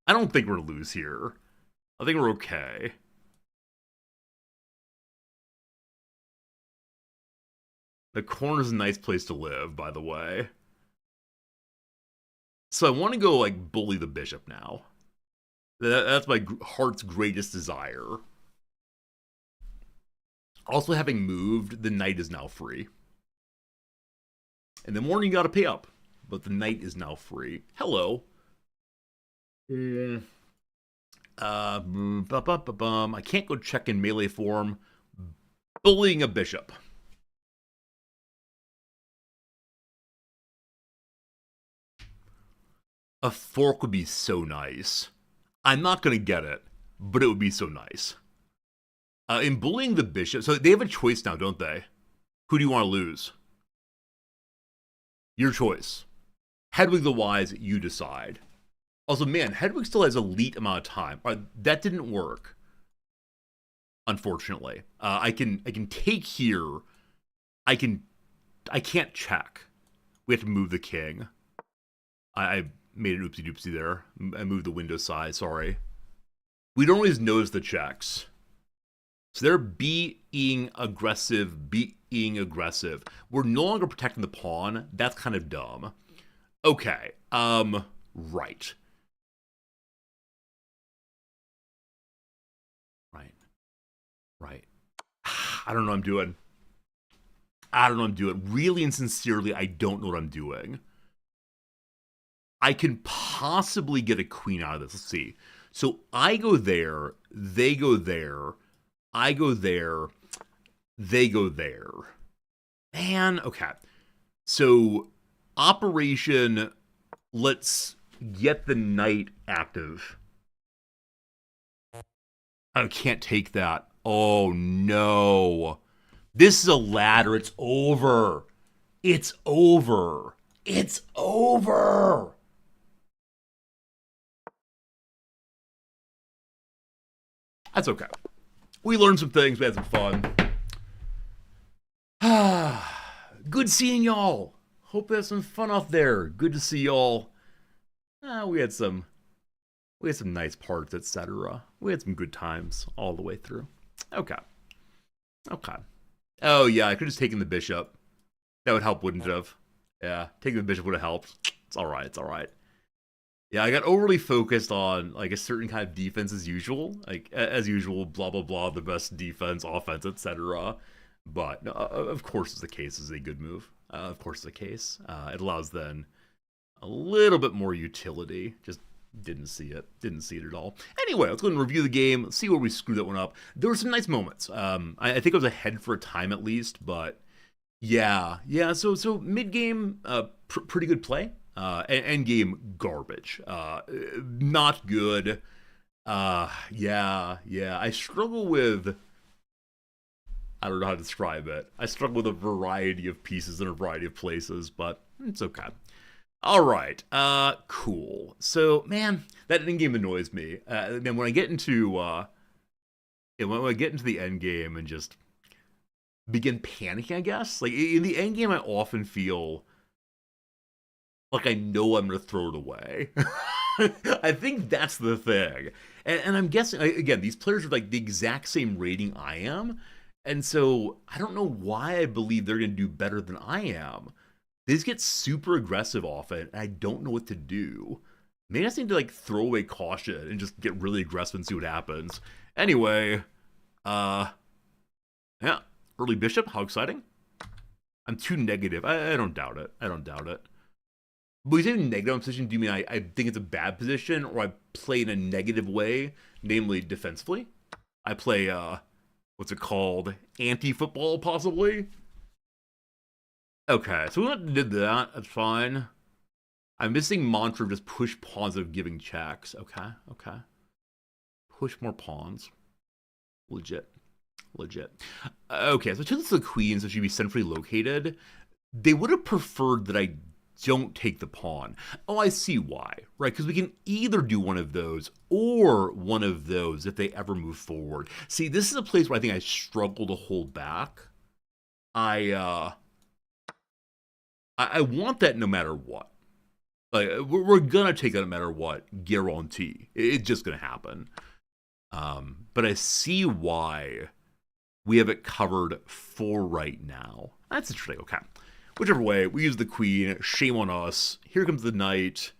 I don't think we're going to lose here. I think we're okay. The corner's a nice place to live, by the way. So I want to go, like, bully the bishop now. That's my heart's greatest desire. Also, having moved, the knight is now free. In the morning, you gotta pay up. But the knight is now free. Hello. I can't go check in melee form. Bullying a bishop. A fork would be so nice. I'm not gonna get it, but it would be so nice. In bullying the bishop, so they have a choice now, don't they? Who do you want to lose? Your choice. Hedwig the Wise, you decide. Also, man, Hedwig still has a elite amount of time. That didn't work. Unfortunately. I can take here. I can't check. We have to move the king. I made an oopsie doopsie there. I moved the window size, sorry. We don't always notice the checks. So they're being aggressive. We're no longer protecting the pawn. That's kind of dumb. Okay. Right. I don't know what I'm doing. Really and sincerely, I don't know what I'm doing. I can possibly get a queen out of this. Let's see. So I go there, they go there, I go there, they go there. Man, okay. So Operation, let's get the knight active. I can't take that. Oh no. This is a ladder. It's over. It's over. It's over. That's okay. We learned some things. We had some fun. Good seeing y'all. Hope you had some fun out there. Good to see y'all. We had some nice parts, etc. We had some good times all the way through. Okay. Okay. Oh yeah, I could have just taken the bishop. That would help, wouldn't it have? Yeah, taking the bishop would have helped. It's all right. It's all right. Yeah, I got overly focused on like a certain kind of defense as usual, like as usual, blah blah blah, the best defense, offense, etc. But no, of course, the case is a good move. Of course, the case. It allows then a little bit more utility. Just didn't see it. Didn't see it at all. Anyway, let's go and review the game. Let's see where we screwed that one up. There were some nice moments. I think I was ahead for a time at least, but yeah. So mid game, pretty good play. End game, garbage. Not good. Yeah. I struggle with. I don't know how to describe it. I struggle with a variety of pieces in a variety of places, but it's okay. All right, cool. So, man, that end game annoys me. Man, when I get into the end game and just begin panicking, I guess. Like in the end game, I often feel like I know I'm gonna throw it away. I think that's the thing, and I'm guessing again these players are like the exact same rating I am, and so I don't know why I believe they're gonna do better than I am. They just get super aggressive often, and I don't know what to do. Maybe I just need to like throw away caution and just get really aggressive and see what happens. Anyway, yeah, early bishop, how exciting! I'm too negative. I don't doubt it. I don't doubt it. But you say negative position, do you mean I think it's a bad position, or I play in a negative way, namely defensively? I play what's it called? Anti-football, possibly? Okay, so we went and did that. That's fine. I'm missing mantra of just push pawns of giving checks. Okay. Push more pawns. Legit. Okay, so since the queen, so she'd be centrally located, they would have preferred that I don't take the pawn. Oh, I see why, right? Because we can either do one of those or one of those if they ever move forward. See, this is a place where I think I struggle to hold back. I want that no matter what. Like we're gonna take that no matter what, guarantee. It's just gonna happen. But I see why we have it covered for right now. That's interesting. Okay, whichever way, we use the queen. Shame on us. Here comes the knight.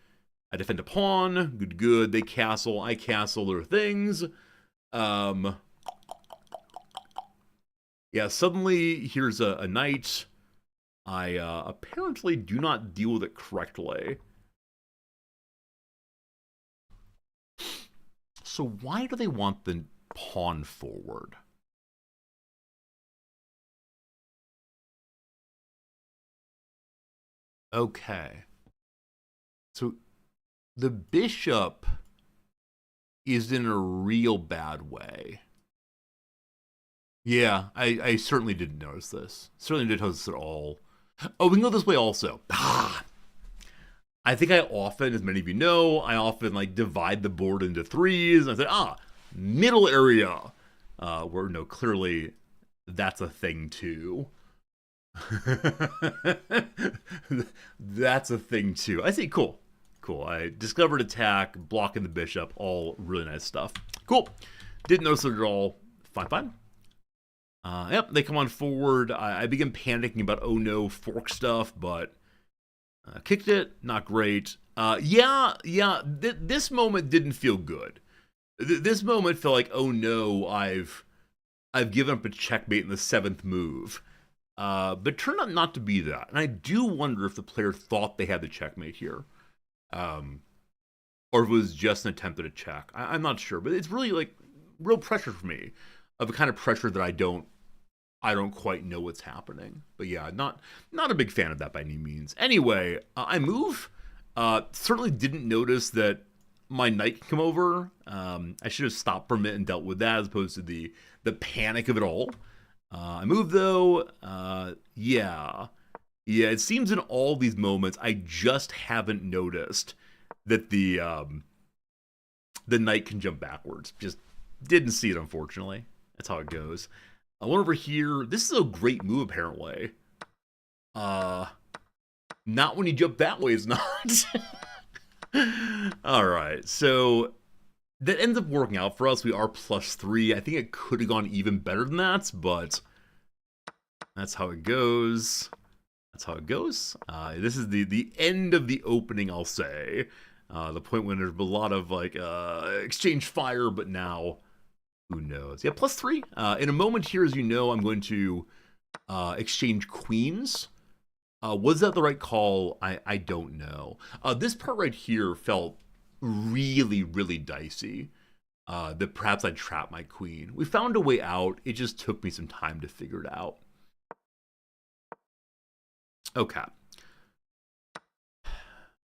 I defend a pawn. Good. They castle. I castle. There are things. Yeah. Suddenly, here's a knight. I apparently do not deal with it correctly. So why do they want the pawn forward? Okay. So the bishop is in a real bad way. Yeah, I certainly didn't notice this. Certainly didn't notice this at all. Oh, we can go this way also. I think I often, as many of you know, like divide the board into threes. And I say, middle area. Where no, clearly that's a thing too. That's a thing too. I see, cool. I discovered attack, blocking the bishop, all really nice stuff. Cool. Didn't notice it at all. Fine. Yep, they come on forward. I begin panicking about, oh no, fork stuff, but kicked it. Not great. This moment didn't feel good. This moment felt like, oh no, I've given up a checkmate in the 7th move. But it turned out not to be that. And I do wonder if the player thought they had the checkmate here. Or or if it was just an attempt at a check. I'm not sure, but it's really like real pressure for me, of a kind of pressure that I don't quite know what's happening. But yeah, not a big fan of that by any means. Anyway, I move. Certainly didn't notice that my knight can come over. I should have stopped for a minute and dealt with that as opposed to the panic of it all. I move though. Yeah. It seems in all these moments I just haven't noticed that the knight can jump backwards. Just didn't see it, unfortunately. That's how it goes. I went over here. This is a great move, apparently. Not when you jump that way, it's not. Alright, so that ends up working out for us. We are +3. I think it could have gone even better than that, but that's how it goes. That's how it goes. This is the end of the opening, I'll say. The point when there's a lot of like exchange fire, but now who knows? Yeah, +3. In a moment here, as you know, I'm going to exchange queens. Was that the right call? I don't know. This part right here felt really, really dicey. That perhaps I trapped my queen. We found a way out. It just took me some time to figure it out. Okay.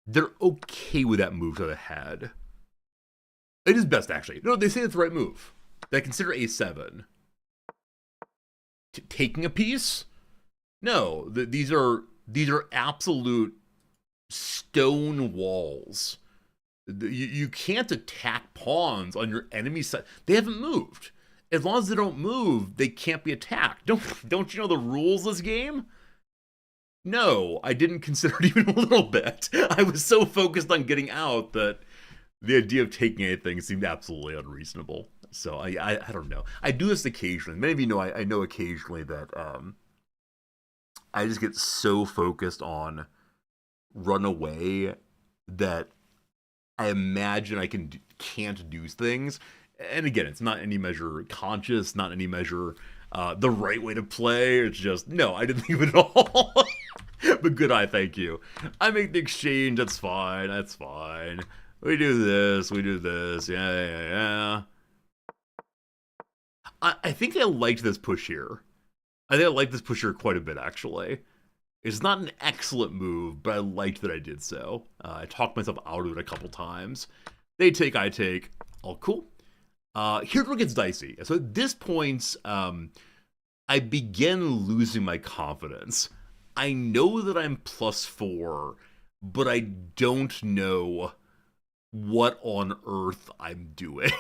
They're okay with that move to the head. It is best, actually. No, they say it's the right move. They consider a7. Taking a piece? No, these are absolute stone walls. You can't attack pawns on your enemy's side. They haven't moved. As long as they don't move, they can't be attacked. Don't you know the rules of this game? No, I didn't consider it even a little bit. I was so focused on getting out that the idea of taking anything seemed absolutely unreasonable. So I don't know. I do this occasionally. Many of you know I know occasionally that I just get so focused on run away that I imagine I can't do things. And again, it's not any measure conscious, not any measure the right way to play. It's just, no, I didn't think of it at all. But good eye, thank you. I make the exchange, that's fine, that's fine. We do this, yeah. I think I liked this push here. I think I like this push here quite a bit, actually. It's not an excellent move, but I liked that I did so. I talked myself out of it a couple times. They take, I take. All cool. Here's where it gets dicey. So at this point, I begin losing my confidence. I know that I'm +4, but I don't know what on earth I'm doing.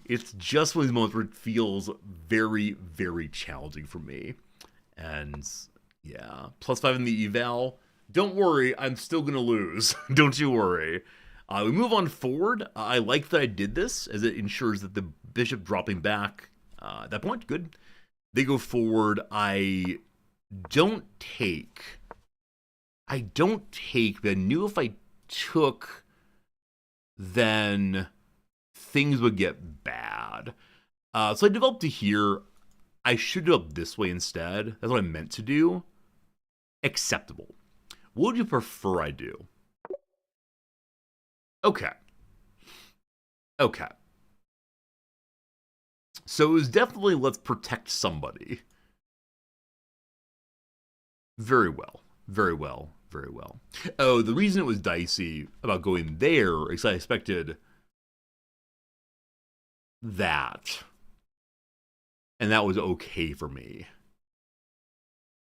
It's just one of these moments where it feels very, very challenging for me. And yeah, +5 in the eval. Don't worry, I'm still gonna lose. Don't you worry. We move on forward. I like that I did this, as it ensures that the bishop dropping back at that point. Good. They go forward. I don't take, but I knew if I took, then things would get bad. So I developed to here. I should develop this way instead. That's what I meant to do. Acceptable. What would you prefer I do? Okay. So it was definitely let's protect somebody. Very well. Oh, the reason it was dicey about going there is I expected that. And that was okay for me.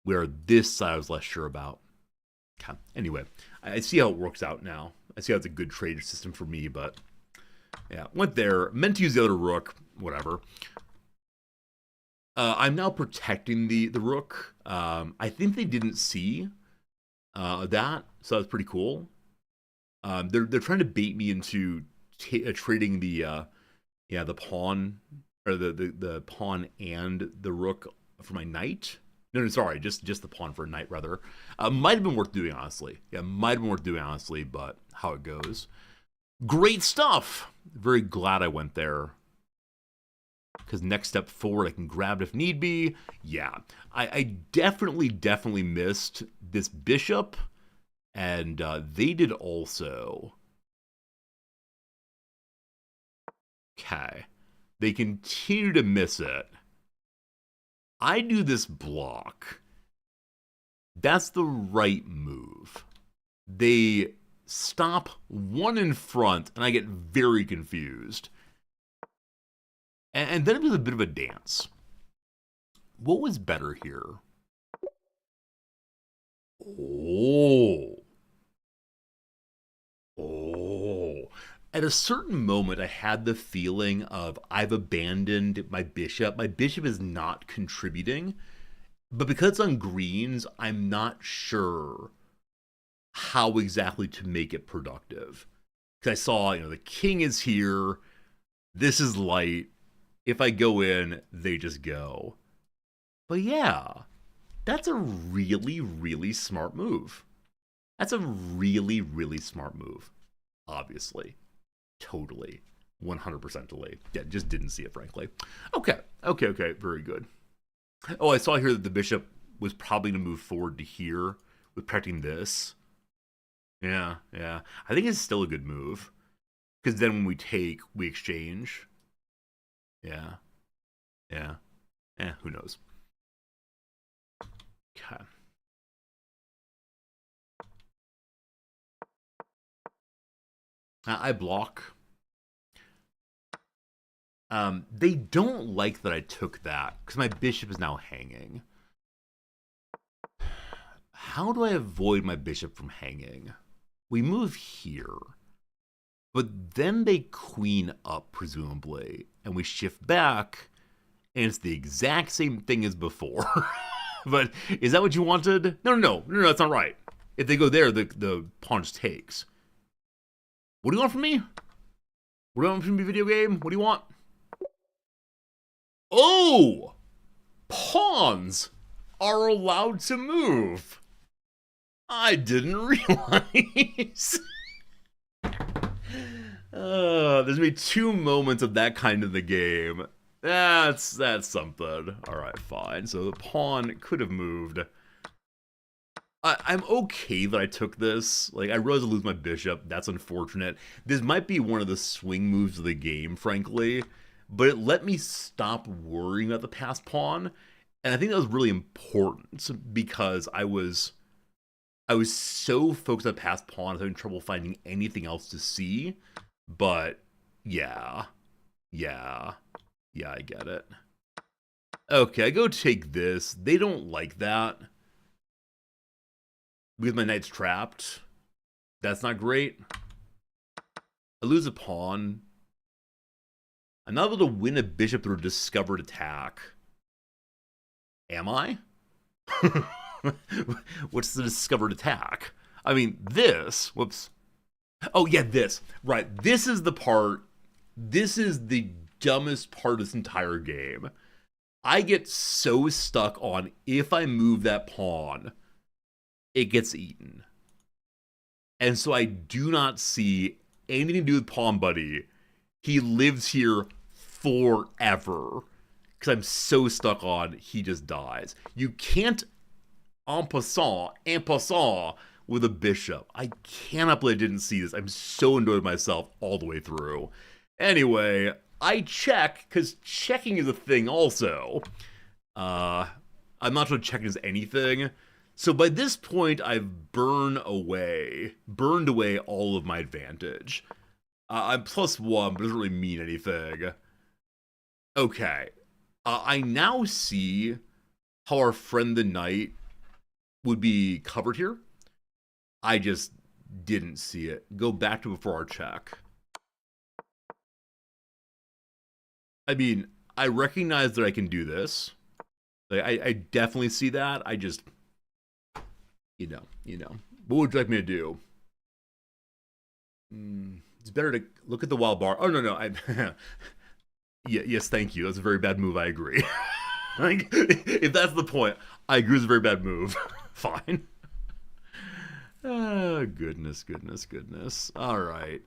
Where this I was less sure about. Okay. Anyway, I see how it works out now. I see how it's a good trade system for me, but yeah, went there. Meant to use the other rook, whatever. I'm now protecting the rook. I think they didn't see that, so that's pretty cool. They're trying to bait me into trading the pawn, or the pawn and the rook for my knight. No, sorry, just the pawn for a knight, rather. Might have been worth doing, honestly. Yeah, might have been worth doing, honestly, but how it goes. Great stuff! Very glad I went there. Because next step forward, I can grab it if need be. Yeah, I definitely missed this bishop And they did also. Okay. They continue to miss it. I do this block. That's the right move. They stop one in front, and I get very confused. And then it was a bit of a dance. What was better here? Oh. Oh. At a certain moment, I had the feeling of I've abandoned my bishop. My bishop is not contributing. But because it's on greens, I'm not sure how exactly to make it productive. Because I saw, the king is here. This is light. If I go in, they just go. But yeah, that's a really, really smart move. That's a really, really smart move. Obviously. Totally. 100% delay. Yeah, just didn't see it, frankly. Okay. Very good. Oh, I saw here that the bishop was probably going to move forward to here with protecting this. Yeah. I think it's still a good move. Because then when we take, we exchange. Yeah. Who knows? Okay. I block. They don't like that I took that because my bishop is now hanging. How do I avoid my bishop from hanging? We move here, but then they queen up, presumably, and we shift back, and it's the exact same thing as before. But is that what you wanted? No, that's not right. If they go there, the pawn just takes. What do you want from me? What do you want from me, video game? What do you want? Oh! Pawns are allowed to move. I didn't realize. There's been 2 moments of that kind of the game. That's something. Alright, fine. So the pawn could have moved. I'm okay that I took this. Like, I realize I lose my bishop. That's unfortunate. This might be one of the swing moves of the game, frankly. But it let me stop worrying about the passed pawn. And I think that was really important because I was so focused on passed pawn, I was having trouble finding anything else to see. But yeah, I get it. Okay, I go take this. They don't like that. Because my knight's trapped. That's not great. I lose a pawn. I'm not able to win a bishop through a discovered attack. Am I? What's the discovered attack? I mean, this. Whoops. Oh, yeah, this. Right. This is the part. This is the dumbest part of this entire game. I get so stuck on if I move that pawn, it gets eaten. And so I do not see anything to do with Pawn Buddy. He lives here forever. Because I'm so stuck on he just dies. You can't en passant with a bishop. I cannot believe I didn't see this. I'm so annoyed with myself all the way through. Anyway, I check, because checking is a thing also. I'm not sure checking is anything. So by this point, I've burned away all of my advantage. I'm +1, but it doesn't really mean anything. Okay. I now see how our friend the knight would be covered here. I just didn't see it. Go back to before our check. I mean, I recognize that I can do this. Like, I definitely see that. I just, you know. What would you like me to do? It's better to look at the wild bar. Oh, no. Yeah, yes, thank you. That's a very bad move. I agree. Like, if that's the point, I agree it's a very bad move. Fine. Oh, goodness. All right.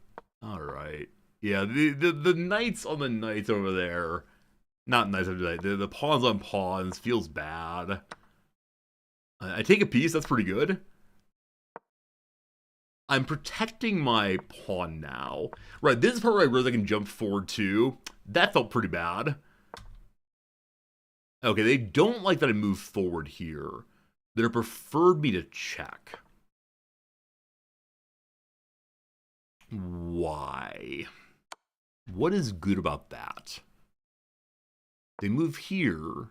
Yeah, the knights on the knights over there. Not knights over the pawns on pawns feels bad. I take a piece. That's pretty good. I'm protecting my pawn now. Right, this is part where I realize I can jump forward too. That felt pretty bad. Okay, they don't like that I move forward here. They'd preferred me to check. Why? What is good about that? They move here.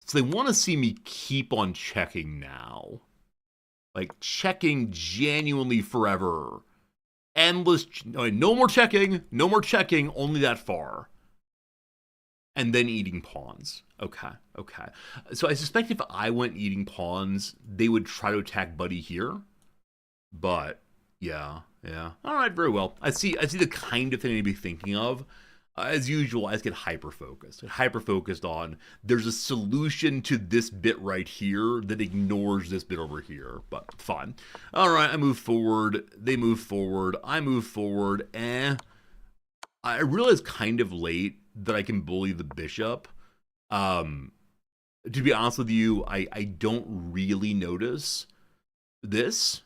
So they want to see me keep on checking now. Like, checking genuinely forever. Endless. No more checking. No more checking. Only that far. And then eating pawns. Okay, okay. So I suspect if I went eating pawns, they would try to attack Buddy here. But yeah, yeah. All right, very well. I see the kind of thing I'd be thinking of. As usual, I just get hyper focused on there's a solution to this bit right here that ignores this bit over here. But fine. All right, I move forward. They move forward. I move forward. I realize kind of late that I can bully the bishop. Um, to be honest with you, I don't really notice this.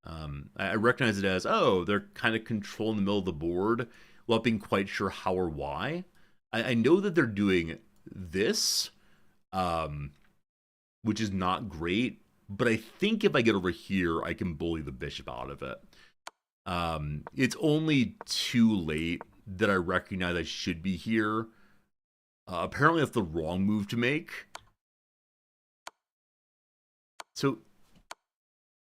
I recognize it as, oh, they're kind of controlling the middle of the board without being quite sure how or why. I know that they're doing this, um, which is not great, but I think if I get over here, I can bully the bishop out of it. It's only too late that I recognize I should be here. Apparently, that's the wrong move to make. So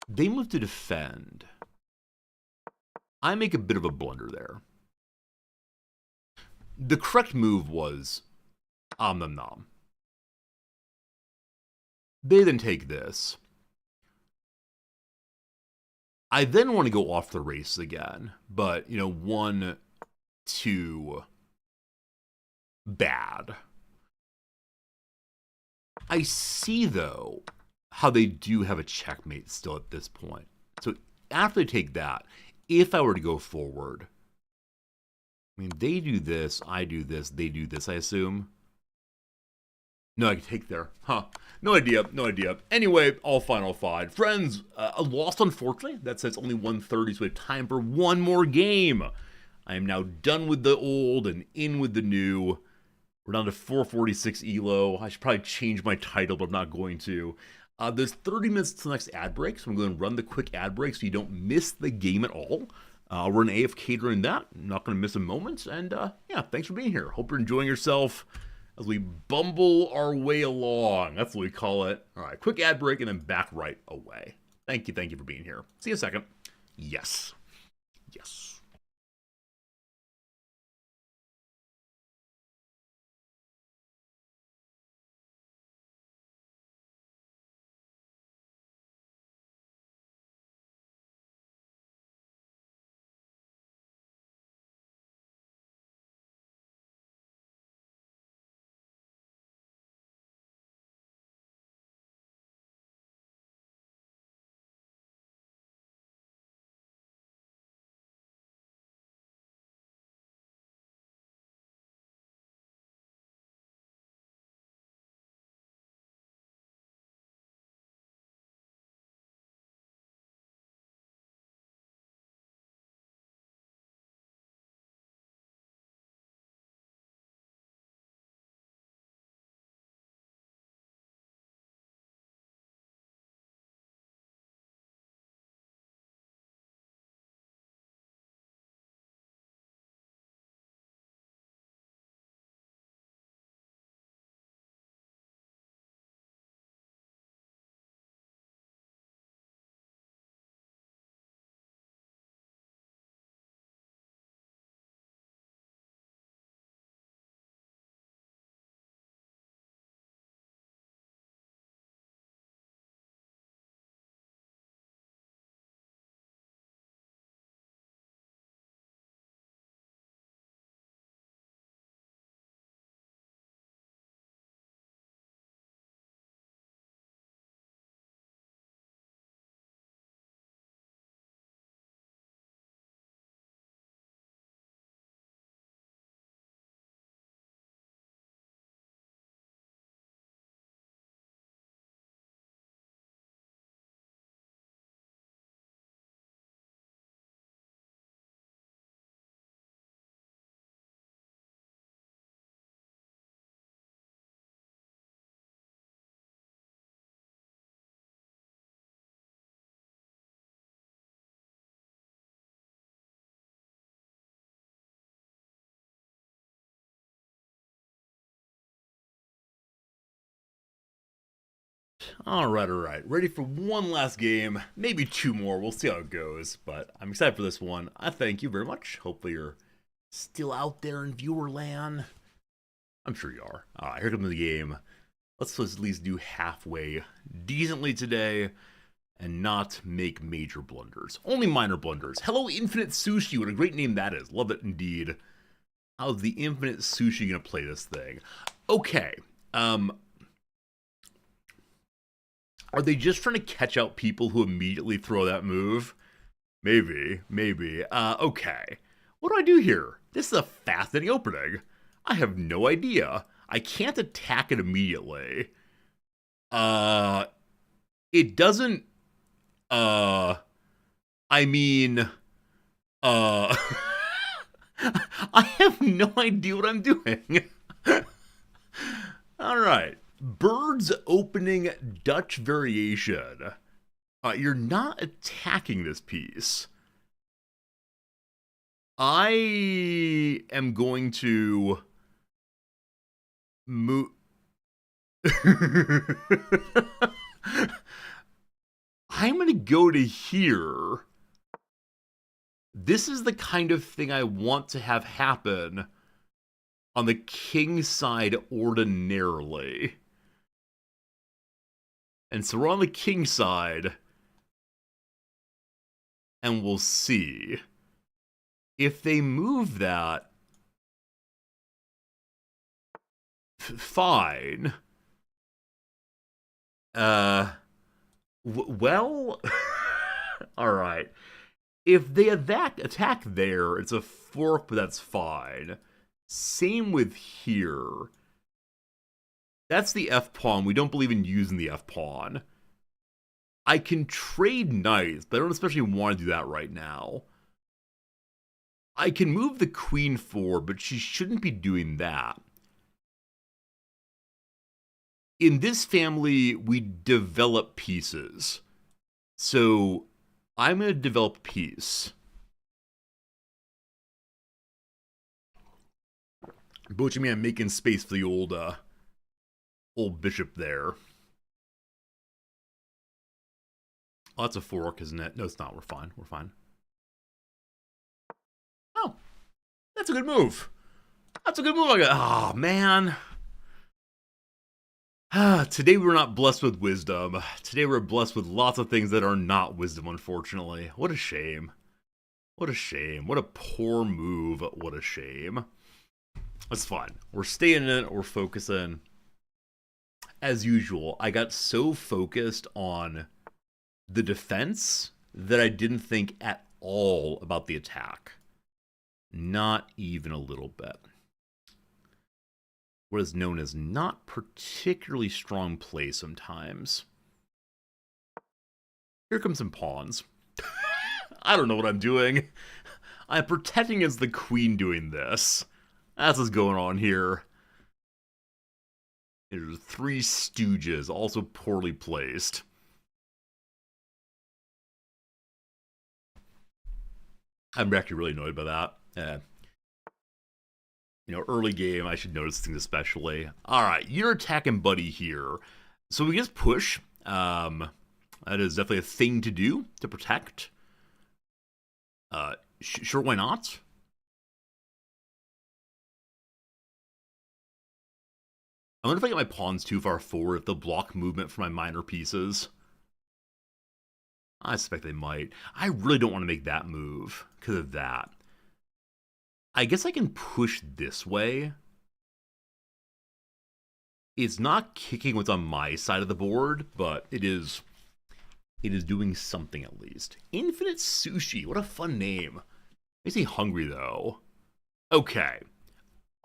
they move to defend. I make a bit of a blunder there. The correct move was nom nom. They then take this. I then want to go off the race again, but, 1, 2, bad. I see, though, how they do have a checkmate still at this point. So after they take that, if I were to go forward, I mean, they do this, I do this, they do this, I assume. No, I can take there. Huh. No idea. Anyway, all fine. Friends, a loss, unfortunately. That says only 1:30, so we have time for one more game. I am now done with the old and in with the new. We're down to 446 ELO. I should probably change my title, but I'm not going to. There's 30 minutes to the next ad break, so I'm going to run the quick ad break so you don't miss the game at all. I'll run AFK during that. I'm not going to miss a moment. And yeah, thanks for being here. Hope you're enjoying yourself as we bumble our way along. That's what we call it. All right, quick ad break and then back right away. Thank you for being here. See you in a second. Yes. All right. Ready for one last game, maybe two more. We'll see how it goes, but I'm excited for this one. I thank you very much. Hopefully you're still out there in viewer land. I'm sure you are. All right, here comes the game. Let's at least do halfway decently today and not make major blunders. Only minor blunders. Hello, Infinite Sushi. What a great name that is. Love it indeed. How's the Infinite Sushi gonna play this thing? Okay. Are they just trying to catch out people who immediately throw that move? Maybe. Okay. What do I do here? This is a fascinating opening. I have no idea. I can't attack it immediately. It doesn't, I mean, I have no idea what I'm doing. All right. Birds opening Dutch variation. You're not attacking this piece. I am going to move. I'm going to go to here. This is the kind of thing I want to have happen on the king side ordinarily. And so we're on the king side, and we'll see. If they move that, fine. Well, all right. If they attack there, it's a fork, but that's fine. Same with here. That's the F-pawn. We don't believe in using the F-pawn. I can trade knights, but I don't especially want to do that right now. I can move the queen forward, but she shouldn't be doing that. In this family, we develop pieces. So I'm going to develop a piece. But I'm making space for the old bishop there. Oh, that's a fork, isn't it? No, it's not. We're fine. Oh, that's a good move. Oh, man. Today we're not blessed with wisdom. Today we're blessed with lots of things that are not wisdom, unfortunately. What a shame. What a poor move. What a shame. That's fine. We're staying in it. We're focusing. As usual, I got so focused on the defense that I didn't think at all about the attack. Not even a little bit. What is known as not particularly strong play sometimes. Here come some pawns. I don't know what I'm doing. I'm protecting as the queen doing this. That's what's going on here. There's 3 stooges, also poorly placed. I'm actually really annoyed by that. Early game, I should notice things especially. Alright, you're attacking Buddy here. So we just push. That is definitely a thing to do, to protect. Sure, why not? I wonder if I get my pawns too far forward, if they'll block movement for my minor pieces. I suspect they might. I really don't want to make that move because of that. I guess I can push this way. It's not kicking what's on my side of the board, but it is doing something at least. Infinite Sushi, what a fun name. Makes me hungry though. Okay.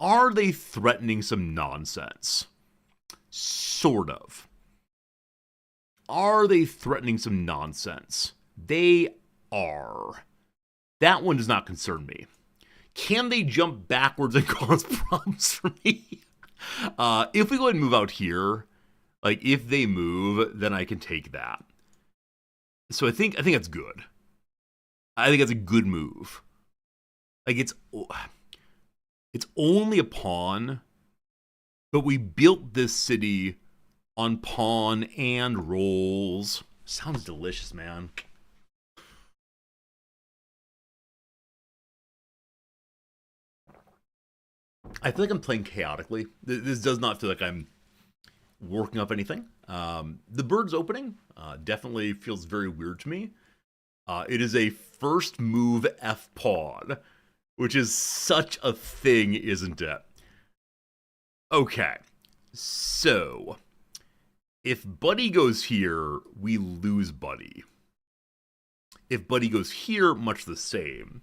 Are they threatening some nonsense? Sort of. Are they threatening some nonsense? They are. That one does not concern me. Can they jump backwards and cause problems for me? If we go ahead and move out here, like if they move, then I can take that. So I think that's good. I think that's a good move. Like it's only a pawn, but we built this city On pawn and rolls. Sounds delicious, man. I feel like I'm playing chaotically. This does not feel like I'm working up anything. The bird's opening definitely feels very weird to me. It is a first move F pawn, which is such a thing, isn't it? Okay, so if Buddy goes here, we lose Buddy. If Buddy goes here, much the same.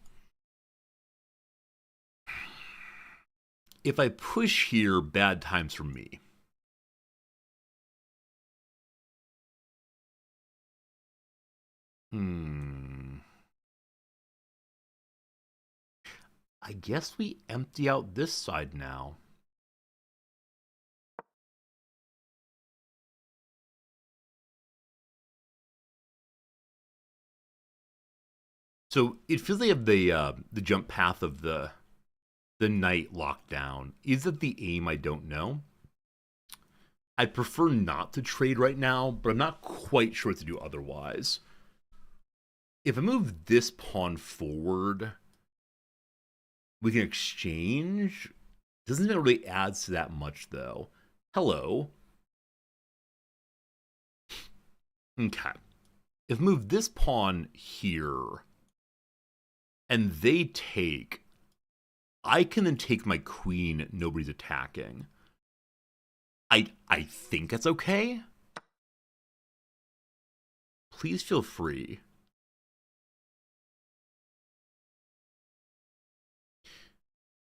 If I push here, bad times for me. I guess we empty out this side now. So it feels like the jump path of the knight locked down. Is it the aim? I don't know. I prefer not to trade right now, but I'm not quite sure what to do otherwise. If I move this pawn forward, we can exchange. Doesn't really add to that much, though. Hello. Okay. If I move this pawn here, and they take, I can then take my queen. Nobody's attacking. I think that's okay. Please feel free.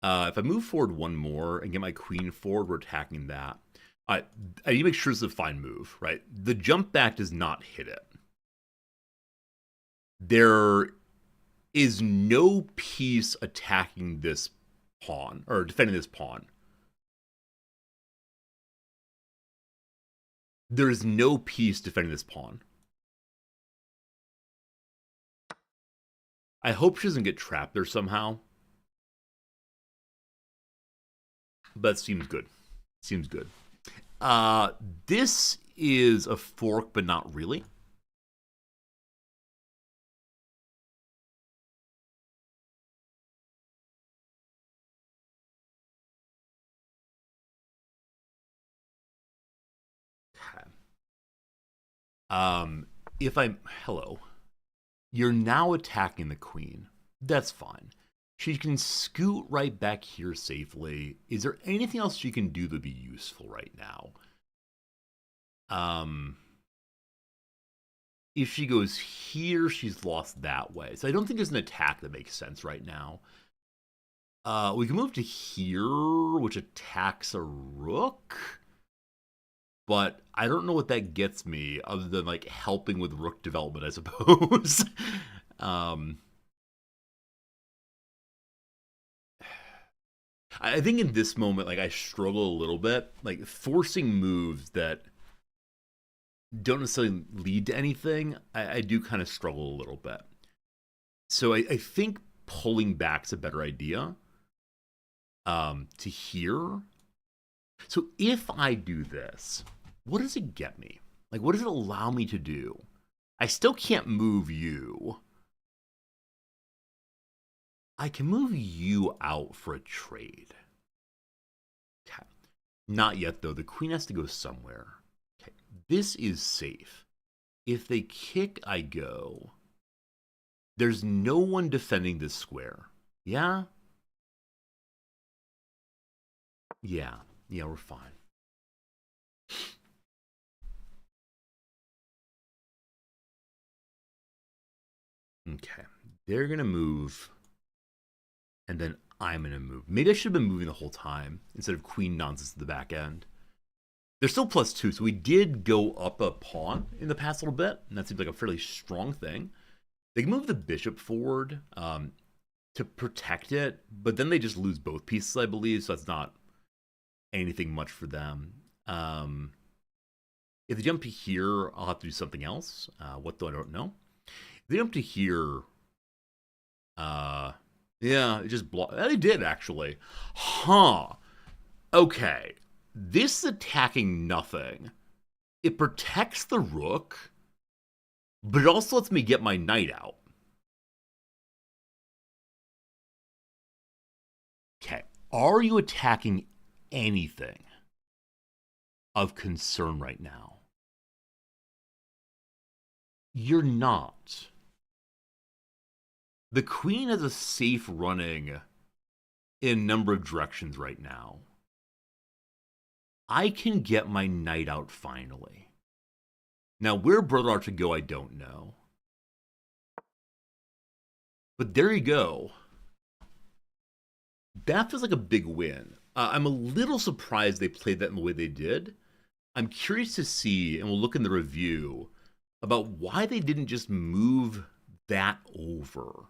If I move forward one more and get my queen forward, we're attacking that. I need to make sure it's a fine move, right? The jump back does not hit it. There is no piece attacking this pawn, or defending this pawn. There is no piece defending this pawn. I hope she doesn't get trapped there somehow. But seems good. Seems good. This is a fork, but not really. If I'm... Hello. You're now attacking the queen. That's fine. She can scoot right back here safely. Is there anything else she can do to be useful right now? If she goes here, she's lost that way. So I don't think there's an attack that makes sense right now. We can move to here, which attacks a rook. But I don't know what that gets me, other than like helping with rook development, I suppose. I think in this moment, like I struggle a little bit, like forcing moves that don't necessarily lead to anything. I do kind of struggle a little bit. So I think pulling back's a better idea. To here. So if I do this, what does it get me? Like, what does it allow me to do? I still can't move you. I can move you out for a trade. Okay. Not yet, though. The queen has to go somewhere. Okay. This is safe. If they kick, I go. There's no one defending this square. Yeah? Yeah. Yeah, we're fine. Okay. They're going to move. And then I'm going to move. Maybe I should have been moving the whole time instead of queen nonsense at the back end. They're still +2, so we did go up a pawn in the past little bit, and that seems like a fairly strong thing. They can move the bishop forward to protect it, but then they just lose both pieces, I believe, so that's not anything much for them. If they jump to here, I'll have to do something else. What though, I don't know. If they jump to here, yeah, it just blocked. They did, actually. Huh. Okay. This is attacking nothing. It protects the rook, but it also lets me get my knight out. Okay, are you attacking anything of concern right now? You're not. The queen has a safe running in a number of directions right now. I can get my knight out finally. Now, where Brother Art to go, I don't know. But there you go. That feels like a big win. I'm a little surprised they played that in the way they did. I'm curious to see, and we'll look in the review, about why they didn't just move that over.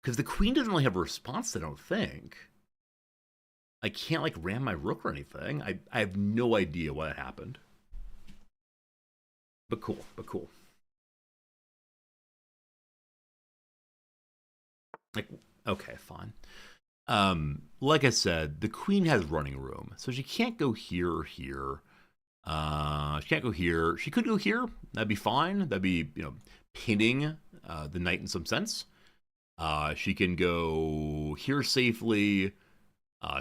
Because the queen doesn't really have a response, I don't think. I can't, like, ram my rook or anything. I have no idea why that happened. But cool, but cool. Like, okay, fine. Like I said, the queen has running room, so she can't go here or here. She can't go here. She could go here. That'd be fine. That'd be, pinning the knight in some sense. She can go here safely,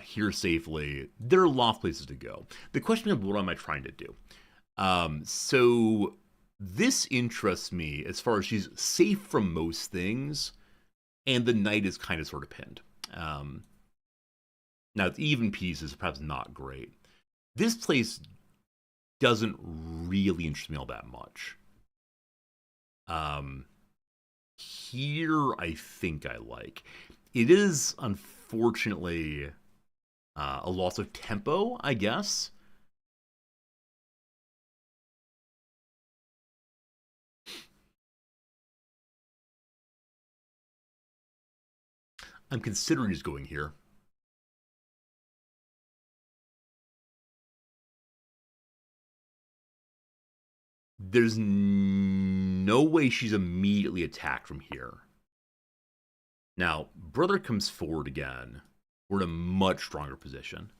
here safely. There are a lot of places to go. The question is, what am I trying to do? So this interests me as far as she's safe from most things, and the knight is kind of sort of pinned. Now, it's even pieces, perhaps not great. This place doesn't really interest me all that much. Here, I think I like. It is, unfortunately, a loss of tempo, I guess. I'm considering just going here. There's no way she's immediately attacked from here. Now, Brother comes forward again. We're in a much stronger position.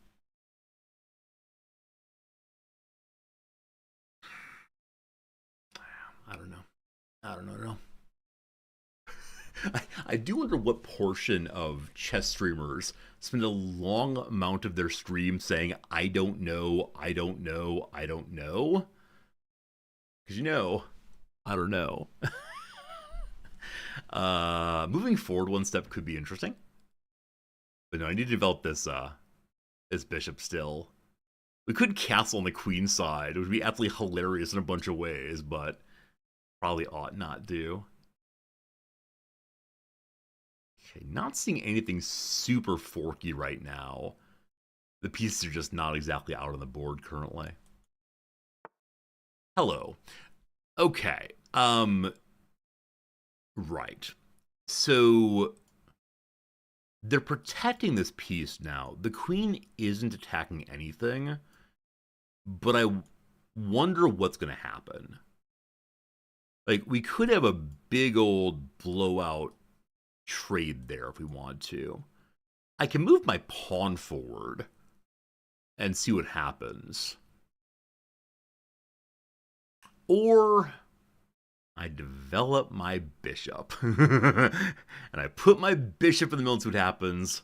I don't know. I don't know. I do wonder what portion of chess streamers spend a long amount of their stream saying, I don't know, I don't know, I don't know. Because I don't know. Moving forward one step could be interesting. But no, I need to develop this bishop still. We could castle on the queen side. It would be absolutely hilarious in a bunch of ways, but probably ought not do. Okay, not seeing anything super forky right now. The pieces are just not exactly out on the board currently. Hello. Okay. Right. So they're protecting this piece now. The queen isn't attacking anything, but I wonder what's going to happen. Like, we could have a big old blowout trade there if we want to. I can move my pawn forward and see what happens. Or I develop my bishop. And I put my bishop in the middle and see what happens.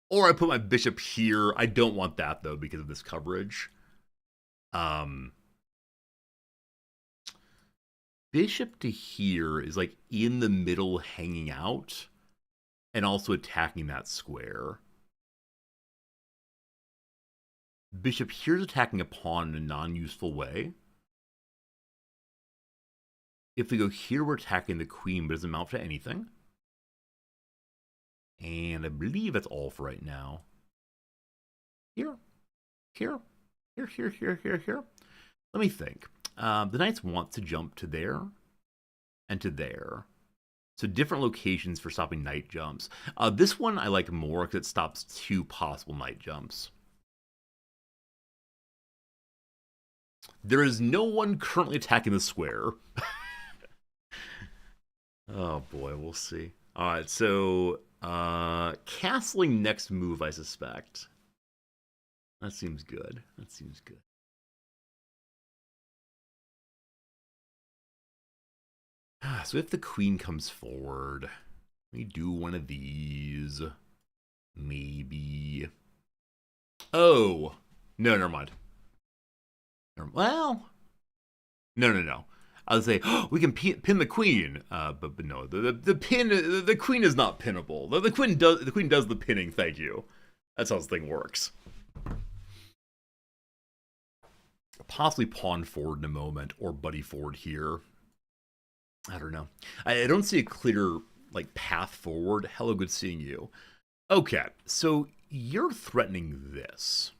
Or I put my bishop here. I don't want that, though, because of this coverage. Bishop to here is like in the middle hanging out and also attacking that square. Bishop here's attacking a pawn in a non-useful way. If we go here, we're attacking the queen, but it doesn't amount to anything. And I believe that's all for right now. Here. Let me think. The knights want to jump to there and to there. So different locations for stopping knight jumps. This one I like more because it stops 2 possible knight jumps. There is no one currently attacking the square. Oh boy, we'll see. Alright, so castling next move, I suspect. That seems good. That seems good. So if the queen comes forward, we do one of these. Maybe. Oh. No, never mind. Well. No. I would say, oh, we can pin the queen, but no, the queen is not pinnable. The queen does the pinning. Thank you. That's how this thing works. Possibly pawn forward in a moment, or buddy forward here. I don't know. I don't see a clear like path forward. Hello, good seeing you. Okay, so you're threatening this.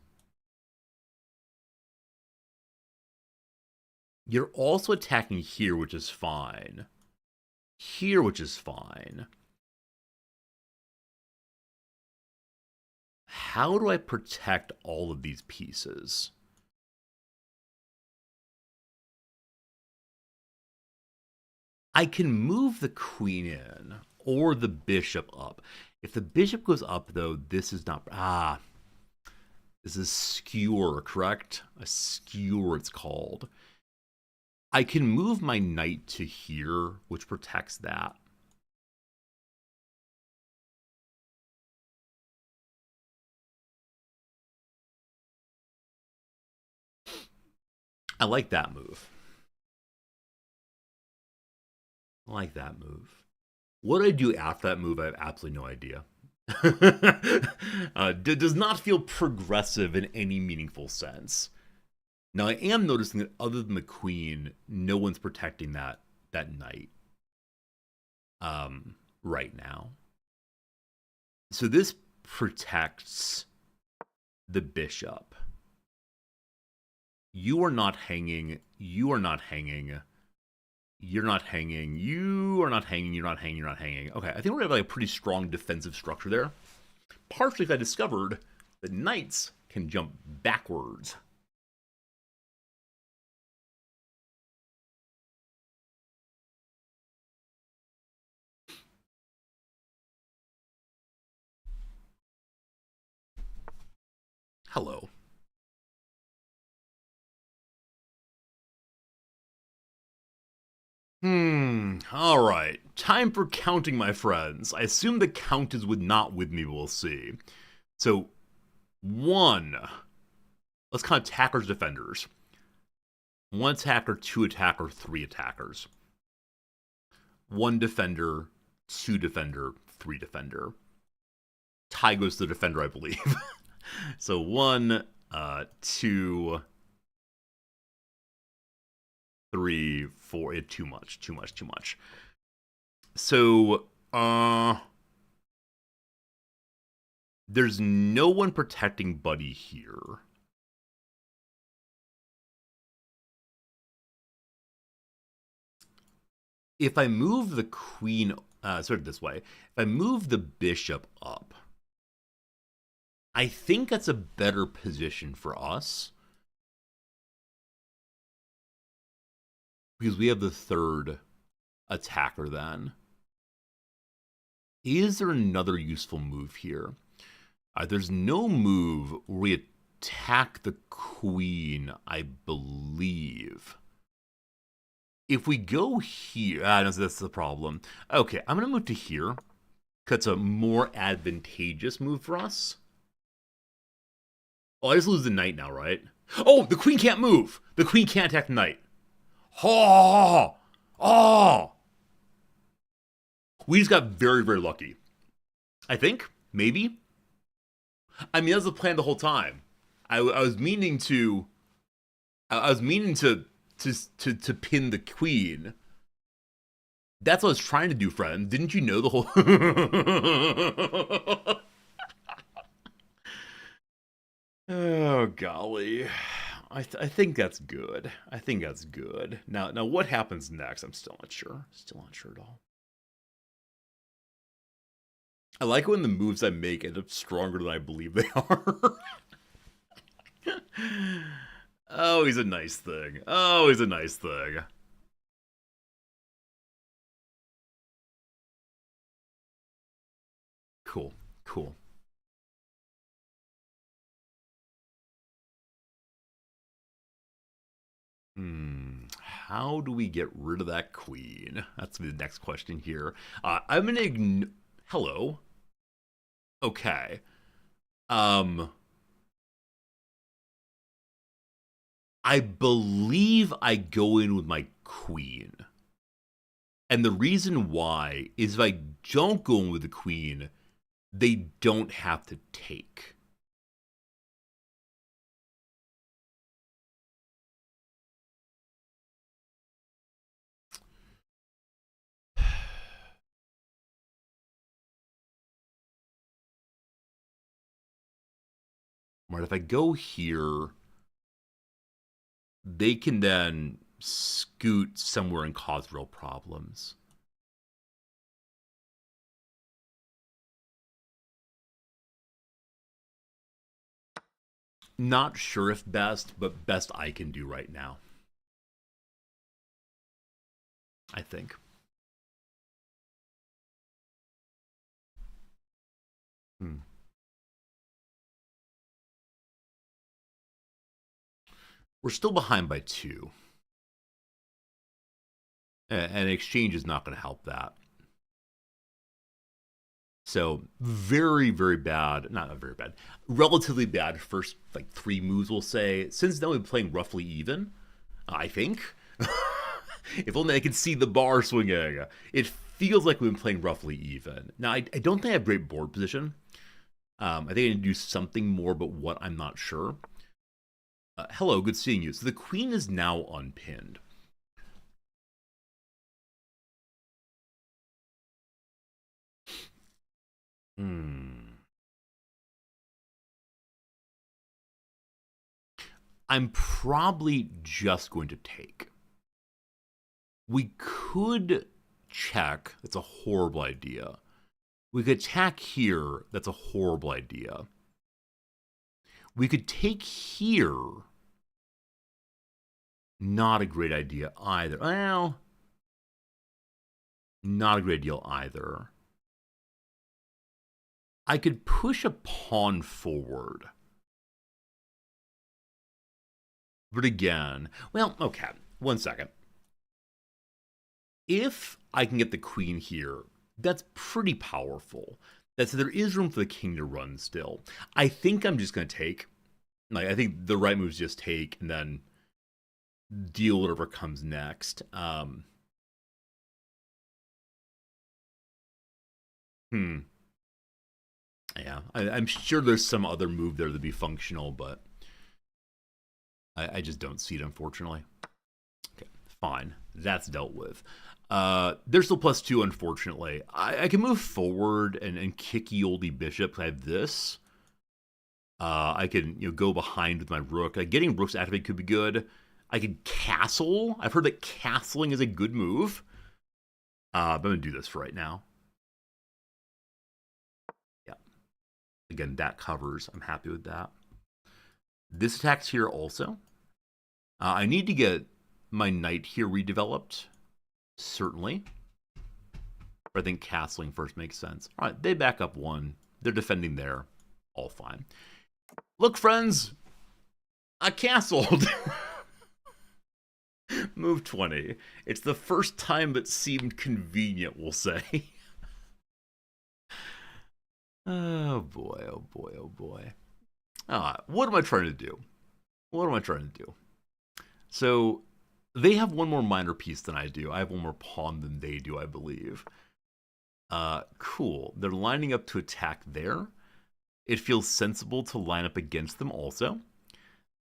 You're also attacking here, which is fine. Here, which is fine. How do I protect all of these pieces? I can move the queen in or the bishop up. If the bishop goes up, though, this is not... this is skewer, correct? A skewer, it's called. I can move my knight to here, which protects that. I like that move. I like that move. What I do after that move, I have absolutely no idea. Does not feel progressive in any meaningful sense. Now, I am noticing that other than the queen, no one's protecting that knight right now. So this protects the bishop. You are not hanging. You are not hanging. You're not hanging. You are not hanging. You're not hanging. You're not hanging. Okay, I think we're going to have like a pretty strong defensive structure there. Partially because I discovered that knights can jump backwards. Hello. All right. Time for counting, my friends. I assume the count is not with me, we'll see. So, 1. Let's count attackers, defenders. 1 attacker, 2 attacker, 3 attackers. 1 defender, 2 defender, 3 defender. Tie goes to the defender, I believe. So 1, 2, 3, 4. Too much. So, there's no one protecting Buddy here. If I move the queen, sort of this way, if I move the bishop up, I think that's a better position for us. Because we have the 3rd attacker then. Is there another useful move here? There's no move where we attack the queen, I believe. If we go here... no, that's the problem. Okay, I'm going to move to here. That's a more advantageous move for us. Oh, I just lose the knight now, right? Oh, the queen can't move. The queen can't attack the knight. Oh! We just got very, very lucky. I think. Maybe. I mean, that was the plan the whole time. I was meaning to... I was meaning to pin the queen. That's what I was trying to do, friend. Didn't you know the whole... Oh, golly. I think that's good. I think that's good. Now, what happens next? I'm still not sure. Still not sure at all. I like when the moves I make end up stronger than I believe they are. Oh, he's a nice thing. Oh, he's a nice thing. Cool. How do we get rid of that queen? That's the next question here. I'm gonna hello. Okay. Um, I believe I go in with my queen. And the reason why is if I don't go in with the queen, they don't have to take. Right, if I go here, they can then scoot somewhere and cause real problems. Not sure if best, but best I can do right now, I think. Hmm. We're still behind by 2. And exchange is not going to help that. So very, very bad. Not very bad. Relatively bad first like 3 moves, we'll say. Since then we've been playing roughly even, I think. If only I could see the bar swinging. It feels like we've been playing roughly even. Now, I don't think I have great board position. I think I need to do something more, but what, I'm not sure. Hello, good seeing you. So the queen is now unpinned. I'm probably just going to take. We could check. That's a horrible idea. We could attack here. That's a horrible idea. We could take here. Not a great idea either. Well, not a great deal either. I could push a pawn forward. But again, well, okay, 1 second. If I can get the queen here, that's pretty powerful. There is room for the king to run still. I think I'm just going to take. Like, I think the right move is just take and then deal whatever comes next. Yeah, I'm sure there's some other move there that'd be functional, but I just don't see it, unfortunately. Okay, fine. That's dealt with. There's still +2, unfortunately. I can move forward and kick ye olde bishop. I have this. I can go behind with my rook. Getting rooks activated could be good. I could castle. I've heard that castling is a good move. But I'm going to do this for right now. Yeah. Again, that covers. I'm happy with that. This attack's here also. I need to get my knight here redeveloped. Certainly. But I think castling first makes sense. All right, they back up 1. They're defending there. All fine. Look, friends, I castled. Move 20. It's the first time that seemed convenient, we'll say. Oh boy, oh boy, oh boy. What am I trying to do? What am I trying to do? So, they have 1 more minor piece than I do. I have 1 more pawn than they do, I believe. Cool. They're lining up to attack there. It feels sensible to line up against them also.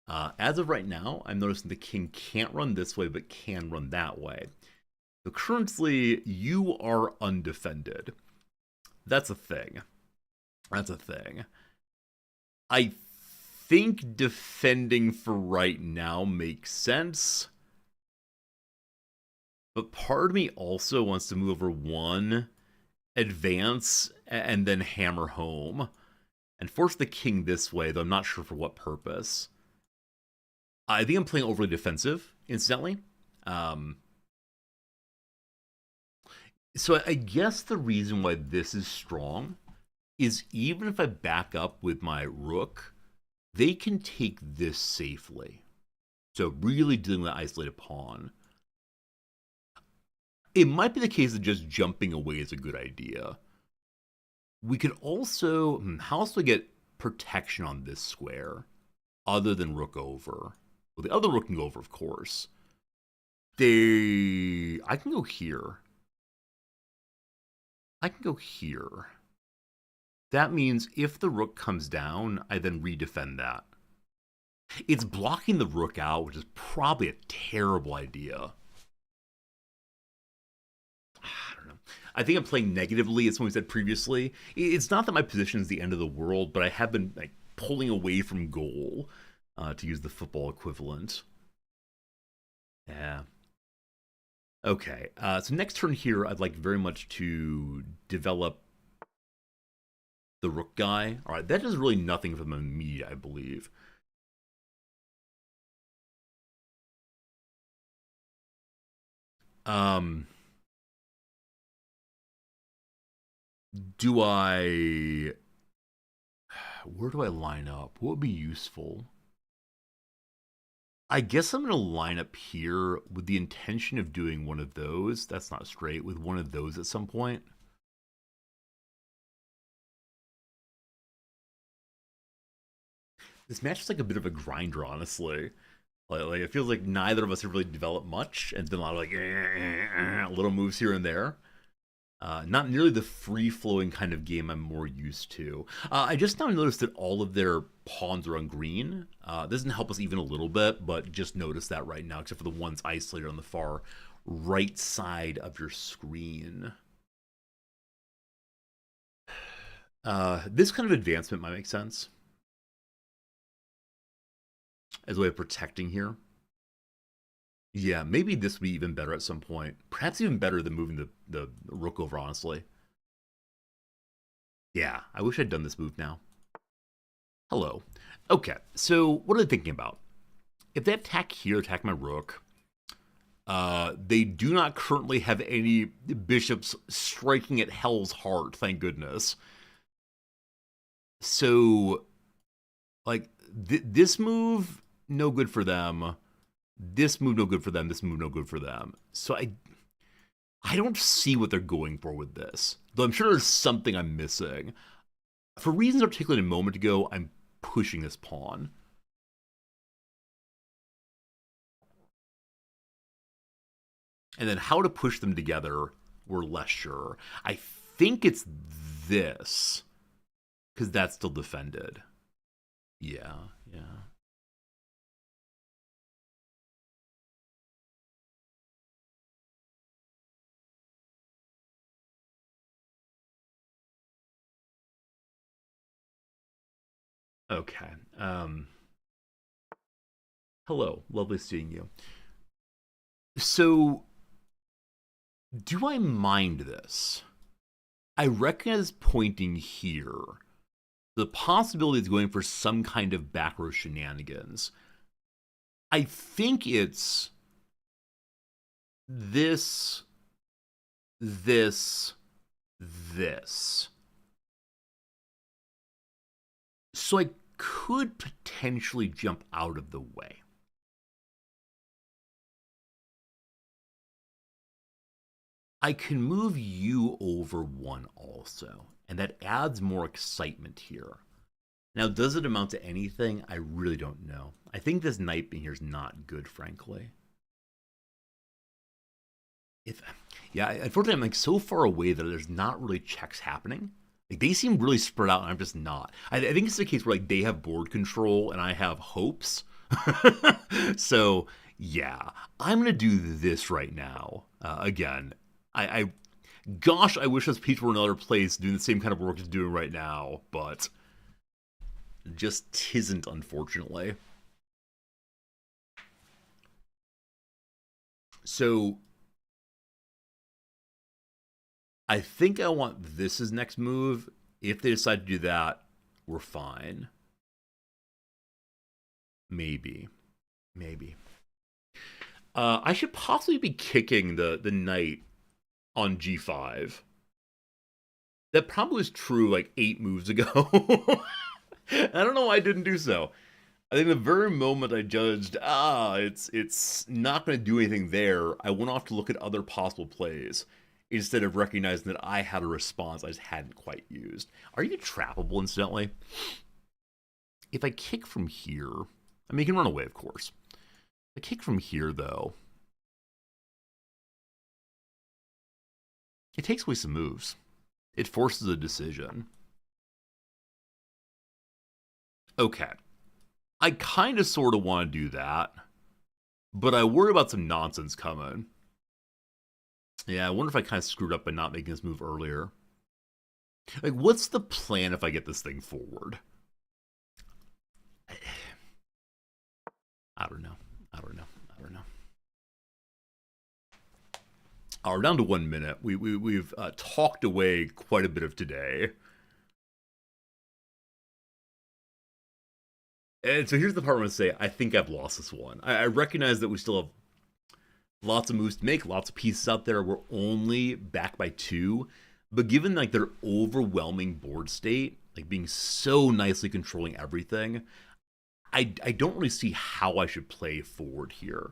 As of right now, I'm noticing the king can't run this way, but can run that way. So currently, you are undefended. That's a thing. That's a thing. I think defending for right now makes sense. But part of me also wants to move over 1, advance, and then hammer home. And force the king this way, though I'm not sure for what purpose. I think I'm playing overly defensive, incidentally. So I guess the reason why this is strong is even if I back up with my rook, they can take this safely. So really dealing with that isolated pawn. It might be the case that just jumping away is a good idea. We could also... how else do we get protection on this square? Other than rook over. Well, the other rook can go over, of course. I can go here. I can go here. That means if the rook comes down, I then redefend that. It's blocking the rook out, which is probably a terrible idea. I don't know. I think I'm playing negatively, as someone said previously. It's not that my position is the end of the world, but I have been like pulling away from goal, to use the football equivalent. Yeah. Okay, so next turn here, I'd like very much to develop the rook guy. All right, that does really nothing for them immediate, I believe. Do I... Where do I line up? What would be useful? I guess I'm going to line up here with the intention of doing one of those. That's not straight. With one of those at some point. This match is like a bit of a grinder, honestly. Like it feels like neither of us have really developed much, and then a lot of like little moves here and there. Not nearly the free-flowing kind of game I'm more used to. I just now noticed that all of their pawns are on green. This doesn't help us even a little bit, but just notice that right now, except for the ones isolated on the far right side of your screen. This kind of advancement might make sense as a way of protecting here. Yeah, maybe this would be even better at some point. Perhaps even better than moving the rook over, honestly. Yeah, I wish I'd done this move now. Hello. Okay, so what are they thinking about? If they attack here, attack my rook, they do not currently have any bishops striking at hell's heart, thank goodness. So, like, this move, no good for them. This move, no good for them. This move, no good for them. So I don't see what they're going for with this. Though I'm sure there's something I'm missing. For reasons articulated a moment ago, I'm pushing this pawn. And then how to push them together, we're less sure. I think it's this, because that's still defended. Yeah, yeah. Okay. Hello, lovely seeing you. So, do I mind this? I recognize pointing here. The possibility is going for some kind of back row shenanigans. I think it's this, this, this. So I could potentially jump out of the way. I can move you over one also, and that adds more excitement here. Now, does it amount to anything? I really don't know. I think this knight being here is not good, frankly. Yeah, unfortunately, I'm like so far away that there's not really checks happening. Like they seem really spread out, and I'm just not. I think it's the case where like they have board control and I have hopes. So yeah, I'm gonna do this right now. Again, gosh, I wish those people were in another place doing the same kind of work as doing right now, but just tisn't, unfortunately. So I think I want this as next move. If they decide to do that, we're fine. Maybe. Maybe. I should possibly be kicking the knight on g5. That probably was true like 8 moves ago. I don't know why I didn't do so. I think the very moment I judged, it's not going to do anything there, I went off to look at other possible plays instead of recognizing that I had a response I just hadn't quite used. Are you trappable, incidentally? If I kick from here, I mean, you can run away, of course. If I kick from here, though, it takes away some moves. It forces a decision. Okay. I kind of sort of want to do that, but I worry about some nonsense coming. Yeah, I wonder if I kind of screwed up by not making this move earlier. Like, what's the plan if I get this thing forward? I don't know. I don't know. I don't know. We're down to 1 minute. We've talked away quite a bit of today. And so here's the part I'm going to say, I think I've lost this one. I recognize that we still have lots of moves to make, lots of pieces out there. We're only back by 2. But given like their overwhelming board state, like being so nicely controlling everything, I don't really see how I should play forward here.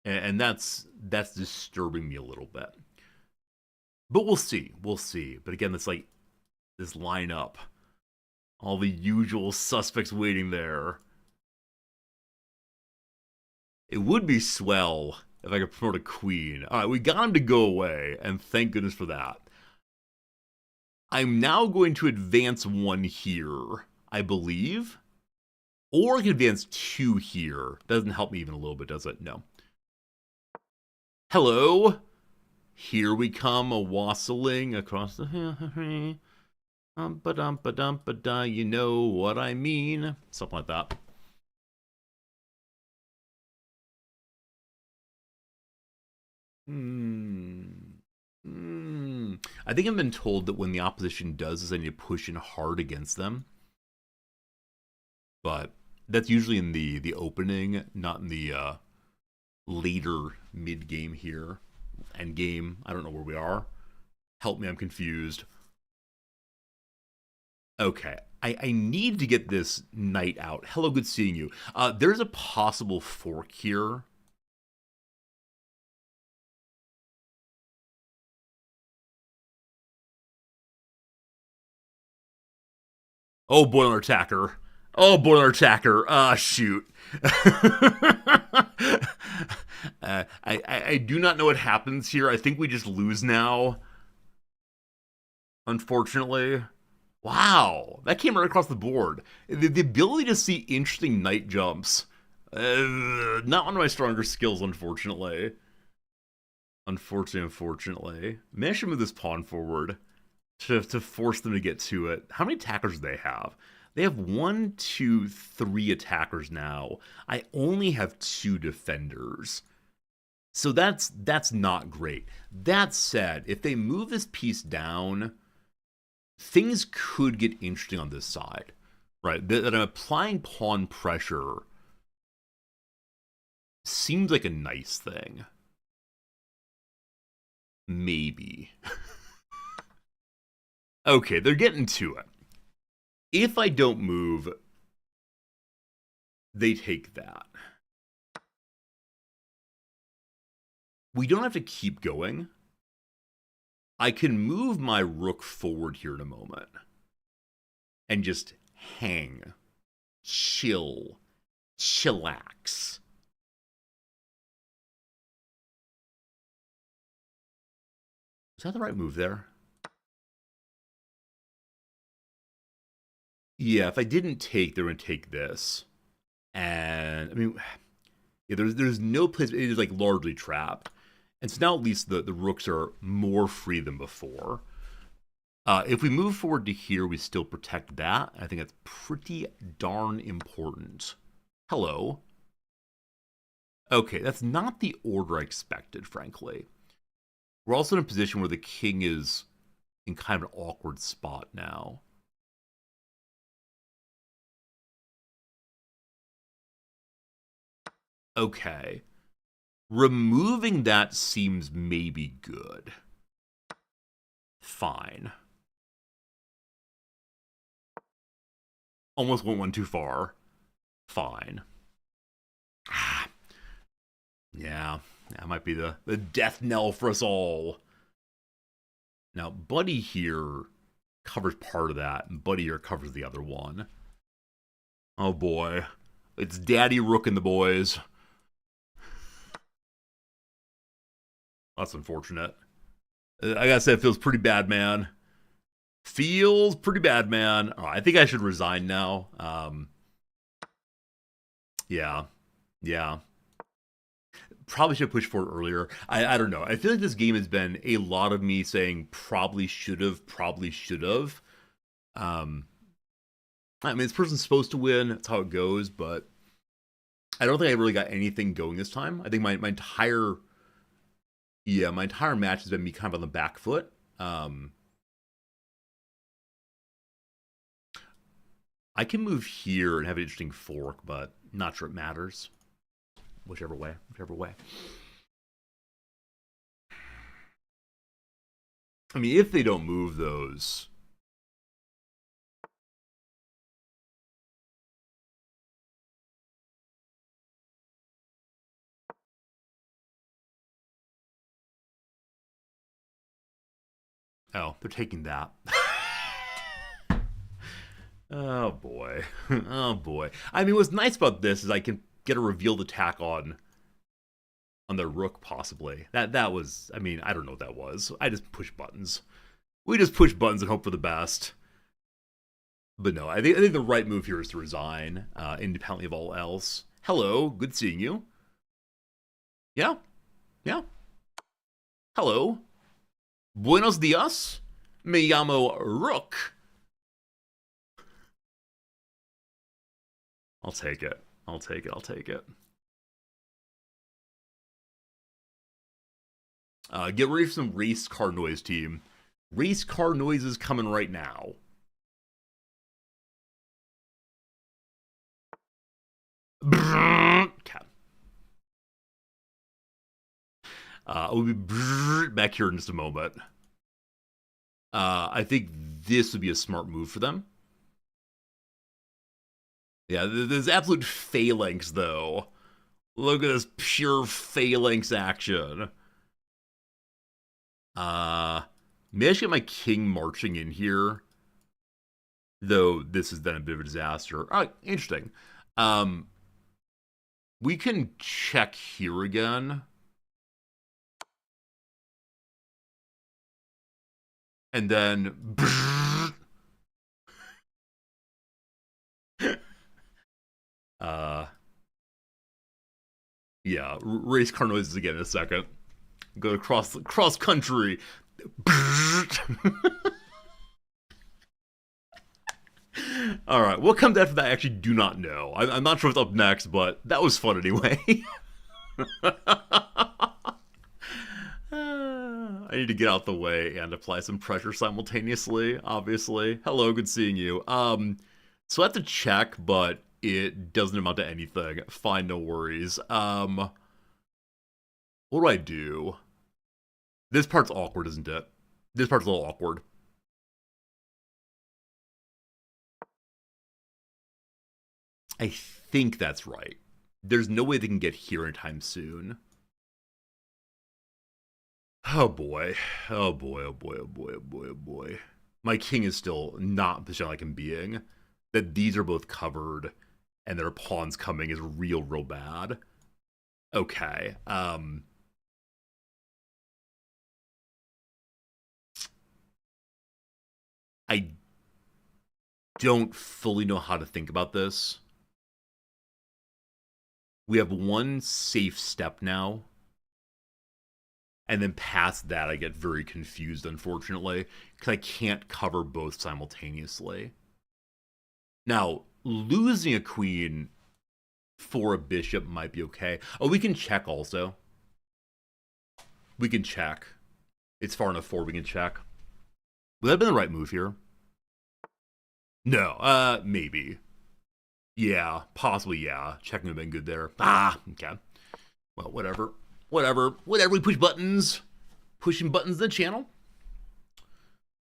And that's disturbing me a little bit. But we'll see. We'll see. But again, it's like this lineup. All the usual suspects waiting there. It would be swell if I could promote a queen. All right, we got him to go away, and thank goodness for that. I'm now going to advance 1 here, I believe. Or I can advance 2 here. Doesn't help me even a little bit, does it? No. Hello. Here we come, a wassailing across the... Ba-dum-ba-dum-ba-da, you know what I mean. Something like that. I think I've been told that when the opposition does this, I need to push in hard against them. But that's usually in the opening, not in the later mid-game here. End game, I don't know where we are. Help me, I'm confused. Okay, I need to get this knight out. Hello, good seeing you. There's a possible fork here. Oh, boiler attacker. Oh, boiler attacker. Shoot. I do not know what happens here. I think we just lose now. Unfortunately. Wow, that came right across the board. The ability to see interesting knight jumps. Not one of my stronger skills, unfortunately. Unfortunately. Managed to move this pawn forward to force them to get to it. How many attackers do they have? They have 1, 2, 3 attackers now. I only have 2 defenders. So that's not great. That said, if they move this piece down, things could get interesting on this side, right? That I'm applying pawn pressure seems like a nice thing. Maybe. Okay, they're getting to it. If I don't move, they take that. We don't have to keep going. I can move my rook forward here in a moment. And just hang. Chill. Chillax. Is that the right move there? Yeah, if I didn't take, they're going to take this. And, I mean, yeah, there's no place, it is like largely trapped. And so now at least the rooks are more free than before. If we move forward to here, we still protect that. I think that's pretty darn important. Hello. Okay, that's not the order I expected, frankly. We're also in a position where the king is in kind of an awkward spot now. Okay. Removing that seems maybe good. Fine. Almost went one too far. Fine. Ah, yeah, that might be the death knell for us all. Now, Buddy here covers part of that, and Buddy here covers the other one. Oh boy. It's Daddy Rook and the boys. That's unfortunate. I gotta say, it feels pretty bad, man. Feels pretty bad, man. Oh, I think I should resign now. Yeah. Yeah. Probably should have pushed for it earlier. I don't know. I feel like this game has been a lot of me saying probably should have, probably should have. I mean, this person's supposed to win. That's how it goes, but I don't think I really got anything going this time. I think my entire match has been me kind of on the back foot. I can move here and have an interesting fork, but not sure it matters. Whichever way. I mean, if they don't move those. Oh, they're taking that. Oh boy. Oh boy. I mean, what's nice about this is I can get a revealed attack on the rook, possibly. That was, I mean, I don't know what that was. I just push buttons. We just push buttons and hope for the best. But no, I think the right move here is to resign, independently of all else. Hello, good seeing you. Yeah. Hello. Buenos dias. Me llamo Rook. I'll take it. Get ready for some race car noise, team. Race car noise is coming right now. Okay. We'll be back here in just a moment. I think this would be a smart move for them. Yeah, there's absolute phalanx, though. Look at this pure phalanx action. Maybe I should get my king marching in here. Though this has been a bit of a disaster. Oh, interesting. We can check here again. And then... yeah, race car noises again in a second. Go cross country. All right, what comes after that? I actually do not know. I'm not sure what's up next, but that was fun anyway. I need to get out the way and apply some pressure simultaneously, obviously. Hello, good seeing you. So I have to check, but it doesn't amount to anything. Fine, no worries. What do I do? This part's awkward, isn't it? This part's a little awkward. I think that's right. There's no way they can get here anytime soon. Oh boy. My king is still not positioned like I'm being. That these are both covered and their pawns coming is real bad. Okay. I don't fully know how to think about this. We have one safe step now. And then past that, I get very confused, unfortunately, because I can't cover both simultaneously. Now, losing a queen for a bishop might be okay. Oh, we can check also. We can check. It's far enough forward, we can check. Would that have been the right move here? No, maybe. Yeah, possibly, yeah. Checking would have been good there. Ah, okay. Well, whatever. We push buttons. Pushing buttons in the channel.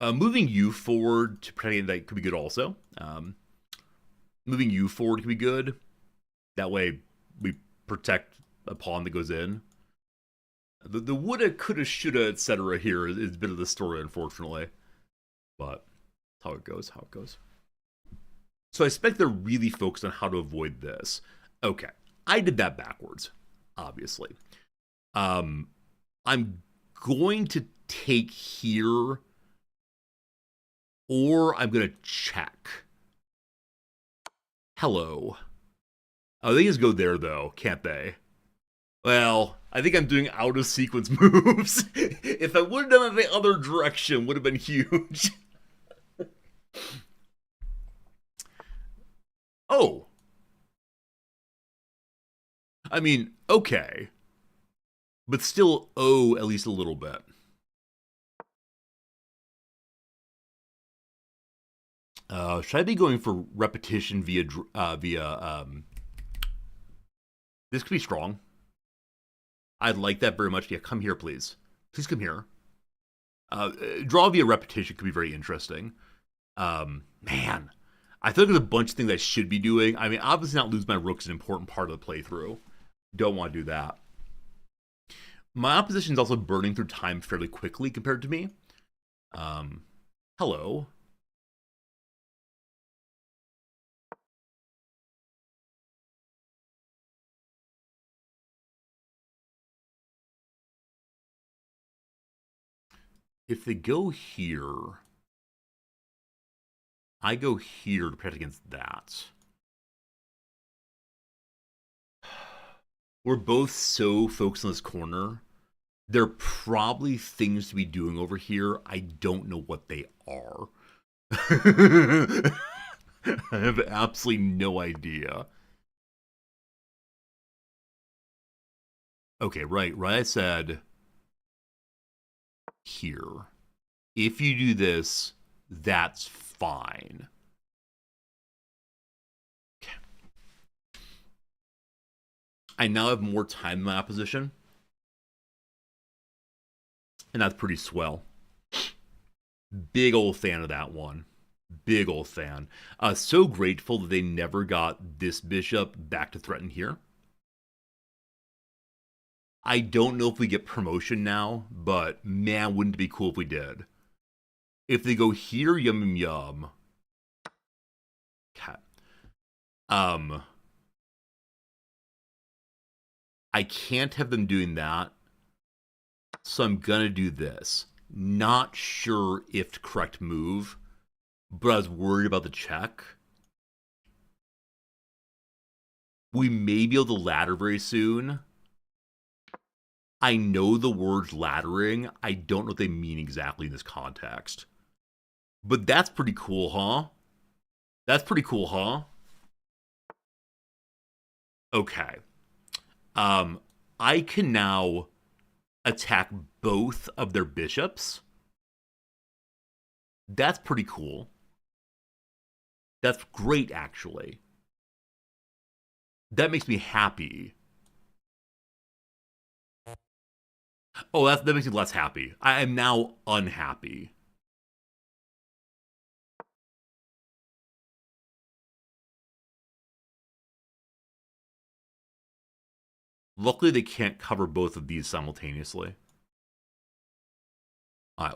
Moving you forward to pretend that could be good also. Moving you forward could be good. That way we protect a pawn that goes in. The woulda, coulda, shoulda, etc. here is a bit of the story, unfortunately. But how it goes, how it goes. So I expect they're really focused on how to avoid this. Okay, I did that backwards, obviously. I'm going to take here, or I'm going to check. Hello. Oh, they just go there, though, can't they? Well, I think I'm doing out of sequence moves. If I would have done it the other direction, would have been huge. Oh. I mean, okay. But still owe at least a little bit. Should I be going for repetition via this could be strong. I'd like that very much. Yeah, come here, please. Please come here. Draw via repetition could be very interesting. Man, I feel like there's a bunch of things I should be doing. I mean, obviously not lose my rook is an important part of the playthrough. Don't want to do that. My opposition is also burning through time fairly quickly compared to me. Hello. If they go here, I go here to protect against that. We're both so focused on this corner. There are probably things to be doing over here. I don't know what they are. I have absolutely no idea. Okay, right. I said here. If you do this, that's fine. Okay. I now have more time in my opposition. And that's pretty swell. Big old fan of that one. Big old fan. So grateful that they never got this bishop back to threaten here. I don't know if we get promotion now, but man, wouldn't it be cool if we did. If they go here, yum yum yum. Okay. I can't have them doing that, so I'm gonna do this. Not sure if to correct move, but I was worried about the check. We may be able to ladder very soon. I know the words laddering. I don't know what they mean exactly in this context. But that's pretty cool, huh? That's pretty cool, huh? Okay. I can now attack both of their bishops. That's pretty cool. That's great, actually. That makes me happy. Oh, that makes me less happy. I am now unhappy. Luckily, they can't cover both of these simultaneously.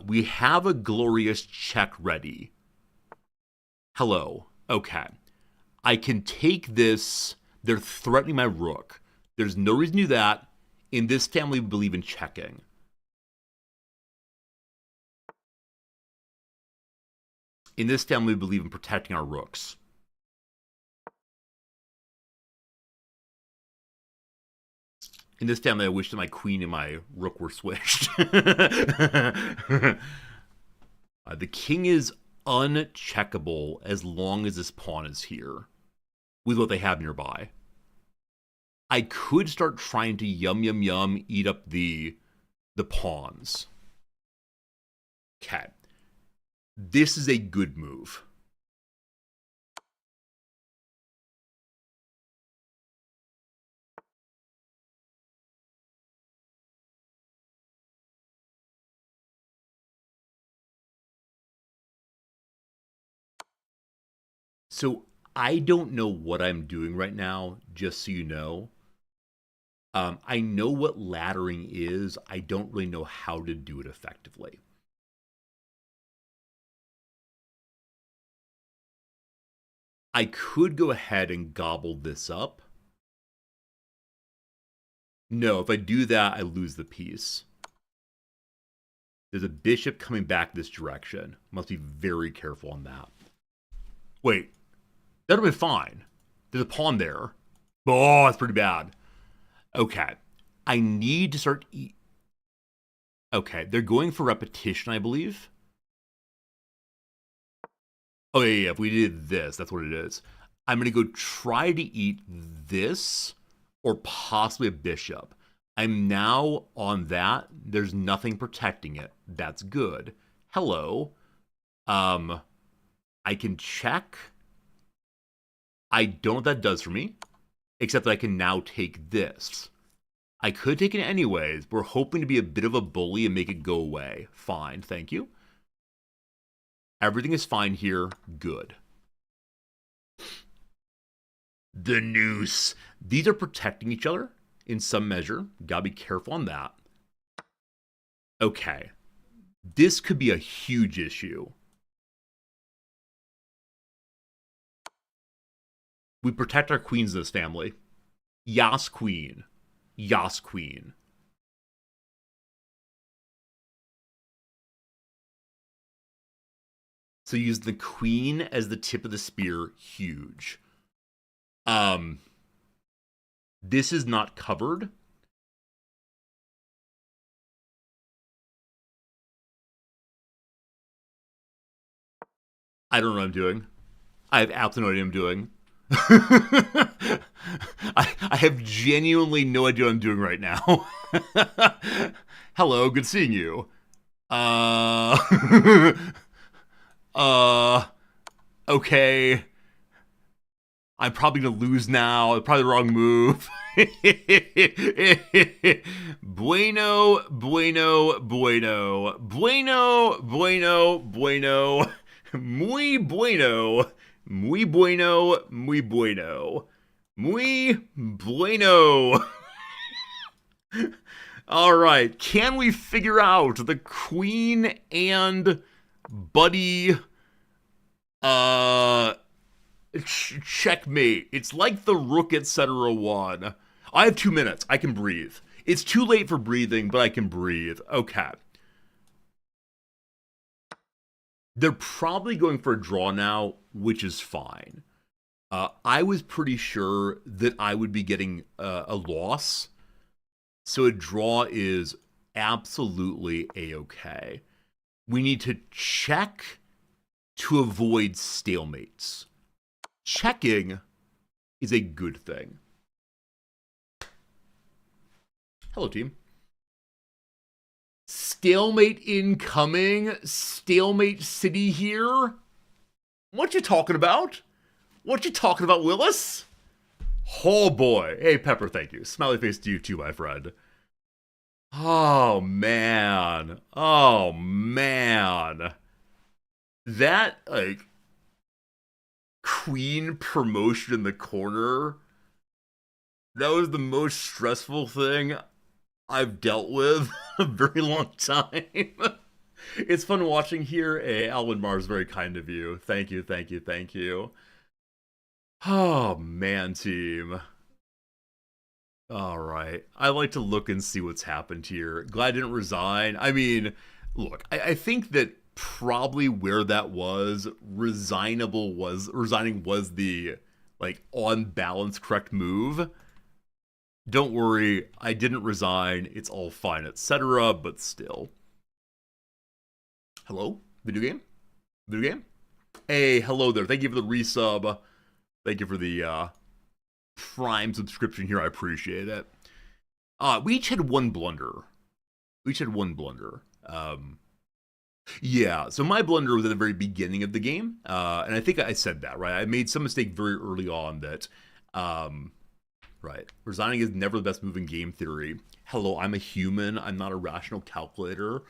We have a glorious check ready. Hello. Okay. I can take this. They're threatening my rook. There's no reason to do that. In this family, we believe in checking. In this family, we believe in protecting our rooks. In this family, I wish that my queen and my rook were switched. The king is uncheckable as long as this pawn is here with what they have nearby. I could start trying to yum eat up the pawns. Okay. This is a good move. So I don't know what I'm doing right now, just so you know. I know what laddering is. I don't really know how to do it effectively. I could go ahead and gobble this up. No, if I do that, I lose the piece. There's a bishop coming back this direction. Must be very careful on that. Wait, that would have been fine. There's a pawn there. Oh, that's pretty bad. Okay. I need to start... Okay, they're going for repetition, I believe. Oh, yeah, if we did this, that's what it is. I'm going to go try to eat this or possibly a bishop. I'm now on that. There's nothing protecting it. That's good. Hello. I can check. I don't know what that does for me, except that I can now take this. I could take it anyways. We're hoping to be a bit of a bully and make it go away. Fine, thank you. Everything is fine here. Good. The noose. These are protecting each other in some measure. Gotta be careful on that. Okay. This could be a huge issue. We protect our queens in this family. Yas queen. Yas queen. So use the queen as the tip of the spear. Huge. This is not covered. I don't know what I'm doing. I have absolutely no idea what I'm doing. I have genuinely no idea what I'm doing right now. Hello, good seeing you. Okay. I'm probably gonna lose now. Probably the wrong move. Bueno, bueno, bueno. Bueno, bueno, bueno. Muy bueno. Muy bueno, muy bueno. Muy bueno. All right. Can we figure out the queen and buddy checkmate? It's like the rook, etc. one. I have 2 minutes. I can breathe. It's too late for breathing, but I can breathe. Okay. They're probably going for a draw now, which is fine. I was pretty sure that I would be getting a loss. So a draw is absolutely a-okay. We need to check to avoid stalemates. Checking is a good thing. Hello, team. Stalemate incoming. Stalemate city here. What you talking about? What you talking about, Willis? Oh, boy. Hey, Pepper, thank you. Smiley face to you, too, my friend. Oh, man. Oh, man. That, like, queen promotion in the corner, that was the most stressful thing I've dealt with in a very long time. It's fun watching here. Hey, Alwyn Mars, very kind of you. Thank you, thank you, thank you. Oh, man, team. All right. I like to look and see what's happened here. Glad I didn't resign. I mean, look, I think that probably where that was, resigning was the, like, on balance correct move. Don't worry, I didn't resign. It's all fine, etc. But still. Hello? Video game? Video game? Hey, hello there. Thank you for the resub. Thank you for the Prime subscription here. I appreciate it. We each had one blunder. Yeah, so my blunder was at the very beginning of the game. And I think I said that, right? I made some mistake very early on that, right, resigning is never the best move in game theory. Hello, I'm a human. I'm not a rational calculator.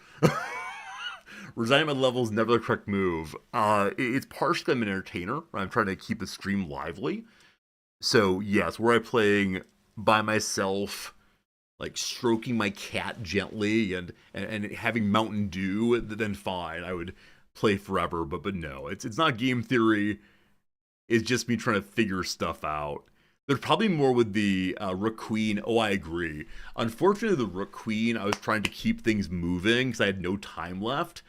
Resigning my level is never the correct move. It's partially I'm an entertainer. I'm trying to keep the stream lively. So yes, were I playing by myself, like stroking my cat gently and having Mountain Dew, then fine, I would play forever. But no, it's not game theory. It's just me trying to figure stuff out. There's probably more with the Rook Queen. Oh, I agree. Unfortunately, the Rook Queen, I was trying to keep things moving because I had no time left.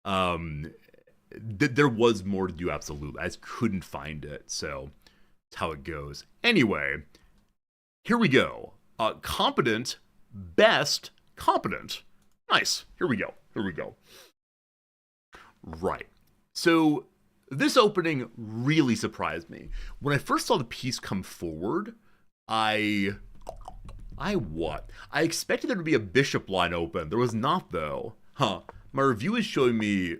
Um, there was more to do, absolutely. I just couldn't find it, so that's how it goes. Anyway, here we go. Competent, best, competent. Nice. Here we go. Here we go. Right. So this opening really surprised me. When I first saw the piece come forward, I what? I expected there to be a bishop line open. There was not, though. Huh. My review is showing me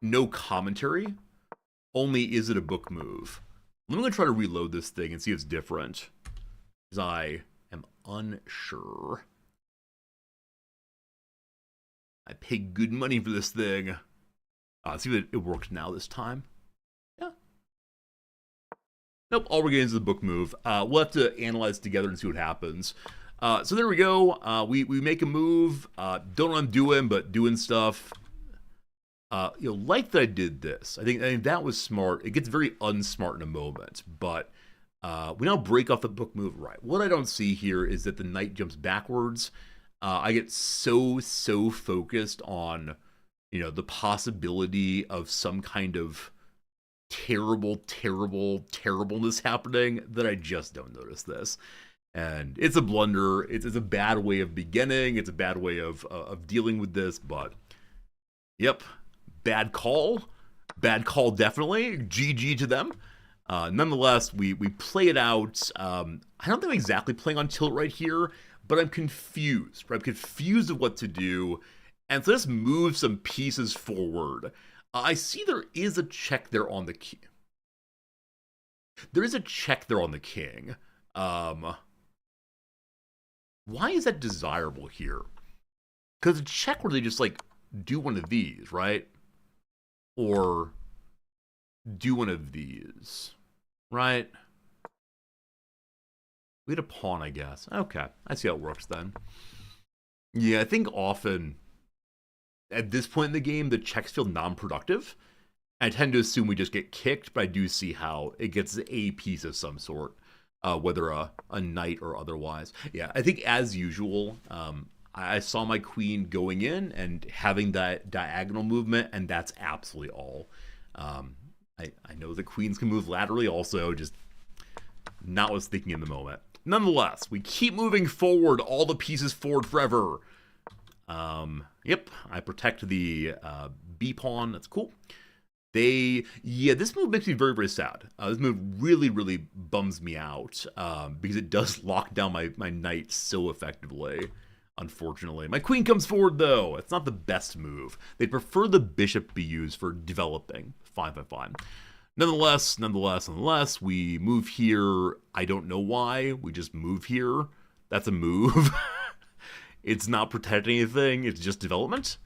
no commentary. Only is it a book move. I'm going to try to reload this thing and see if it's different. Because I am unsure. I paid good money for this thing. Let's see if it works now this time. Yeah. Nope, all we're getting is the book move. We'll have to analyze together and see what happens. So there we go. We make a move. Don't know what I'm doing, but doing stuff. Like that I did this. I think that was smart. It gets very unsmart in a moment, but we now break off the book move. Right. What I don't see here is that the knight jumps backwards. I get so focused on, the possibility of some kind of terribleness happening that I just don't notice this. And it's a blunder. It's a bad way of beginning. It's a bad way of dealing with this. But yep, bad call. Bad call, definitely. GG to them. Nonetheless, we play it out. I don't think I'm exactly playing on tilt right here, but I'm confused. Right? I'm confused of what to do. And so let's move some pieces forward. I see there is a check there on the king. There is a check there on the king. Why is that desirable here? Because a check where they just like do one of these, right? Or do one of these, right? We had a pawn, I guess. Okay, I see how it works then. Yeah, I think often at this point in the game, the checks feel non-productive. I tend to assume we just get kicked, but I do see how it gets a piece of some sort, whether a knight or otherwise. Yeah, I think as usual, I saw my queen going in and having that diagonal movement, and that's absolutely all. I know the queens can move laterally also, just not what I was thinking in the moment. Nonetheless, we keep moving forward, all the pieces forward forever. Yep, I protect the B pawn. That's cool. This move makes me very sad. This move really bums me out because it does lock down my knight so effectively. Unfortunately, my queen comes forward though. It's not the best move. They prefer the bishop be used for developing. Fine. Nonetheless, we move here. I don't know why. We just move here. That's a move. It's not protecting anything. It's just development.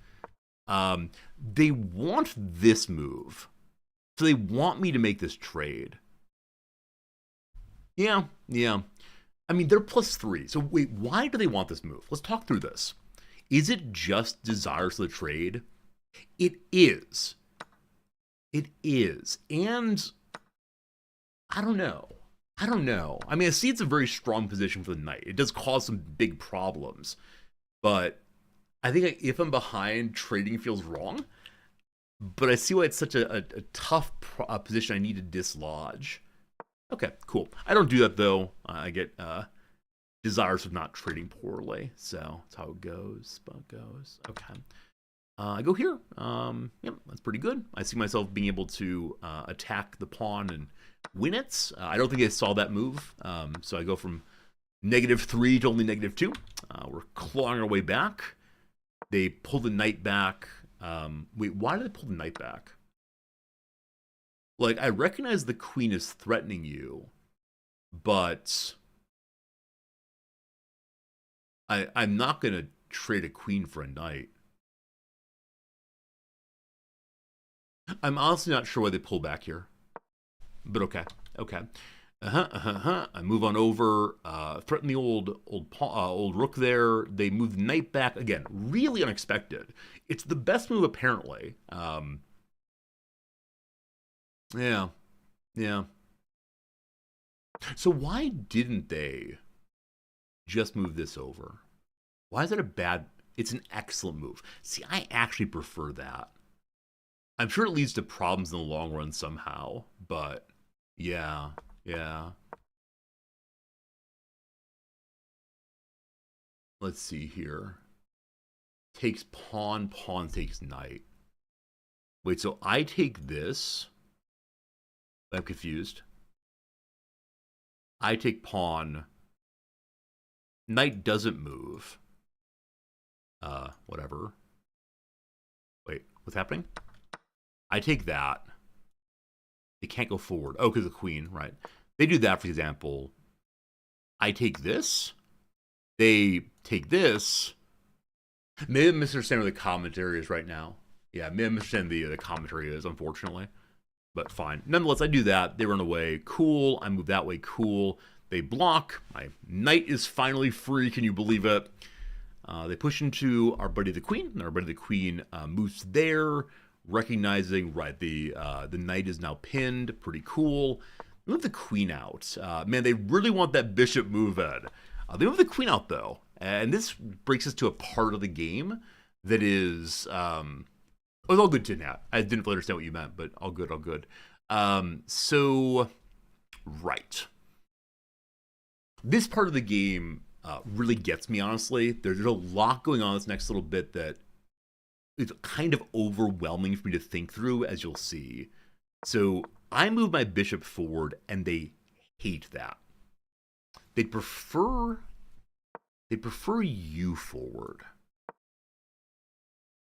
They want this move. So they want me to make this trade. Yeah. I mean, they're +3. So wait, why do they want this move? Let's talk through this. Is it just desires of the trade? It is. And I don't know. I mean, I see it's a very strong position for the knight. It does cause some big problems. But I think if I'm behind, trading feels wrong. But I see why it's such a tough position I need to dislodge. Okay, cool. I don't do that, though. I get desires of not trading poorly. So that's how it goes. Okay. I go here. Yep, that's pretty good. I see myself being able to attack the pawn and win it. I don't think I saw that move. So I go from -3 to only -2. We're clawing our way back. They pull the knight back. Wait, why did they pull the knight back? Like, I recognize the queen is threatening you, but I'm not going to trade a queen for a knight. I'm honestly not sure why they pull back here, but okay, okay. I move on over, threaten the old rook there. They move the knight back again. Really unexpected. It's the best move apparently. Yeah, yeah. So why didn't they just move this over? Why is that a bad? It's an excellent move. See, I actually prefer that. I'm sure it leads to problems in the long run somehow, but yeah, yeah. Let's see here. Takes pawn, pawn takes knight. Wait, so I take this. I'm confused. I take pawn. Knight doesn't move. Whatever. Wait, what's happening? I take that. They can't go forward. Oh, because the queen, right. They do that, for example. I take this. They take this. Maybe I'm misunderstanding what the commentary is right now. Yeah, maybe I'm misunderstanding the commentary is, unfortunately. But fine. Nonetheless, I do that. They run away. Cool. I move that way. Cool. They block. My knight is finally free. Can you believe it? They push into our buddy the queen. Our buddy the queen moves there, recognizing, right, the knight is now pinned. Pretty cool. Move the queen out. Man, they really want that bishop move in. They move the queen out, though. And this breaks us to a part of the game that is... it was all good, Tin Hat. I didn't fully understand what you meant, but all good, all good. So, right. This part of the game really gets me, honestly. There's a lot going on this next little bit that is kind of overwhelming for me to think through, as you'll see. So, I move my bishop forward, and they hate that. They prefer you forward.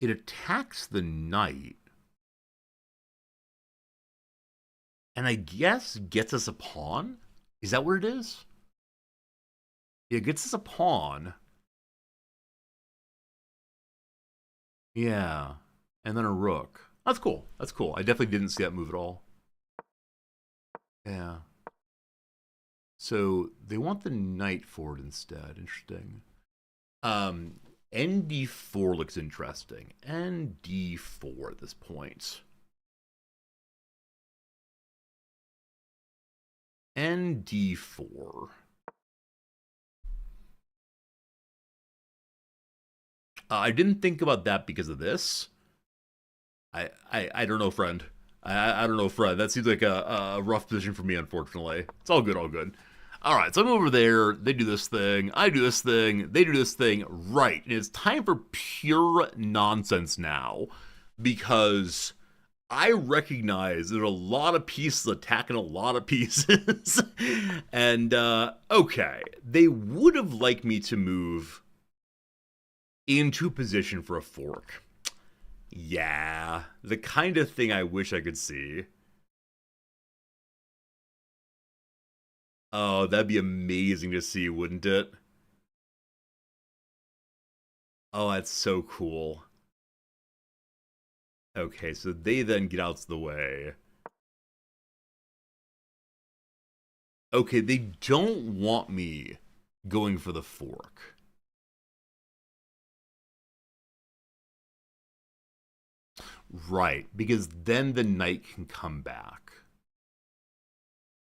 It attacks the knight. And I guess gets us a pawn? Is that what it is? Yeah, it gets us a pawn. Yeah. And then a rook. That's cool. That's cool. I definitely didn't see that move at all. Yeah. So they want the knight forward instead. Interesting. ND4 looks interesting. ND4 at this point. ND4. I didn't think about that because of this. I don't know, friend. I don't know, friend. That seems like a rough position for me, unfortunately. It's all good, all good. All right, so I'm over there. They do this thing. I do this thing. They do this thing. Right. And it's time for pure nonsense now because I recognize there's a lot of pieces attacking a lot of pieces. And, okay, they would have liked me to move into position for a fork. Yeah, the kind of thing I wish I could see. Oh, that'd be amazing to see, wouldn't it? Oh, that's so cool. Okay, so they then get out of the way. Okay, they don't want me going for the fork. Right, because then the knight can come back.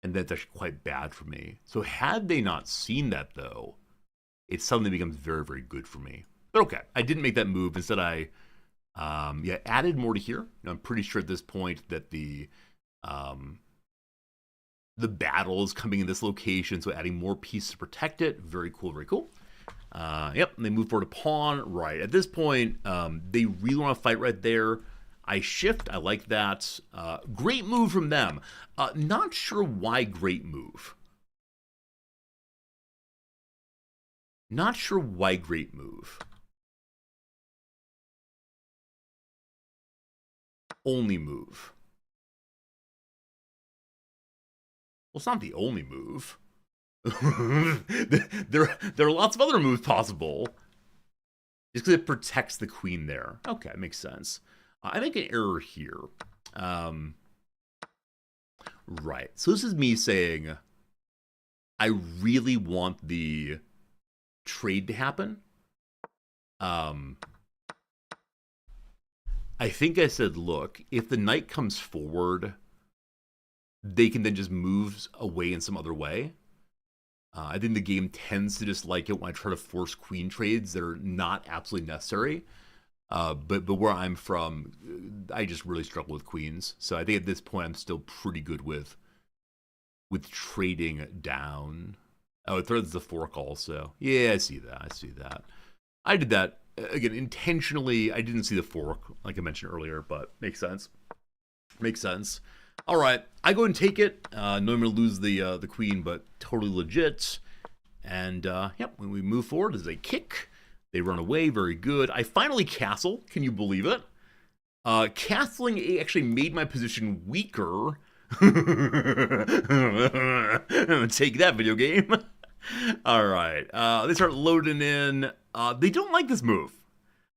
And that's actually quite bad for me. So had they not seen that, though, it suddenly becomes very, very good for me. But okay, I didn't make that move. Instead, I added more to here. I'm pretty sure at this point that the battle is coming in this location, so adding more pieces to protect it. Very cool, very cool. Yep, and they move forward to pawn. Right, at this point, they really want to fight right there. I shift, I like that. Great move from them. Not sure why great move. Not sure why great move. Only move. Well, it's not the only move. there are lots of other moves possible. Just because it protects the queen there. Okay, makes sense. I make an error here. Right. So this is me saying I really want the trade to happen. I think I said, look, if the knight comes forward, they can then just move away in some other way. I think the game tends to just like it when I try to force queen trades that are not absolutely necessary. But where I'm from, I just really struggle with queens. So I think at this point I'm still pretty good with trading down. Oh, it throws the fork also. Yeah, I see that. I see that. I did that again intentionally. I didn't see the fork like I mentioned earlier, but makes sense. Makes sense. All right, I go and take it. No, I'm gonna lose the queen, but totally legit. And yep, when we move forward, there's a kick. They run away, very good. I finally castle. Can you believe it? Castling actually made my position weaker. Take that, video game. All right, they start loading in. They don't like this move.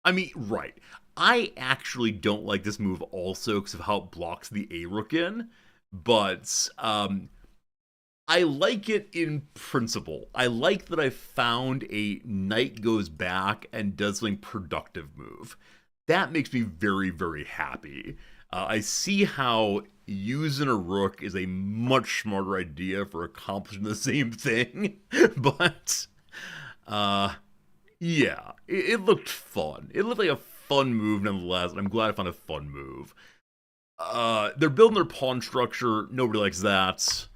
I mean, right. I actually don't like this move also because of how it blocks the A-Rook in. But I like it in principle. I like that I found a knight goes back and does something productive move. That makes me very, very happy. I see how using a rook is a much smarter idea for accomplishing the same thing. But, yeah, it looked fun. It looked like a fun move nonetheless, and I'm glad I found a fun move. They're building their pawn structure. Nobody likes that.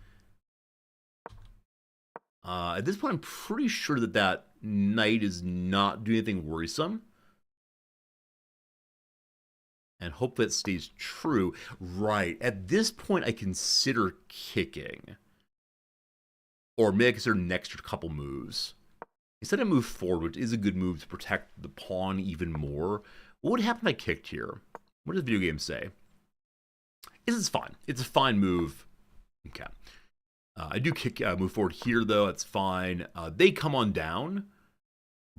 At this point, I'm pretty sure that that knight is not doing anything worrisome. And hope that stays true. Right. At this point, I consider kicking. Or maybe I consider next couple moves. Instead, I move forward, which is a good move to protect the pawn even more. What would happen if I kicked here? What does the video game say? This is fine. It's a fine move. Okay. I do kick, move forward here, though. That's fine. They come on down.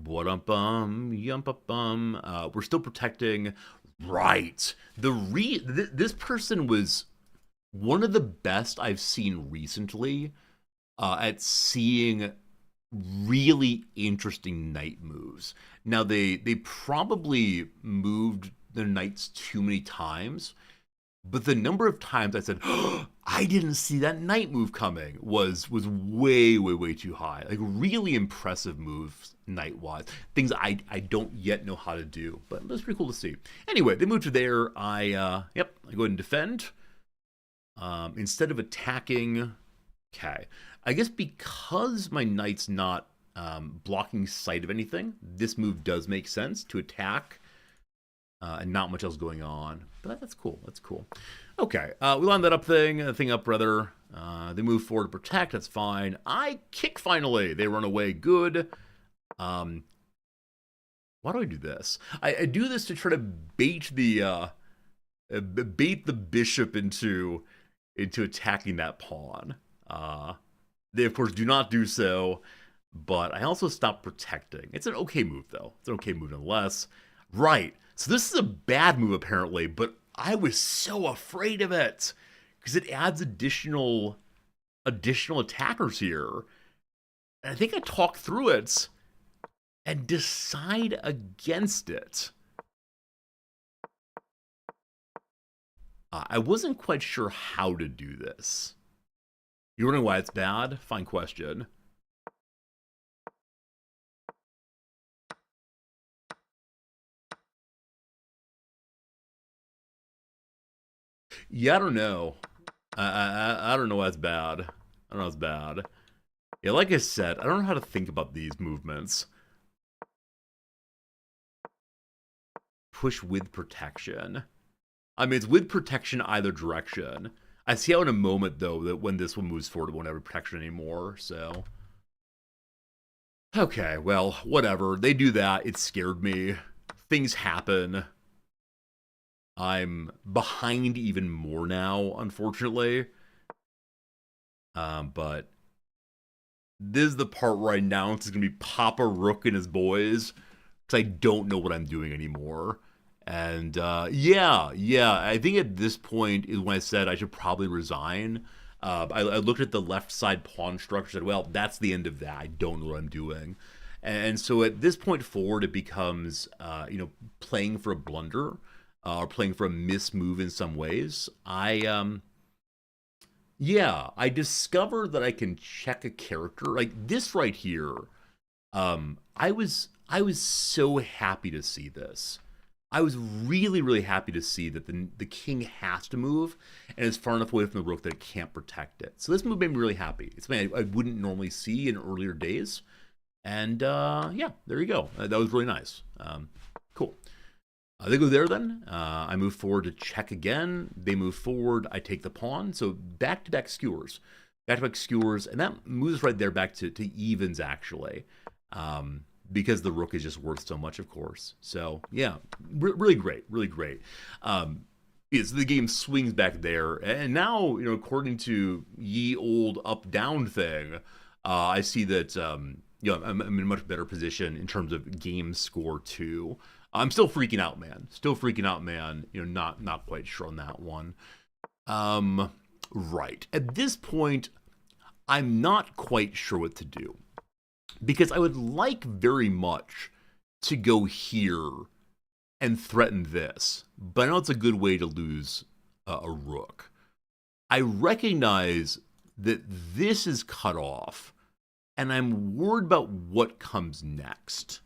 What-um-bum, yum-pa-bum. We're still protecting. Right. This person was one of the best I've seen recently at seeing really interesting knight moves. Now, they probably moved their knights too many times, but the number of times I said, oh, I didn't see that knight move coming was way, way, way too high. Like, really impressive moves knight-wise. Things I don't yet know how to do, but that's pretty cool to see. Anyway, they moved to there. I go ahead and defend. Instead of attacking, okay. I guess because my knight's not blocking sight of anything, this move does make sense to attack. And not much else going on. But that's cool. That's cool. Okay. We line that thing up, rather. They move forward to protect. That's fine. I kick finally. They run away. Good. Why do I do this? I do this to try to bait the bishop into attacking that pawn. They, of course, do not do so. But I also stop protecting. It's an okay move, though. It's an okay move nonetheless. Right. So this is a bad move, apparently, but I was so afraid of it because it adds additional attackers here. And I think I talked through it and decide against it. I wasn't quite sure how to do this. You're wondering why it's bad? Fine question. Yeah, I don't know. I don't know why it's bad. I don't know it's bad. Yeah, like I said, I don't know how to think about these movements. Push with protection. I mean, it's with protection either direction. I see how in a moment, though, that when this one moves forward, it won't have protection anymore, so... Okay, well, whatever. They do that. It scared me. Things happen. I'm behind even more now, unfortunately. But this is the part where I announce it's going to be Papa Rook and his boys, because I don't know what I'm doing anymore. And yeah, I think at this point is when I said I should probably resign. I looked at the left side pawn structure, said, well, that's the end of that. I don't know what I'm doing. And so at this point forward, it becomes, playing for a blunder or playing for a mismove in some ways. I discovered that I can check a character like this right here. I was so happy to see this. I was really, really happy to see that the king has to move and is far enough away from the rook that it can't protect it. So this move made me really happy. It's something I wouldn't normally see in earlier days. And yeah, there you go. That was really nice. Cool. They go there then. I move forward to check again. They move forward. I take the pawn. So back-to-back skewers. Back-to-back skewers. And that moves right there back to evens, actually. Because the rook is just worth so much, of course. So, yeah, really great. Really great. So the game swings back there. And now, according to ye old up-down thing, I see that, I'm in a much better position in terms of game score, too. I'm still freaking out, man. Not quite sure on that one. Right. At this point, I'm not quite sure what to do. Because I would like very much to go here and threaten this. But I know it's a good way to lose a rook. I recognize that this is cut off. And I'm worried about what comes next.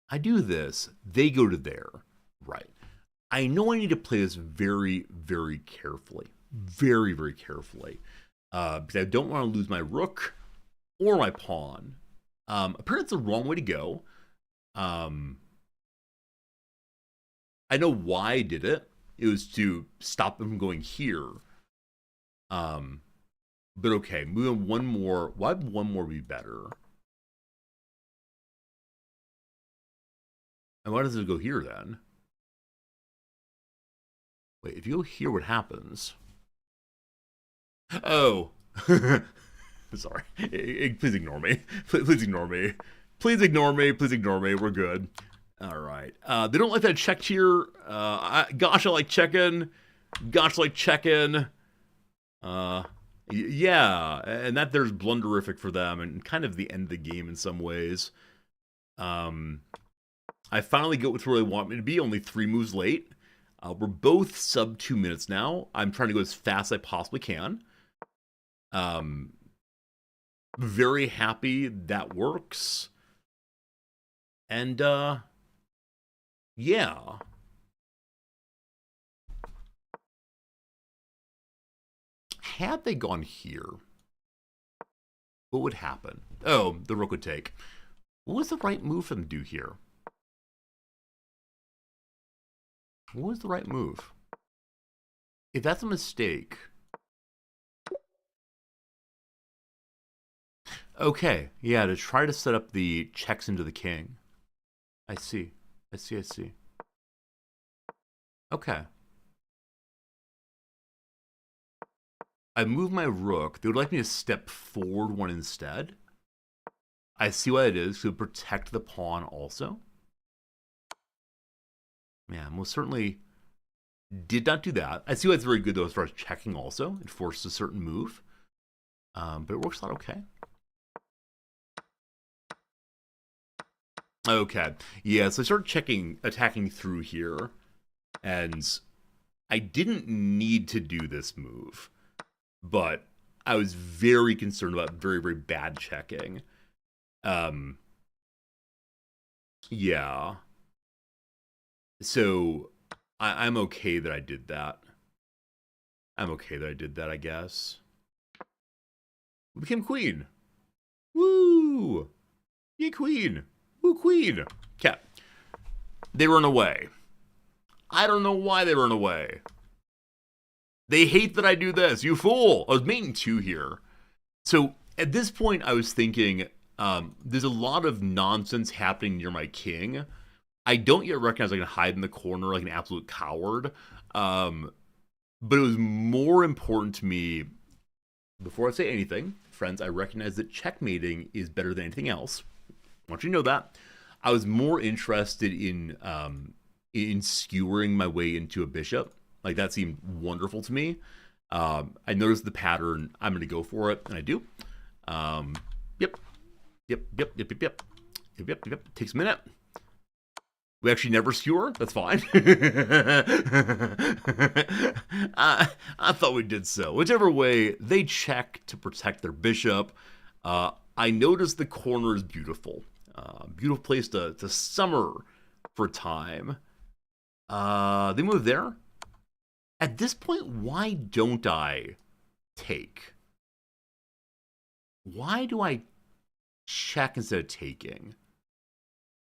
I do this, they go to there. Right. I know I need to play this very, very carefully. Very, very carefully. Because I don't want to lose my rook or my pawn. Apparently it's the wrong way to go. I know why I did it. It was to stop them from going here. But okay, moving one more. Why would one more be better? And why does it go here then? Wait, if you go here, what happens? Oh. Sorry. Please ignore me. Please ignore me. Please ignore me. Please ignore me. We're good. All right. They don't like that checked here. Gosh, I like checking. Gosh, I like checking. Yeah, and that there's blunderific for them and kind of the end of the game in some ways. I finally get with where they want me to be, only 3 moves late. We're both sub 2 minutes now. I'm trying to go as fast as I possibly can. Very happy that works. And, yeah. Had they gone here, what would happen? Oh, the rook would take. What was the right move for them to do here? What was the right move? If that's a mistake... Okay, yeah, to try to set up the checks into the king. I see. Okay. I move my rook. They would like me to step forward one instead. I see why it is, to protect the pawn also. Yeah, most certainly did not do that. I see why it's very good, though, as far as checking also. It forces a certain move. But it works out okay. Okay. Yeah, so I started attacking through here. And I didn't need to do this move. But I was very concerned about very, very bad checking. Yeah. So, I'm okay that I did that. I guess. We became queen. Woo! Yay, queen! Woo, queen! Okay. They run away. I don't know why they run away. They hate that I do this. You fool! I was mating 2 here. So, at this point, I was thinking, there's a lot of nonsense happening near my king. I don't yet recognize I can hide in the corner like an absolute coward. But it was more important to me, before I say anything, friends, I recognize that checkmating is better than anything else. I want you to know that. I was more interested in skewering my way into a bishop. Like that seemed wonderful to me. I noticed the pattern. I'm going to go for it, and I do. Yep. Takes a minute. We actually never skewer. That's fine. I thought we did so. Whichever way, they check to protect their bishop. I noticed the corner is beautiful. Beautiful place to summer for a time. They move there. At this point, why don't I take? Why do I check instead of taking?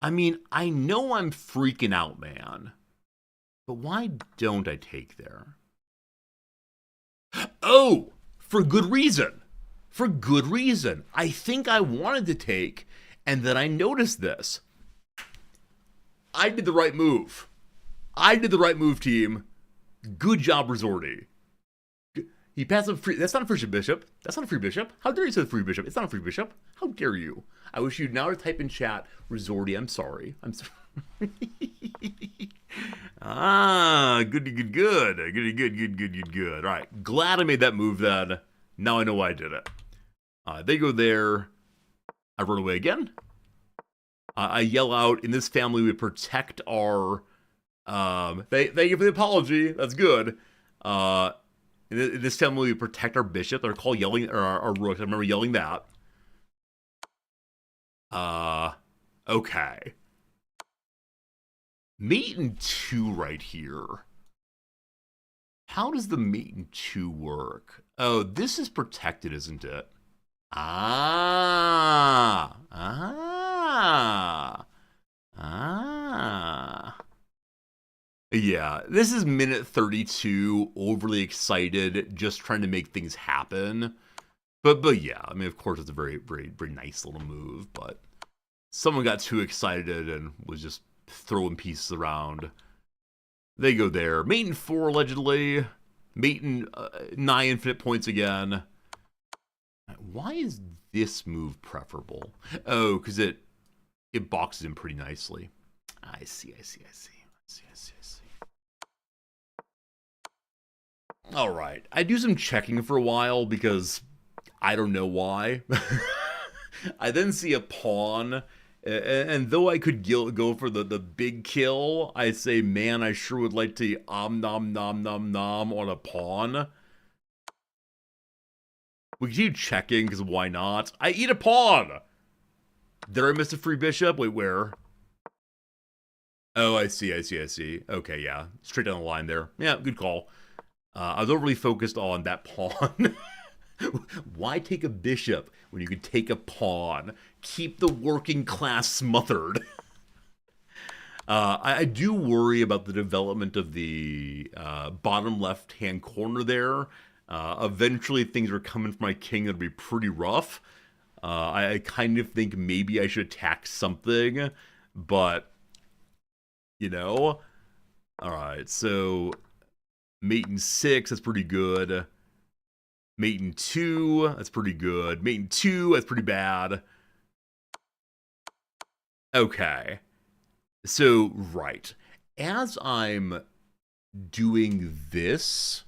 I mean, I know I'm freaking out, man. But why don't I take there? Oh, for good reason. For good reason. I think I wanted to take, and then I noticed this. I did the right move. I did the right move, team. Good job, Resorti. He passed up free. That's not a free bishop. That's not a free bishop. How dare you say free bishop? It's not a free bishop. How dare you? I wish you'd now type in chat, Resorti, I'm sorry. I'm sorry. Good. All right. Glad I made that move then. Now I know why I did it. They go there. I run away again. I yell out, in this family, we protect our... Thank you for the apology. That's good. In this family, we protect our bishop. They're called yelling, or our rook. I remember yelling that. Okay. Mate in 2 right here. How does the mate in 2 work? Oh, this is protected, isn't it? Yeah, this is minute 32, overly excited, just trying to make things happen. But yeah, I mean, of course, it's a very, very, very nice little move, but someone got too excited and was just throwing pieces around. They go there. Mate in 4, allegedly. Mate in 9 infinite points again. Why is this move preferable? Oh, because it boxes in pretty nicely. I see. All right. I do some checking for a while because I don't know why. I then see a pawn, and though I could go for the big kill, I say, man, I sure would like to nom on a pawn. We keep checking because why not? I eat a pawn! Did I miss a free bishop? Wait, where? Oh, I see. Okay, yeah. Straight down the line there. Yeah, good call. I was overly focused on that pawn. Why take a bishop when you could take a pawn? Keep the working class smothered. I do worry about the development of the bottom left-hand corner there. Eventually, things are coming for my king that'll be pretty rough. I kind of think maybe I should attack something, but, you know. All right, so mate in 6, that's pretty good. Mate in 2, that's pretty good. Mate in 2, that's pretty bad. Okay. So, right. As I'm doing this,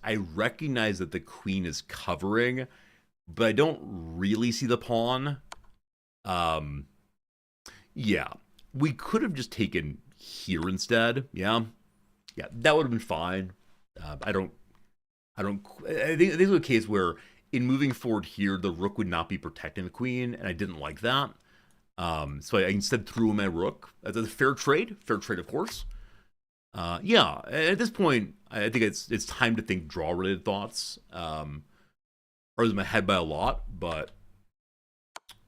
I recognize that the queen is covering, but I don't really see the pawn. Yeah. We could have just taken here instead. Yeah, that would have been fine. I think it's a case where in moving forward here, the rook would not be protecting the queen, and I didn't like that. So I instead threw in my rook. That's a fair trade, of course. Yeah, at this point, I think it's time to think draw-related thoughts. Or is my head by a lot, but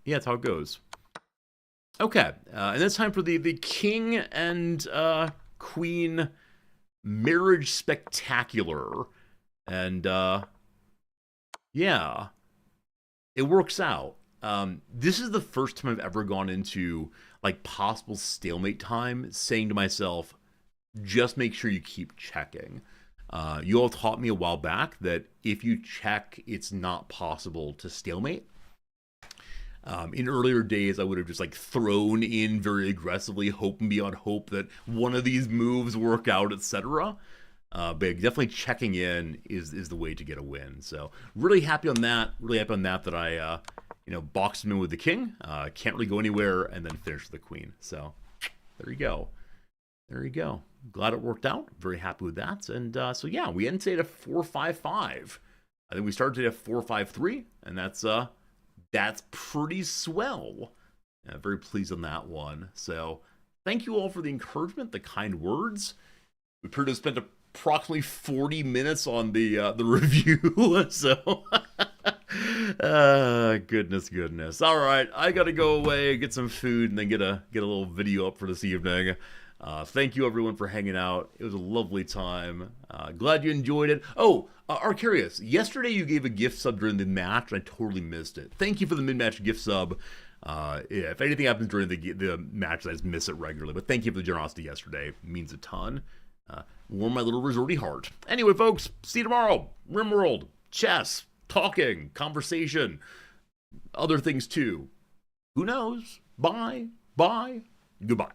yeah, that's how it goes. Okay, and it's time for the king and queen marriage spectacular. And yeah, it works out. This is the first time I've ever gone into like possible stalemate time, saying to myself, just make sure you keep checking. You all taught me a while back that if you check, it's not possible to stalemate. In earlier days, I would have just like thrown in very aggressively, hoping beyond hope that one of these moves work out, etc. But definitely checking in is the way to get a win. So really happy on that. Really happy on that I boxed him in with the king. Can't really go anywhere, and then finished with the queen. So there you go. There you go. Glad it worked out. Very happy with that. And so yeah, we ended today at 4-5-5. I think we started today at 4-5-3, and that's pretty swell. Very pleased on that one. So thank you all for the encouragement, the kind words. We appear to have spent approximately 40 minutes on the review. So goodness. All right, I gotta go away, get some food, and then get a little video up for this evening. Thank you everyone for hanging out. It was a lovely time. Glad you enjoyed it. Oh, Arcarius, yesterday you gave a gift sub during the match, and I totally missed it. Thank you for the mid-match gift sub. If anything happens during the match, I just miss it regularly. But thank you for the generosity yesterday. It means a ton. Warm my little resorty heart. Anyway, folks, see you tomorrow. Rimworld, chess, talking, conversation, other things too. Who knows? Bye, goodbye.